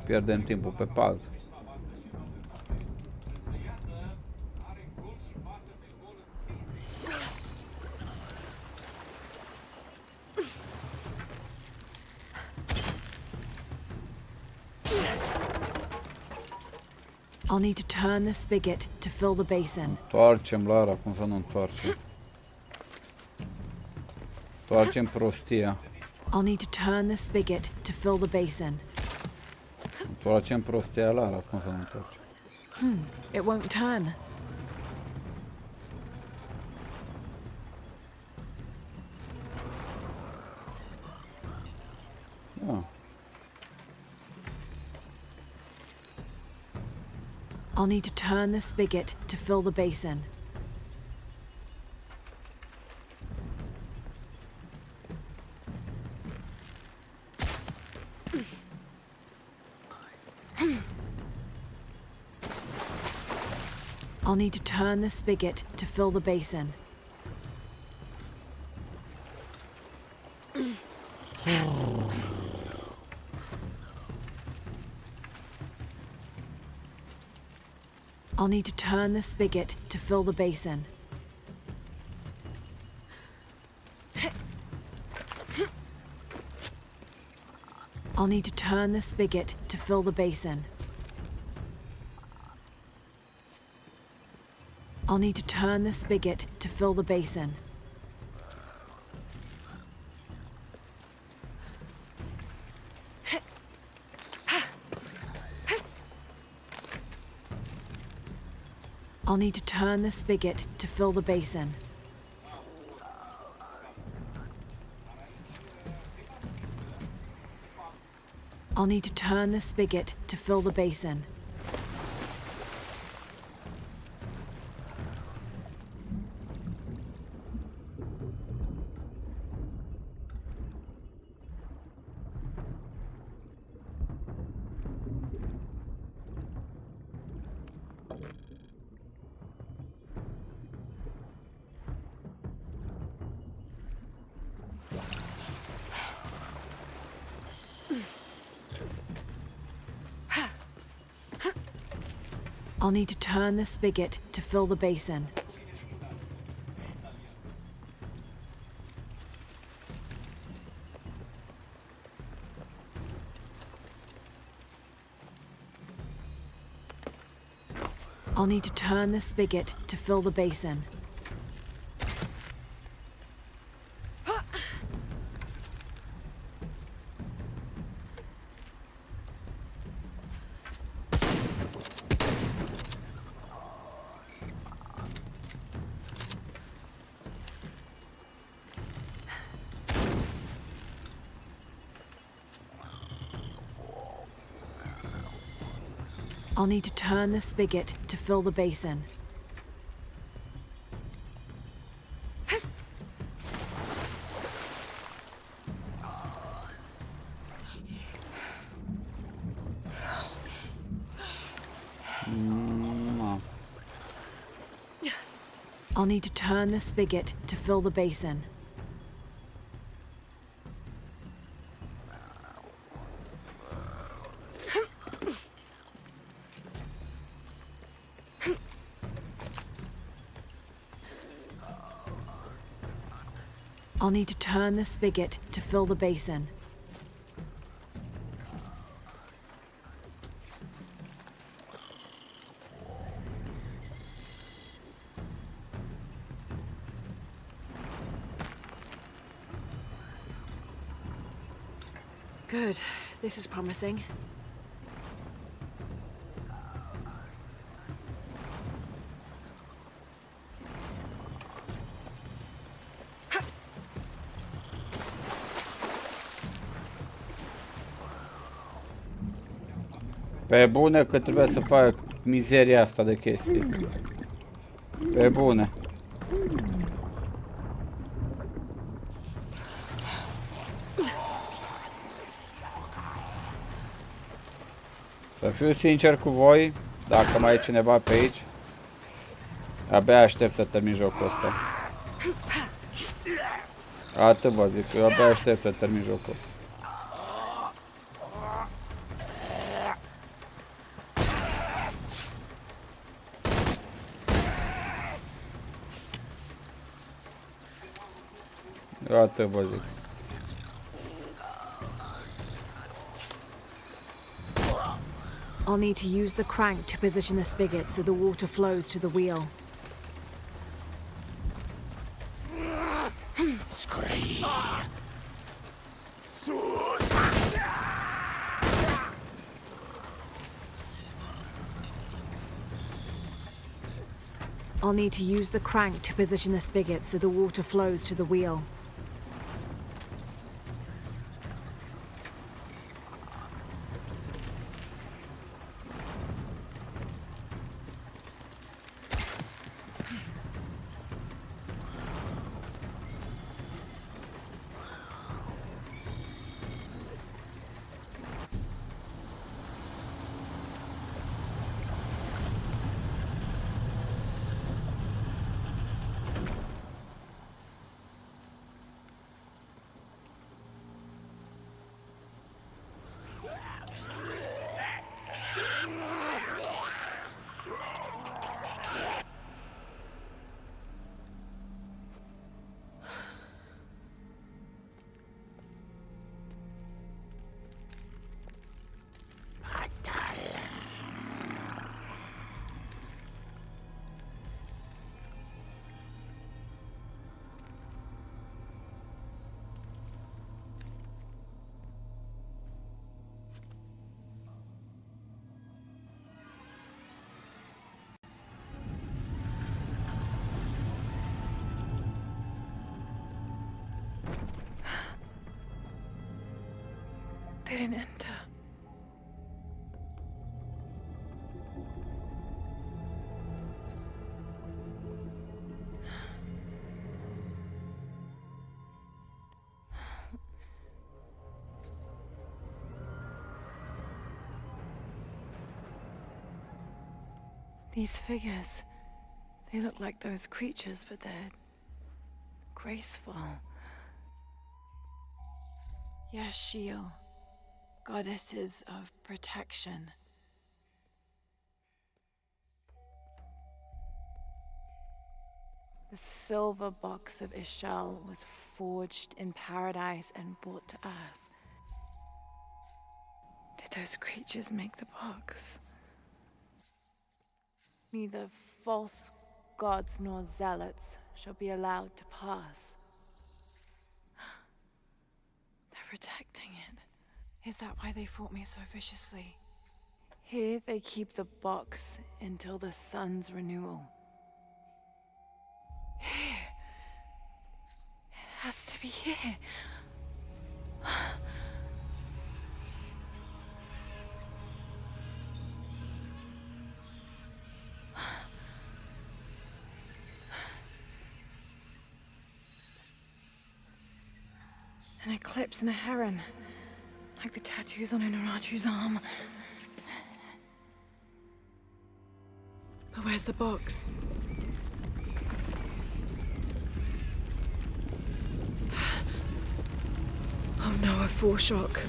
Pierdem timpul pe puzzle. I'll need to turn the spigot to fill the basin. Întoarcem, Lara, cum să nu întoarcem? Întoarcem prostia. I'll need to turn the spigot to fill the basin. Întoarcem prostia, Lara, cum să nu întoarcem? It won't turn. Ah. I'll need to turn the spigot to fill the basin. I'll need to turn the spigot to fill the basin. I'll need to turn the spigot to fill the basin. I'll need to turn the spigot to fill the basin. I'll need to turn the spigot to fill the basin. I'll need to turn the spigot to fill the basin. I'll need to turn the spigot to fill the basin. I'll need to turn the spigot to fill the basin. I'll need to turn the spigot to fill the basin. I'll need to turn the spigot to fill the basin. I'll need to turn the spigot to fill the basin. I'll need to turn the spigot to fill the basin. Good. This is promising. Pe bune că trebuie să fac mizeria asta de chestii. Pe bune. Să fiu sincer cu voi, dacă mai e cineva pe aici, abia aștept să termin jocul ăsta. Atât vă zic, eu abia aștept să termin jocul ăsta. Atât vă zic. I'll need to use the crank to position the spigot so the water flows to the wheel. I'll need to use the crank to position the spigot so the water flows to the wheel. They didn't enter. These figures, they look like those creatures, but they're graceful. Yashil, goddesses of protection. The silver box of Ishal was forged in paradise and brought to earth. Did those creatures make the box? Neither false gods nor zealots shall be allowed to pass. They're protecting it. Is that why they fought me so viciously? Here they keep the box until the sun's renewal. Here. It has to be here. An eclipse and a heron, like the tattoos on Unuratu's arm. But where's the box? no, a foreshock.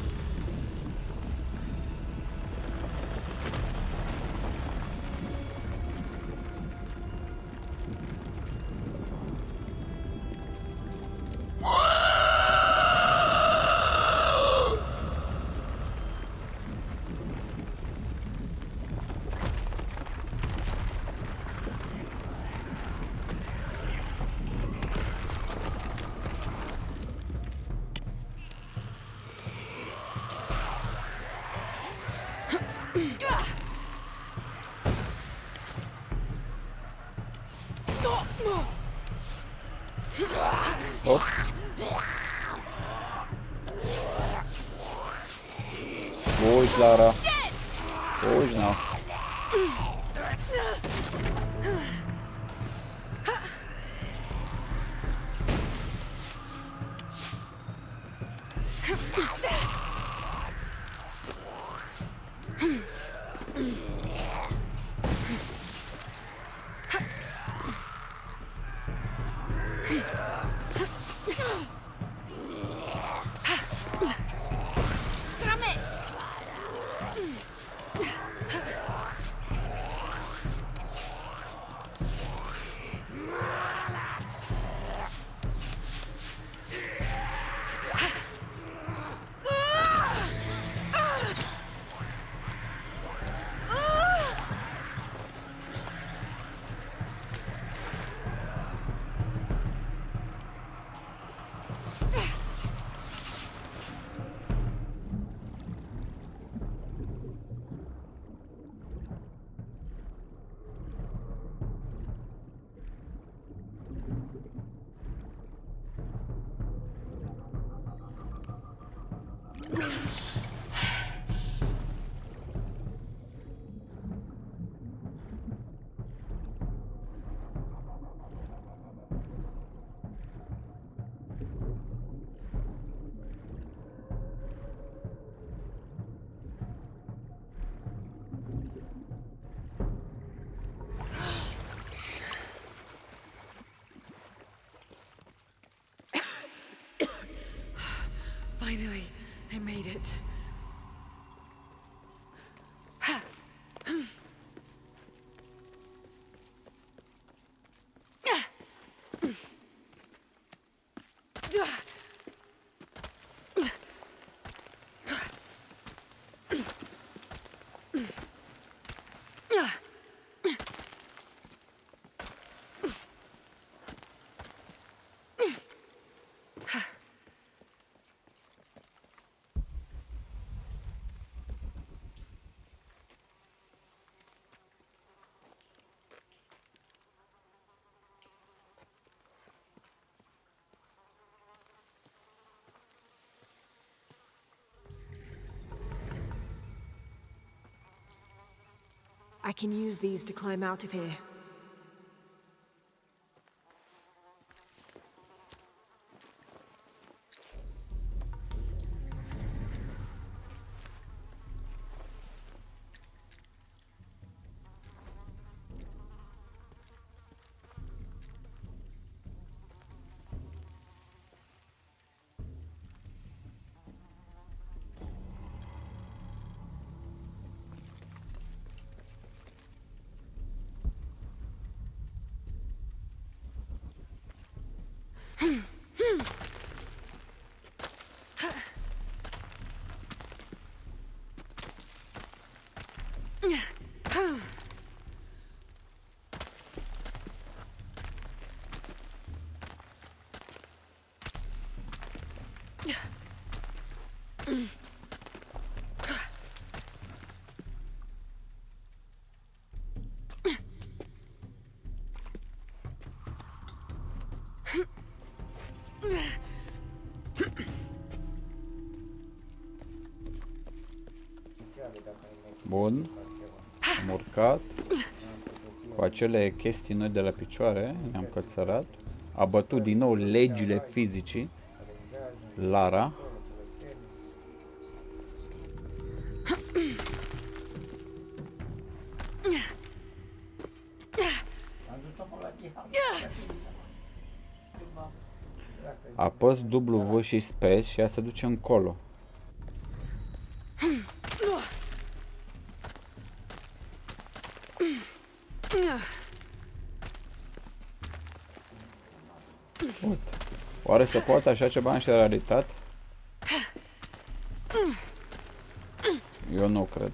Hop. Fugi, Lara. Fugi, no. Finally, I made it. I can use these to climb out of here. Bun. Am urcat. Cu acele chestii noi de la picioare ne-am cățărat. A bătut din nou legile fizicii. Lara. Apăs dublu V și space și ea se duce încolo. Uite. Oare se poate așa ceva în realitate? Eu nu cred.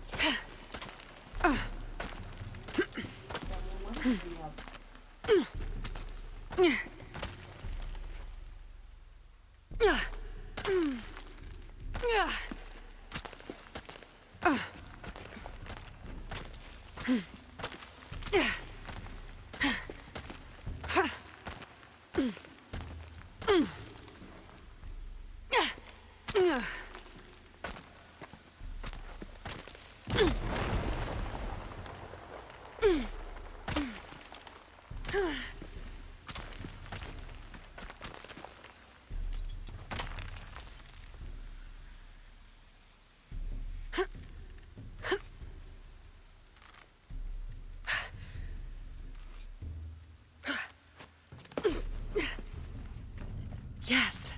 Yes.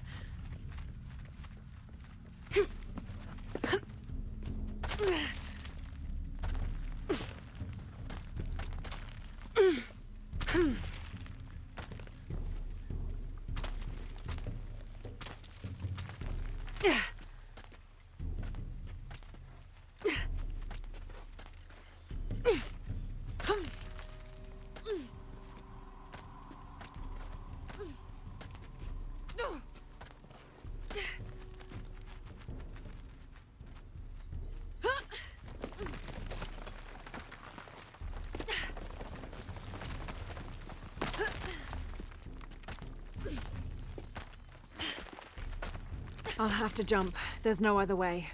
I'll have to jump. There's no other way.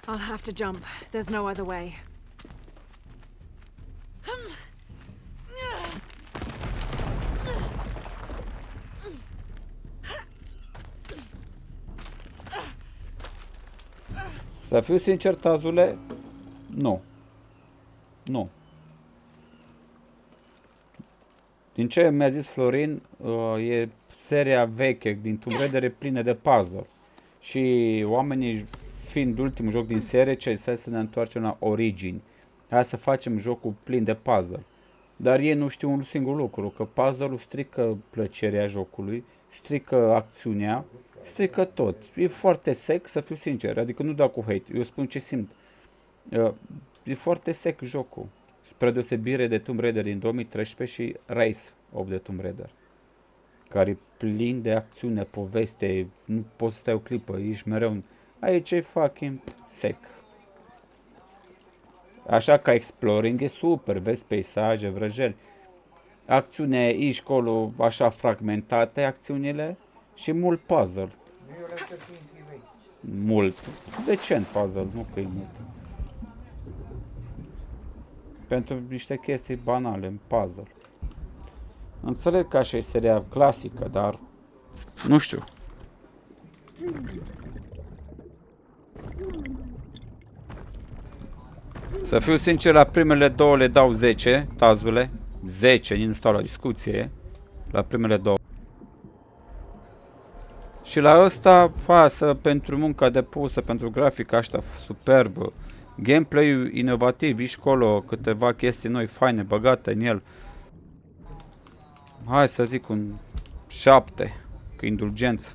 I'll have to jump. There's no other way. Să fiu sincer, Tazule, nu. Nu. Din ce mi-a zis Florin, e seria veche din Tomb Raider e plină de puzzle. Și oamenii, fiind ultimul joc din serie, ce să ne întoarcem la origini. Hai să facem jocul plin de puzzle. Dar ei nu știu un singur lucru, că puzzle-ul strică plăcerea jocului, strică acțiunea, strică tot. E foarte sec, să fiu sincer, adică nu dau cu hate, eu spun ce simt. E foarte sec jocul, spre deosebire de Tomb Raider din 2013 și Rise of the Tomb Raider, care e plin de acțiune, poveste, nu poți să stai o clipă, ești mereu... Aici e fucking sec. Așa ca exploring e super, vezi peisaje, vrăjeli. Acțiunea ești acolo așa fragmentate, acțiunile, și mult puzzle. Mult. Decent puzzle, nu că e mult. Pentru niște chestii banale, în puzzle. Înțeleg că așa e seria clasică, dar nu știu. Să fiu sincer, la primele două le dau 10, Tazule. 10, nici nu stau la discuție. La primele două. Și la ăsta, fasă, pentru munca depusă, pentru grafica asta superbă, gameplay-ul inovativ, ești acolo, câteva chestii noi, faine, băgate în el. Hai să zic un 7, cu indulgență.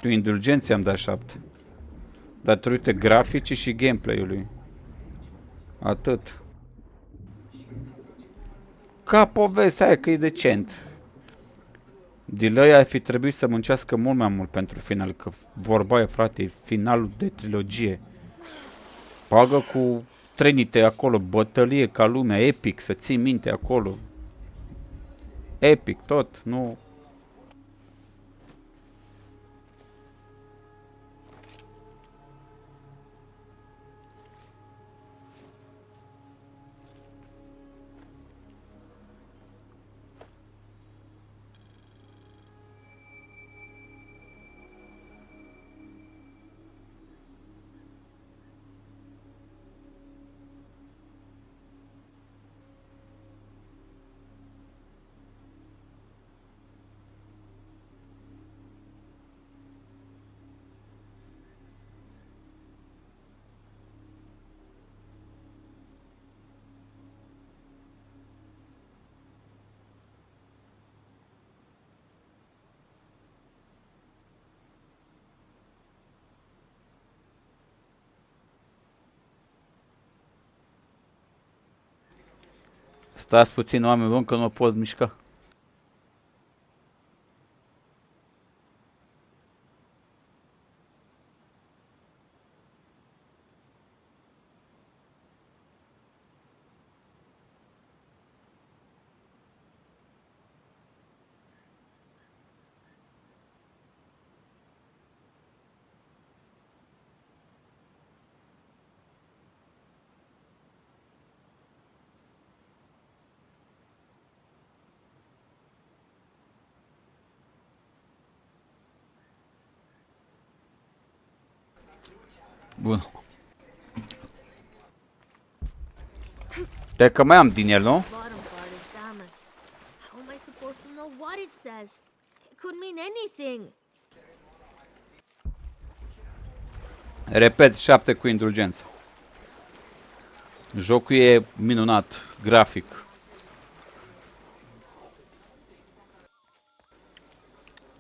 Cu indulgenție am dat 7. Datorită graficii și gameplay-ului. Atât. Ca povestea aia că e decent. Delay ar fi trebuit să muncească mult mai mult pentru final, că vorba aia, frate, e finalul de trilogie. Pagă cu Trinity acolo, bătălie ca lumea, epic, să ții minte acolo. Epic tot, nu... Stați puțin, oameni buni, că nu mă pot mișca. Bun. Cred că mai am din el, nu? Bottom part is damaged. How am I supposed to know what it says? It could mean anything. Repet, 7 cu indulgență. Jocul e minunat, grafic.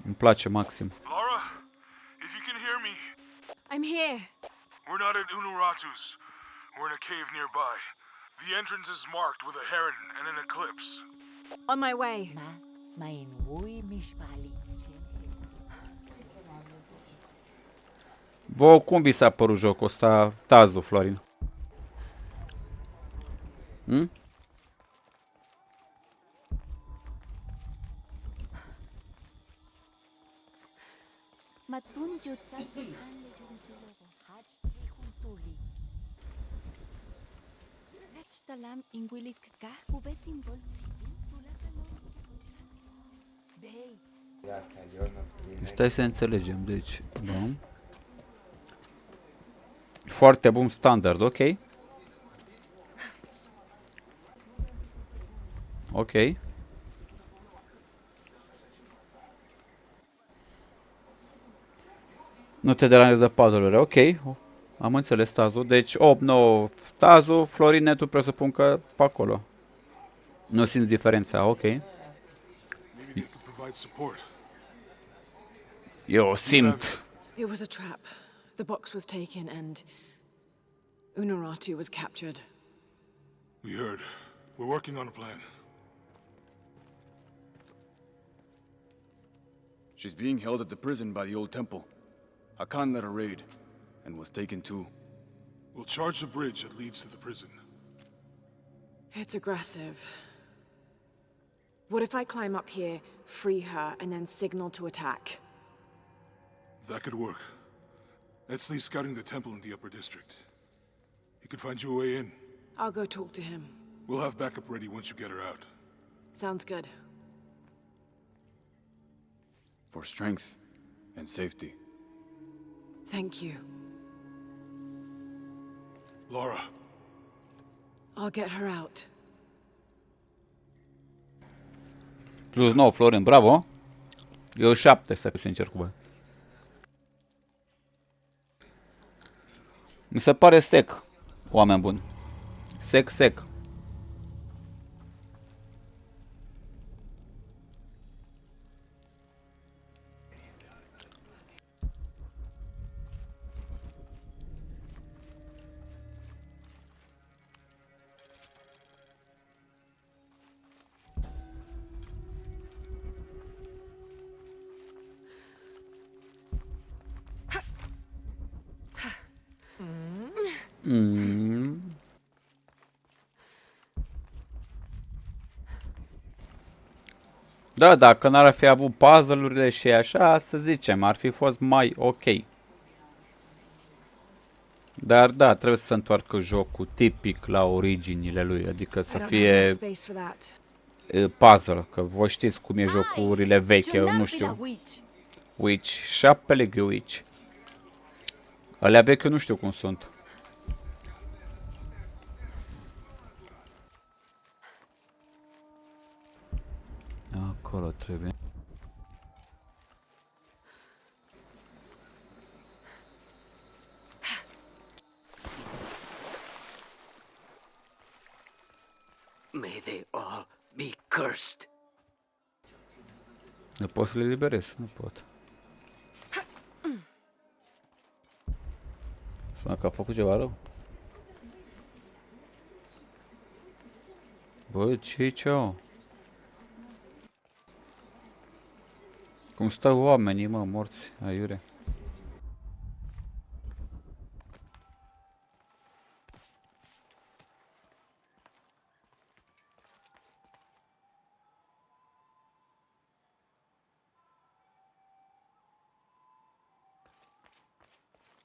Îmi place maxim. Laura, if you can hear me. I'm here. We're not at Unuratu's. We're in a cave nearby. The entrance is marked with a heron and an eclipse. On my way. Vă, cum vi s-a părut jocul ăsta, Tazu, Florin? Hm? Stai să înțelegem, deci, bun. Foarte bun standard, ok. Ok. Nu te deranjează puzzle-urile, ok. Am înțeles, Tazu. Deci 8-9 Tazu, Florin, netul presupun că pe acolo. Nu simți diferența, ok. Eu simt. It was a trap. The box was taken and Unuratu was captured. We heard. We're working on a plan. She's being held at the prison by the old temple. Hakan led a raid, and was taken too. We'll charge the bridge that leads to the prison. It's aggressive. What if I climb up here, free her, and then signal to attack? That could work. Let's leave scouting the temple in the upper district. He could find you a way in. I'll go talk to him. We'll have backup ready once you get her out. Sounds good. For strength and safety. Thank you. Laura. I'll get her out. Plus 9, Florin, bravo. Eu 7, să fiu sincer cu voi. Mi se pare sec, oameni buni. Sec, sec. Da, dacă n-ar fi avut puzzle-urile și așa, să zicem, ar fi fost mai ok. Dar da, trebuie să se întoarcă jocul tipic la originile lui, adică să fie puzzle, că voi știți cum e jocurile vechi, eu nu știu. Witch, șapele Witch. Alea vechi eu nu știu cum sunt. Acolo trebuie. May they all be cursed. Nu pot să le liberez, nu pot. Sună că a făcut ceva rău. Bă, ce-o? Cum stau oamenii, mă, morți, aiure.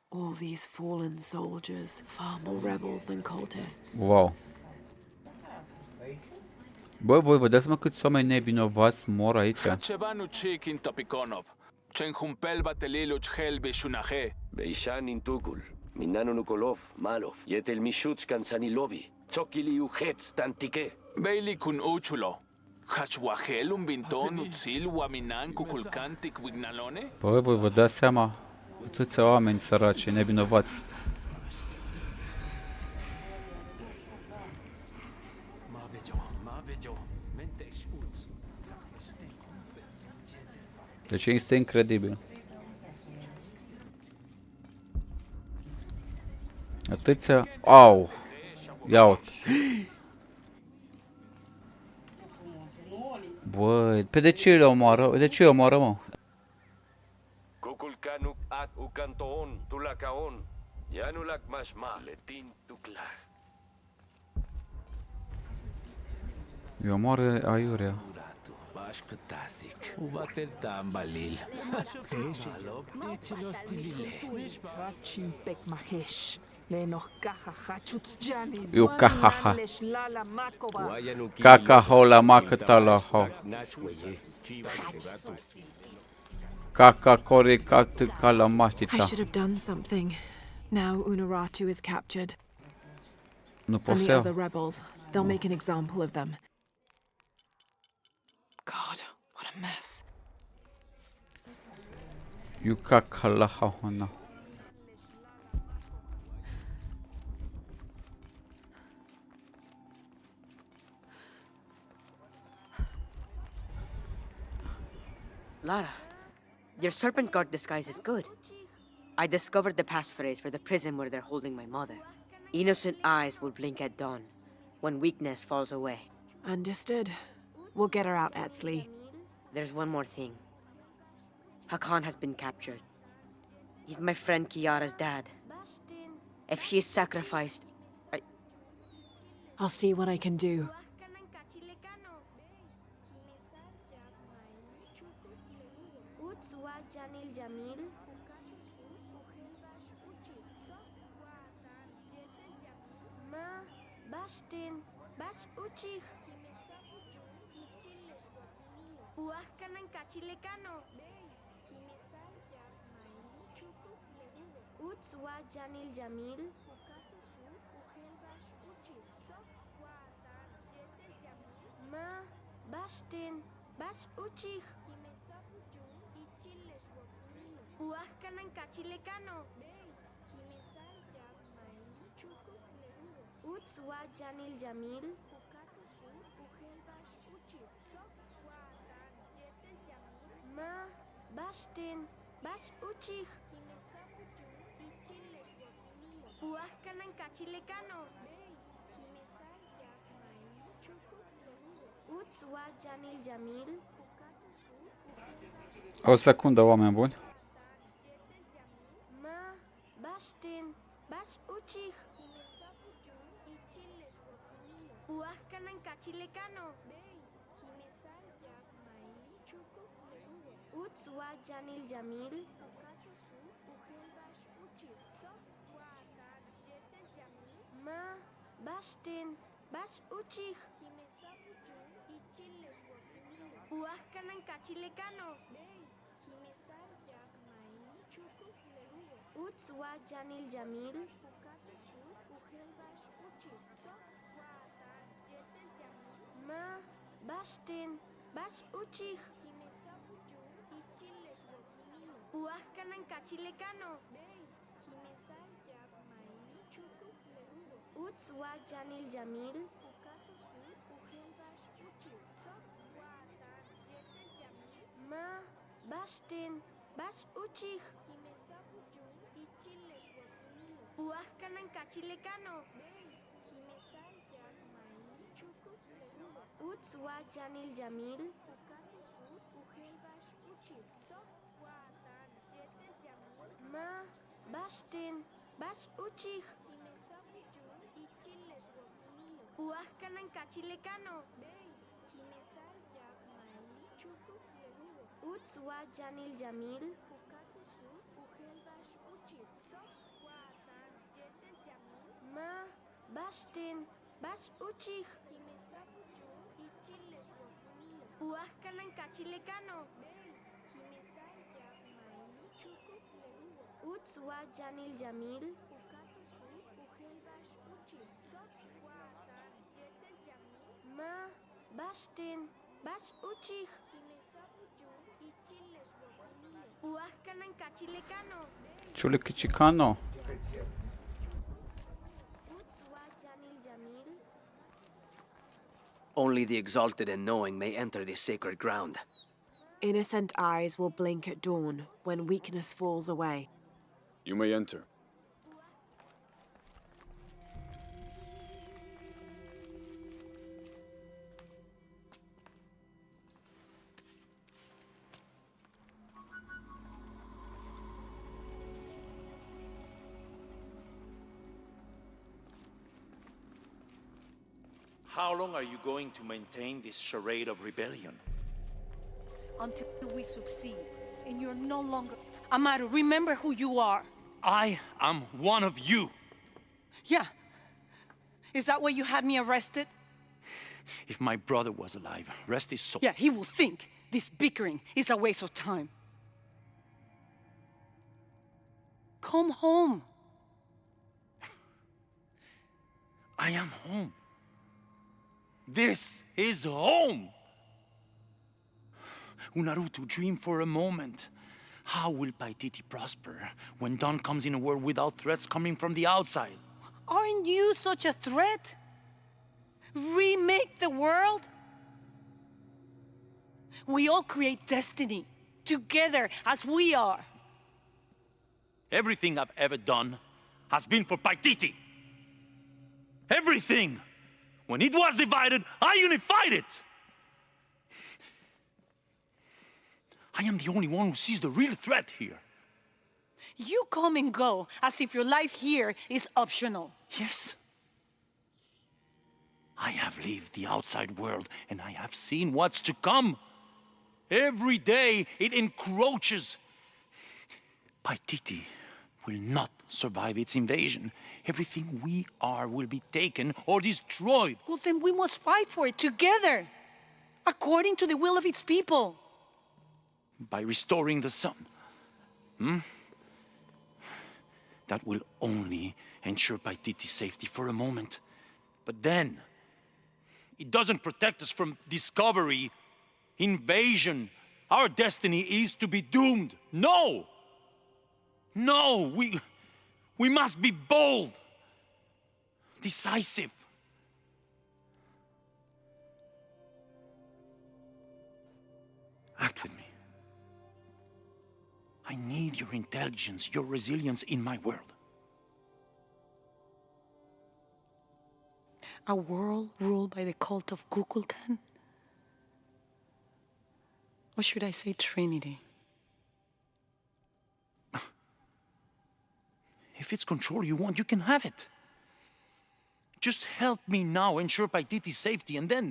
All these fallen soldiers, far more rebels than cultists. Wow. Bă, voi vedeți mă câți oameni nevinovați mor aici? Hachebanu chikin topikonop. Chenhumpel batelilu chhelbi shunahe. Beishan intukul. Minano Nukolov, Malov. Yetel Mishuts Kansanilobi. Tsokili Uhetz, Tantike. Beili kun uchulo. Hachwahel un binton utzil waminan kukulkantik wignalone? Bă, voi vă dați seama? Atâția oameni săraci, nevinovați. Deci este incredibil. Atâția... Au! Ia uite. Băi, pe de ce le omoară? De ce îi omoară, mă? Kukulkanuk at ukantoon, tulakaon. Yanulak mashma, letin tuklah. Îi omoară aiurea. Bashkutasic, ubatel tambalil. Eu cahaha. Cacahola macatalaho. Caca coricat I calamatita. should have done something. Now Unuratu is captured. Nu pot And să the iau. other rebels. They'll make an example of them. God, what a mess. Eu cacalahona. Lara, your serpent guard disguise is good. I discovered the passphrase for the prison where they're holding my mother. Innocent eyes will blink at dawn, when weakness falls away. Understood. We'll get her out, Etzli. There's one more thing. Hakan has been captured. He's my friend Kiara's dad. If he is sacrificed, I'll see what I can do. O secundă, oameni buni. Bash uchich. Uahkanan kachilecano. Utswa Janil Jamil. Ma Bashtin Bash uchich. Uahkanan kachilecano. Utswa Janil Jamil. Ma Bashtin Bash uchich. Uahkanan kachilecano. Utswa Janil Jamil. Ma Bashtin Bash uchich. Uahkanan kachilecano. Utswa Janil Jamil. Ma Bashtin Bash uchich. Uahkanan kachilecano. Utswa Janil Jamil. Ma Bashtin Bash uchich. Uahkanan kachilecano. Utswa Janil Jamil. Ma Bashtin Bash uchich. Uahkanan kachilecano. Chulekichicano. Utswa Janil Jamil. Only the exalted and knowing may enter this sacred ground. Innocent eyes will blink at dawn when weakness falls away. You may enter. How long are you going to maintain this charade of rebellion? Until we succeed, and you're no longer... Amaru, remember who you are. I am one of you. Yeah. Is that why you had me arrested? If my brother was alive, rest his soul. Yeah, he will think this bickering is a waste of time. Come home. I am home. This is home. Unarutu, dream for a moment. How will Paititi prosper when dawn comes in a world without threats coming from the outside? Aren't you such a threat? Remake the world? We all create destiny, together as we are. Everything I've ever done has been for Paititi. Everything! When it was divided, I unified it! I am the only one who sees the real threat here. You come and go as if your life here is optional. Yes. I have lived the outside world and I have seen what's to come. Every day it encroaches. Paititi will not survive its invasion. Everything we are will be taken or destroyed. Well, then we must fight for it together, according to the will of its people. By restoring the sun. That will only ensure Paititi's safety for a moment. But then, it doesn't protect us from discovery, invasion. Our destiny is to be doomed. No! No, we must be bold, decisive. Act with me. I need your intelligence, your resilience in my world. A world ruled by the cult of Kukulkan? Or should I say Trinity? If it's control you want, you can have it. Just help me now ensure Paititi's safety, and then,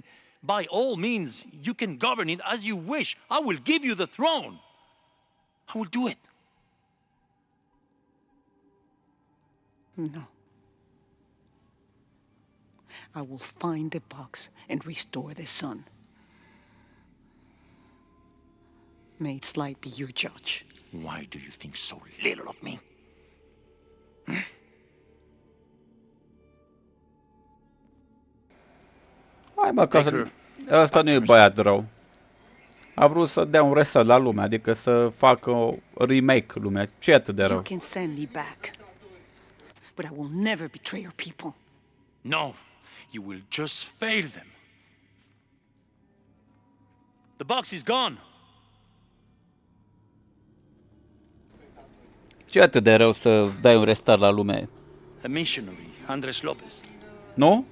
by all means, you can govern it as you wish. I will give you the throne. I will do it. No. I will find the box and restore the sun. May its light be your judge. Why do you think so little of me? Hai mă, că ăsta nu e băiat rău. A vrut să dea un reset la lume, adică să facă o remake lumea. Ce e atât de rău? You can send me back, but I will never betray your people. No, you will just fail them. The box is gone. Ce e atât de rău să dai un restart la lume? A missionary, Andres Lopez. Nu?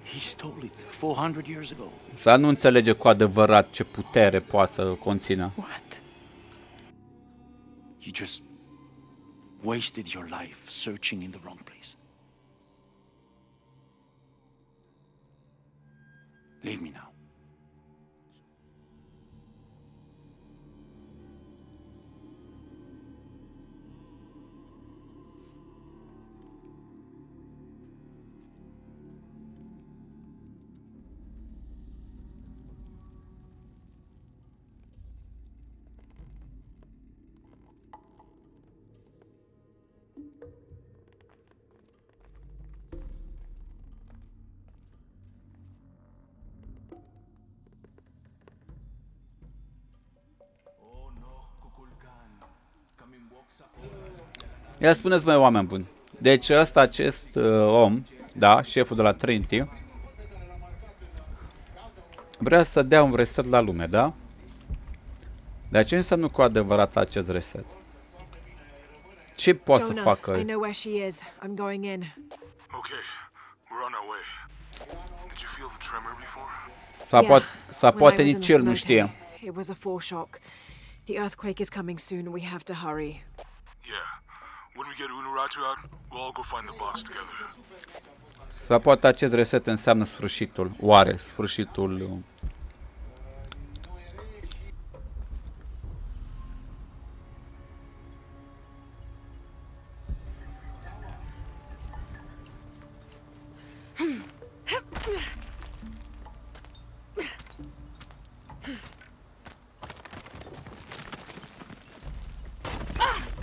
He stole it 400 years ago. Să nu înțelege cu adevărat ce putere poate să conțină. What? You just wasted your life searching in the wrong place. Leave me now. Ia spuneți, mai oameni buni. Deci ăsta, acest om, da, șeful de la Trinity, vrea să dea un reset la lume, da? Dar ce înseamnă cu adevărat acest reset? Ce poate să facă? I know where she is. I'm going in. Okay, we're on our way. Did you feel the tremor before? Sau poate nici el nu știe. It was a foreshock. The earthquake is coming soon. We have to hurry. Yeah. When we get Unuratu out, we'll all go find the box together. Sau poate acest reset înseamnă sfârșitul. Oare sfârșitul...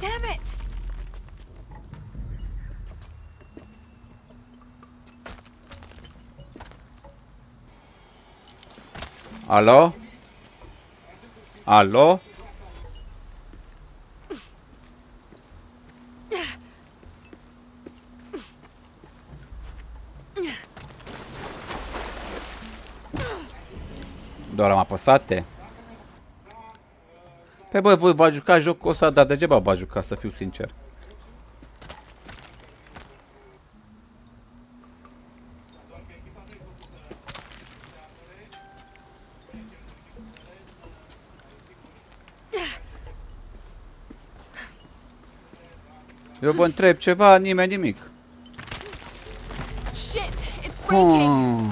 Damn it! Alo? Alo? Doar am apăsate. Păi băi, voi v-ați jucat jocul ăsta, dar degeaba v-ați jucat, să fiu sincer. Eu vă întreb ceva, nimeni nimic. Shit, it's breaking.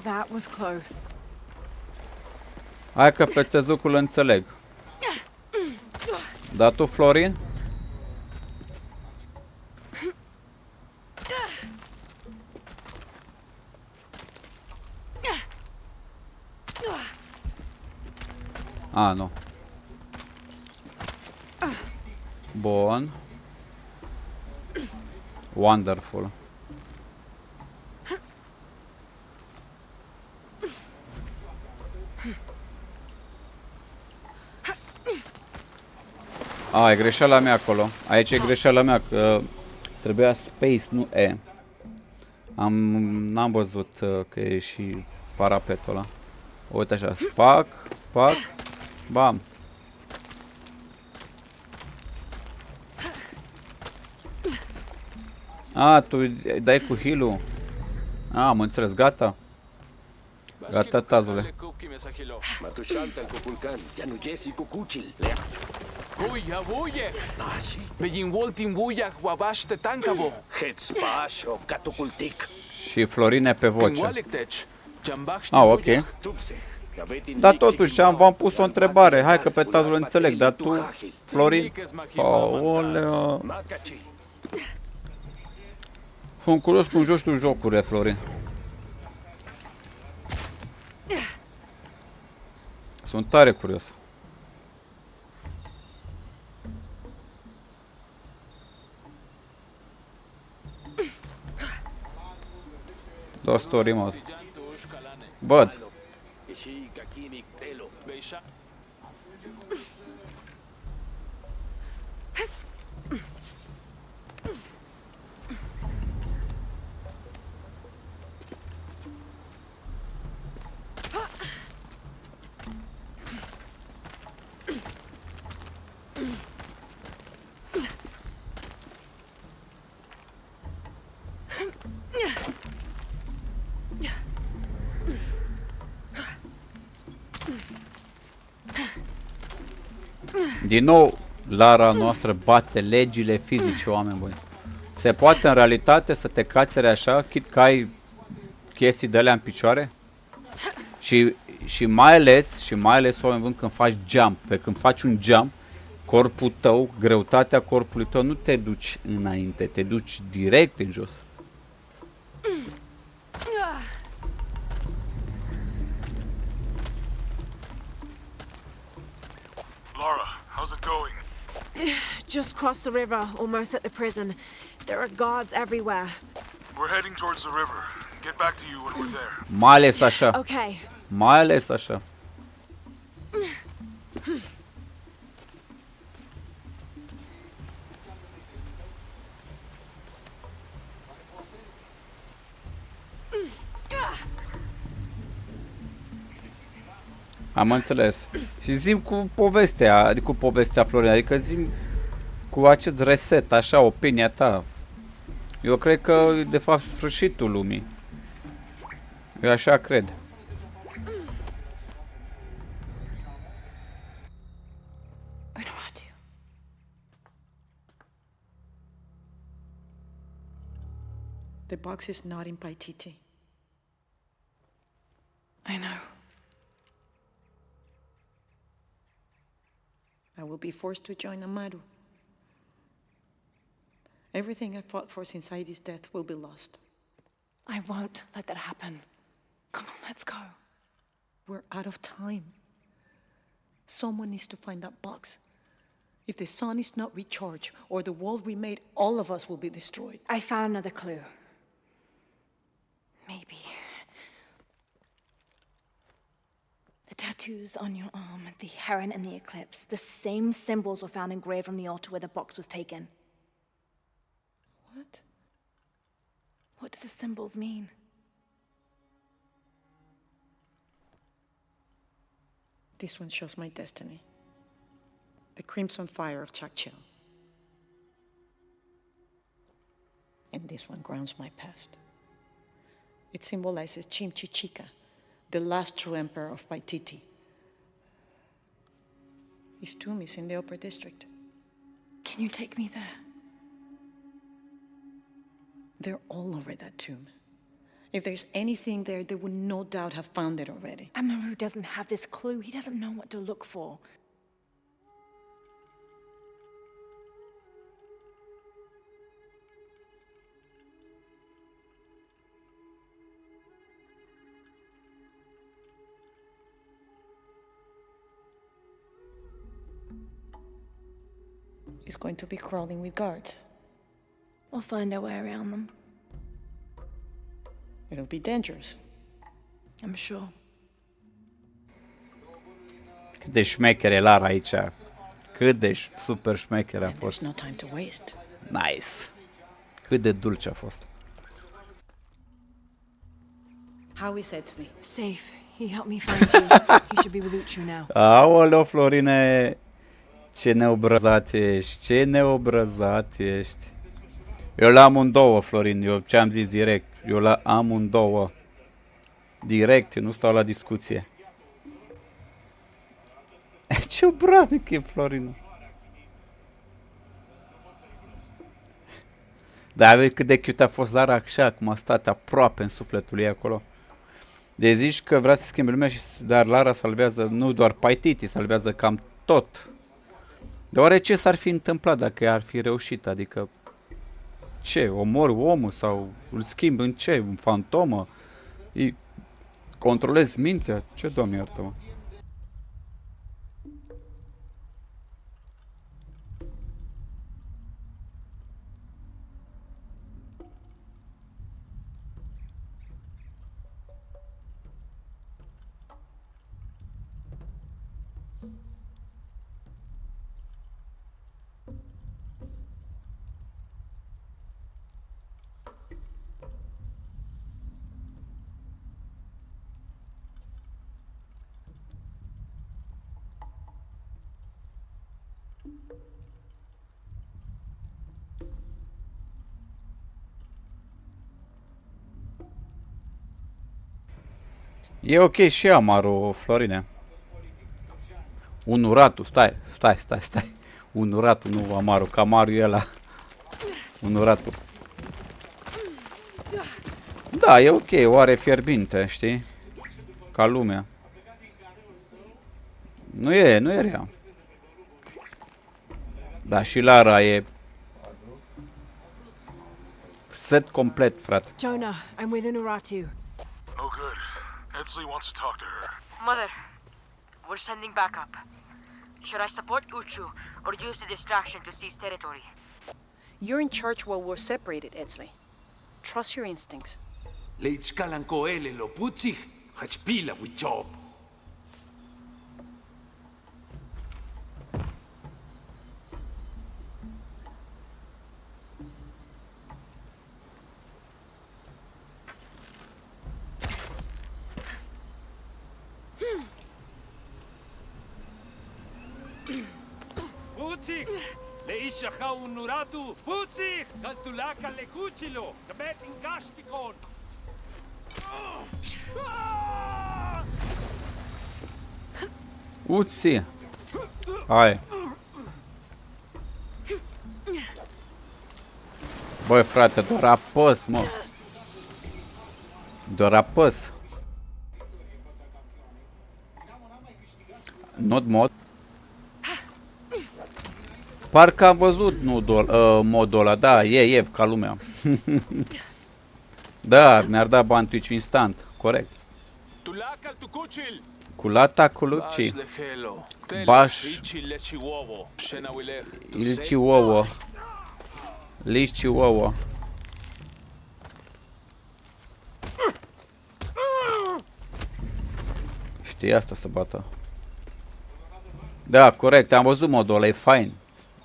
That was close. Hai că pe țezucul înțeleg. Dar tu, Florin? A, nu. Bun. Wonderful. A, e greșeala mea acolo. Aici e greșeala mea, că trebuia space, nu E. N-am văzut că e și parapetul ăla. Uite așa, spac, pac, bam. A, tu dai cu heal-ul. A, am înțeles, gata. Gata, tazule. Matushanta Kukulkan, Janujesi Kukuchil. Buya, buye! Begin Waltin Buya, Wabash te Tankabo. Hets Basho, Katukultik. Și Florine pe voce. Tingualecteci, Jambax Ok. Dar totuși v-am pus o întrebare. Hai că pe tazul înțeleg, dar tu, Florin? Aoleu. Sunt curios cum joci tu jocurile, Florin. Sunt tare curios. Do story mode. Văd. Din nou, Lara noastră bate legile fizice, oameni buni. Se poate în realitate să te cațere așa, chit că ai chestii de alea în picioare? Și mai ales, oameni buni, când faci jump. Când faci un jump, corpul tău, greutatea corpului tău, nu te duci înainte, te duci direct în jos. Laura, how's it going? Just crossed the river, almost at the prison. There are guards everywhere. We're heading towards the river. Get back to you when we're there. Mai ales așa. Okay. Mai ales așa. Am înțeles. Și zim cu povestea, Florin, adică zim cu acest reset, așa, opinia ta. Eu cred că e de fapt sfârșitul lumii. Eu așa cred. The box is not in Paititi. I know. I will be forced to join Amaru. Everything I fought for since Heidi's death will be lost. I won't let that happen. Come on, let's go. We're out of time. Someone needs to find that box. If the sun is not recharged or the world we made, all of us will be destroyed. I found another clue. Maybe. The tattoos on your arm, the heron and the eclipse, the same symbols were found engraved from the altar where the box was taken. What? What do the symbols mean? This one shows my destiny. The crimson fire of Chakchil. And this one grounds my past. It symbolizes Chimchichica, the last true emperor of Paititi. His tomb is in the upper district. Can you take me there? They're all over that tomb. If there's anything there, they would no doubt have found it already. Amaru doesn't have this clue. He doesn't know what to look for. He's going to be crawling with guards. We'll find our way around them. It'll be dangerous. I'm sure. Cât de șmecher e Lara aici. Cât de super șmecher a fost. There's no time to waste. Nice. Cât de dulce a fost. How is Edsley? Safe. He helped me find you. He should be with Uchu now. Aoleo, Florine. Ce neobrăzat ești. Ce neobrăzat ești. Eu la amândouă, Florin. Eu ce-am zis direct. Eu la amândouă. Direct, nu stau la discuție. Ce obraznic e Florina. Dar vezi cât de cute a fost Lara așa, cum a stat aproape în sufletul ei acolo. De zici că vrea să schimbe lumea, dar Lara salvează nu doar Paititi, salvează cam tot. Deoarece s-ar fi întâmplat dacă ea ar fi reușit, adică ce, omori omul sau îl schimbi în ce, în fantomă? Îi controlezi mintea? Ce, Doamne iartă-mă? E ok și amarul, Florine. Unuratul, stai. Unuratul, nu amarul, că amarul e ăla. Unuratul. Da, e ok, oare fierbinte, știi? Ca lumea. Nu e rea. Da, și Lara e set complet, frate. Jonah, I'm with Unuratu. Oh, good. Edsley wants to talk to her. Mother, we're sending backup. Should I support Uchu or use the distraction to seize territory? You're in charge while we're separated, Edsley. Trust your instincts. Leitz kalankoele lo putzig, hachpila wichob. Putzig! Leishacha unuratu! Putzig! Galtulaka lekuchilo! Kabet in gastikon! Uți! Hai! Băi, frate, doar apăs, mă! Doar apăs! Not mod. Parcă am văzut modul ăla, da, e ca lumea. Da, mi-ar da bani Twitch instant, corect. Culata culuci. Baș. Ilci ouă. Lici ouă. Știi asta să bată. Da, corect, am văzut modul ăla, e fain.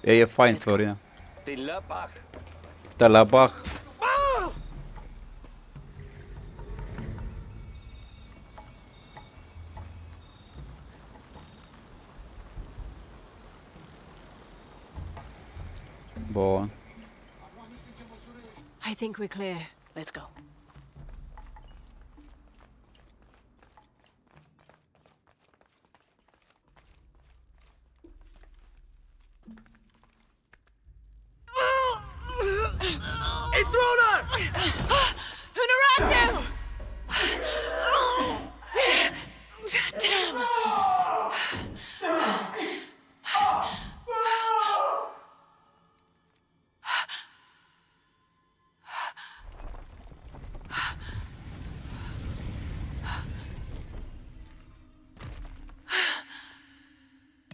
E fain, Florina. Te la bach. Bun. I think we're clear. Let's go. Intruder! Unuratu! Damn!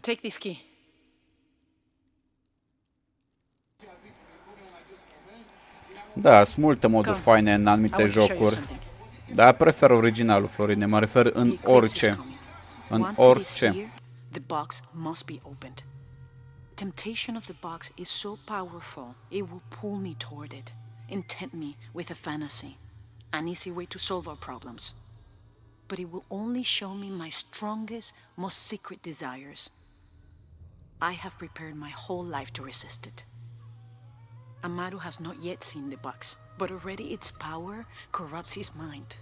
Take this key. Da, sunt multe moduri faine în anumite jocuri. Dar prefer originalul, Florine, mă refer în orice. În orice. The box must be opened. Temptation of the box is so powerful, it will pull me toward it, intent me with a fantasy, an easy way to solve our problems. But it will only show me my strongest, most secret desires. I have prepared my whole life to resist it. Amaru has not yet seen the box, but already its power corrupts his mind.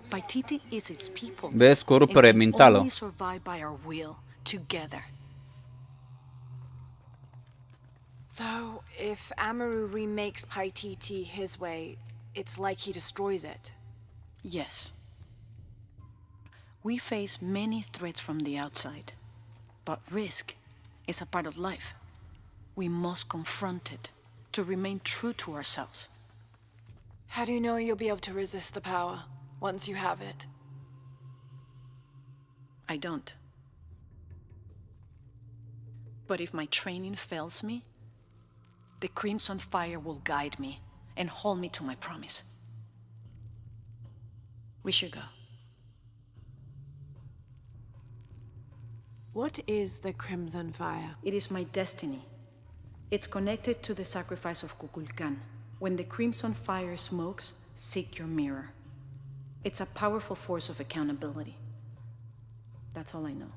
Paititi is its people, Vezi, corupere and can mentală. only survive by our will, together. So, if Amaru remakes Paititi his way, it's like he destroys it. Yes. We face many threats from the outside, but risk is a part of life. We must confront it to remain true to ourselves. How do you know you'll be able to resist the power once you have it? I don't. But if my training fails me, the Crimson Fire will guide me and hold me to my promise. We should go. What is the Crimson Fire? It is my destiny. It's connected to the sacrifice of Kukulkan. When the Crimson Fire smokes, seek your mirror. It's a powerful force of accountability. That's all I know.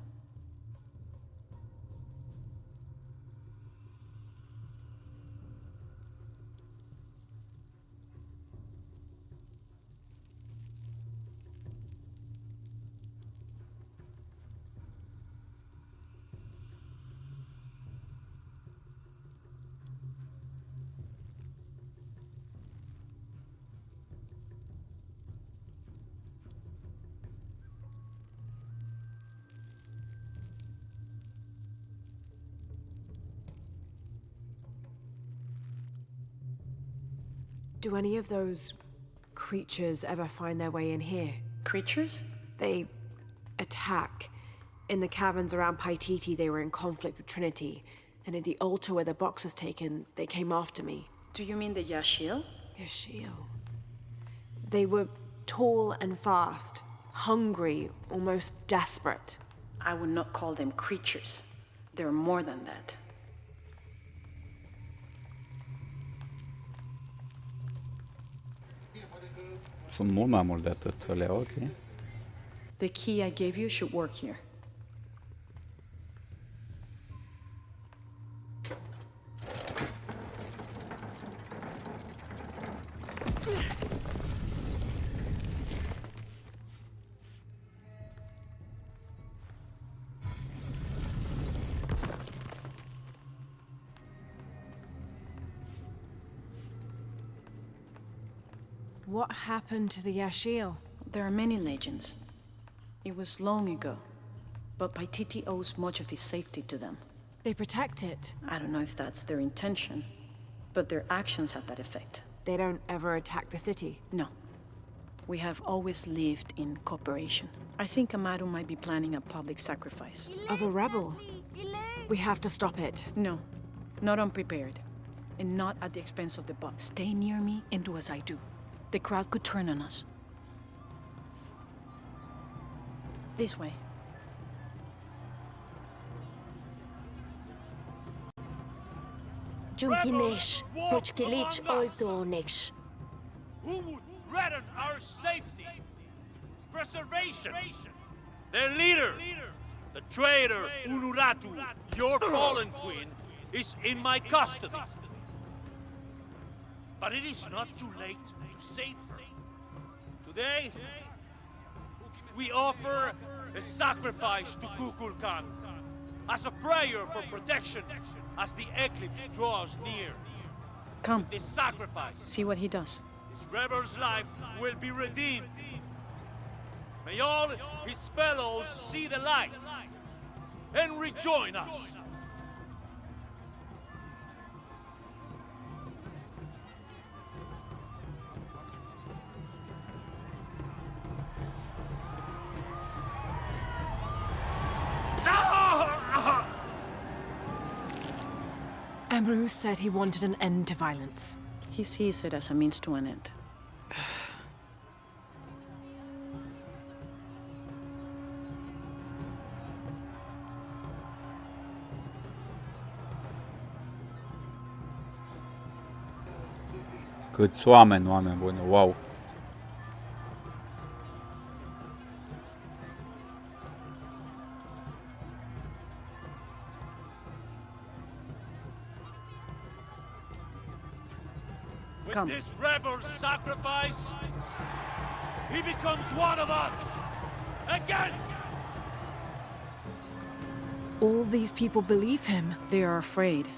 Do any of those creatures ever find their way in here? Creatures? They attack. In the caverns around Paititi, they were in conflict with Trinity. And at the altar where the box was taken, they came after me. Do you mean the Yashil? Yashil. They were tall and fast, hungry, almost desperate. I would not call them creatures. They're more than that. Sunt mult mai mult de atât, alea, ok. The key I gave you should work here. What happened to the Yashil? There are many legends. It was long ago, but Paititi owes much of its safety to them. They protect it. I don't know if that's their intention, but their actions have that effect. They don't ever attack the city? No. We have always lived in cooperation. I think Amaru might be planning a public sacrifice. Of a rebel? We have to stop it. No, not unprepared. And not at the expense of the box. Stay near me and do as I do. The crowd could turn on us. This way. Junkinesh, Hochkilich Oltonesh. Who would threaten our safety, preservation? Their leader, the traitor Unuratu, your fallen queen, is in my custody. But it is not too late to save her. Today, we offer a sacrifice to Kukulkan as a prayer for protection as the eclipse draws near. Come. With this sacrifice, See what he does. this rebel's life will be redeemed. May all his fellows see the light and rejoin us. Amaru said he wanted an end to violence. He sees it as a means to an end. Câți oameni buni, wow. With this rebel's sacrifice, he becomes one of us again. all these people believe him? They are afraid,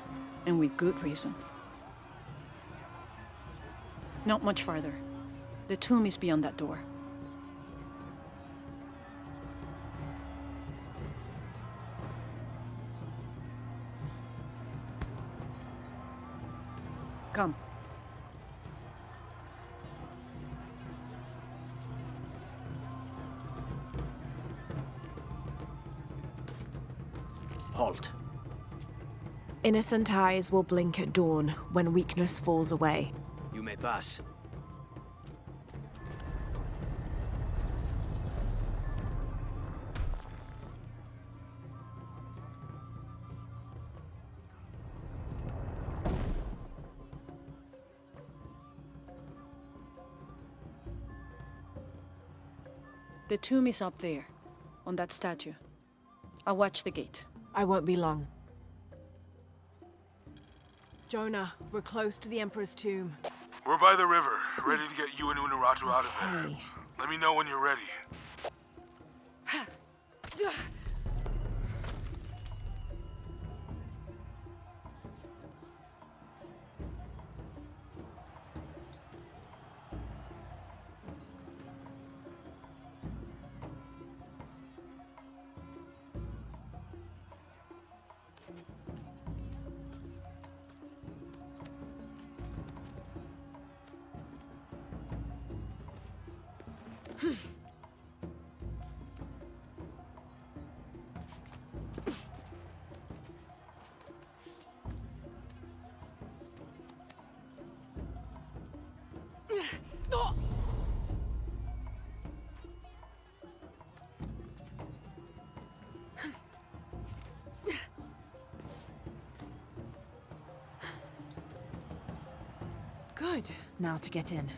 and with good reason. Not much farther. The tomb is beyond that door. Come. Halt. Innocent eyes will blink at dawn when weakness falls away. You may pass. The tomb is up there, on that statue. I'll watch the gate. I won't be long. Jonah, we're close to the Emperor's tomb. We're by the river, ready to get you and Unuratu out of there. Let me know when you're ready. Good. Now to get in.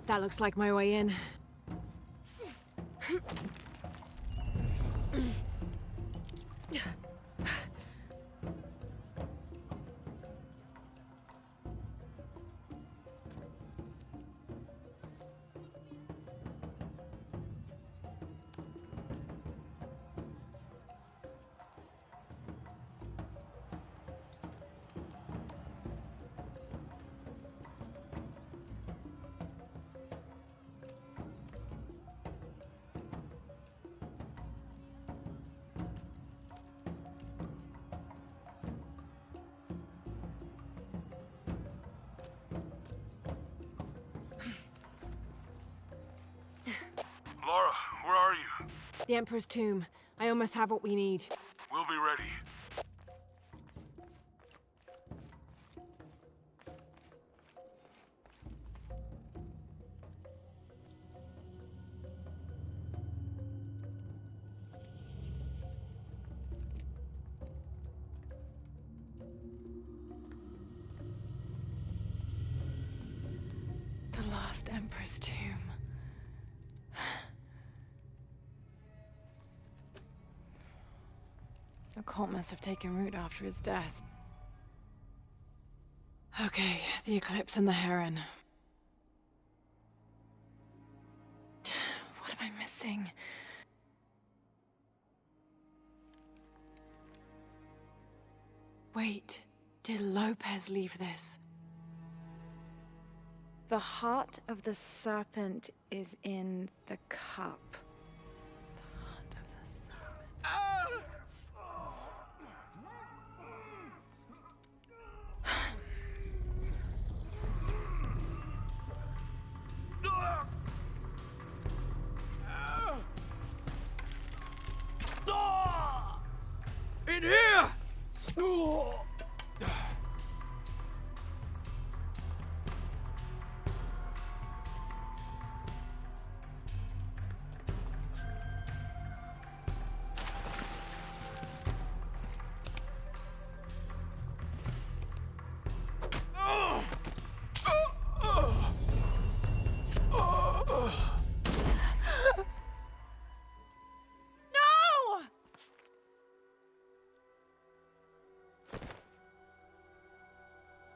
That looks like my way in. Laura, where are you? The Emperor's tomb. I almost have what we need. We'll be ready. The last Emperor's tomb. The cult must have taken root after his death. Okay, the eclipse and the heron. What am I missing? Wait, did Lopez leave this? The heart of the serpent is in the cup. The heart of the serpent. In here!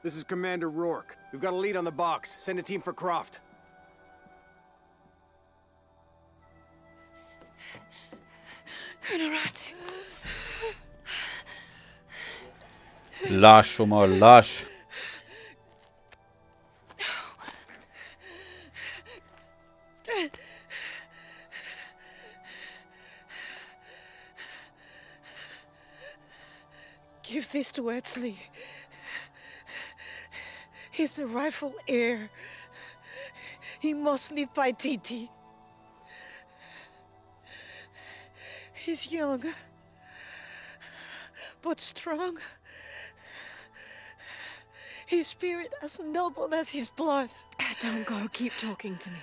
This is Commander Rourke. We've got a lead on the box. Send a team for Croft. Honorati. Lași-o, mă, lași. Give this to Etzli. He's a rightful heir. He must live by Titi. He's young, but strong. His spirit as noble as his blood. Don't go. Keep talking to me.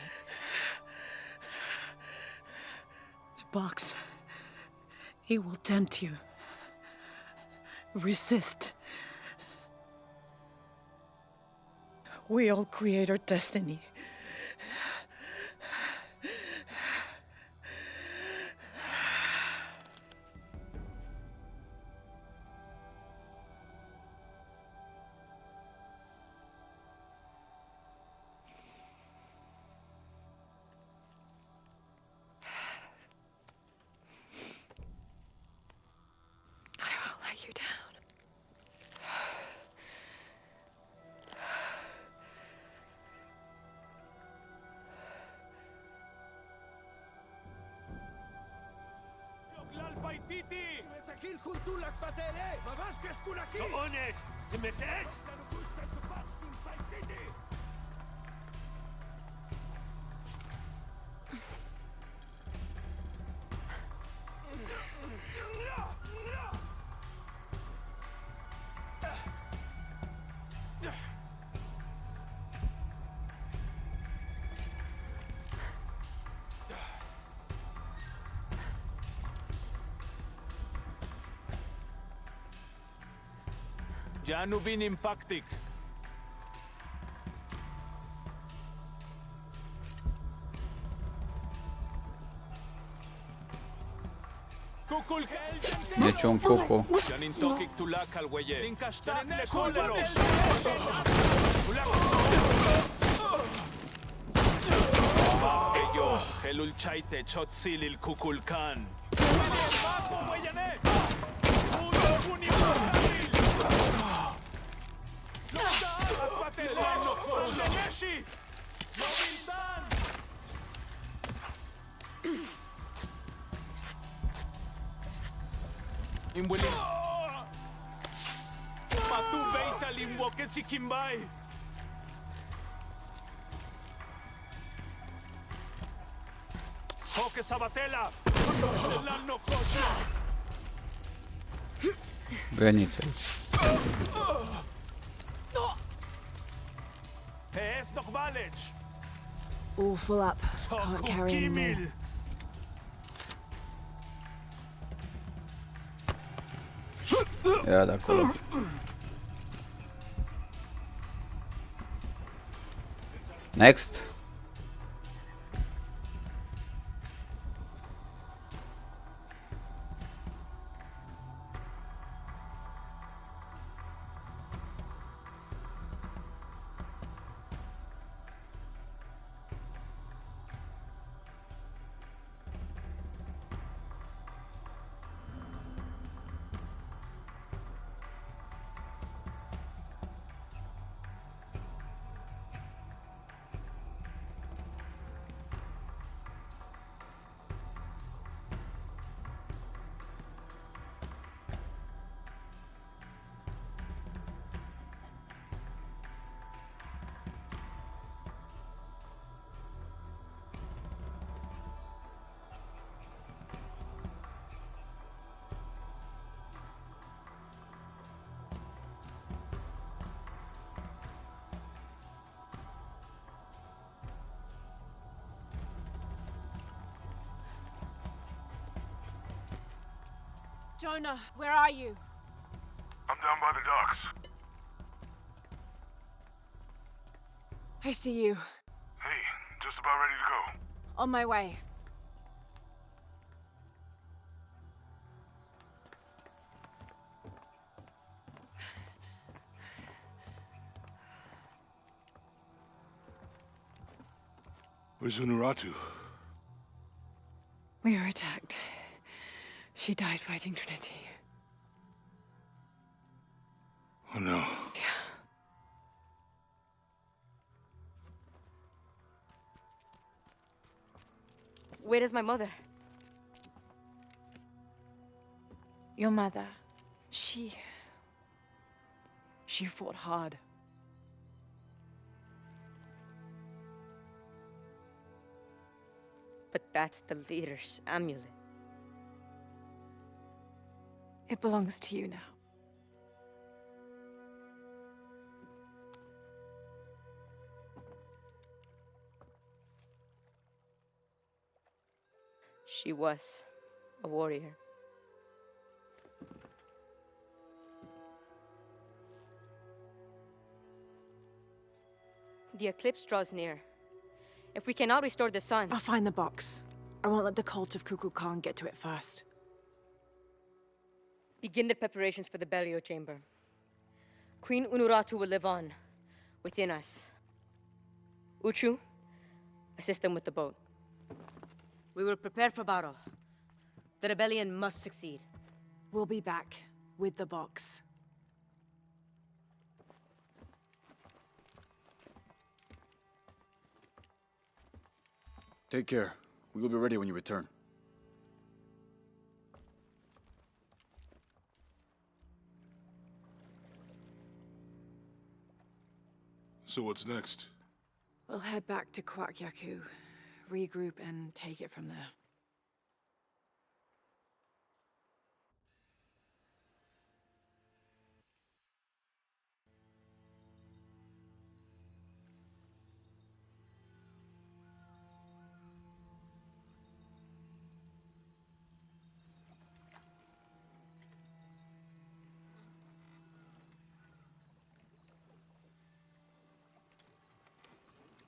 The box. It will tempt you. Resist. We all create our destiny. I won't let you down. Janu bin impactic. Deci un coco. Janin tokic tu la calweye. Tincashtat le colelos. Ello, helul chaite chotsilil kukulkan. Imwili. Matu beita limwoke sikimbai. Hoke sabatela. Lano kocha. Veniți aici. Es noch balech. All full up. Can't carry anymore. Ia de acolo. Next. Jonah, where are you? I'm down by the docks. I see you. Hey, just about ready to go. On my way. Where's Unuratu? We were attacked. She died fighting Trinity. Oh no. Where is my mother? Your mother, she fought hard. But that's the leader's amulet. It belongs to you now. She was a warrior. The eclipse draws near. If we cannot restore the sun... I'll find the box. I won't let the cult of Kukulkan get to it first. Begin the preparations for the burial chamber. Queen Unuratu will live on, within us. Uchu, assist them with the boat. We will prepare for battle. The rebellion must succeed. We'll be back with the box. Take care. We will be ready when you return. So what's next? We'll head back to Kwakyaku, regroup and take it from there.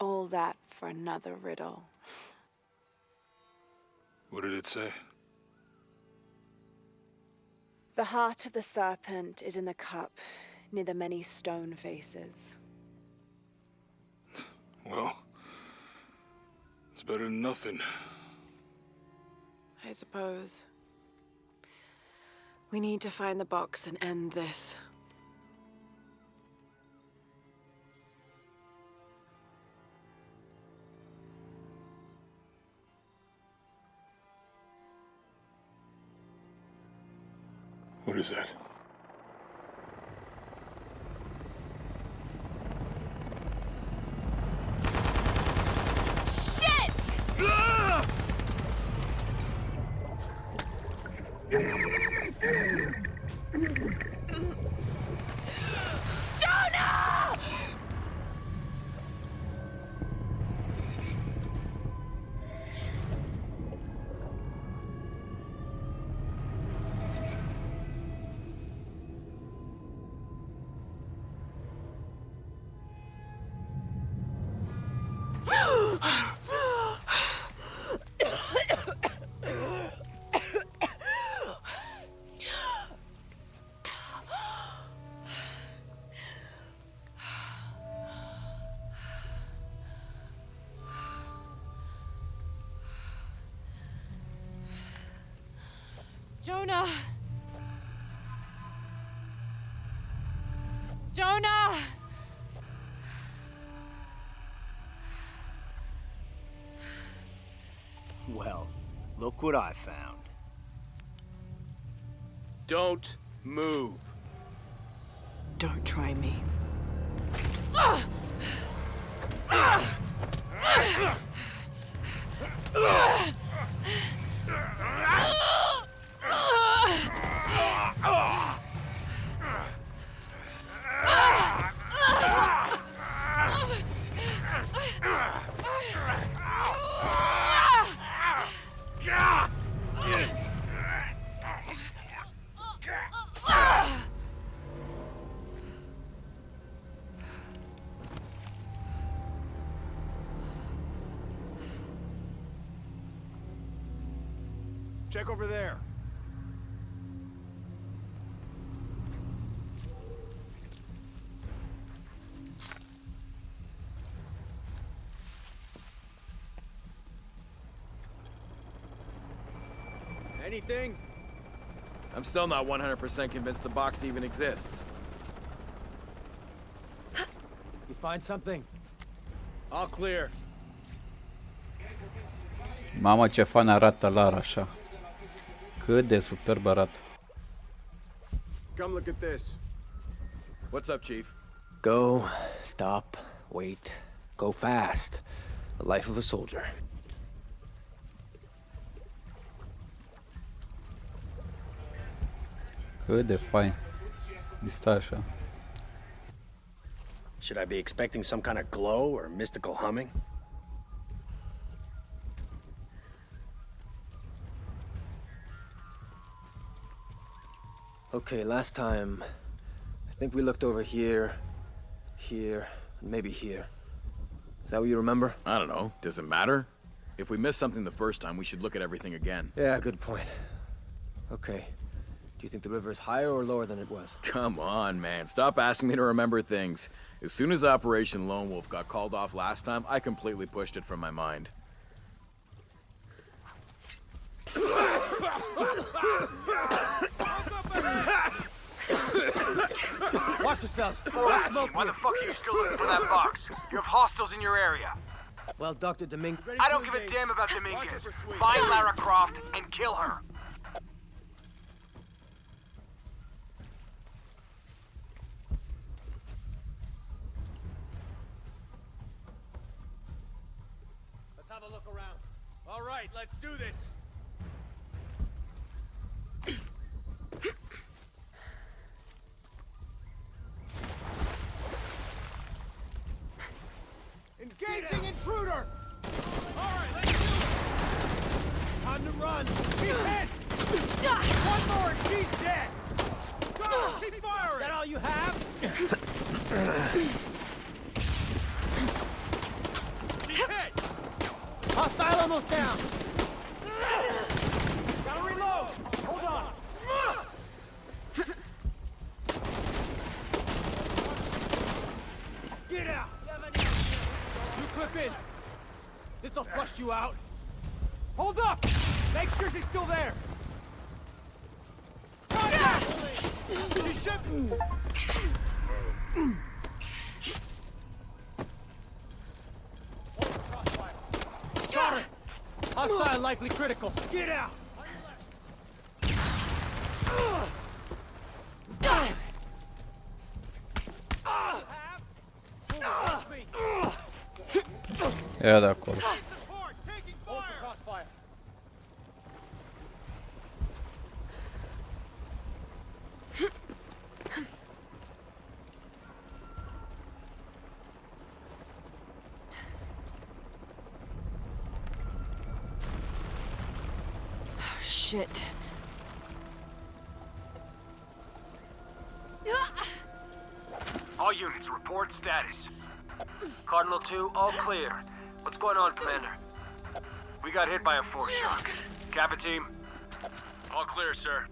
All that for another riddle. What did it say? The heart of the serpent is in the cup, near the many stone faces. Well, it's better than nothing. I suppose. We need to find the box and end this. What is that? Jonah! Jonah! Jonah! Well, look what I found. Don't move. Don't try me. Check over there. Anything? I'm still not 100% convinced the box even exists. You find something? All clear. Mamă, ce fan arată Lara așa. Cât de superb arată. Come look at this. What's up, Chief? Go, stop, wait, go fast. The life of a soldier. Cât de fain. Stai așa. Should I be expecting some kind of glow or mystical humming? Okay, last time, I think we looked over here, here, and maybe here. Is that what you remember? I don't know. Does it matter? If we missed something the first time, we should look at everything again. Yeah, good point. Okay. Do you think the river is higher or lower than it was? Come on, man. Stop asking me to remember things. As soon as Operation Lone Wolf got called off last time, I completely pushed it from my mind. Watch yourselves. Why the fuck are you still looking for that box? You have hostiles in your area. Well, Dr. Dominguez... I don't give a damn about Dominguez. Find Lara Croft and kill her. Let's have a look around. All right, let's do this. Engaging intruder! Alright, let's do it! Time to run! She's hit! One more and she's dead! Go! Keep firing! Is that all you have? She's hit! Hostile almost down! Gotta reload! Hold on! Get out! You clip in! This'll flush you out! Hold up! Make sure she's still there! She should... Got her! Hostile likely critical. Get out! Ia de acolo. Shit. All units, report status. Cardinal 2, all clear. What's going on, Commander? We got hit by a force shock. Kappa team? All clear, sir.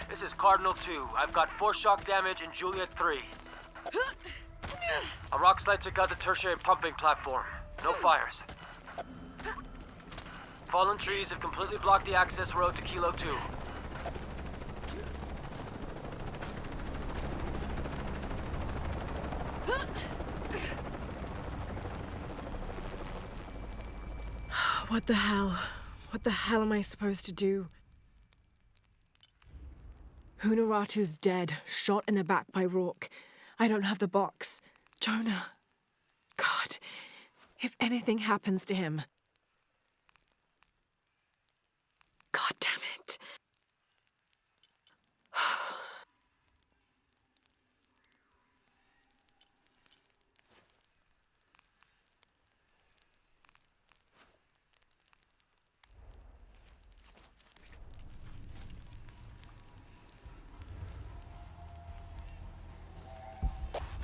This is Cardinal 2. I've got force shock damage in Juliet 3. A rock slide took out the tertiary pumping platform. No fires. Fallen trees have completely blocked the access road to Kilo 2. What the hell? What the hell am I supposed to do? Hunaratu's dead, shot in the back by Rourke. I don't have the box. Jonah. God, if anything happens to him. God damn it.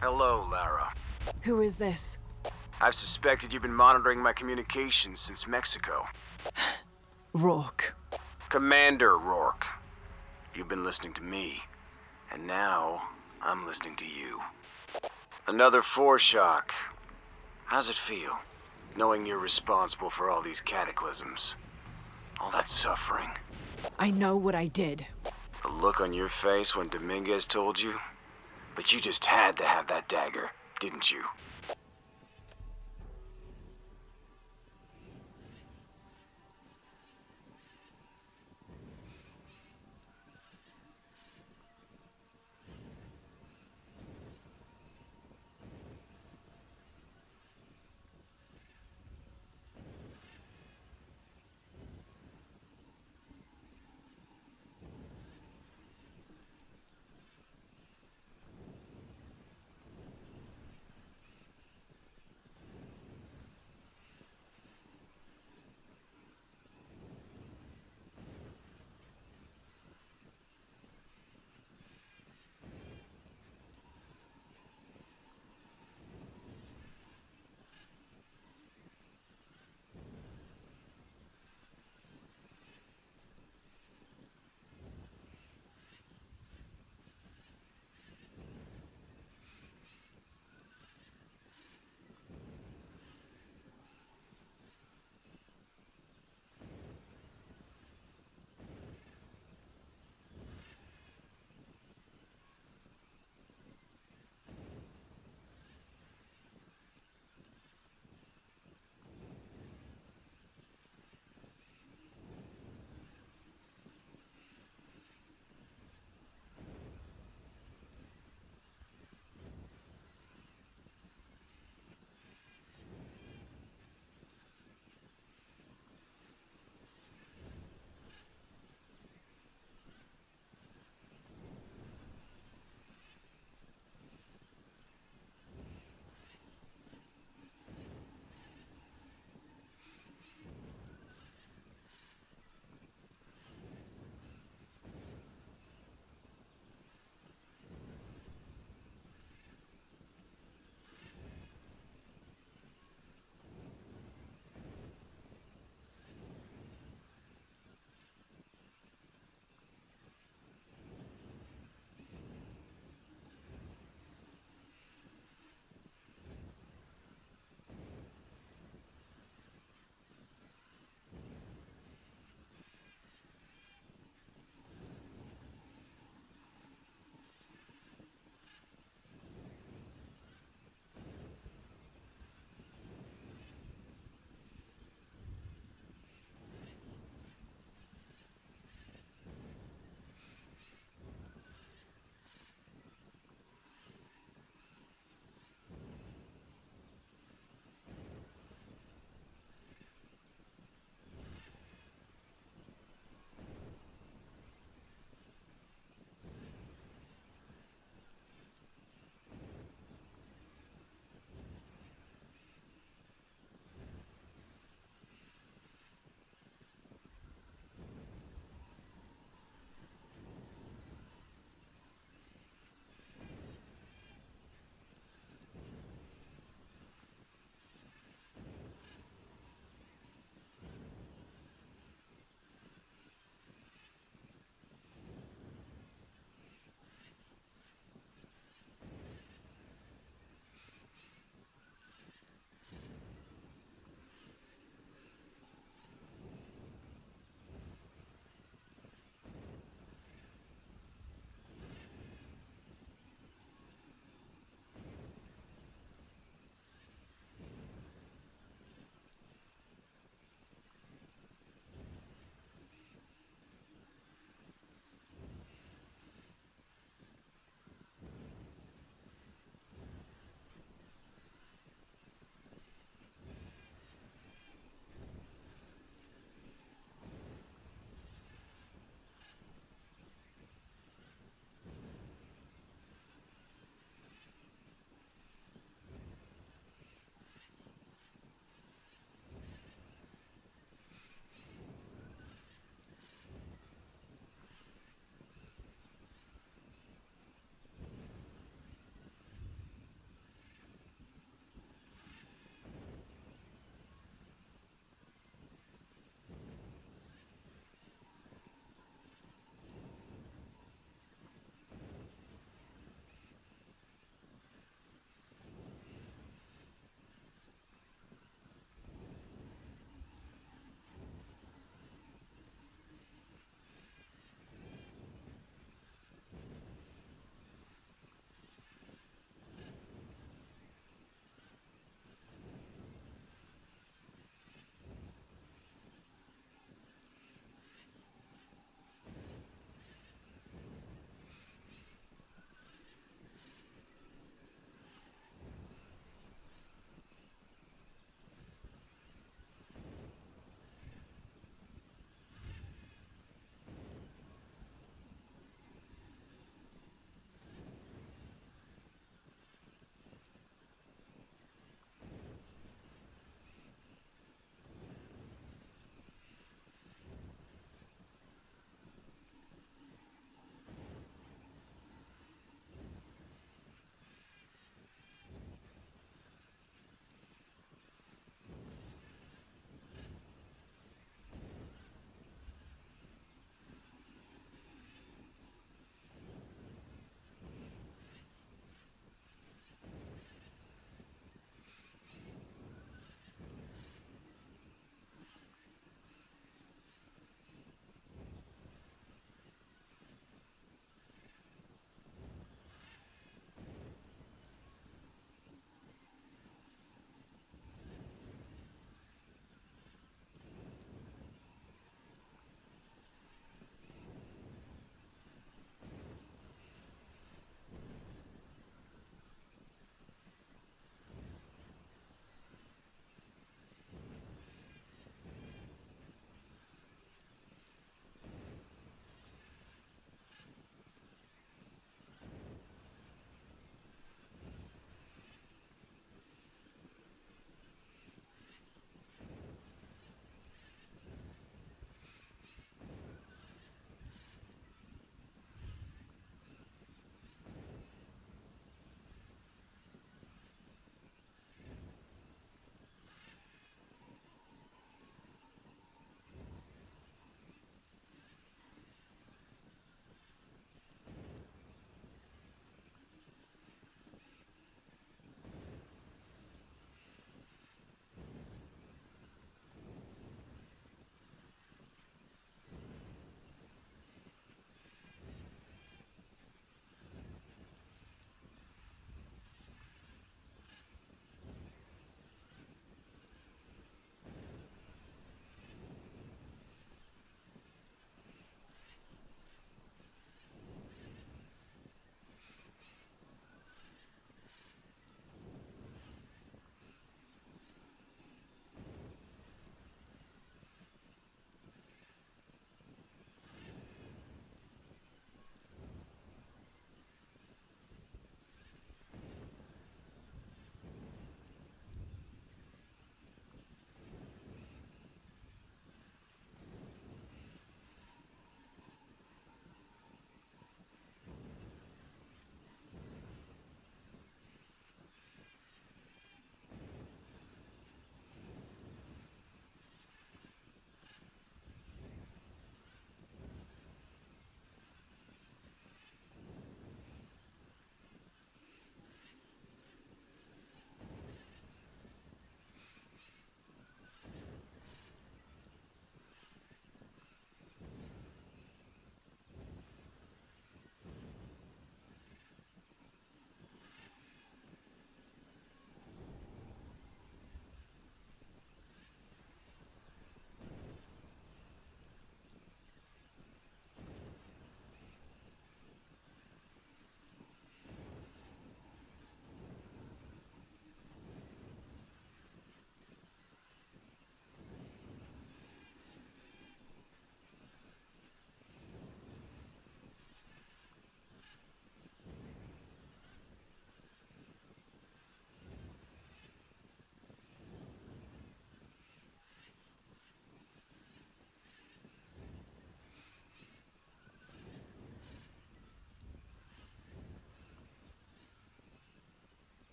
Hello, Lara. Who is this? I've suspected you've been monitoring my communications since Mexico. Rourke. Commander Rourke. You've been listening to me. And now, I'm listening to you. Another force shock. How's it feel? knowing you're responsible for all these cataclysms. All that suffering. I know what I did. The look on your face when Dominguez told you? But you just had to have that dagger, didn't you?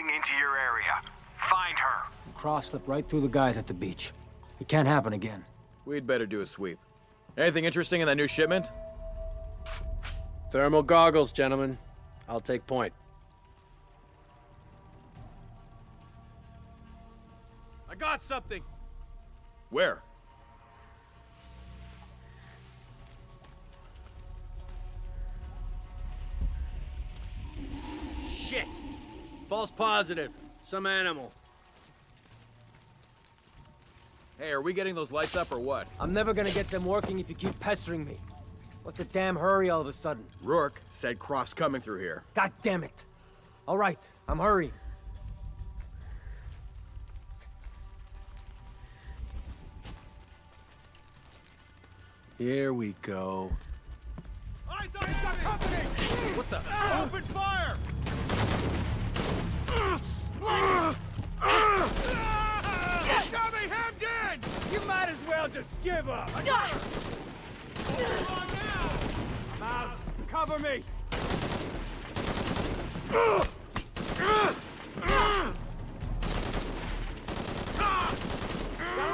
moving into your area. Find her. Cross slipped right through the guys at the beach. It can't happen again. We'd better do a sweep. Anything interesting in that new shipment? Thermal goggles, gentlemen. I'll take point. I got something! Where? Shit! False positive. Some animal. Hey, are we getting those lights up or what? I'm never gonna get them working if you keep pestering me. What's the damn hurry all of a sudden? Rourke said Croft's coming through here. God damn it! All right, I'm hurrying. Here we go. Eyes on him, got company! What the? Open fire! He's got me hemmed in! You might as well just give up. I'm out. Cover me. Gotta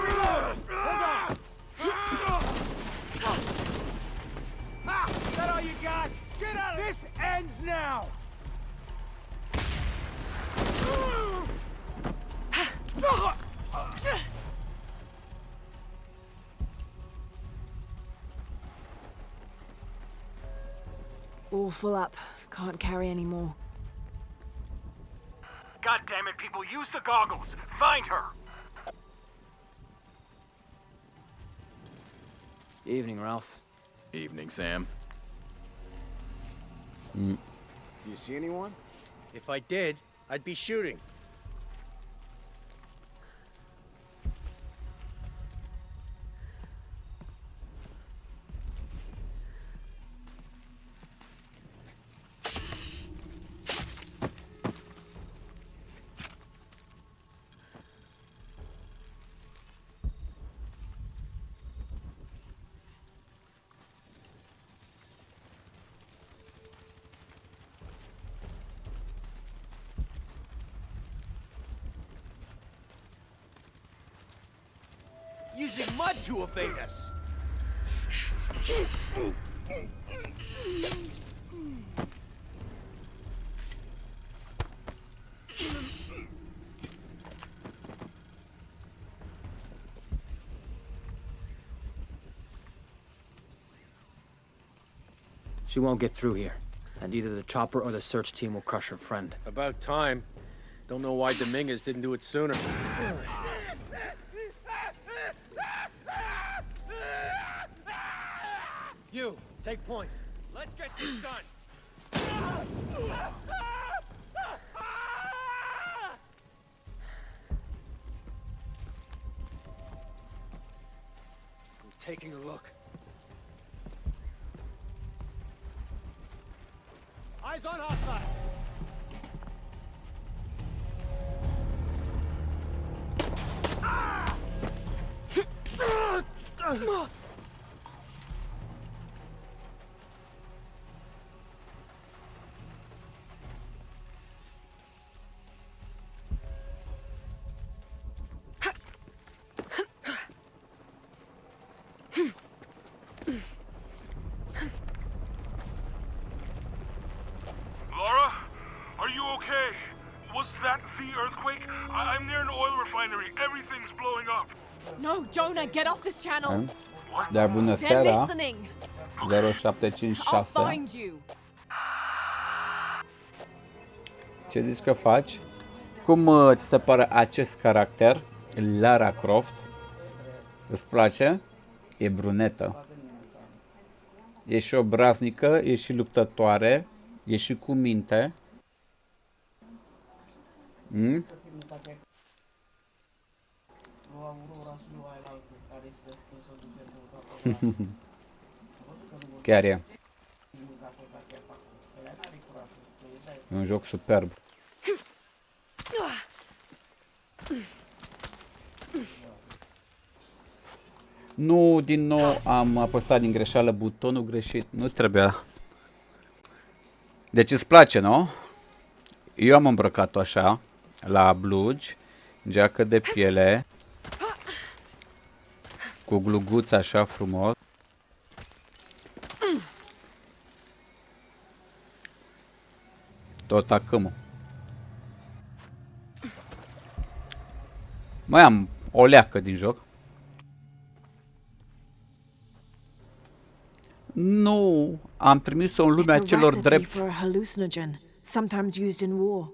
reload. Hold on. Is that all you got? Get out of this! Ends now! All full up. Can't carry any more. God damn it, people, use the goggles. Find her. Evening, Ralph. Evening, Sam. Do you see anyone? If I did, I'd be shooting. Using mud to evade us. She won't get through here, and either the chopper or the search team will crush her friend. About time. Don't know why Dominguez didn't do it sooner. You, take point. Let's get this done. I'm taking a look. Eyes on hostile. Laura, are you okay? Was that the earthquake? I'm near an oil refinery. Everything's blowing up. No, Jonah, get off this channel. Dar bună They're seara. listening. 0756. I'll find you. Ce zici că faci? Cum ți se pare acest caracter, Lara Croft? Îți place? E brunetă. E și obraznică, e și luptătoare, e și cu minte. Chiar e. E un joc superb. Nu, din nou am apăsat din greșeală butonul greșit. Nu trebuia. Deci îți place, nu? Eu am îmbrăcat-o așa. la blugi, geacă de piele, cu gluguț așa frumos. Tot acâmul. Mai am o leacă din joc. Nu, am trimis-o în lumea celor drepți. Sometimes used in war.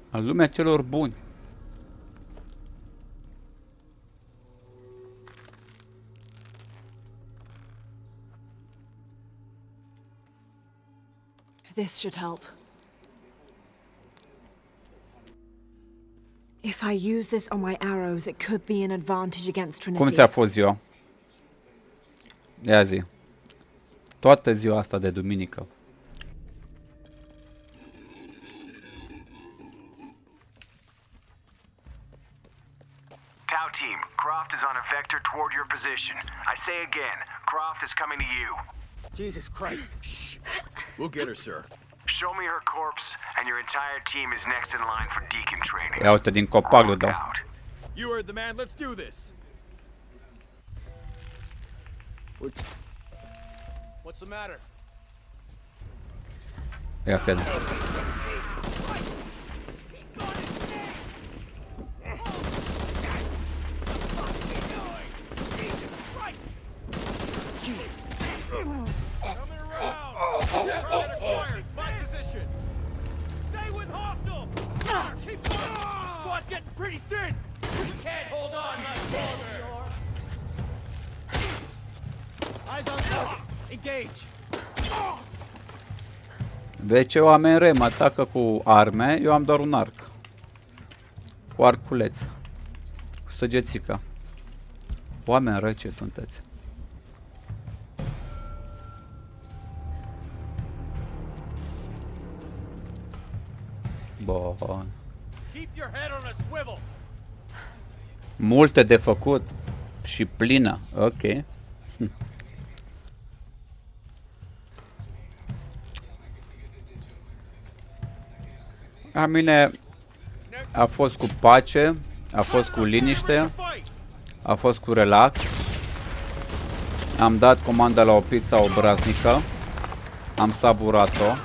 În lumea celor buni. This should help. If I use this on my arrows, it could be an advantage against Trinity. Cum ți-a fost ziua? Ia zi. Toată ziua asta de duminică. Tau team, Croft is on a vector toward your position. I say again, Croft is coming to you. Jesus Christ. Shh. We'll get her, sir. Show me her corpse, and your entire team is next in line for deacon training. Ia uite din copac, da. You heard the man. Let's do this. What's the matter? Ia fel. Stay with hostile! Keep going! Squad's getting pretty thin! We can't hold on much longer! Eyes on target! Engage! Vezi ce oameni rei mă atacă cu arme, eu am doar un arc. Cu arculeț. Cu săgețică. Oameni răi ce sunteți. Bun. Multe de făcut și plină. Ok. A mine a fost cu pace, a fost cu liniște, a fost cu relax. Am dat comanda la o pizza obraznică. Am savurat-o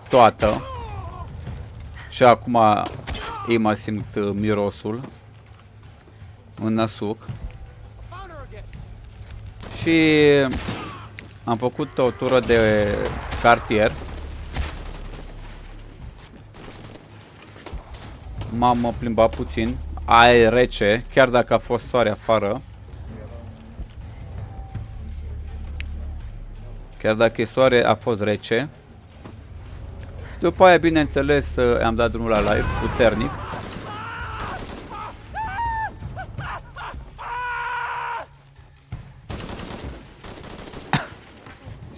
toată. Și acum ei mă simt mirosul în năsuc. Și am făcut o tură de cartier. M-am plimbat puțin. Aer rece, chiar dacă a fost soare afară. Chiar dacă e soare, a fost rece. După aia, bineînțeles, am dat drumul la live puternic.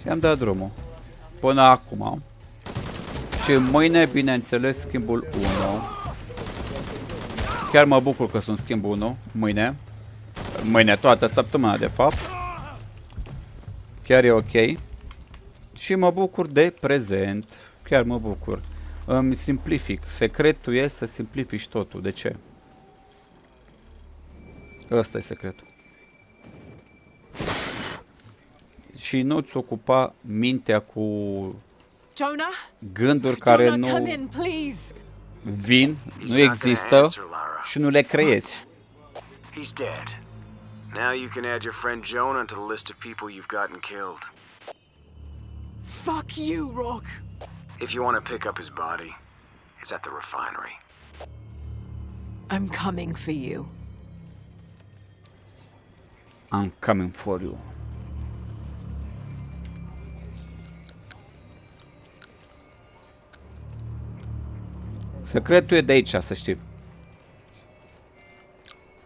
Și am dat drumul. Până acum. Și mâine, bineînțeles, schimbul 1. Chiar mă bucur că sunt schimbul 1. Mâine. Mâine, toată săptămâna, de fapt. Chiar e ok. Și mă bucur de prezent. Chiar mă bucur. Îmi simplific. Secretul e să simplifici totul. De ce? Ăsta e secretul. Și nu-ți ocupa mintea cu gânduri care nu vin, nu există și nu le creezi. He's dead. Now you can add your friend Jonah to the list of people you've gotten killed. Fuck you, Rock. If you want to pick up his body, it's at the refinery. I'm coming for you. I'm coming for you. Secretul e de aici, să știi.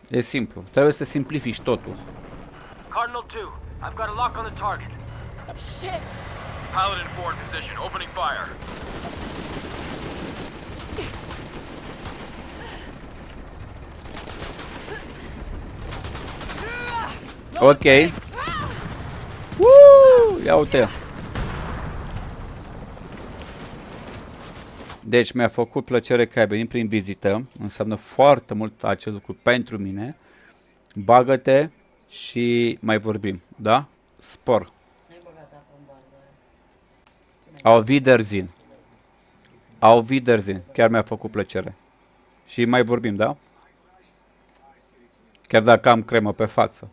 E simplu. Trebuie să simplifici totul. Cardinal 2, I've got a lock on the target. Shit! Paladin 4 in position, opening fire. Ok. Woo! Ia uite. Deci mi-a făcut plăcere că ai venit prin vizită. Înseamnă foarte mult acest lucru pentru mine. Bagă-te și mai vorbim, da? Spor. Auf Wiedersehen. Auf Wiedersehen. Chiar mi-a făcut plăcere. Și mai vorbim, da? Chiar dacă am cremă pe față.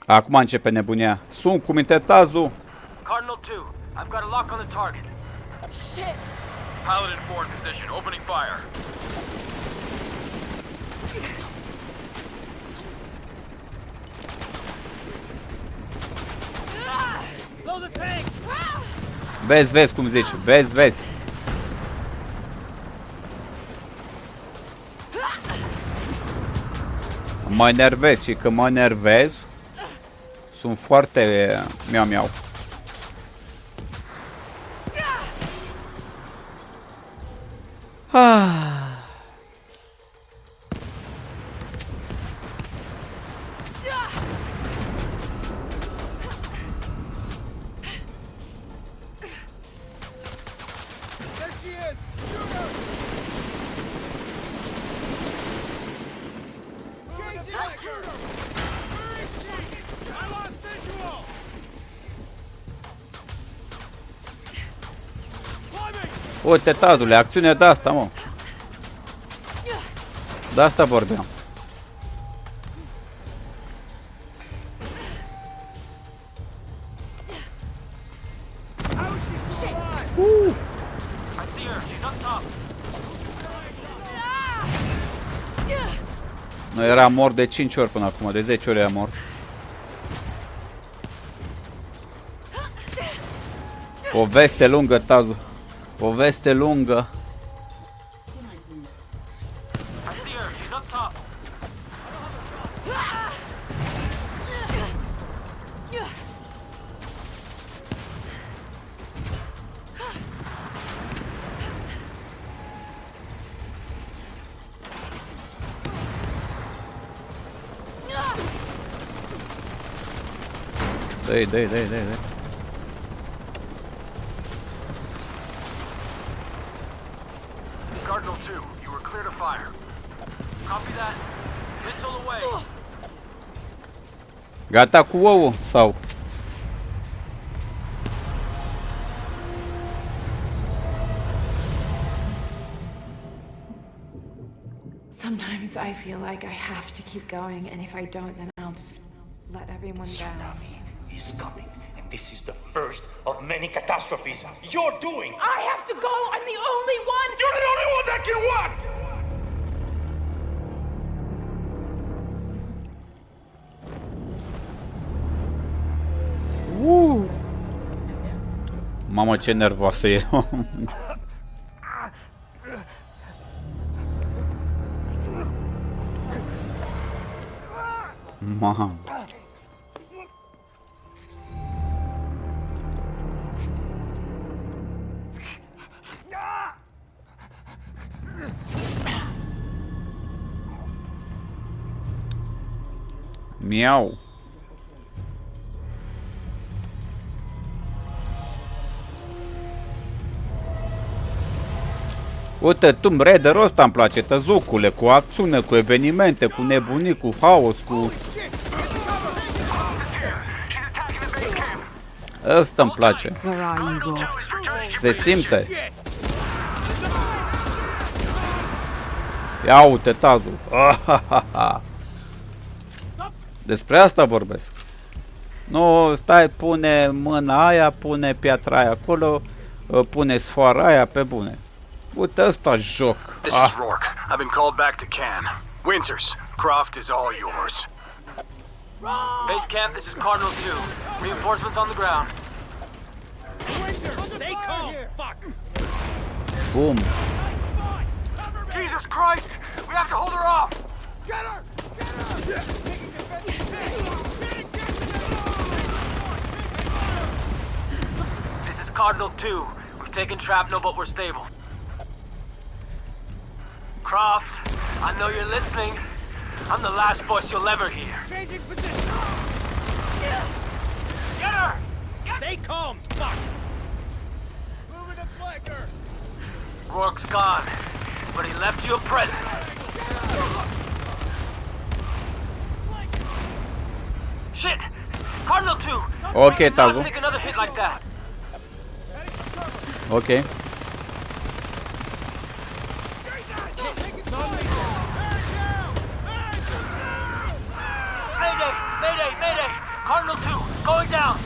Acum începe nebunia. Sunt cu mintetazul. Cardinal 2, I've got a lock on the target. Shit! Paladin 4 in position, opening fire. Blow the tank! Vezi cum zici. Vezi. Mă enervez și când mă enervez sunt foarte miau. There she is! Shoot her! Engage it! Shoot her! I lost visual! Climbing! Uite, tazule, acțiune de asta, mă. De asta vorbeam. I see her. She's up top. Nu era mort de 5 ori până acum, de 10 ori era mort. Poveste lungă, Tazu. Poveste lungă. I see her. She's up top. Dă-i. Cardinal 2, you were clear to fire. Copy that. Missile away. Gata cu ouă sau? Sometimes I feel like I have to keep going, and if I don't, then I'll just let everyone down. Is coming, and this is the first of many catastrophes you're doing. I have to go! I'm the only one! You're the only one that can walk! Mamă, ce nervoasă e. Mamă. Miau. Uite, Tomb Raider ăsta îmi place, tăzucule, cu acțiune, cu evenimente, cu nebunii, cu haos, cu... Ăsta îmi place. Se simte. Ia uite, Tazu. Despre asta vorbesc. Nu, stai, pune mâna aia, pune piatra aia acolo, pune sfoara aia pe bune. Uite, ăsta joc. This is Rourke. I've been called back to Cannes. Winters, Croft is all yours. Base camp, this is Cardinal 2. Reinforcements on the ground. Stay calm! Fuck! Boom. Jesus Christ! We have to hold her off! Get her! Get her! This is Cardinal 2. We've taken shrapnel, but we're stable. Croft, I know you're listening. I'm the last voice you'll ever hear. Changing position! Get her! Stay calm, fuck! Moving to flanker! Rourke's gone, but he left you a present. Shit! Cardinal 2! Ok, Not Tazo. take another hit like that. Ok. Mayday! Mayday! Mayday! Cardinal 2, going down!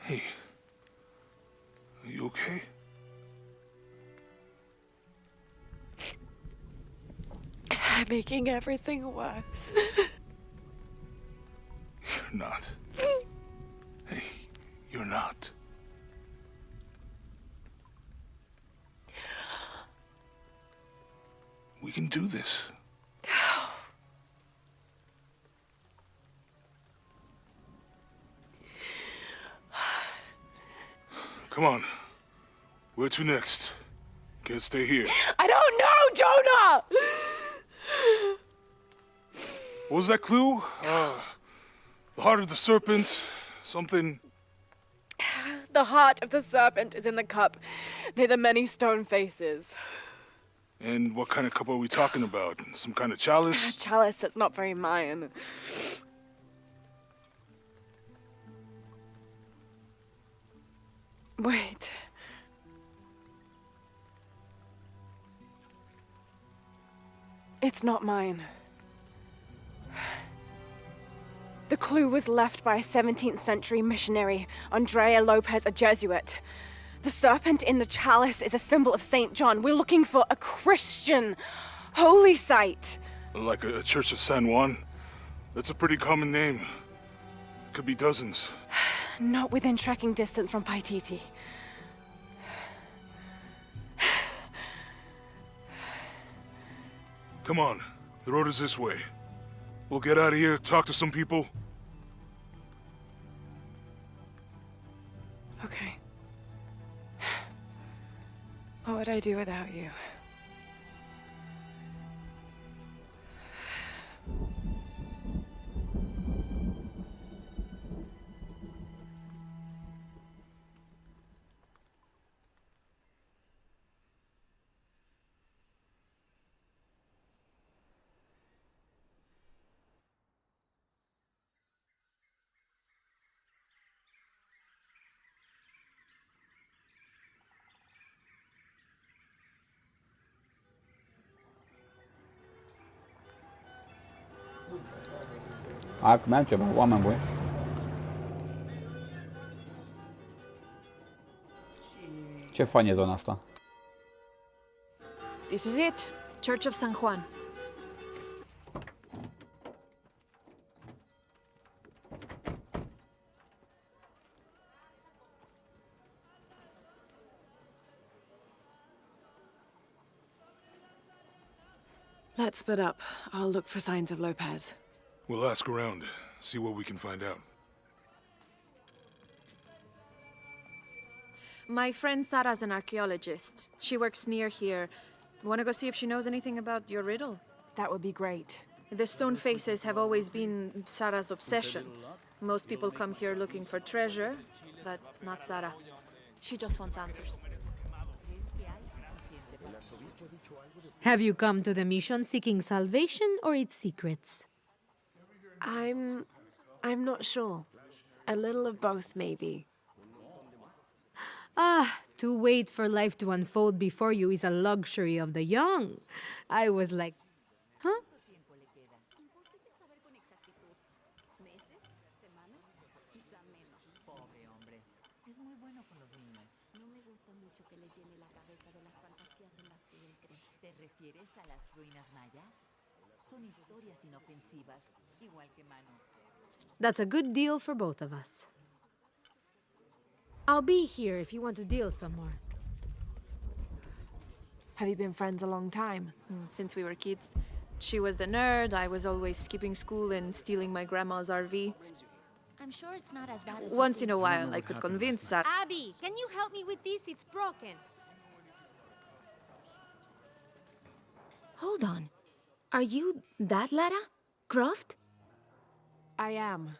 Hey. Are you okay? I'm making everything worse. You're not. Hey, you're not. We can do this. Come on. Where to next? Can't stay here. I don't know, Jonah! What was that clue? The heart of the serpent, something. The heart of the serpent is in the cup, near the many stone faces. And what kind of cup are we talking about? Some kind of chalice? A chalice that's not very Mayan. Wait. It's not mine. The clue was left by a 17th century missionary, Andrea Lopez, a Jesuit. The serpent in the chalice is a symbol of St. John. We're looking for a Christian holy site. Like a Church of San Juan? That's a pretty common name. Could be dozens. Not within trekking distance from Paititi. Come on, the road is this way. We'll get out of here, talk to some people. Okay. What would I do without you? Acum mai am ceva oameni buni. Ce fain e zona asta? This is it. Church of San Juan. Let's split up. I'll look for signs of Lopez. We'll ask around, see what we can find out. My friend Sarah's an archaeologist. She works near here. Want to go see if she knows anything about your riddle? That would be great. The stone faces have always been Sarah's obsession. Most people come here looking for treasure, but not Sarah. She just wants answers. Have you come to the mission seeking salvation or its secrets? I'm not sure. A little of both, maybe. Ah, to wait for life to unfold before you is a luxury of the young. I was like, huh? Es muy bueno con los niños. No me gusta mucho que les llene la cabeza de las fantasías en las que él cree. ¿Te refieres a las ruinas mayas? Son historias inofensivas, igual que Manu. That's a good deal for both of us. I'll be here if you want to deal some more. Have you been friends a long time? Since we were kids. She was the nerd, I was always skipping school and stealing my grandma's RV. I'm sure it's not as bad as Once in a while, I could convince her. Abby, can you help me with this? It's broken. Hold on. Are you that Lara? Croft? I am.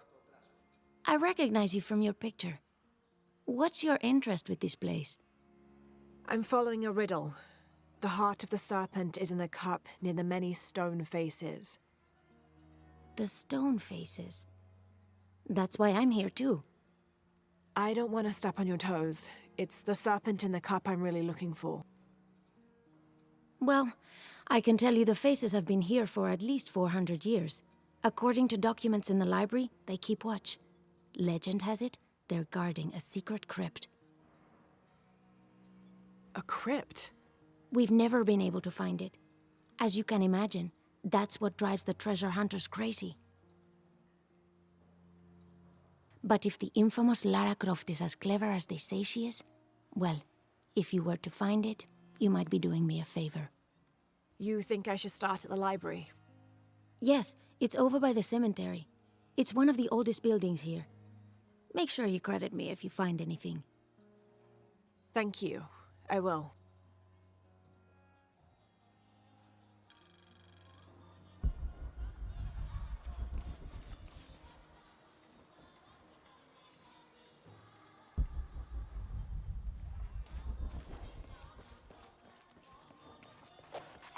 I recognize you from your picture. What's your interest with this place? I'm following a riddle. The heart of the serpent is in the cup near the many stone faces. The stone faces? That's why I'm here too. I don't want to step on your toes. It's the serpent in the cup I'm really looking for. Well, I can tell you the faces have been here for at least 400 years. According to documents in the library, they keep watch. Legend has it, they're guarding a secret crypt. A crypt? We've never been able to find it. As you can imagine, that's what drives the treasure hunters crazy. But if the infamous Lara Croft is as clever as they say she is, well, if you were to find it, you might be doing me a favor. You think I should start at the library? Yes, it's over by the cemetery. It's one of the oldest buildings here. Make sure you credit me if you find anything. Thank you. I will.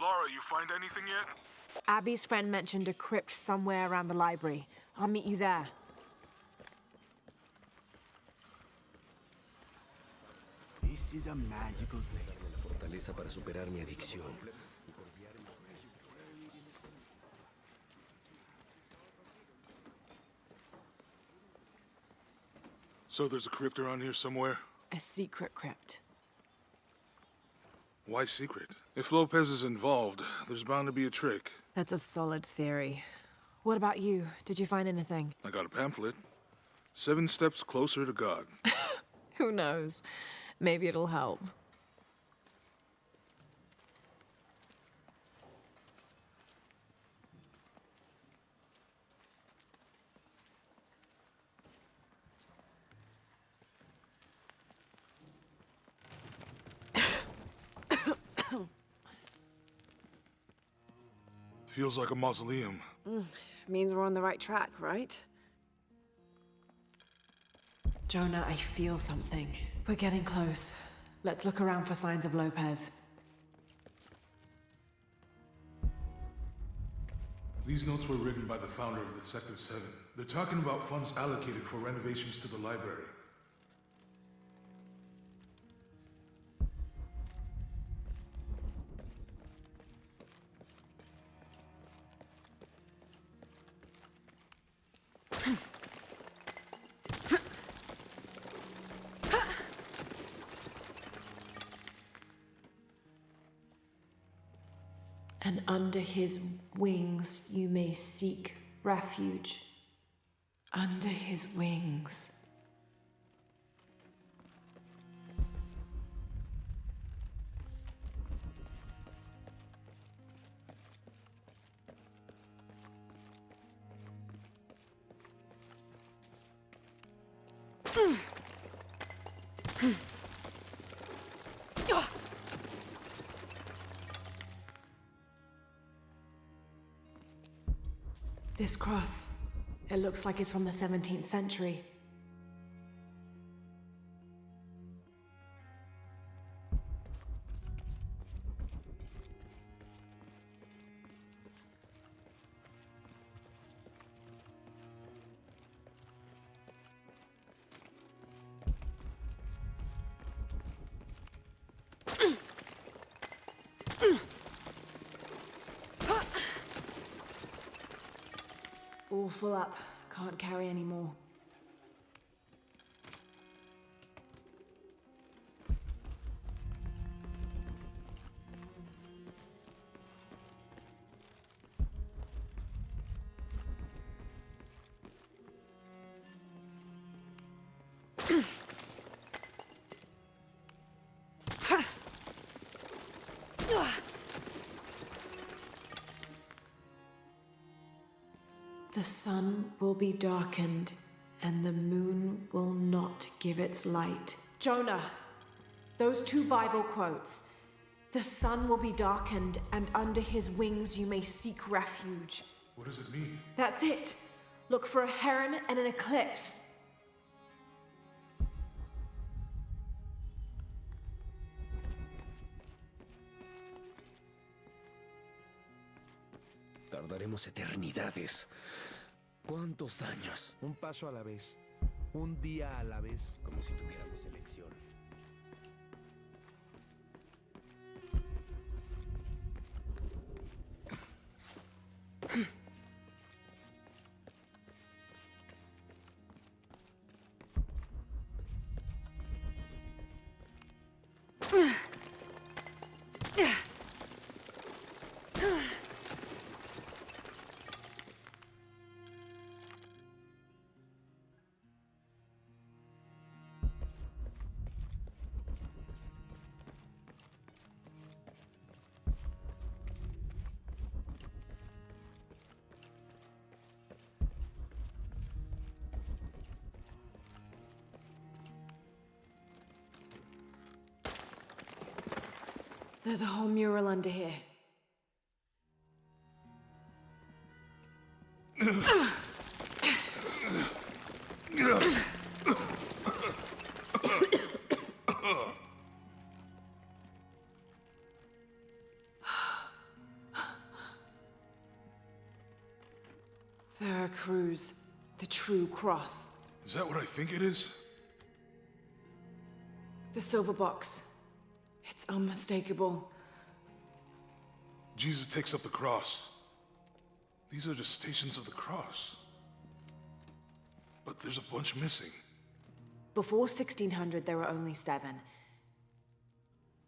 Laura, you find anything yet? Abby's friend mentioned a crypt somewhere around the library. I'll meet you there. This is a magical place. La fortaleza para superar mi adicción. So there's a crypt around here somewhere? A secret crypt. Why secret? If Lopez is involved, there's bound to be a trick. That's a solid theory. What about you? Did you find anything? I got a pamphlet. 7 Steps Closer to God. Who knows? Maybe it'll help. Feels like a mausoleum. Means we're on the right track, right? Jonah, I feel something. We're getting close. Let's look around for signs of Lopez. These notes were written by the founder of the Sector 7. They're talking about funds allocated for renovations to the library. And under his wings you may seek refuge. Under his wings. This cross, it looks like it's from the 17th century. All full up. Can't carry any more. The sun will be darkened, and the moon will not give its light. Jonah, those 2 Bible quotes. The sun will be darkened, and under his wings you may seek refuge. What does it mean? That's it. Look for a heron and an eclipse. Tardaremos eternidades. ¿Cuántos años? Un paso a la vez. Un día a la vez. Como si tuviéramos elección. There's a whole mural under here. Veracruz, the true cross. Is that what I think it is? The silver box. It's unmistakable. Jesus takes up the cross. These are the stations of the cross. But there's a bunch missing. Before 1600, there were only 7.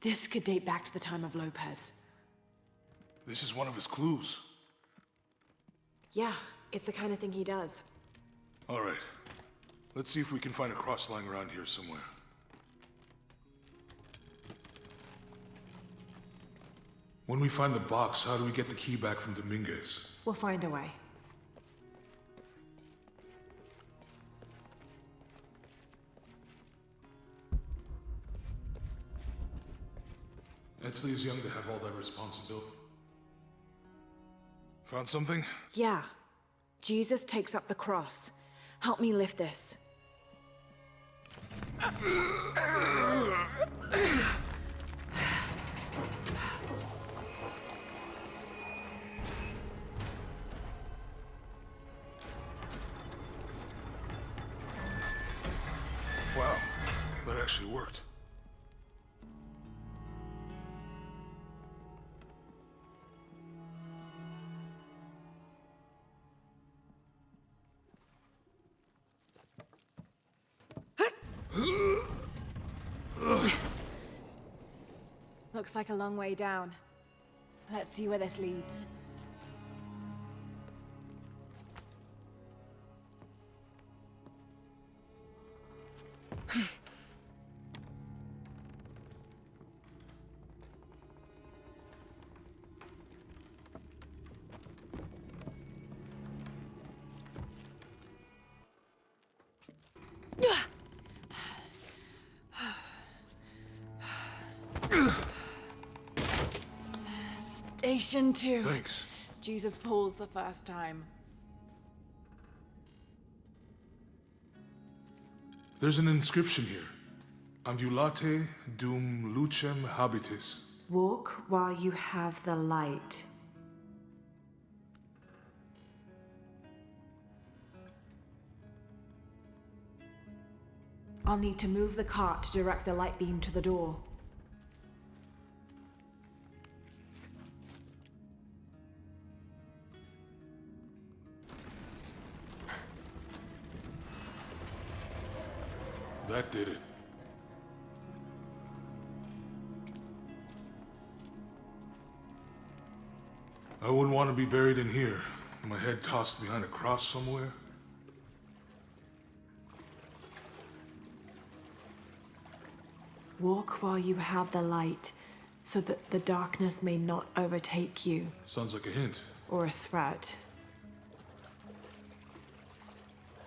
This could date back to the time of Lopez. This is one of his clues. Yeah, it's the kind of thing he does. All right. Let's see if we can find a cross lying around here somewhere. When we find the box, how do we get the key back from Dominguez? We'll find a way. Etzli is young to have all that responsibility. Found something? Yeah. Jesus takes up the cross. Help me lift this. Wow, that actually worked. Looks like a long way down. Let's see where this leads. Station 2. Thanks. Jesus falls the first time. There's an inscription here. Ambulate dum lucem habitis. Walk while you have the light. I'll need to move the cart to direct the light beam to the door. That did it. I wouldn't want to be buried in here. My head tossed behind a cross somewhere. Walk while you have the light, so that the darkness may not overtake you. Sounds like a hint. Or a threat.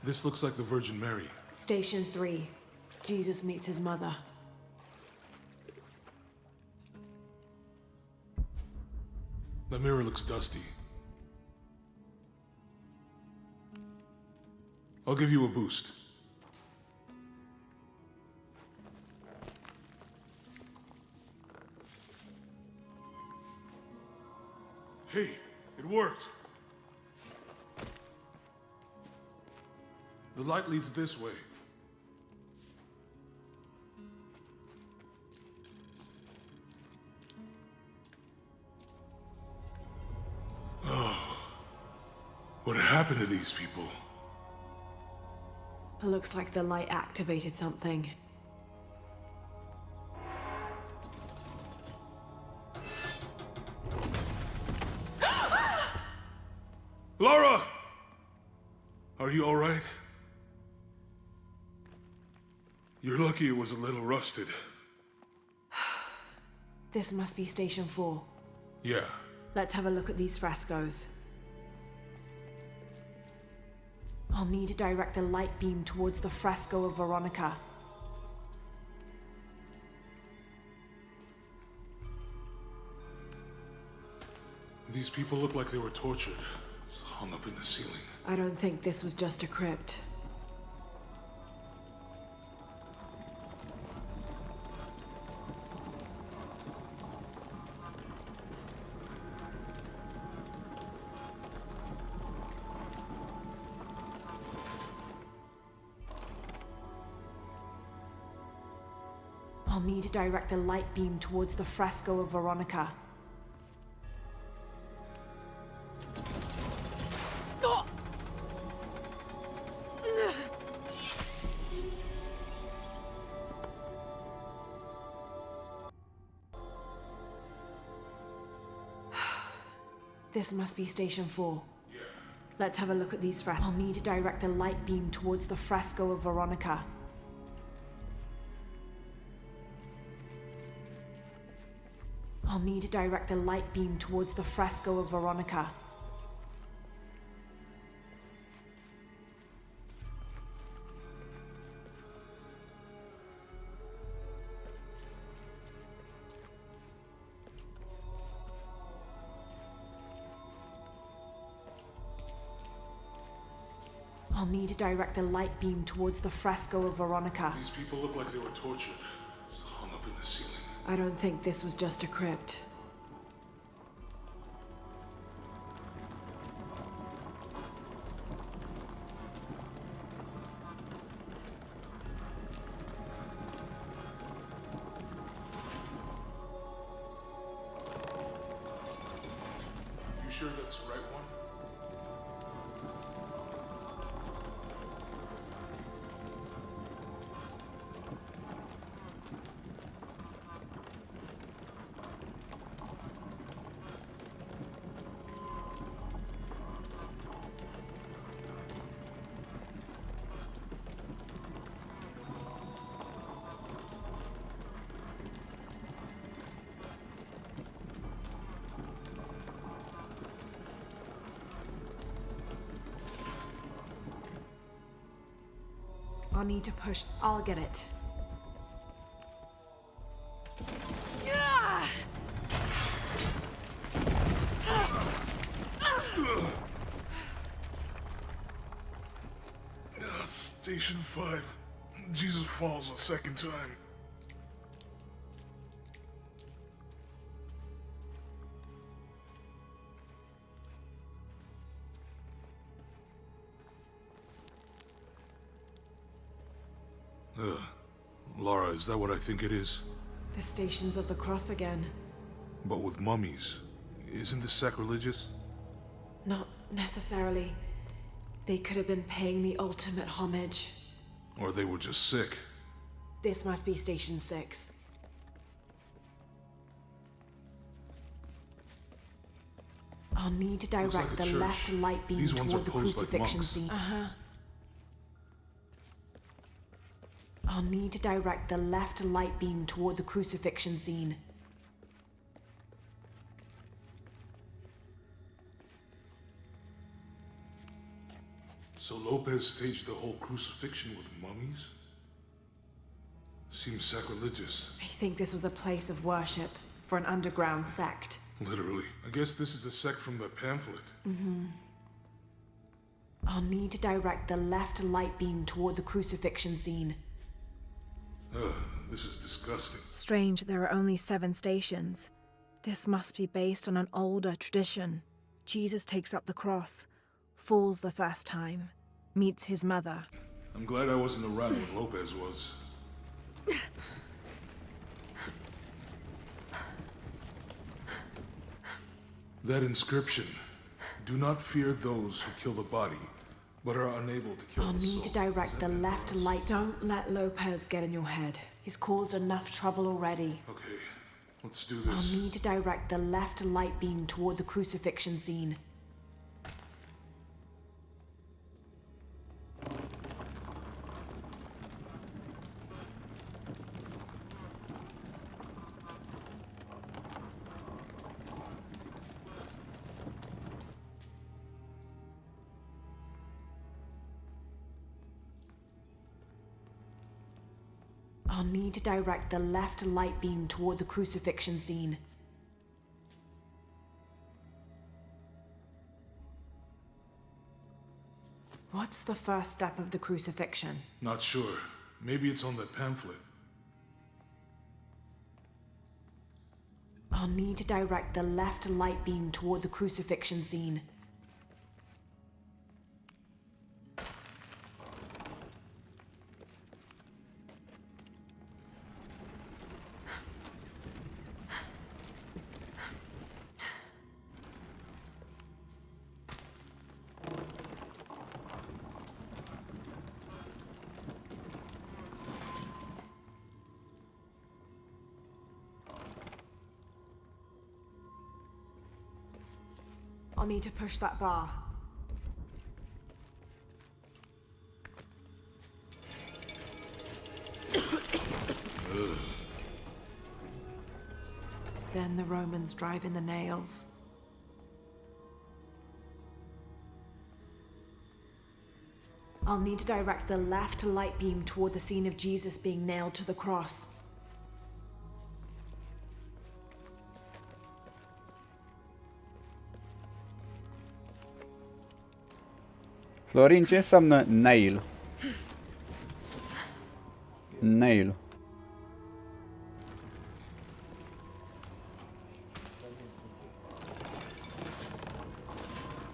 This looks like the Virgin Mary. Station 3. Jesus meets his mother. The mirror looks dusty. I'll give you a boost. Hey, it worked. The light leads this way. Oh, what happened to these people? It looks like the light activated something. Laura! Are you all right? You're lucky it was a little rusted. This must be Station 4. Yeah. Let's have a look at these frescoes. I'll need to direct the light beam towards the fresco of Veronica. These people look like they were tortured, hung up in the ceiling. I don't think this was just a crypt. I'll need to direct the light beam towards the fresco of Veronica. This must be Station 4. Yeah. Let's have a look at these frescoes. I'll need to direct the light beam towards the fresco of Veronica. I'll need to direct the light beam towards the fresco of Veronica. I'll need to direct the light beam towards the fresco of Veronica. These people look like they were tortured, hung up in the ceiling. I don't think this was just a crypt. You sure that's the right one? I'll need to push. I'll get it. Station 5. Jesus falls a second time. Laura, is that what I think it is? The Stations of the Cross again. But with mummies. Isn't this sacrilegious? Not necessarily. They could have been paying the ultimate homage. Or they were just sick. This must be Station 6. I'll need to direct Looks like a the church. left light beam These ones toward are the posed like crucifixion monks. scene. I'll need to direct the left light beam toward the crucifixion scene. So Lopez staged the whole crucifixion with mummies? Seems sacrilegious. I think this was a place of worship for an underground sect. Literally. I guess this is a sect from the pamphlet. I'll need to direct the left light beam toward the crucifixion scene. Ugh, this is disgusting. Strange there are only 7 stations. This must be based on an older tradition. Jesus takes up the cross, falls the first time, meets his mother. I'm glad I wasn't around when Lopez was. That inscription. Do not fear those who kill the body, but are unable to kill I'll the need soul. to direct the left light. Don't let Lopez get in your head. He's caused enough trouble already. Okay, let's do I'll this. need to direct the left light beam toward the crucifixion scene. I'll need to direct the left light beam toward the crucifixion scene. What's the first step of the crucifixion? Not sure. Maybe it's on that pamphlet. I'll need to direct the left light beam toward the crucifixion scene. I'll need to push that bar. Then the Romans drive in the nails. I'll need to direct the left light beam toward the scene of Jesus being nailed to the cross. Florin, ce înseamnă nail? Nail.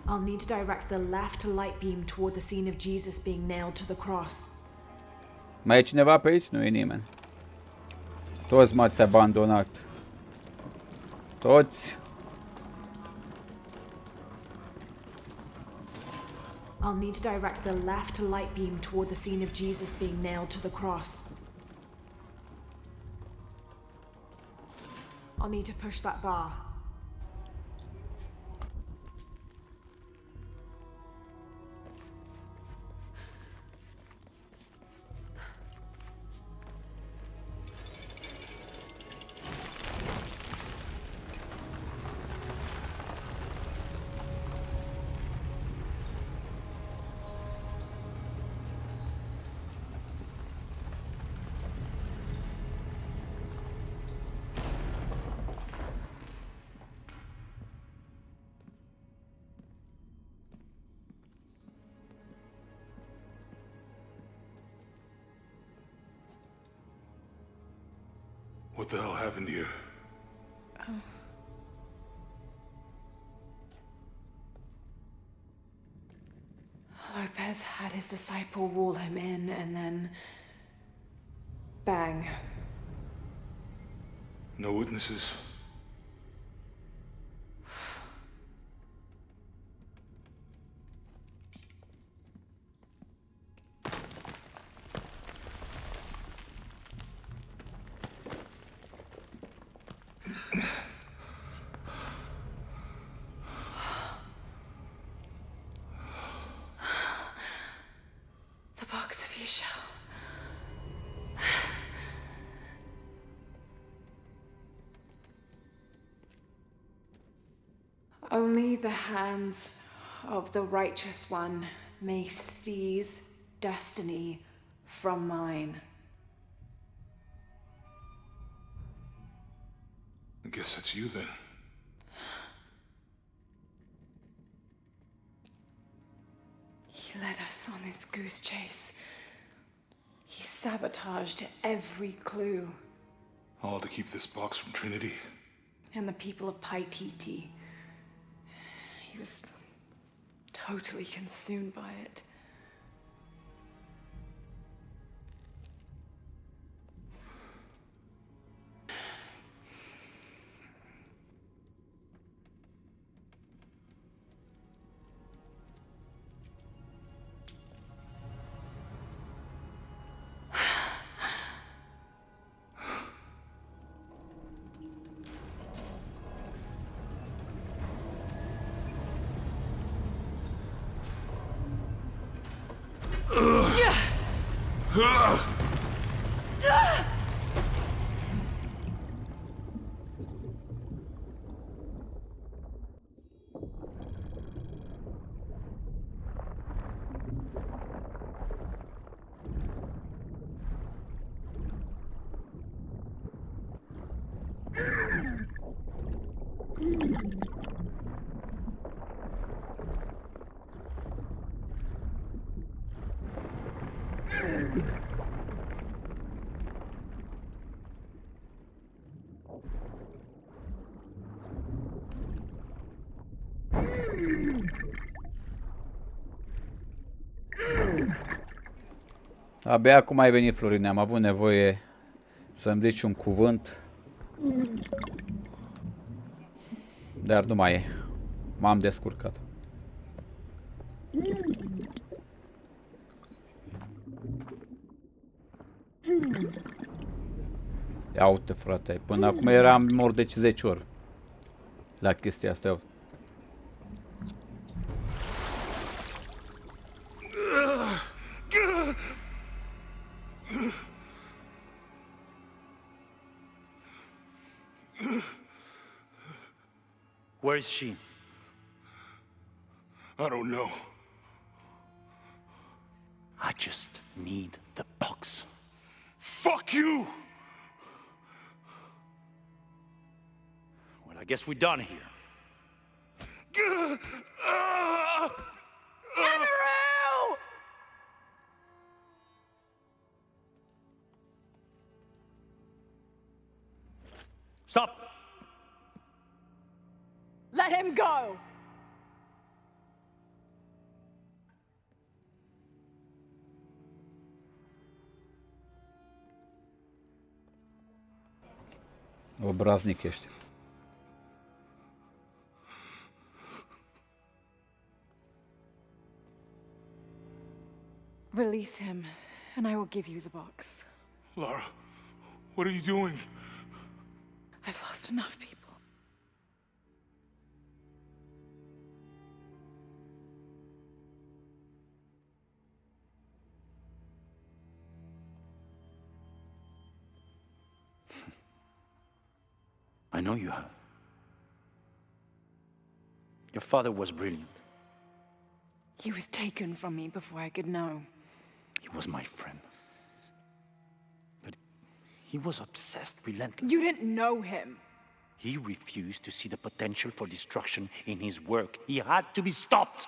I'll need to direct the left light beam toward the scene of Jesus being nailed to the cross. Mai e cineva pe aici? Nu e nimeni. Toți m-ați abandonat. Toți. I'll need to direct the left light beam toward the scene of Jesus being nailed to the cross. I'll need to push that bar. What the hell happened here? Lopez had his disciple wall him in, and then... bang. No witnesses? Only the hands of the righteous one may seize destiny from mine. I guess it's you then. He led us on this goose chase. He sabotaged every clue. All to keep this box from Trinity. And the people of Paititi. He was totally consumed by it. Abia acum ai venit, Florin, am avut nevoie să-mi zici un cuvânt. Dar nu mai e. M-am descurcat. Ia uite, frate, până acum eram mort de 10 ori la chestia asta. Ia uite. Where is she? I don't know. I just need the box. Fuck you! Well, I guess we're done here. Andrew! Stop! Let him go! Obraznik ești. Release him, and I will give you the box. Lara, what are you doing? I've lost enough people. I know you have. Your father was brilliant. He was taken from me before I could know. He was my friend. But he was obsessed, relentless. You didn't know him. He refused to see the potential for destruction in his work. He had to be stopped.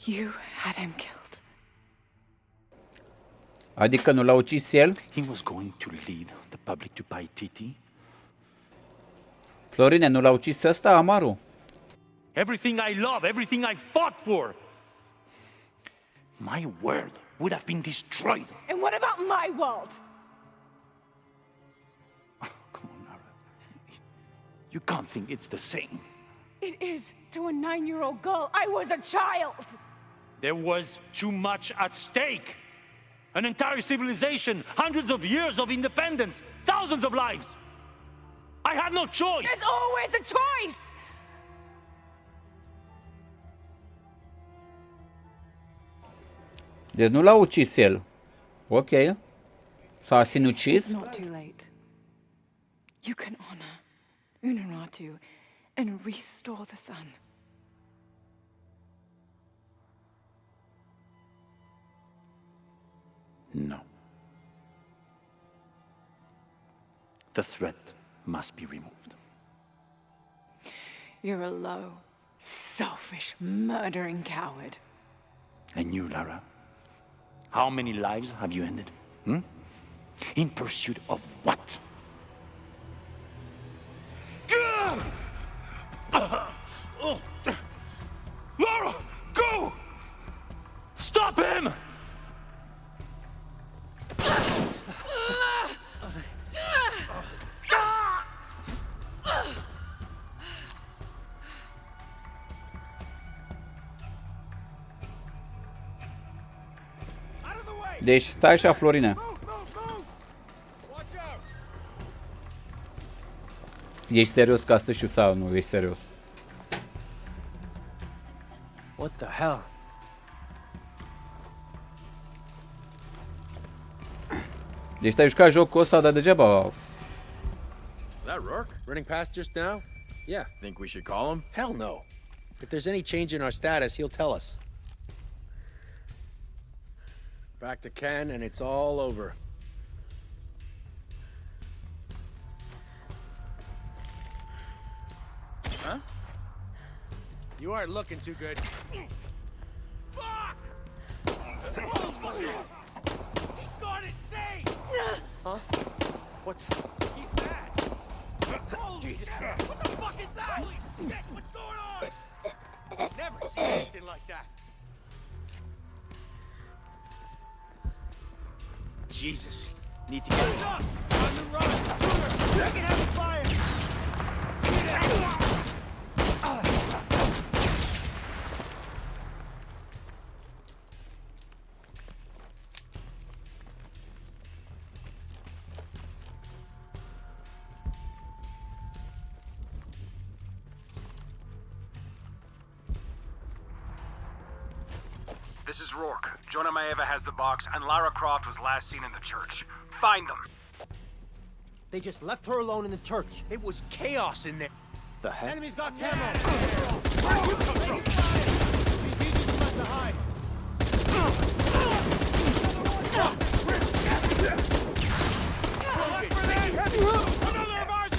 You had him killed. Adică nu l-a ucis el? He was going to lead the public to Paititi. Florine, nu l-a ucis ăsta, Amaru? Everything I love, everything I fought for. My world would have been destroyed. And what about my world? Come on, Nara. You can't think it's the same. It is to a 9-year-old girl. I was a child. There was too much at stake. An entire civilization, hundreds of years of independence, thousands of lives. I had no choice. There's always a choice. Deci nu l-a ucis el. Ok. S-a sinucis. It's not too late. You can honor Ununatu, and restore the sun. No. The threat must be removed. You're a low, selfish, murdering coward. And you, Lara? How many lives have you ended? Hmm? In pursuit of what? Lara, go! Stop him! Deci stai așa, Florine. Ești serios ca să știu sau nu ești serios? What the hell? Deci te-ai jucat jocul ăsta, dar degeaba. That Rourke? Running past just now? Yeah. Think we should call him? Hell no. If there's any change in our status, he'll tell us. Back to Ken, and it's all over. Huh? You aren't looking too good. Fuck! He's gone insane! Huh? What's... He's mad! Oh, Jesus! What the fuck is that? Holy shit! What's going on? Never seen anything like that. Jesus. Need to get... What's up? On the run! Sooner! Second heavy fire! This is Rourke. Jonah Maeva has the box, and Lara Croft was last seen in the church. Find them! They just left her alone in the church. It was chaos in there. The heck? Enemy's got camo! Where'd you come from? He's easy to let to hide. Look for this! Another of ours!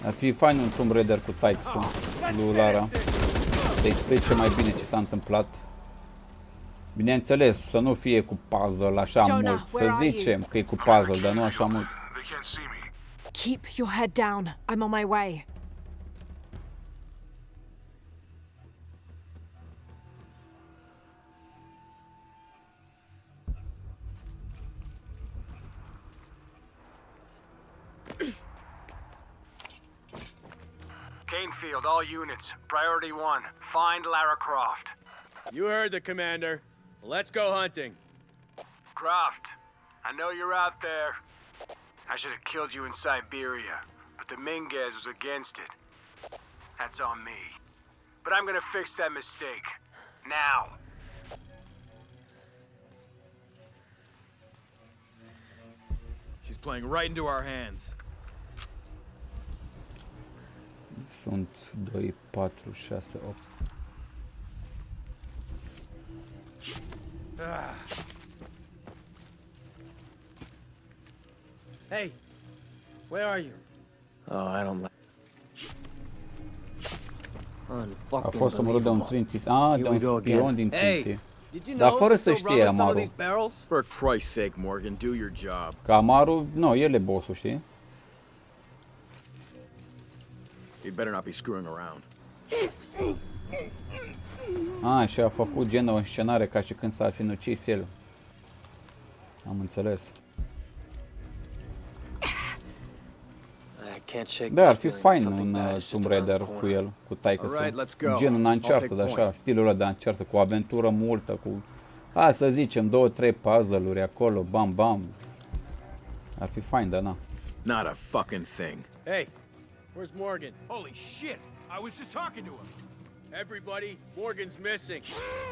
Ar fi fain un Tomb Raider cu types-ul lui Lara. Să explice mai bine ce s-a întâmplat. Bineînțeles, să nu fie cu puzzle așa mult. Să zicem că e cu puzzle, dar nu așa mult. Keep your head down. I'm on my way. Canefield, all units. Priority 1. Find Lara Croft. You heard the commander. Let's go hunting. Croft, I know you're out there. I should have killed you in Siberia, but Dominguez was against it. That's on me. But I'm gonna fix that mistake. Now. She's playing right into our hands. Sunt 2, 4, 6, 8. Hey, where are you? Oh, I don't like... A fost omorât de un Trinity. Ah, de un spion din Trinity. Did you Dar know fără he's să still știe running some of Amaru. these barrels? For Christ's sake, Morgan, do your job. Că Amaru, nu, el e bossul, știi? You better not be screwing around. Ah, și a făcut gen o scenare ca și când s-a sinucis el. Am înțeles. Da, ar fi fain un Tomb Raider cu el, cu taică-sul. Genul un Uncharted, așa, stilul ăla de Uncharted, cu aventură multă, cu... Hai să zicem, 2-3 puzzle-uri acolo, bam, bam. Ar fi fain, dar na. Not a fucking thing. Hey, where's Morgan? Holy shit! I was just talking to him. Everybody, Morgan's missing.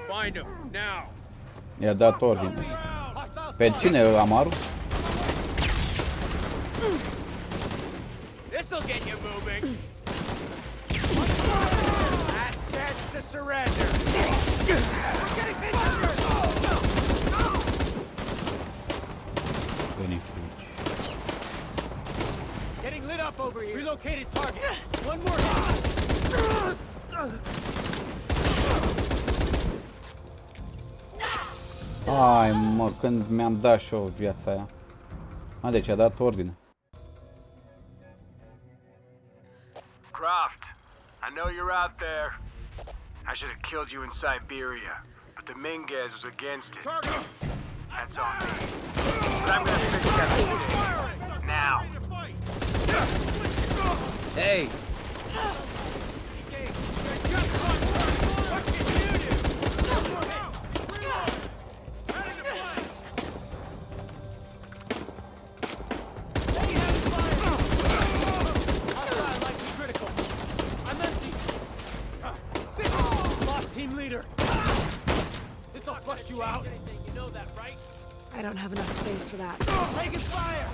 Find him, now. I-a dat ordine. Pe cine e Amaru? This'll get you moving. Last chance to surrender. We're getting hit. Getting lit up over here. Relocated target. One more hit. Ai, mă, când mi-am dat și eu viața aia. A, deci a dat ordine. Croft, I know you're out there. I should have killed you in Siberia, but Dominguez was against it. That's on me. But I'm gonna fix that mistake. Now. Hey! You out. You know that, right? I don't have enough space for that. Taking fire.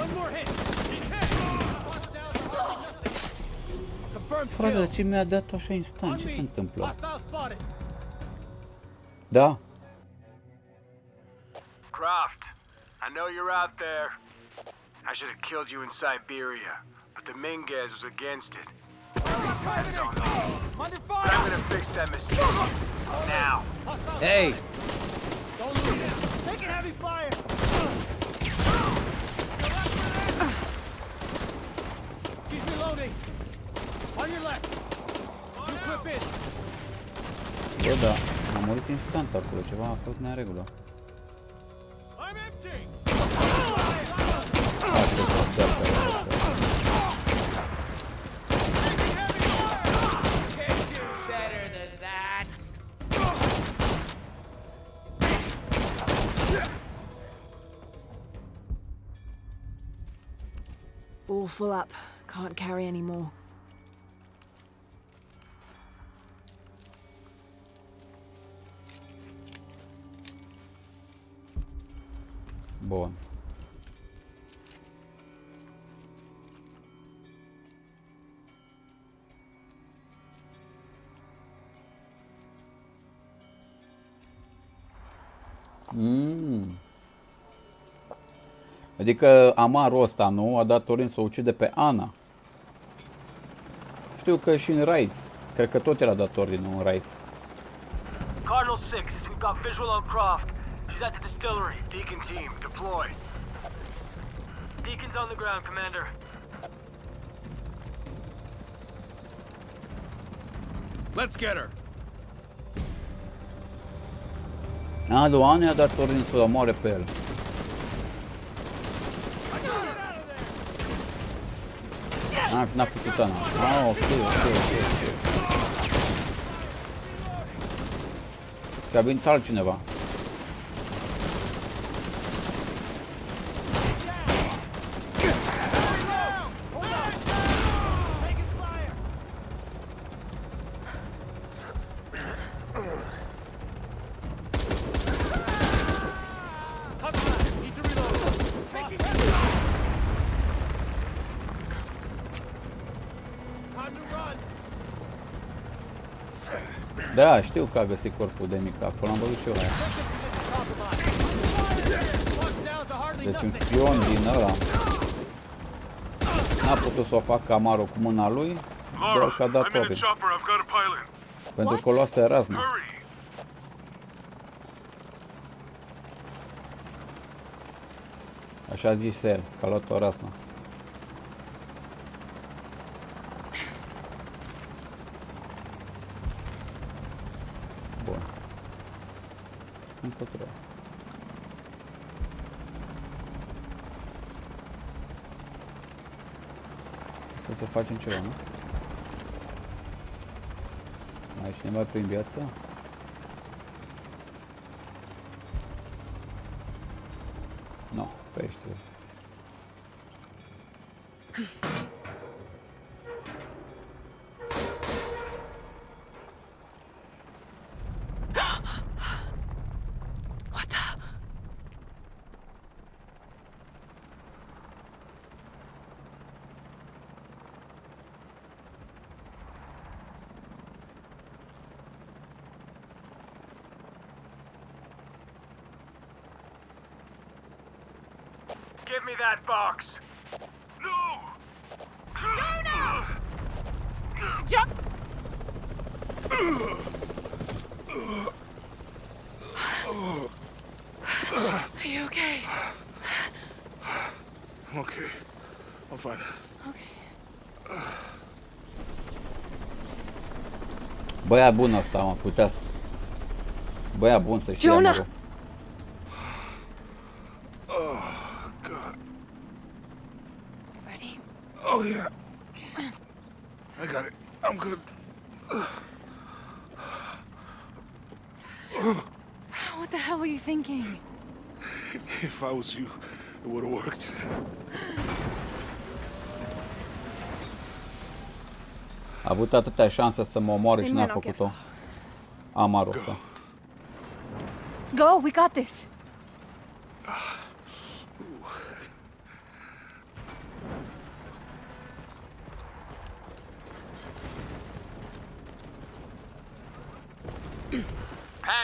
One more hit. He's hit. Frate, de ce mi-a dat așa instant? Ce se întâmplă? Da. Croft, I know you're out there. I should have killed you in Siberia, but Dominguez was against it. That's on me. But I'm gonna fix that mistake. Now. Hey! Don't lose it. Taking heavy fire. He's reloading. On your left. You clip in. Bă, da, am murit instant acolo, ceva a fost neregulă. I'm empty. All full up. Can't carry any more. Bun. Adică Amarul ăsta, nu? A dat ordine să o ucide pe Ana. Știu că și în Rise. Cred că tot era dat ordine în Rise. Cardinal 6, we've got visual on Croft. She's at the distillery. Deacon team, deploy. Deacon's on the ground, Commander. Let's get her. A, lui Ana i-a dat ordine să o omoare pe el. N-a putut Ana. Ah, ok. Că a venit altcineva. Da, știu că a găsit corpul de mic acolo, am văzut și eu la ea. Deci un spion din ăla n-a putut să o facă Amaro cu mâna lui, doar că a dat ordine. Pentru că o luase razna. Așa a zis el, că a luat o razna. Bun. Încotro. Trebuie să facem ceva, nu? Mai e cineva prin viață? Nu, pe aici trebuie. Give me that box! No! Jonah! Are you okay? I'm okay. I'm fine. Okay. Băiat bun ăsta, mă, putea să... Băiat bun să știe, Jonah! mă rog. Oh, God. Ready? Oh, yeah. I got it. I'm good. What the hell were you thinking? If I was you, it would have worked. A avut atâtea șanse să mă omoare și n-a făcut-o. Amarul ăsta. Go, we got this.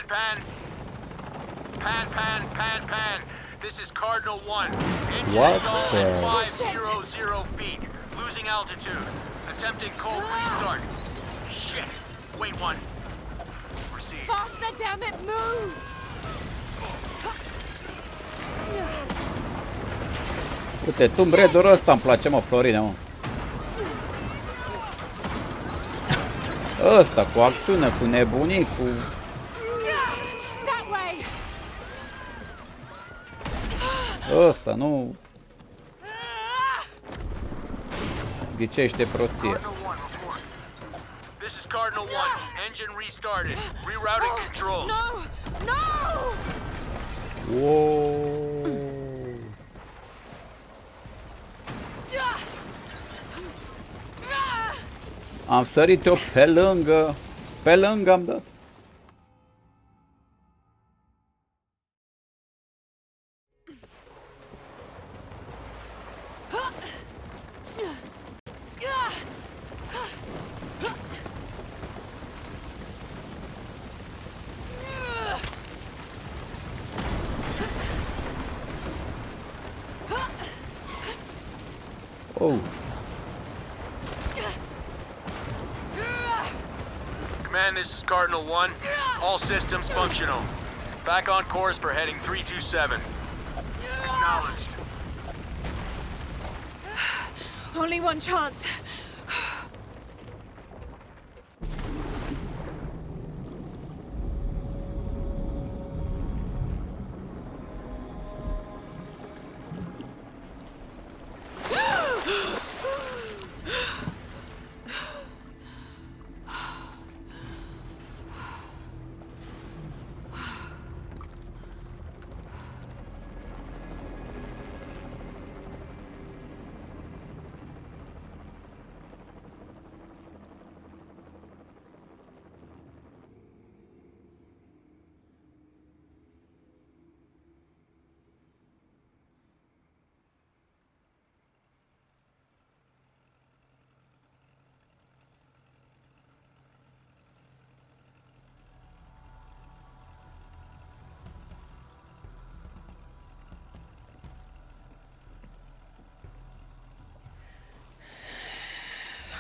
Pan. Pan. This is Cardinal 1. Engine What stall the- at 500 feet. Losing altitude. Attempting cold restart. Shit. Wait one. Proceed. Faster, damn it, move! Uite, Tomb Raider-ul ăsta îmi place, mă, Florine, mă. Ăsta, cu acțiune, cu nebunii, cu... That way! Ăsta, nu... Ghicește prostie. This is Cardinal 1. Engine restarted. Rerouting controls. No! Wow. Am sărit eu pe lângă. Pe lângă am dat. Oh. Command, this is Cardinal 1. All systems functional. Back on course for heading 327. Acknowledged. Only one chance.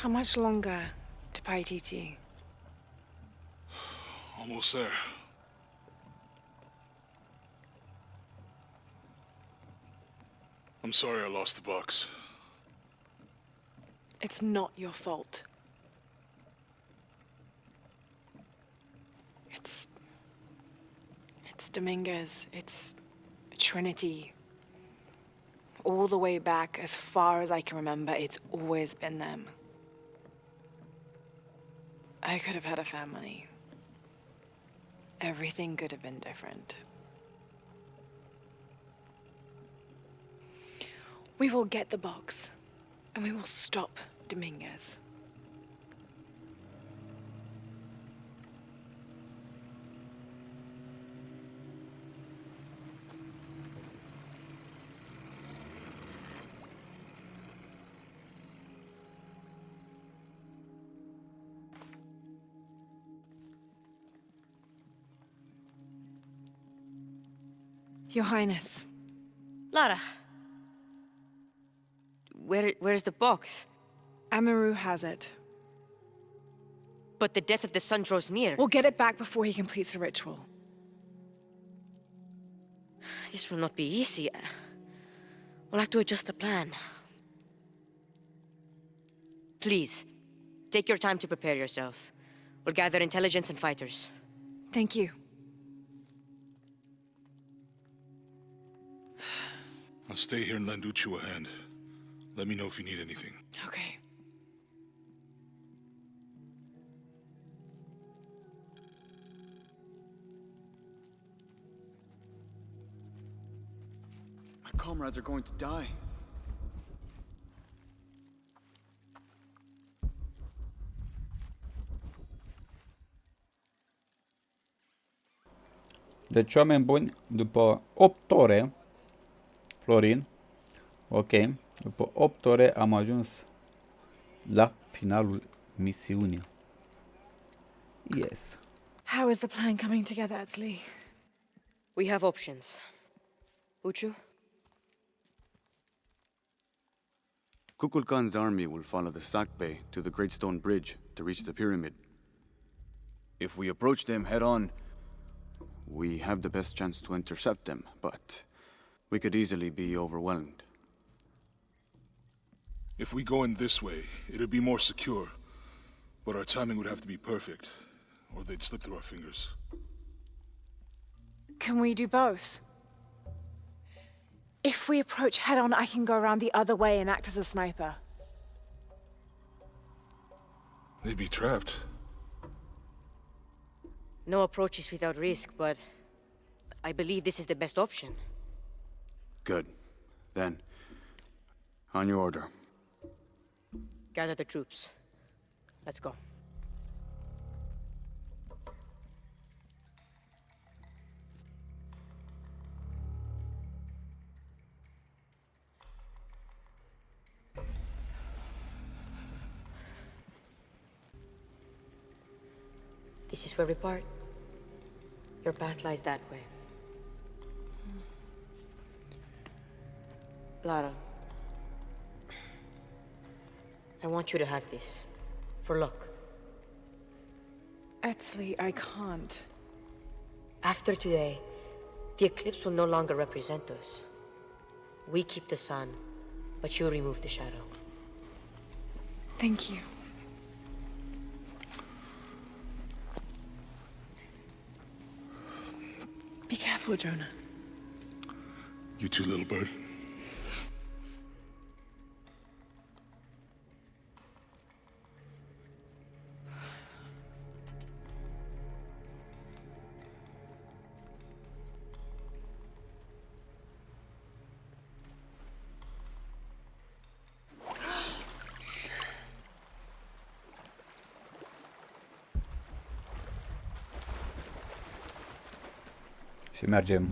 How much longer to Paititi? Almost there. I'm sorry I lost the box. It's not your fault. It's Dominguez. It's Trinity. All the way back, as far as I can remember, it's always been them. I could have had a family. Everything could have been different. We will get the box, and we will stop Dominguez. Your Highness. Lara, Where's the box? Amaru has it. But the death of the sun draws near. We'll get it back before he completes the ritual. This will not be easy. We'll have to adjust the plan. Please, take your time to prepare yourself. We'll gather intelligence and fighters. Thank you. I'll stay here and lend Uchu a hand. Let me know if you need anything. Okay. My comrades are going to die. Deci, oameni buni, după 8 ore, Florin, ok, după 8 ore am ajuns la finalul misiunii. Yes. How is the plan coming together, Etzli? We have options. Uchu? Kukulkan's army will follow the Sakbe to the Great Stone Bridge to reach the pyramid. If we approach them head-on, we have the best chance to intercept them, but we could easily be overwhelmed. If we go in this way, it'd be more secure. But our timing would have to be perfect, or they'd slip through our fingers. Can we do both? If we approach head-on, I can go around the other way and act as a sniper. They'd be trapped. No approach is without risk, but I believe this is the best option. Good. Then, on your order. Gather the troops. Let's go. This is where we part. Your path lies that way. Lara, I want you to have this. For luck. Etzli, I can't. After today, the eclipse will no longer represent us. We keep the sun, but you remove the shadow. Thank you. Be careful, Jonah. You too, little bird. Și mergem.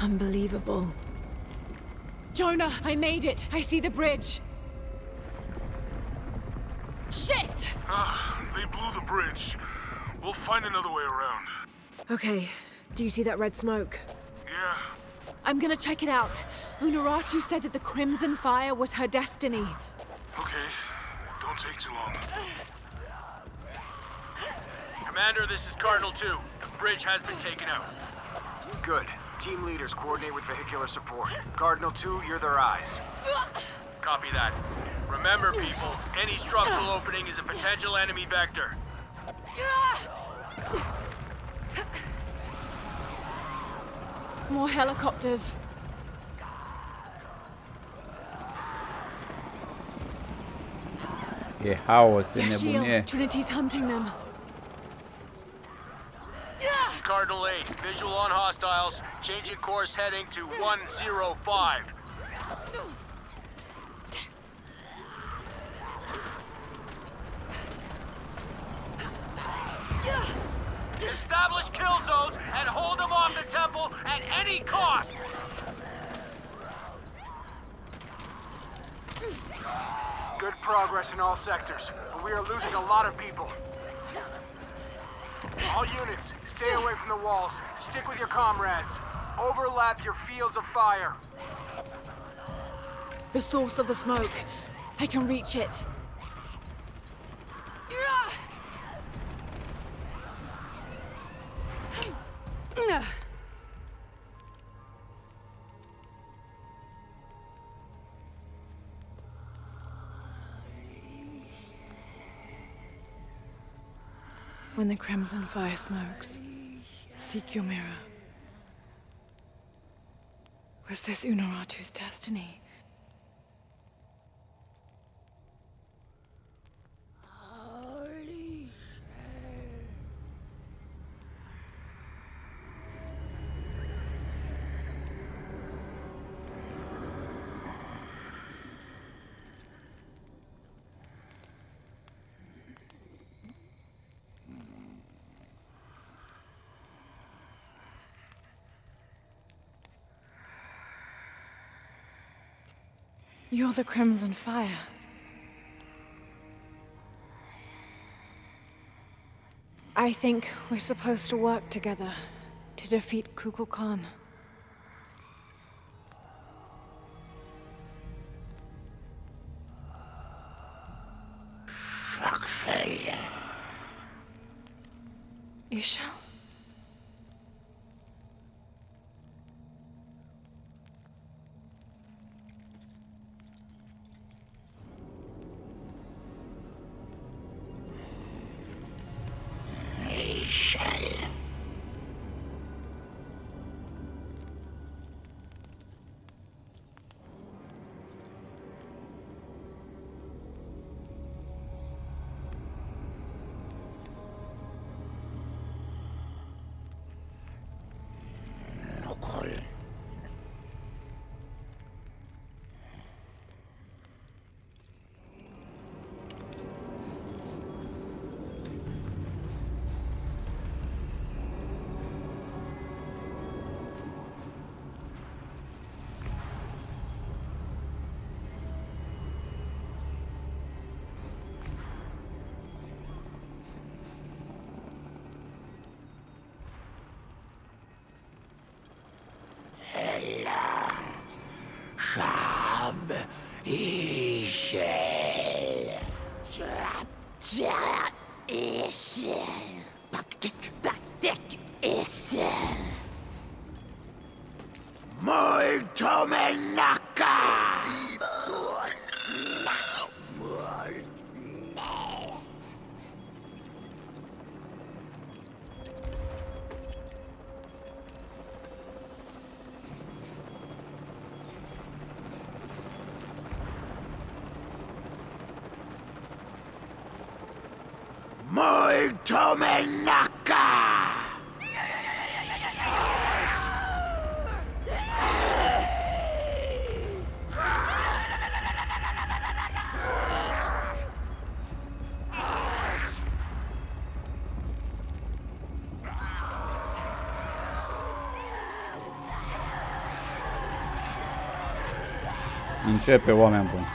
Unbelievable. Jonah, I made it! I see the bridge! They blew the bridge. We'll find another way around. Okay, do you see that red smoke? Yeah. I'm gonna check it out. Unuratu said that the Crimson Fire was her destiny. Okay, don't take too long. Commander, this is Cardinal 2. The bridge has been taken out. Good. Team leaders coordinate with vehicular support. Cardinal 2, you're their eyes. Copy that. Remember, people, any structural opening is a potential enemy vector. More helicopters. E haos, e Their nebunie. shield. Trinity's hunting them. This is Cardinal 8. Visual on hostiles. Changing course heading to 105. Establish kill zones and hold them off the temple at any cost! Good progress in all sectors, but we are losing a lot of people. All units, stay away from the walls. Stick with your comrades. Overlap your fields of fire. The source of the smoke. I can reach it. When the Crimson Fire smokes, seek your mirror. Was this Unuratu's destiny? You're the Crimson Fire. I think we're supposed to work together to defeat Kukulkan. Khan. Isha? Shab Ishel. Shab Ishel. Baktik Ishel. Molto menaka. Molto menaka. Începe, oameni buni.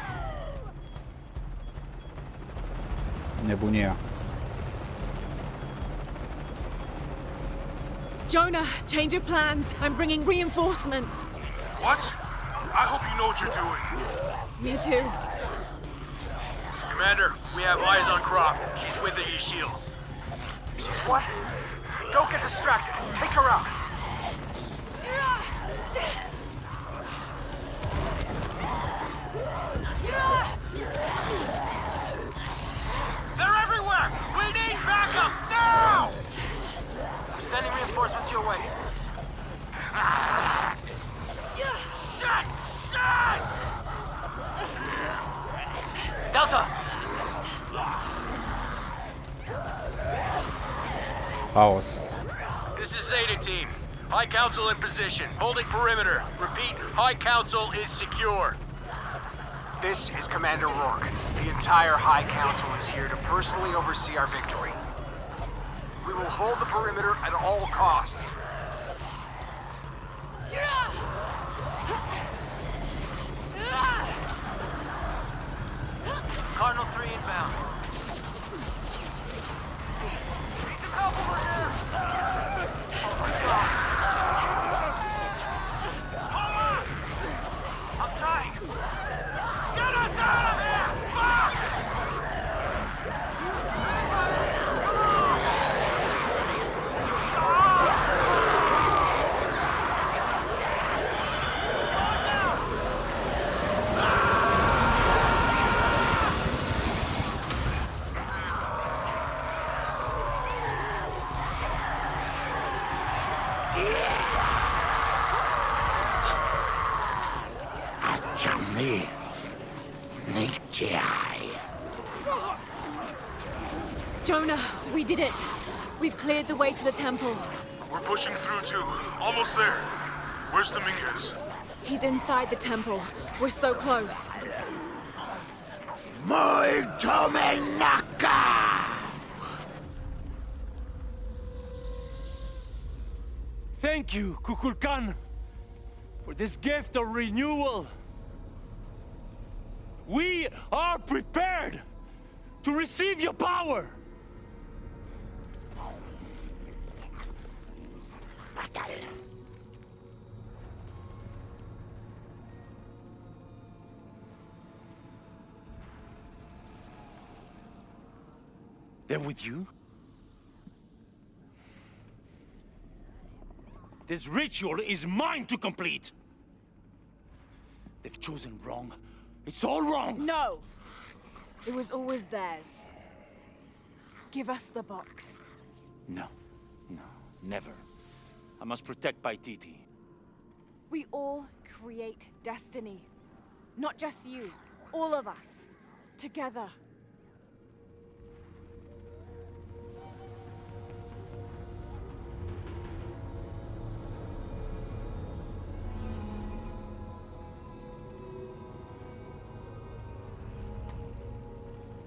Ne nebunia. Jonah, change of plans. I'm bringing reinforcements. What? I hope you know what you're doing. Me too. Commander, we have eyes on Croft. She's with the E-Shield. She's what? Don't get distracted. Take her out. They're everywhere! We need backup now! I'm sending reinforcements your way. Shit! Shit! Delta! Chaos. This is Zeta Team. High Council in position, holding perimeter. Repeat, High Council is secure. This is Commander Rourke. The entire High Council is here to personally oversee our victory. We will hold the perimeter at all costs. Cardinal 3 inbound. Need some help over here! Oh my god! Hold on! I'm trying! Get us out of here! Fuck! Jonah, we did it. We've cleared the way to the temple. We're pushing through too. Almost there. Where's Dominguez? He's inside the temple. We're so close. Molto menaka! Thank you, Kukulkan, for this gift of renewal. We are prepared to receive your power. They're with you? This ritual is mine to complete. They've chosen wrong. It's all wrong. No! It was always theirs. Give us the box. No, never. I must protect Paititi. We all create destiny. Not just you. All of us. Together.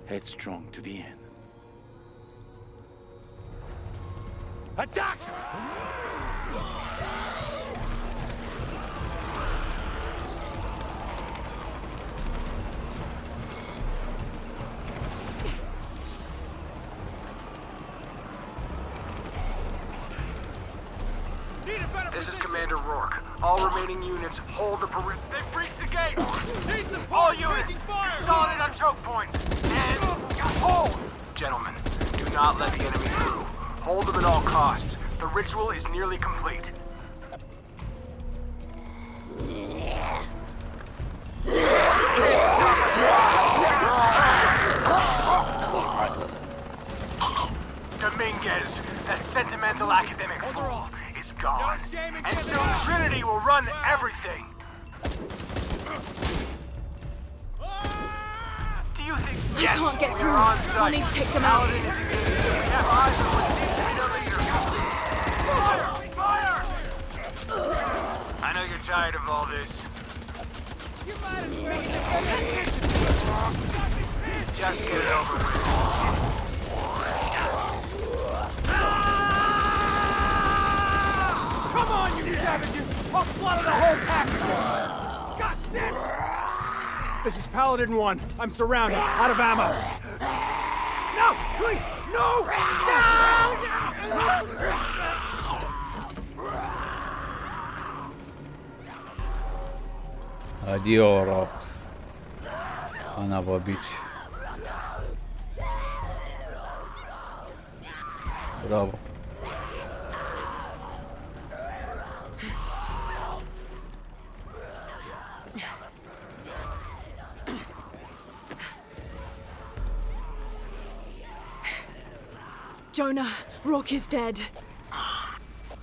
Headstrong to the end. Attack! This is Commander Rourke. All remaining units hold the perimeter. They've breached the gate! All units, consolidate on choke points. And hold! Gentlemen, do not let the enemy through. Hold them at all costs. The ritual is nearly complete. Dominguez, that sentimental academic fool, is gone. And soon Trinity will run everything. Do you think... I can't get through. We're on site. We'll need to take them out. Paladin is engaged. We have eyes on what seems to be the leader. Fire! Fire! I know you're tired of all this. You might as well Just get it over with. Come on, you savages! I'll slaughter the whole pack of you! God damn it! This is Paladin 1. I'm surrounded, out of ammo. No! Please, no! Adio, Rox. Ona va bici. Bravo. Jonah, Rourke is dead.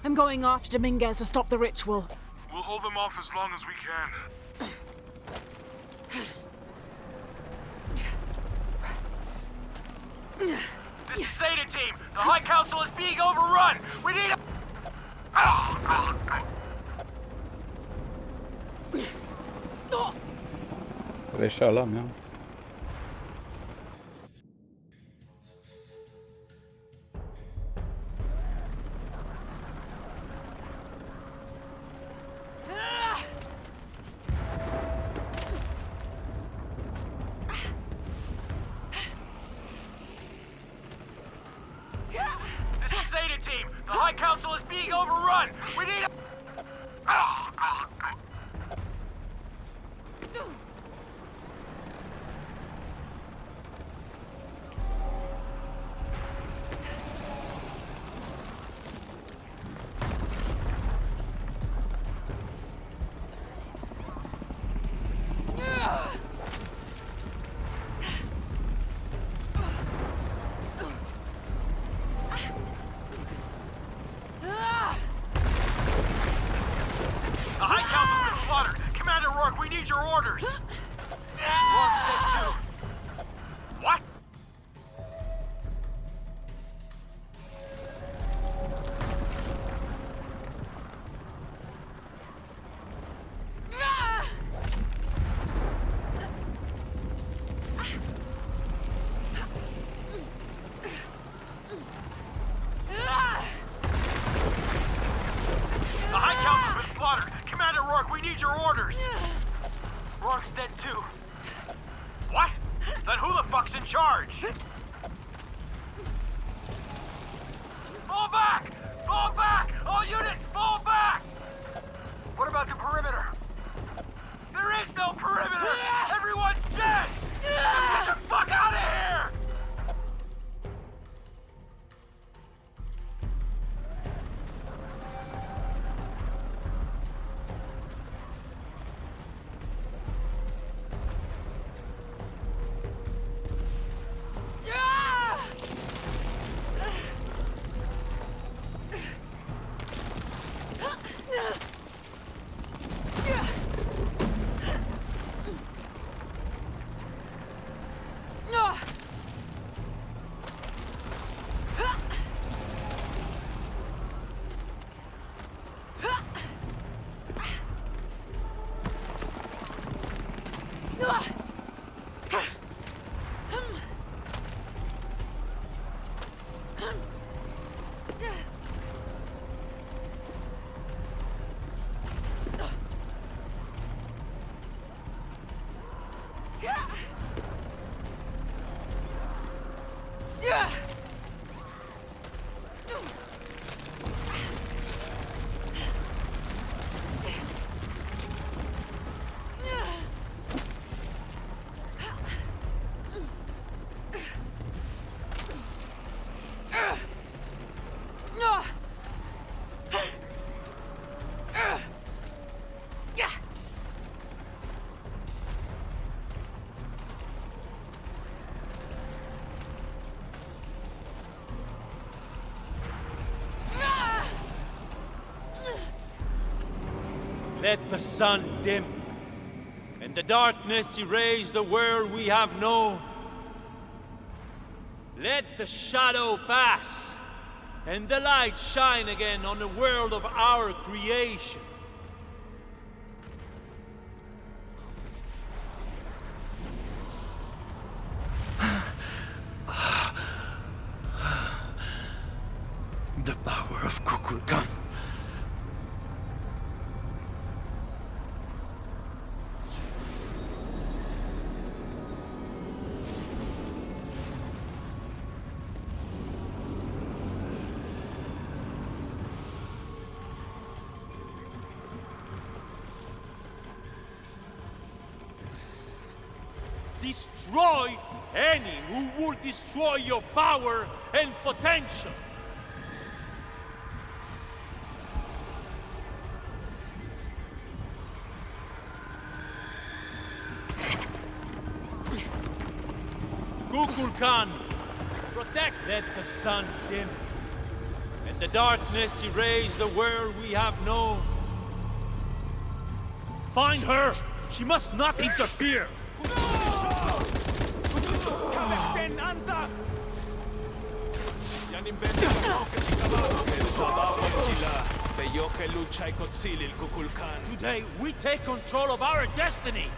I'm going after Dominguez to stop the ritual. We'll hold them off as long as we can. This is Zeta Team. The High Council is being overrun. We need Greșeala mea. This is Zeta Team. The High Council is being overrun. We need The High Council's been slaughtered. Commander Rourke, we need your orders. Rourke's dead too. What? The High Council's been slaughtered. Commander Rourke, we need your orders. Rourke's dead too. What? Then who the fuck's in charge? Fall back! Fall back! All units, fall back! What about the perimeter? There is no perimeter! Everyone's dead! Just get the fuck out of here! Let the sun dim, and the darkness erase the world we have known. Let the shadow pass, and the light shine again on the world of our creation. The power of Kukulkan. Destroy any who would destroy your power and potential. Kukulkan, protect. Let the sun dim, and the darkness erase the world we have known. Find her! She must not interfere! Today, we take control of our destiny!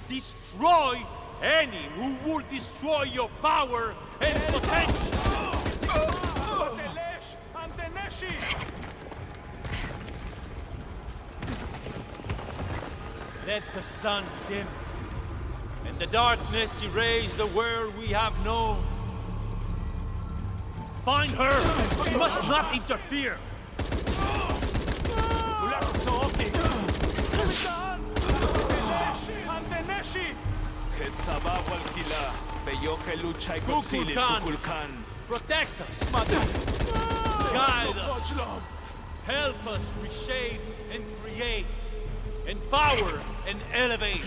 Destroy any who would destroy your power and potential! Let the sun dim, and the darkness erase the world we have known. Find her! She must not interfere! Kukulkan, protect us! Guide us! Help us reshape and create, empower and elevate!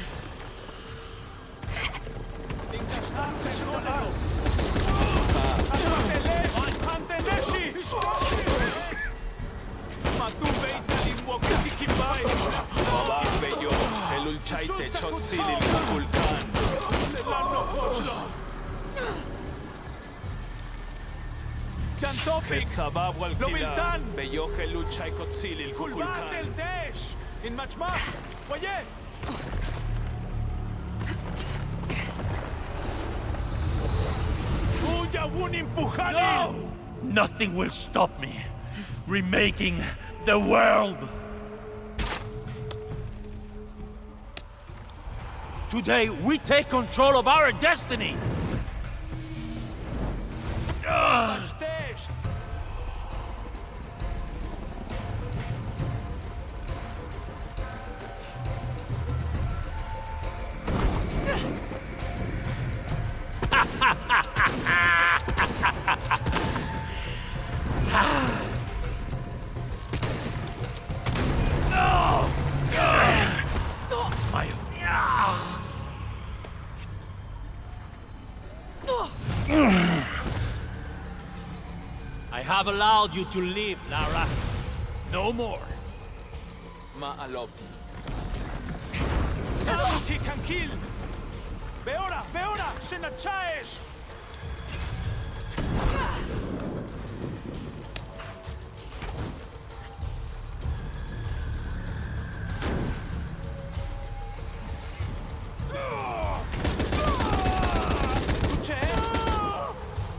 No! Nothing will stop me. Remaking the world. Today, we take control of our destiny. I have allowed you to live, Lara. No more. Maalop. Tranquil! Beora! Beora! Senachaish!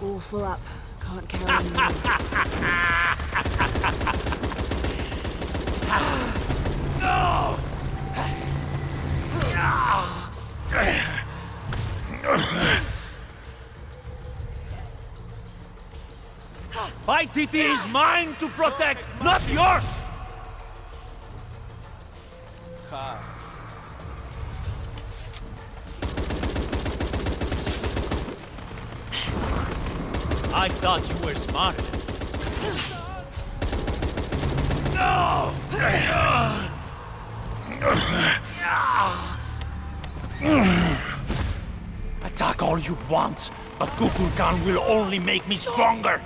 All full up. Can't carry anymore. No! Paititi is mine to protect, not yours! I thought you were smarter. No! Attack all you want, but Kukulkan will only make me stronger.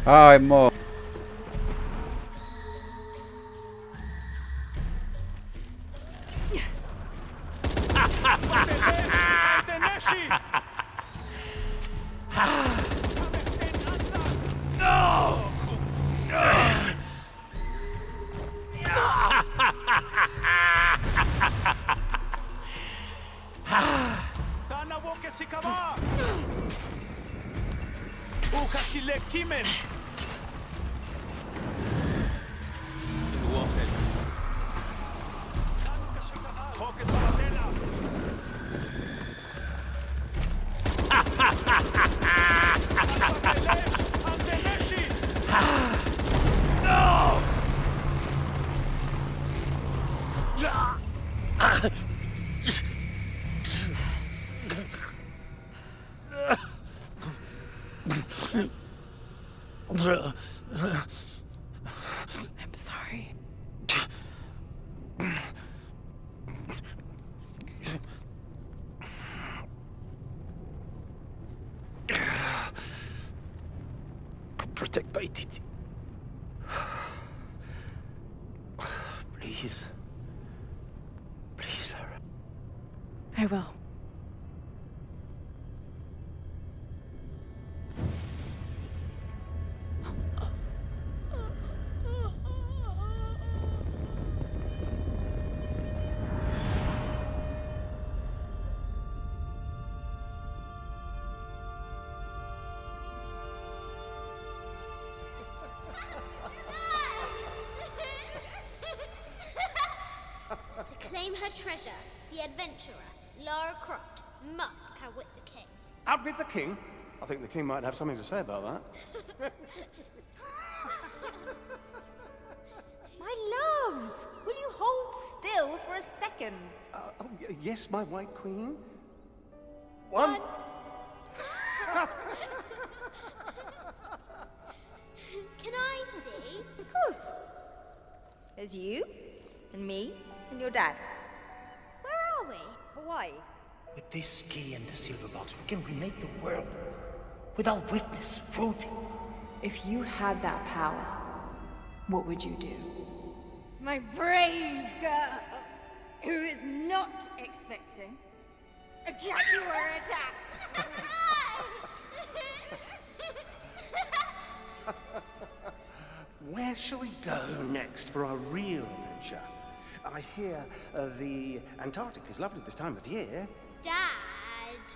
Hai mo. No! I'm sorry. Protect by Titi. Please. Please, Sarah. I will. To claim her treasure, the adventurer, Lara Croft, must outwit the king. Outwit the king? I think the king might have something to say about that. My loves, will you hold still for a second? Yes, my white queen. One. Can I see? Of course. There's you, and me, and your dad. Where are we? Hawaii. With this key and the silver box, we can remake the world. Without weakness, cruelty. If you had that power, what would you do? My brave girl, who is not expecting a jaguar attack. Where shall we go next for our real adventure? I hear the Antarctic is lovely this time of year. Dad.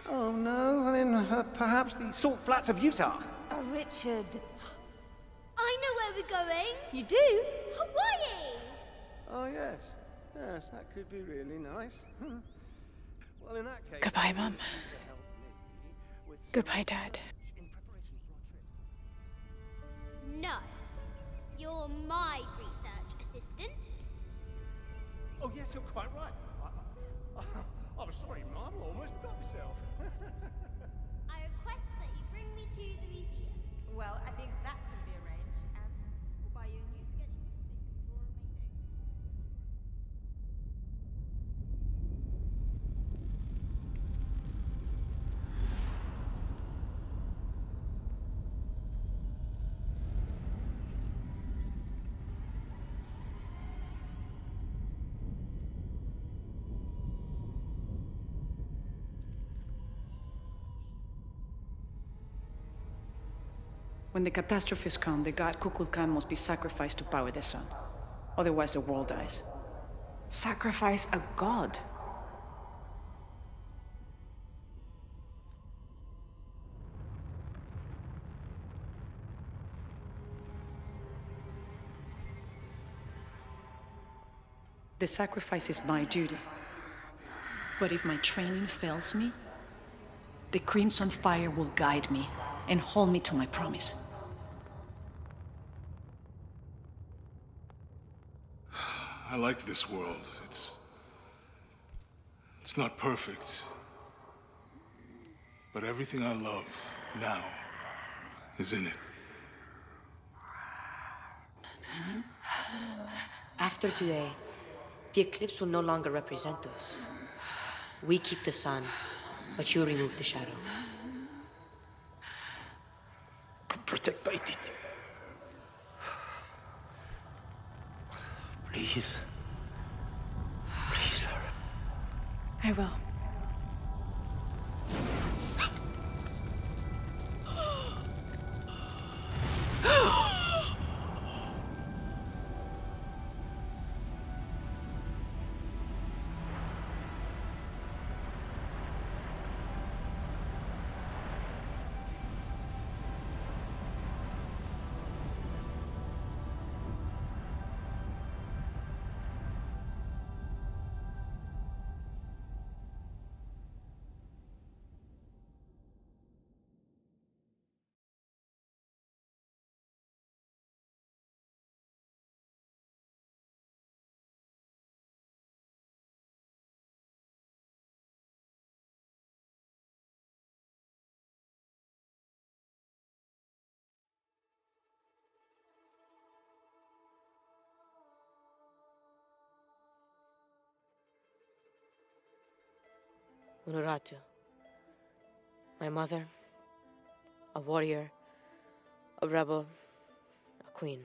Oh no, then perhaps the salt flats of Utah. Oh, Richard. I know where we're going. You do? Hawaii. Oh yes, yes, that could be really nice. Well, in that case. Goodbye, Mum. Goodbye, Dad. No. You're my research assistant. Oh yes, you're quite right. I'm sorry, Mum. I almost forgot myself. I request that you bring me to the museum. Well, I think that can be arranged, and we'll buy you a new sketchbook so you can draw and make notes. When the catastrophes come, the god Kukulkan must be sacrificed to power the sun. Otherwise, the world dies. Sacrifice a god? The sacrifice is my duty. But if my training fails me, the Crimson Fire will guide me and hold me to my promise. I like this world. It's not perfect. But everything I love now is in it. After today, the eclipse will no longer represent us. We keep the sun, but you remove the shadow. Protect by Titi. Please. Please, Sarah. I will. Unuratu. My mother, a warrior, a rebel, a queen.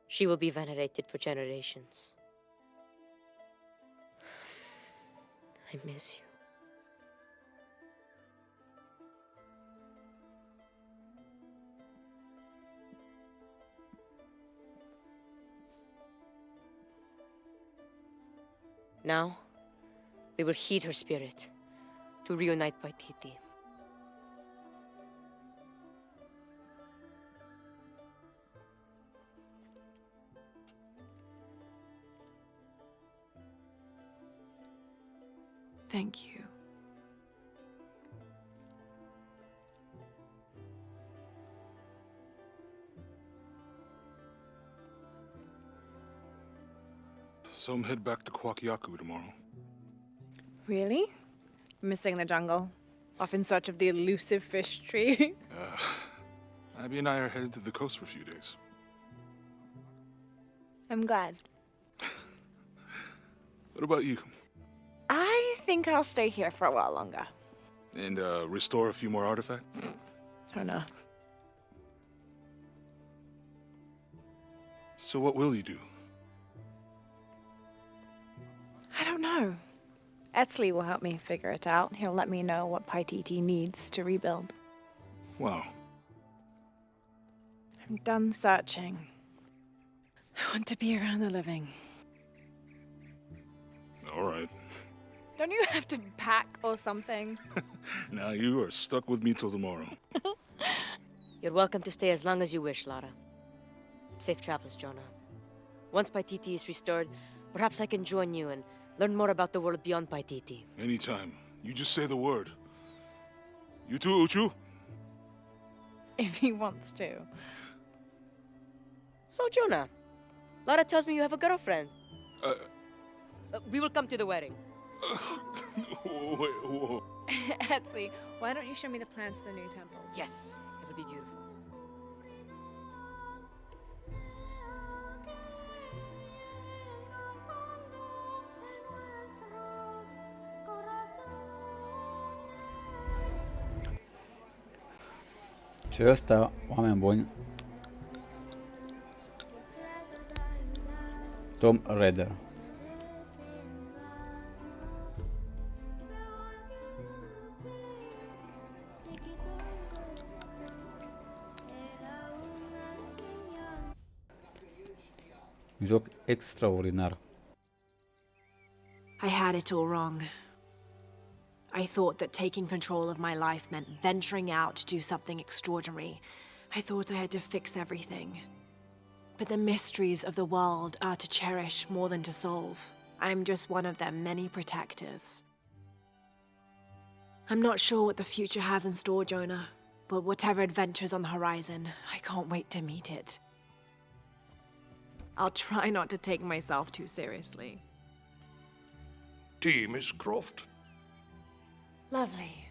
She will be venerated for generations. I miss you. Now, we will heed her spirit to reunite Paititi. Thank you. So I'm head back to Kwakiaku tomorrow. Really? Missing the jungle? Off in search of the elusive fish tree? Abby and I are headed to the coast for a few days. I'm glad. What about you? I think I'll stay here for a while longer. And restore a few more artifacts? Don't know. So what will you do? I don't know. Etzli will help me figure it out. He'll let me know what Paititi needs to rebuild. Wow. I'm done searching. I want to be around the living. All right. Don't you have to pack or something? Now you are stuck with me till tomorrow. You're welcome to stay as long as you wish, Lara. Safe travels, Jonah. Once Paititi is restored, perhaps I can join you and learn more about the world beyond Paititi. Anytime. You just say the word. You too, Uchu? If he wants to. So, Jonah, Lara tells me you have a girlfriend. We will come to the wedding. Wait, whoa. Etzli, why don't you show me the plans to the new temple? Yes, it will be beautiful. Și ăsta, oameni buni, Tom Redder. Joc extraordinar. I had it all wrong. I thought that taking control of my life meant venturing out to do something extraordinary. I thought I had to fix everything. But the mysteries of the world are to cherish more than to solve. I'm just one of their many protectors. I'm not sure what the future has in store, Jonah, but whatever adventure's on the horizon, I can't wait to meet it. I'll try not to take myself too seriously. Tea, Miss Croft. Lovely.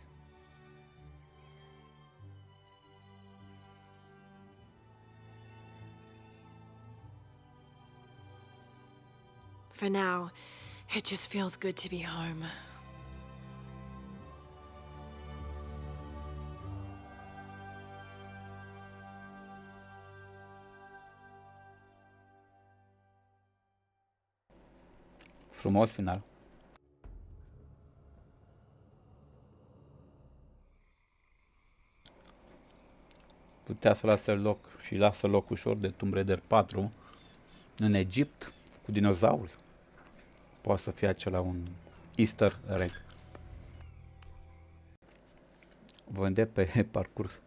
For now, it just feels good to be home. Frumos final. Putea să lase loc și lasă loc ușor de Tomb Raider 4 în Egipt cu dinozauri. Poate să fie acela un easter egg. Vom vedea pe parcurs.